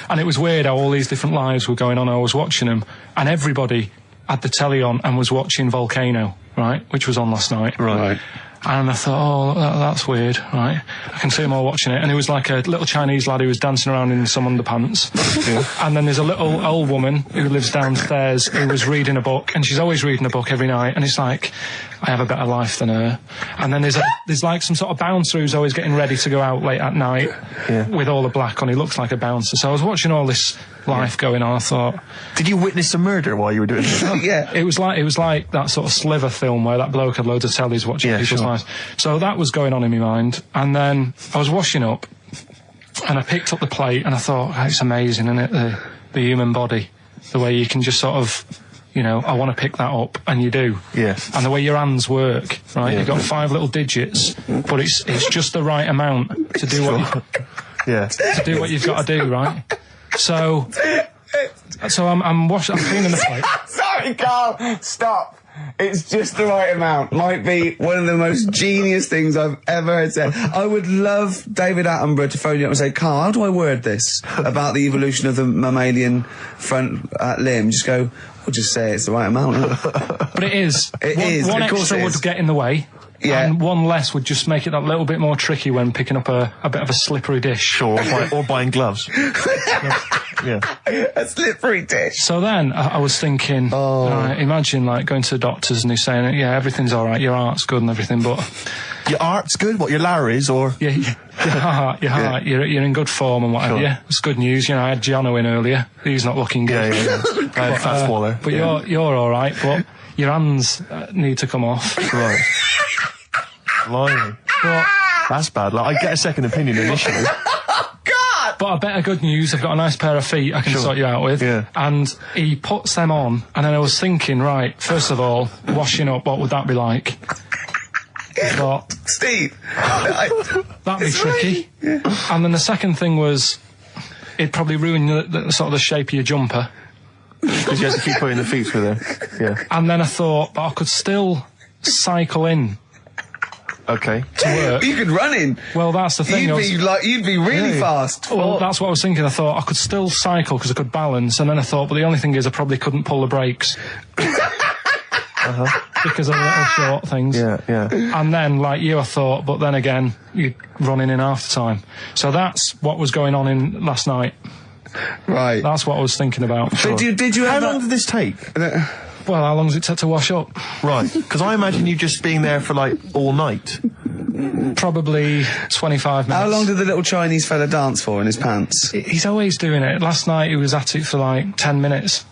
And it was weird how all these different lives were going on, I was watching them, and everybody had the telly on and was watching Volcano, right? Which was on last night. Right. And I thought, oh, that's weird, right? I can see them all watching it. And it was like a little Chinese lad who was dancing around in some underpants. Yeah. And then there's a little old woman who lives downstairs who was reading a book, and she's always reading a book every night. And it's like, I have a better life than her. And then there's like some sort of bouncer who's always getting ready to go out late at night with all the black on. He looks like a bouncer. So I was watching all this life going on. I thought, did you witness a murder while you were doing this? Yeah. It was like that sort of Sliver film where that bloke had loads of tellies watching people's lives. So that was going on in my mind. And then I was washing up, and I picked up the plate, and I thought, oh, it's amazing, isn't it? The human body, the way you can just sort of, you know, I want to pick that up, and you do. Yes. And the way your hands work, right? Yeah. You've got 5 little digits, but it's just the right amount to do to do what you've got to do, right? So I'm cleaning the plate. Sorry, Karl. Stop. It's just the right amount. Might be one of the most genius things I've ever heard said. I would love David Attenborough to phone you up and say, Carl, how do I word this about the evolution of the mammalian front limb? Just go, I'll just say it's the right amount. But it is. It is. One Of course extra it would is. get in the way. Yeah. And one less would just make it that little bit more tricky when picking up a bit of a slippery dish. Sure, or buying gloves. Yeah. A slippery dish. So then I was thinking, imagine like going to the doctors and he's saying, yeah, everything's all right, your heart's good and everything, but Your art's good? What, your Larry's, or...? yeah, your heart, you're in good form and whatever. Sure. Yeah, it's good news. You know, I had Giano in earlier. He's not looking good. Yeah. I had Fat Swaller. But you're all right. But your hands need to come off. Right. Blimey. But That's bad. Like, I get a second opinion initially. But a better good news, I've got a nice pair of feet I can sort you out with. Yeah. And he puts them on, and then I was thinking, right, first of all, washing up, what would that be like? I thought, Steve. that'd be tricky. Yeah. And then the second thing was, it'd probably ruin the sort of the shape of your jumper. Because you have to keep putting the feet through there. Yeah. And then I thought, but I could still cycle in Okay. to work. You could run in. Well, that's the thing. You'd be really fast. Well, that's what I was thinking. I thought I could still cycle because I could balance, and then I thought, but the only thing is I probably couldn't pull the brakes. Because of the little short things. Yeah. And then, like you, I thought, but then again, you're running in half the time. So that's what was going on in last night. Right. That's what I was thinking about. Did you How have long did this take? Well, how long does it take to wash up? Right. Because I imagine you just being there for, like, all night. Probably 25 minutes. How long did the little Chinese fella dance for in his pants? He's always doing it. Last night he was at it for like 10 minutes.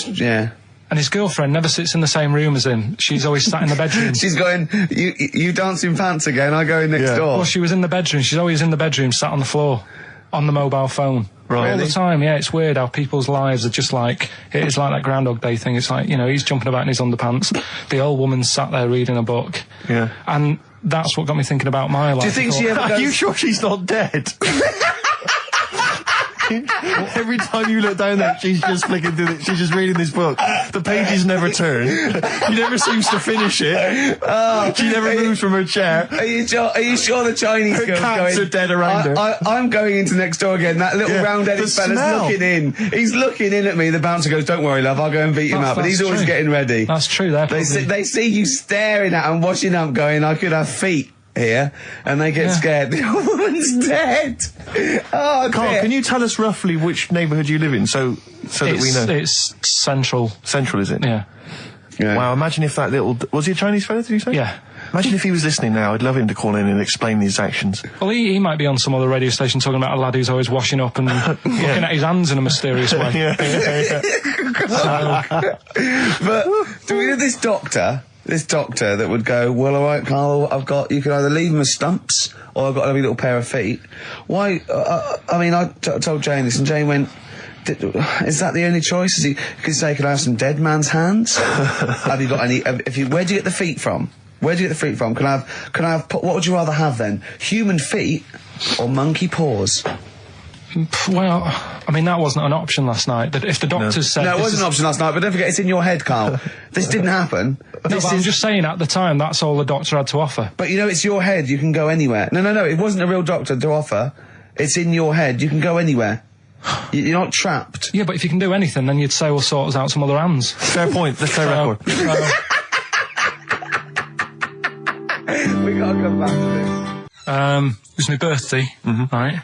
Yeah. And his girlfriend never sits in the same room as him. She's always sat in the bedroom. She's going, you dance in pants again, I go in next door. Well, she was in the bedroom. She's always in the bedroom, sat on the floor, on the mobile phone. Right. All the time, yeah. It's weird how people's lives are just like, it's like that Groundhog Day thing. It's like, you know, he's jumping about in his underpants. The old woman's sat there reading a book. Yeah. And that's what got me thinking about my life. Do you think she ever Are goes... you sure she's not dead? Every time you look down there, she's just flicking through it. She's just reading this book. The pages never turn. She never seems to finish it. She never moves from her chair. Are you sure the Chinese Her girl's cats going... are dead around her. I'm going into next door again. That little round-headed the fella's smell. looking in. He's looking in at me. The bouncer goes, don't worry, love, I'll go and beat him up. But he's always true. getting ready. That's true. They see you staring at him, washing up, going, I could have feet here, and they get scared. The old woman's dead. Oh, Carl, dear. can you tell us roughly which neighbourhood you live in, so that we know? It's central. Central, is it? Yeah. Yeah. Wow, imagine if that little... Was he a Chinese fella, did you say? Yeah. Imagine if he was listening now. I'd love him to call in and explain these actions. Well, he might be on some other radio station talking about a lad who's always washing up and looking at his hands in a mysterious way. But do we know this doctor that would go, well, all right, Carl, you can either leave them as stumps or I've got a lovely little pair of feet. Why? I mean, I told Jane this, and Jane went, is that the only choice? You could say, could I have some dead man's hands? Have you got any? Where do you get the feet from? Can I have? What would you rather have then? Human feet or monkey paws? Well, I mean, that wasn't an option last night. That if the doctors said... No, it wasn't an option last night, but don't forget, it's in your head, Carl. This didn't happen. No, but I'm just saying, at the time, that's all the doctor had to offer. But you know, it's your head, you can go anywhere. No, it wasn't a real doctor to offer. It's in your head, you can go anywhere. You're not trapped. Yeah, but if you can do anything, then you'd say, we'll sort us out some other hands. Fair point. Let's play record. We gotta come back to this. It was my birthday, right?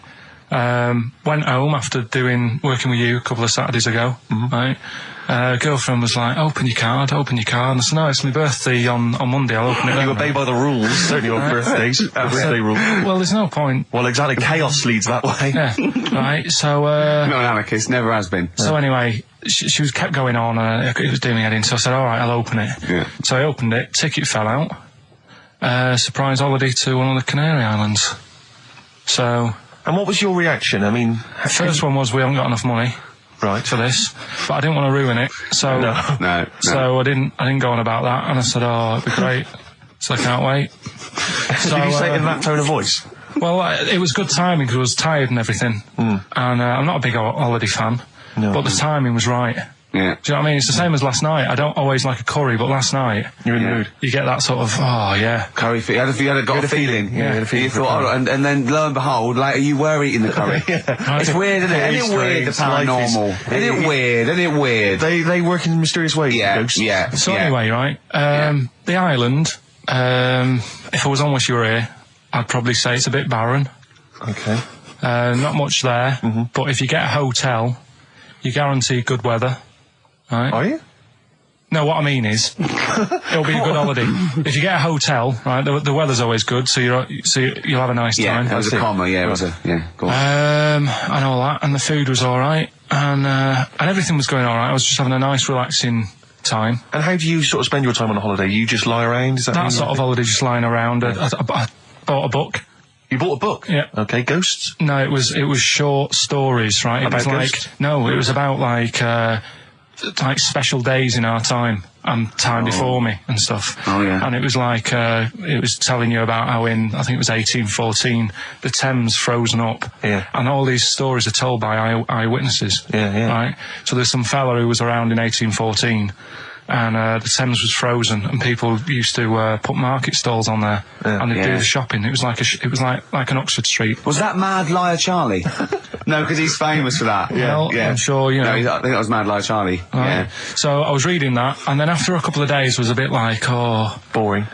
Went home after working with you a couple of Saturdays ago, right? Girlfriend was like, open your card. And I said, no, it's my birthday on Monday, I'll open it. You obey by the rules, certainly on birthdays. Birthday rule. Well, there's no point. Well, exactly. Chaos leads that way. Yeah, right, so... Not an anarchist, never has been. So anyway, she was kept going on, it was doing me head in, so I said, all right, I'll open it. Yeah. So I opened it, ticket fell out. Surprise holiday to one of the Canary Islands. So... And what was your reaction? I mean... First one was, we haven't got enough money. Right. For this, but I didn't want to ruin it, so No. So I didn't go on about that, and I said, "Oh, it'd be great." So I can't wait. So, did you say it in that tone of voice? Well, it was good timing because I was tired and everything, and I'm not a big holiday fan, but the timing was right. Yeah. Do you know what I mean? It's the same as last night. I don't always like a curry, but last night You're in the mood. you get that sort of, oh yeah. Curry. You had a feeling. Yeah, you had a feeling. You thought, and then lo and behold, later you were eating the curry. It's weird, isn't it? Isn't it weird, the paranormal? Isn't it weird? Isn't it weird? They work in mysterious ways. Ghosts. So anyway, right, the island, if I was on with you here, I'd probably say it's a bit barren. Okay. Not much there, but if you get a hotel, you guarantee good weather. Right? Are you? No, what I mean is, it'll be a good holiday. If you get a hotel, right, the weather's always good, so you'll have a nice time. Yeah, that was a comma. Yeah, it was a Go on. And all that, and the food was all right, and everything was going all right. I was just having a nice, relaxing time. And how do you sort of spend your time on a holiday? You just lie around? Is that sort of holiday, just lying around? I bought a book. You bought a book? Yeah. Okay, ghosts? No, it was short stories, right? About it was ghosts? it was about like special days in our time and time before me and stuff. Oh, yeah. And it was like, it was telling you about how in, I think it was 1814, the Thames frozen up. Yeah. And all these stories are told by eyewitnesses. Yeah. Right? So there's some fella who was around in 1814 and the Thames was frozen and people used to put market stalls on there and they'd do the shopping. It was like an Oxford Street. Was that Mad Liar Charlie? No, because he's famous for that. Well, I'm sure, you know. No, I think that was Mad Liar Charlie. Right. Yeah. So I was reading that, and then after a couple of days was a bit like, boring.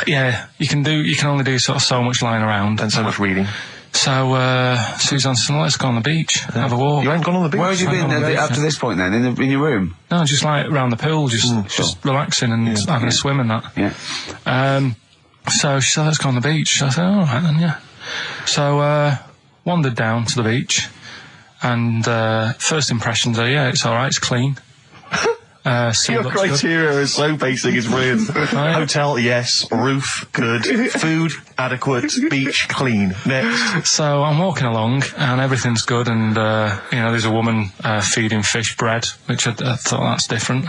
Yeah, you can only do sort of so much lying around. And so much reading. So, Suzanne said, let's go on the beach, have a walk. You ain't gone on the beach? Where have you been up to this point then? In your room? No, just like around the pool, just relaxing and having a swim and that. Yeah. So she said, let's go on the beach. I said, all right then, yeah. So, wandered down to the beach, and first impressions are, it's all right, it's clean. Your criteria is so basic, it's brilliant. Hotel, yes. Roof, good. Food, adequate. Beach, clean. Next. So I'm walking along, and everything's good, and there's a woman feeding fish bread, which I thought that's different.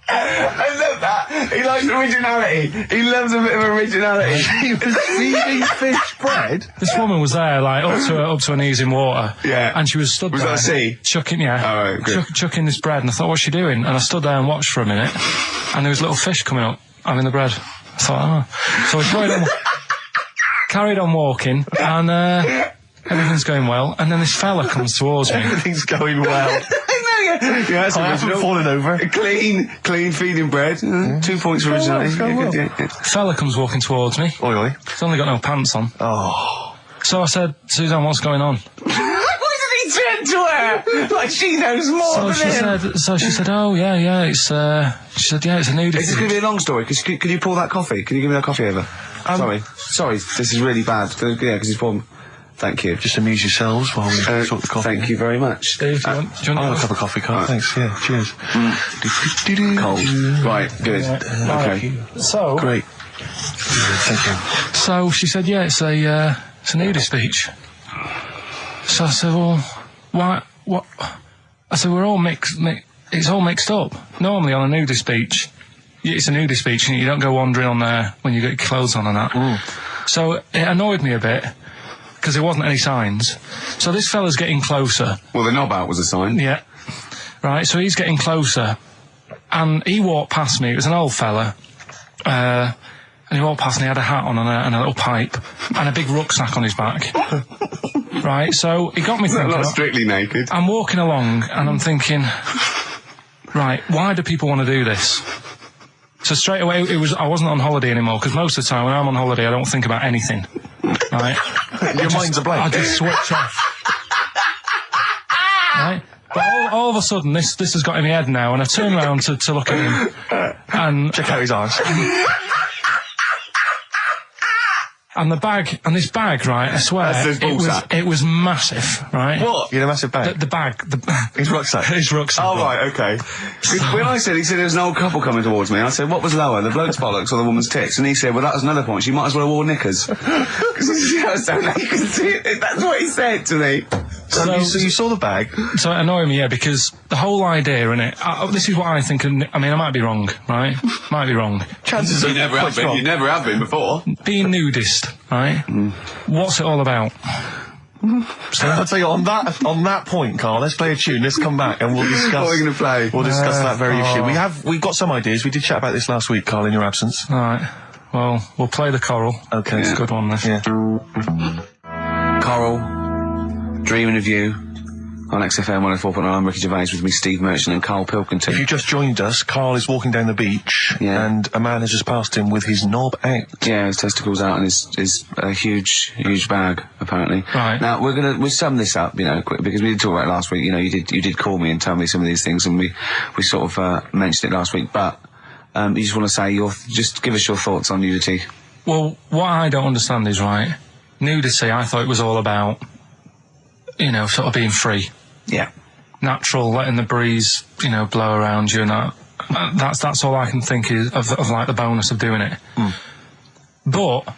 I love that. He likes originality. He loves a bit of originality. He was feeding fish bread? This woman was there, like, up to her knees in water. Yeah. And she was stood there. Was that a sea? Chucking, All right, good. chucking this bread, and I thought, what's she doing? And I stood there and watched for a minute, and there was little fish coming up, having the bread. I thought, So I carried on walking, and everything's going well, and then this fella comes towards me. Everything's going well. Yeah, I haven't fallen over. Clean feeding bread. 2 points for originality. Fella comes walking towards me. Oi, oi. He's only got no pants on. Oh. So I said, Suzanne, what's going on? Why did he turn to her? Like she knows more than him. So she said, oh, yeah, it's, she said, yeah, it's a nudity. Is this going to be a long story? Could you pour that coffee? Can you give me that coffee over? Sorry, this is really bad. Because he's poured... Thank you. Just amuse yourselves while we sort the coffee. Thank you very much. Dave, do you want I'll have a cup of coffee, Karl. Thanks, yeah, cheers. Cold. Right, good. Okay. So... Great. Thank you. So she said, yeah, it's a nudist beach. So I said, well, why, what? I said, we're all it's all mixed up. Normally on a nudist beach, it's a nudist beach and you don't go wandering on there when you get your clothes on and that. So it annoyed me a bit, because there wasn't any signs. So this fella's getting closer. Well, the knob out was a sign. Yeah. Right, so he's getting closer. And he walked past me. It was an old fella. And he walked past and he had a hat on and a little pipe. And a big rucksack on his back. Right, so he got me thinking... Not strictly naked. I'm walking along and I'm thinking... Right, why do people want to do this? So straight away, I wasn't on holiday anymore, because most of the time when I'm on holiday, I don't think about anything. Right? Your mind's a blank. I just switch off. Right? But all of a sudden, this has got in my head now, and I turn around to look at him, and... Check out his arse. And this bag, right, I swear, it was massive, right? What? You had a massive bag? The bag. His rucksack? His rucksack. Oh, right, okay. When he said there was an old couple coming towards me, I said, what was lower, the bloke's bollocks or the woman's tits? And he said, well, that was another point, she might as well have worn knickers. Because that's what he said to me. So you saw the bag. So it annoyed me, yeah, because the whole idea in it. This is what I think. I mean, I might be wrong, right? Might be wrong. Chances are You never have been. You never have been before. Being nudist, right? What's it all about? So I'll tell you on that point, Carl. Let's play a tune. Let's come back and we'll discuss. What are we going to play? We'll discuss that very issue. We've got some ideas. We did chat about this last week, Carl, in your absence. All right. Well, we'll play the choral. Okay, It's a good one. This. Yeah. Coral, Dreaming of You, on XFM 104.9. I'm Ricky Gervais, with me Steve Merchant and Karl Pilkington. If you just joined us, Carl is walking down the beach, and a man has just passed him with his knob out. Yeah, his testicles out and his huge bag, apparently. Right. Now, we'll sum this up, quick, because we did talk about it last week. You did call me and tell me some of these things, and we sort of mentioned it last week, but you just want to say just give us your thoughts on nudity. Well, what I don't understand is, right, nudity, I thought it was all about, sort of being free. Yeah. Natural, letting the breeze, blow around you and that. That's all I can think is of like the bonus of doing it. But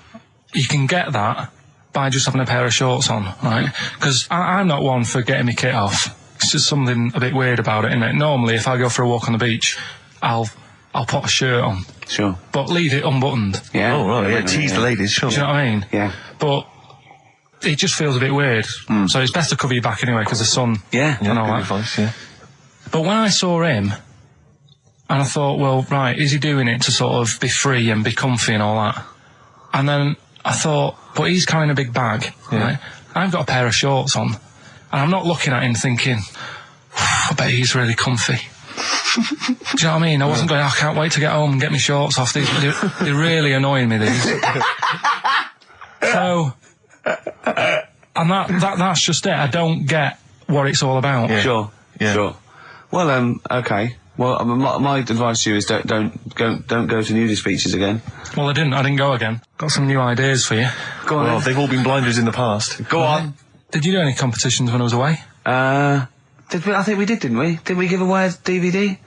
you can get that by just having a pair of shorts on, right? Because I'm not one for getting my kit off. It's just something a bit weird about it, isn't it? Normally, if I go for a walk on the beach, I'll put a shirt on. Sure. But leave it unbuttoned. Yeah. Oh, right, yeah, tease the ladies, sure. Do you know what I mean? Yeah. But it just feels a bit weird. So it's best to cover your back anyway, because the sun and all good that. advice, yeah. But when I saw him, and I thought, well, right, is he doing it to sort of be free and be comfy and all that? And then I thought, but he's carrying a big bag, right? I've got a pair of shorts on, and I'm not looking at him thinking, I bet he's really comfy. Do you know what I mean? I wasn't going, I can't wait to get home and get my shorts off. They're really annoying me, these. So, and that's just it. I don't get what it's all about. Yeah. Sure. Yeah. Sure. Well, okay. Well, my advice to you is don't go to nudist beaches again. Well, I didn't go again. Got some new ideas for you. Go on. Well, they've all been blinders in the past. Go on. Did you do any competitions when I was away? I think we did, didn't we? Didn't we give away a DVD?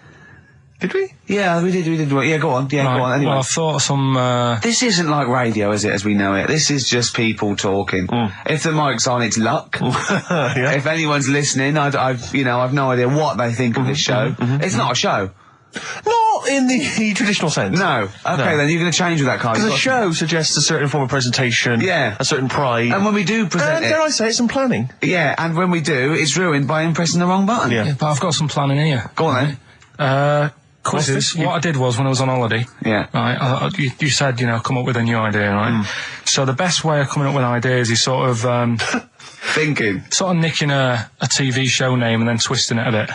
Did we? Yeah, we did. Yeah, go on. Yeah, right. Go on. Anyway. Well, I thought some. This isn't like radio, is it? As we know it. This is just people talking. If the mic's on, it's luck. Yeah. If anyone's listening, I've no idea what they think of this show. It's not a show. Not in the traditional sense. No. Okay, then you're going to change with that, Karl. Because a show suggests a certain form of presentation. Yeah. A certain pride. And when we do present dare I say it, some planning. Yeah, and when we do, it's ruined by him pressing the wrong button. Yeah, but I've got some planning here. Go on then. Quizzes. What I did was, when I was on holiday, right, you said, come up with a new idea, right? So the best way of coming up with ideas is sort of thinking, sort of nicking a TV show name and then twisting it a bit.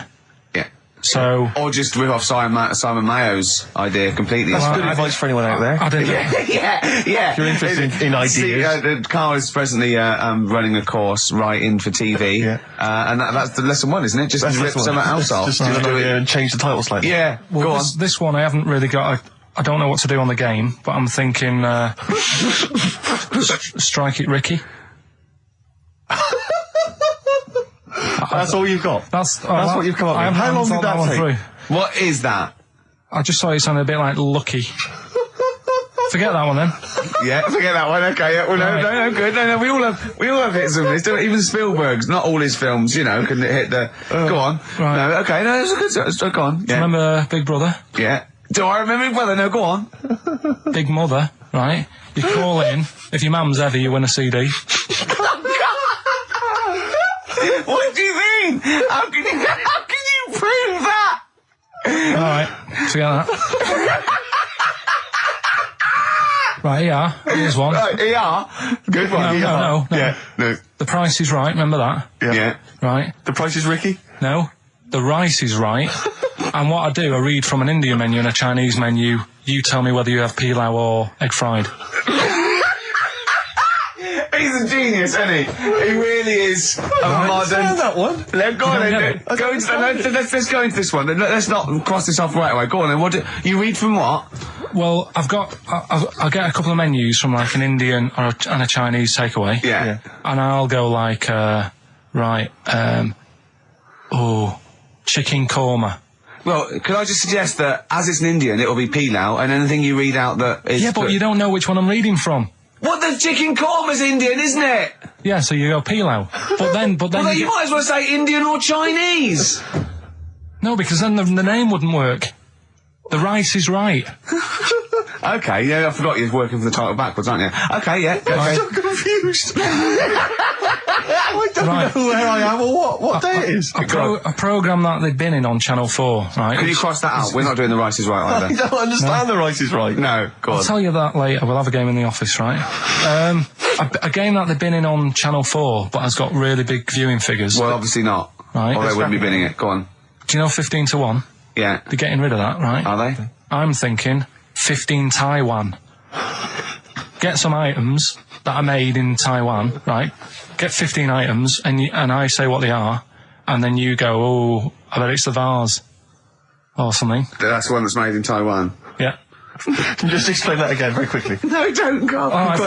Yeah. So, or just rip off Simon Mayo's idea completely. That's good advice for anyone out there. I didn't. Yeah. If you're interested in ideas. See, Karl is presently running a course writing for TV. Yeah. And that's the lesson one, isn't it? Just rip something else off. Just do it and change the title slightly. Yeah. Well, go on. This one I haven't really got. I don't know what to do on the game, but I'm thinking strike it, Ricky. That's all you've got. That's what you've come up with. How long did that take? Through. What is that? I just thought it sounded a bit like Lucky. Forget that one then. Yeah, forget that one. Okay, yeah, well, no, good. No, we all have hits of this. Even Spielberg's, not all his films, can hit the. Go on. Right. No, okay, no, it's good. Go on. Yeah. Remember Big Brother? Yeah. Do I remember? Well, no, go on. Big Mother, right? You call in. If your mum's heavy, you win a CD. What do you mean? How can you prove that? All right, forget that. Right, ER. Here's one. Right, ER. Good one. No. Yeah. No. The Price is Right. Remember that? Yeah. Right. The Price is Ricky? No. The Rice is Right. And what I do, I read from an Indian menu and a Chinese menu. You tell me whether you have pilau or egg fried. He's a genius, isn't he? He really is a modern. That one. Go on then. Let's go into this one. Let's not cross this off right away. Go on then. What you read from what? Well, I'll get a couple of menus from like an Indian and a Chinese takeaway. Yeah. And I'll go like, chicken korma. Well, could I just suggest that as it's an Indian, it'll be pilau, and anything you read out that is... Yeah, but you don't know which one I'm reading from. What, the chicken korma's Indian, isn't it? Yeah, so you go pilau. But then Well, then you might as well say Indian or Chinese. No, because then the name wouldn't work. The rice is right. Okay, yeah, I forgot you was working for the title backwards, aren't you? Okay, yeah. Okay. I'm so confused. I don't know where I am or what day it is. A programme that they've been in on Channel 4, right? Can you cross that out? We're not doing The Rice Is Right I either. don't understand the Rice Is Right. No, go on. I'll tell you that later. We'll have a game in the office, right? A game that they've been in on Channel 4, but has got really big viewing figures. Well, obviously not. Right. Or they wouldn't be binning it. Go on. Do you know 15-1? Yeah. They're getting rid of that, right? Are they? I'm thinking 15 Taiwan. Get some items that are made in Taiwan, right? Get 15 items, and I say what they are, and then you go, oh, I bet it's the vase. Or something. That's the one that's made in Taiwan. Yeah. Can you just explain that again very quickly? No, don't, Carl. Alright,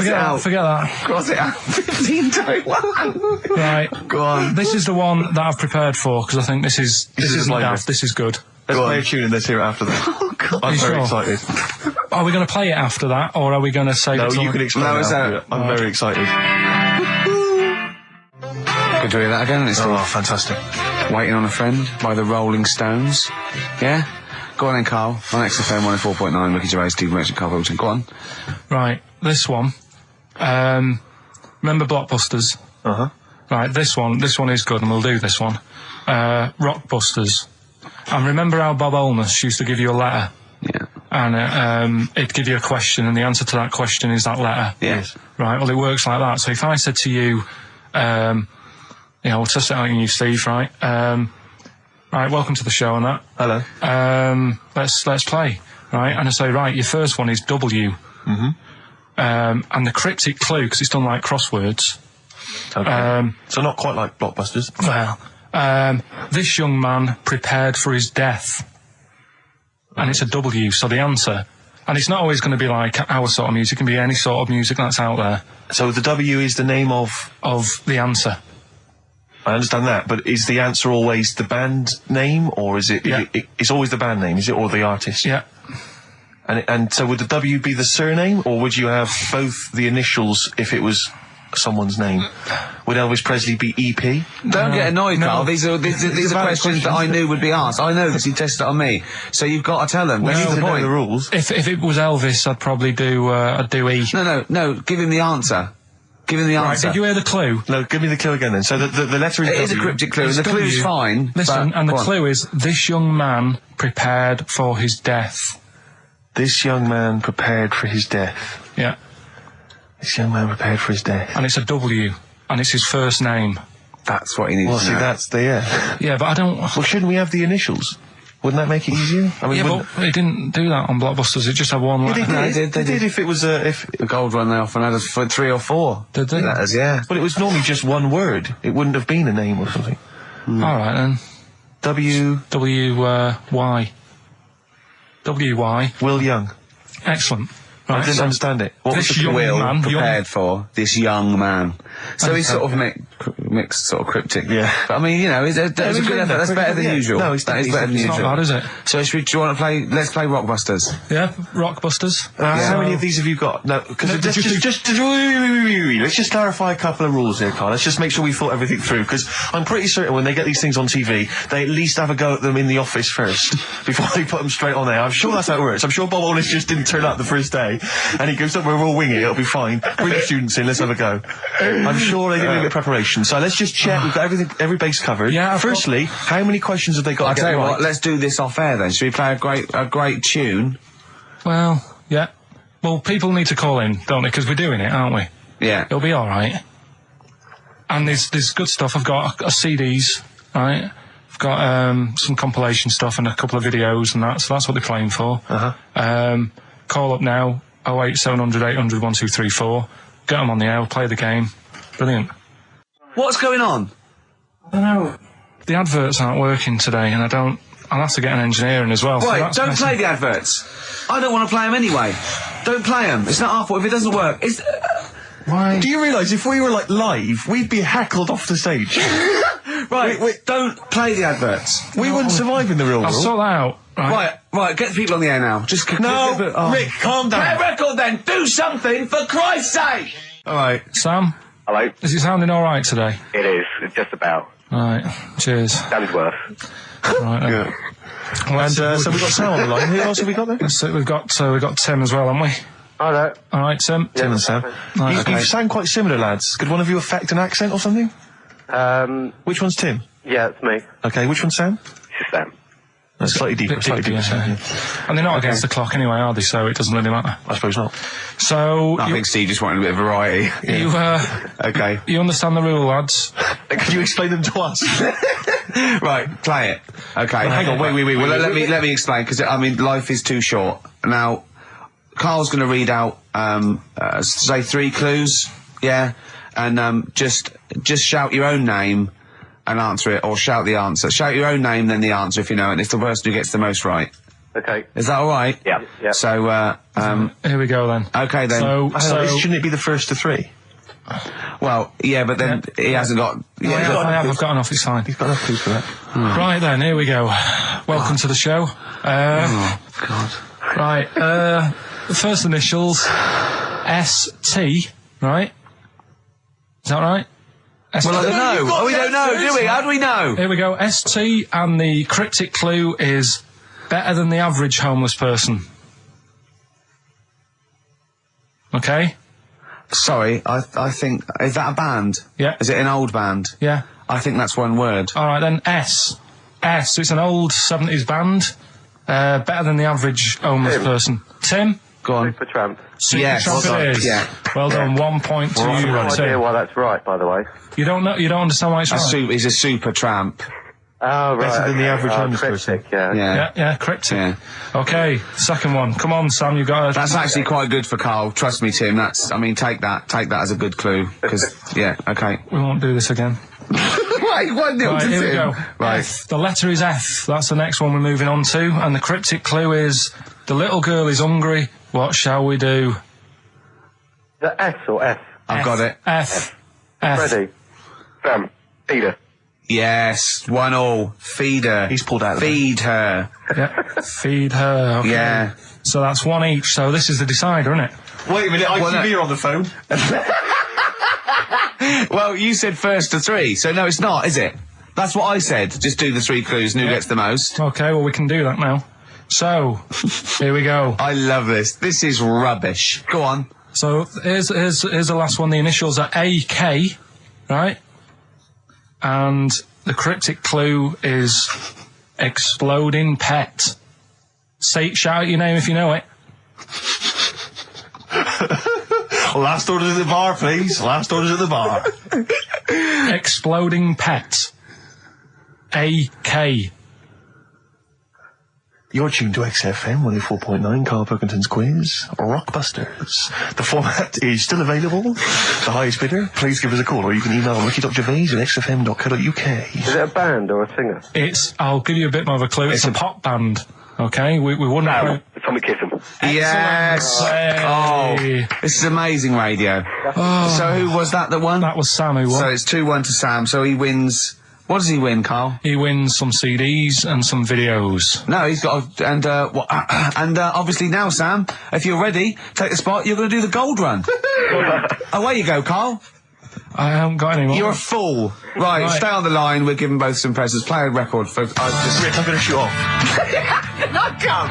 forget that. Cross it out. 15 Taiwan. Right. Go on. This is the one that I've prepared for, because I think this isn't daft, this is good. Let's play a tune and let's hear it after that. Oh, God. I'm very sure? excited. Are we going to play it after that, or are we going to save No, it till you can explain it after. I'm very excited. Could do that again. It's Oh, fantastic. Waiting on a Friend by the Rolling Stones. Yeah? Go on then, Karl. On XFM 104.9, Ricky Gervais, Steve Merchant, Karl Wilson. Go on. Right, this one. Remember Blockbusters? Uh-huh. Right, this one is good, and we'll do this one. Rockbusters. And remember how Bob Olmus used to give you a letter? Yeah. And it'd give you a question, and the answer to that question is that letter. Yes. Right, well, it works like that. So if I said to you, we'll test it out on you, Steve, right? Right, welcome to the show and that. Hello. Let's play, right? And I say, right, your first one is W. Mm-hmm. And the cryptic clue, because it's done like crosswords. Okay. So not quite like Blockbusters. Well, this young man prepared for his death. And it's a W, so the answer. And it's not always going to be like our sort of music, it can be any sort of music that's out there. So the W is the name of the answer. I understand that, but is the answer always the band name, or is it? Yeah. It's always the band name, is it, or the artist? Yeah. And so would the W be the surname, or would you have both the initials if it was someone's name? Would Elvis Presley be EP? Don't get annoyed, no. Carl. These are questions that I knew would be asked. I know because he tested it on me. So you've got to tell them. We That's need the to know point. the rules. If it was Elvis, I'd probably do E. No. Give him the answer. Give him the Right, answer. did you hear the clue? No, give me the clue again then. So the letter is It W. is a cryptic clue, and It's the clue's W. fine. Listen, but, and the go on. clue is, this young man prepared for his death. This young man prepared for his death. Yeah. This young man prepared for his death. And it's a W. And it's his first name. That's what he needs Well, to see, know. that's the Yeah, but I don't... Well, shouldn't we have the initials? Wouldn't that make it easier? I mean, Yeah, wouldn't- but it didn't do that on Blockbusters. It just had one letter. No, they did if it was if. The gold run they often had us for 3 or 4. Did they? Letters, yeah. But it was normally just one word. It wouldn't have been a name or something. All right, then. W. Y. W-Y. Will Young. Excellent. I Right, didn't so understand it. What was this the young Will man... prepared for this young man. So he's sort of mixed, sort of cryptic. Yeah. But I mean, you know, that was a good effort. That's better than usual. No, it's that is better than It's not usual. bad, is it? So do you want to play? Let's play Rockbusters. Yeah, Rockbusters. How many of these have you got? No, because let's just clarify a couple of rules here, Carl. Let's just make sure we thought everything through, because I'm pretty certain when they get these things on TV, they at least have a go at them in the office first before they put them straight on there. I'm sure that's how it works. I'm sure Bob Wallace just didn't turn up the first day, and he goes, "Don't worry, we'll wing it. It'll be fine. Bring the students in. Let's have a go." I'm sure they did a bit of preparation. So let's just check. We've got every base covered. Yeah. Firstly, how many questions have they got? I'll to get tell you right? what. Let's do this off air then. Should we play a great tune? Well, yeah. Well, people need to call in, don't they? Because we're doing it, aren't we? Yeah. It'll be all right. And there's good stuff. I've got CDs, right? I've got some compilation stuff and a couple of videos and that. So that's what they're playing for. Call up now. 08700 800 1234. Get them on the air. Play the game. Brilliant. What's going on? I don't know. The adverts aren't working today, and I'll have to get an engineer in as well. Right, So don't play the adverts. I don't want to play them anyway. Don't play them. It's not our fault if it doesn't work. Why? Do you realise if we were like live, we'd be heckled off the stage? Right, don't play the adverts. We wouldn't survive in the real I'll world. sort that out. Right, get the people on the air now. Just No, Rick, calm down. Play a record then. Do something for Christ's sake. All right, Sam. Hello. Is it sounding all right today? It is. It's just about. All right. Cheers. Sounded worse. Right. Yeah. And so we've got Sam on the line. Who else have we got there? So we've got Tim as well, haven't we? Hi there. All right, Tim. Tim and Sam. Right, You sound quite similar, lads. Could one of you affect an accent or something? Which one's Tim? Yeah, it's me. Okay, which one's Sam? It's Sam. That's slightly deeper, Sam. And they're not against the clock anyway, are they? So it doesn't really matter. I suppose not. So I think Steve just wanted a bit of variety. Okay. You understand the rule, lads? Could you explain them to us? Right, play it. Okay. Hang on, wait. Well, let me explain, because I mean, life is too short. Now, Karl's going to read out, say 3 clues, yeah, and just shout your own name and answer it, or shout the answer. Shout your own name, then the answer if you know it. And it's the person who gets the most right. Okay. Is that all right? Yeah. So, here we go then. Okay then. So shouldn't it be the first to 3? Well, yeah, but then he hasn't got. I've got enough. It's fine. He's got enough clues for that. Right then, here we go. Welcome to the show. Oh God. Right. The first initials ST. Right. Is that right? ST. Well, I don't know. Oh, we don't know, do we? How do we know? Here we go. ST, and the cryptic clue is better than the average homeless person. Okay. Sorry, I think, is that a band? Yeah. Is it an old band? Yeah. I think that's one word. All right then. S. It's an old 70s band. Better than the average homeless person. Tim. Go on. Supertramp. Yes. Supertramp it is. Yeah. Well done. 1 point to I have you, no idea Tim. why that's right, by the way. You don't know. You don't understand why it's right. He's a super tramp. Oh, right. Better than the average homeless cryptic, person. yeah. Yeah, cryptic. Yeah. Okay, second one. Come on, Sam, you got it. That's actually quite good for Karl. Trust me, Tim. Take that as a good clue. Because, yeah, okay. We won't do this again. Wait, 1-0 to Right, here we Tim. go. Right. F. The letter is F. That's the next one we're moving on to. And the cryptic clue is, the little girl is hungry. What shall we do? The S or F? I've got it. F. Ready. Sam. Peter. Yes, 1-1. Feed her. He's pulled out of Feed her. Yeah. Feed her. Okay. Yeah. So that's 1 each. So this is the decider, isn't it? Wait a minute, ITV are on the phone. Well, you said first to 3, so no, it's not, is it? That's what I said. Just do the 3 clues and who gets the most. Okay, well, we can do that now. So, here we go. I love this. This is rubbish. Go on. So, here's the last one. The initials are AK, right? And the cryptic clue is exploding pet. Shout out your name if you know it. Last orders at the bar, please. Last orders at the bar. Exploding pet. AK. You're tuned to XFM 104.9, Karl Pilkington's quiz, Rockbusters. The format is still available. The highest bidder, please give us a call, or you can email ricky.gervais@xfm.co.uk. Is it a band or a singer? I'll give you a bit more of a clue. It's a pop band. Okay, we wouldn't. No, Tommy Kissem. Yes. Hey. Oh, this is amazing radio. So who was that won? That was Sam who won. So it's 2-1 to Sam. So he wins. What does he win, Karl? He wins some CDs and some videos. No, he's got obviously now, Sam, if you're ready, take the spot. You're going to do the gold run. Away you go, Karl. I haven't got any more. You're a fool. Right, stay on the line. We're giving both some presents. Play a record for. Rick, I'm going to shoot off. Not come.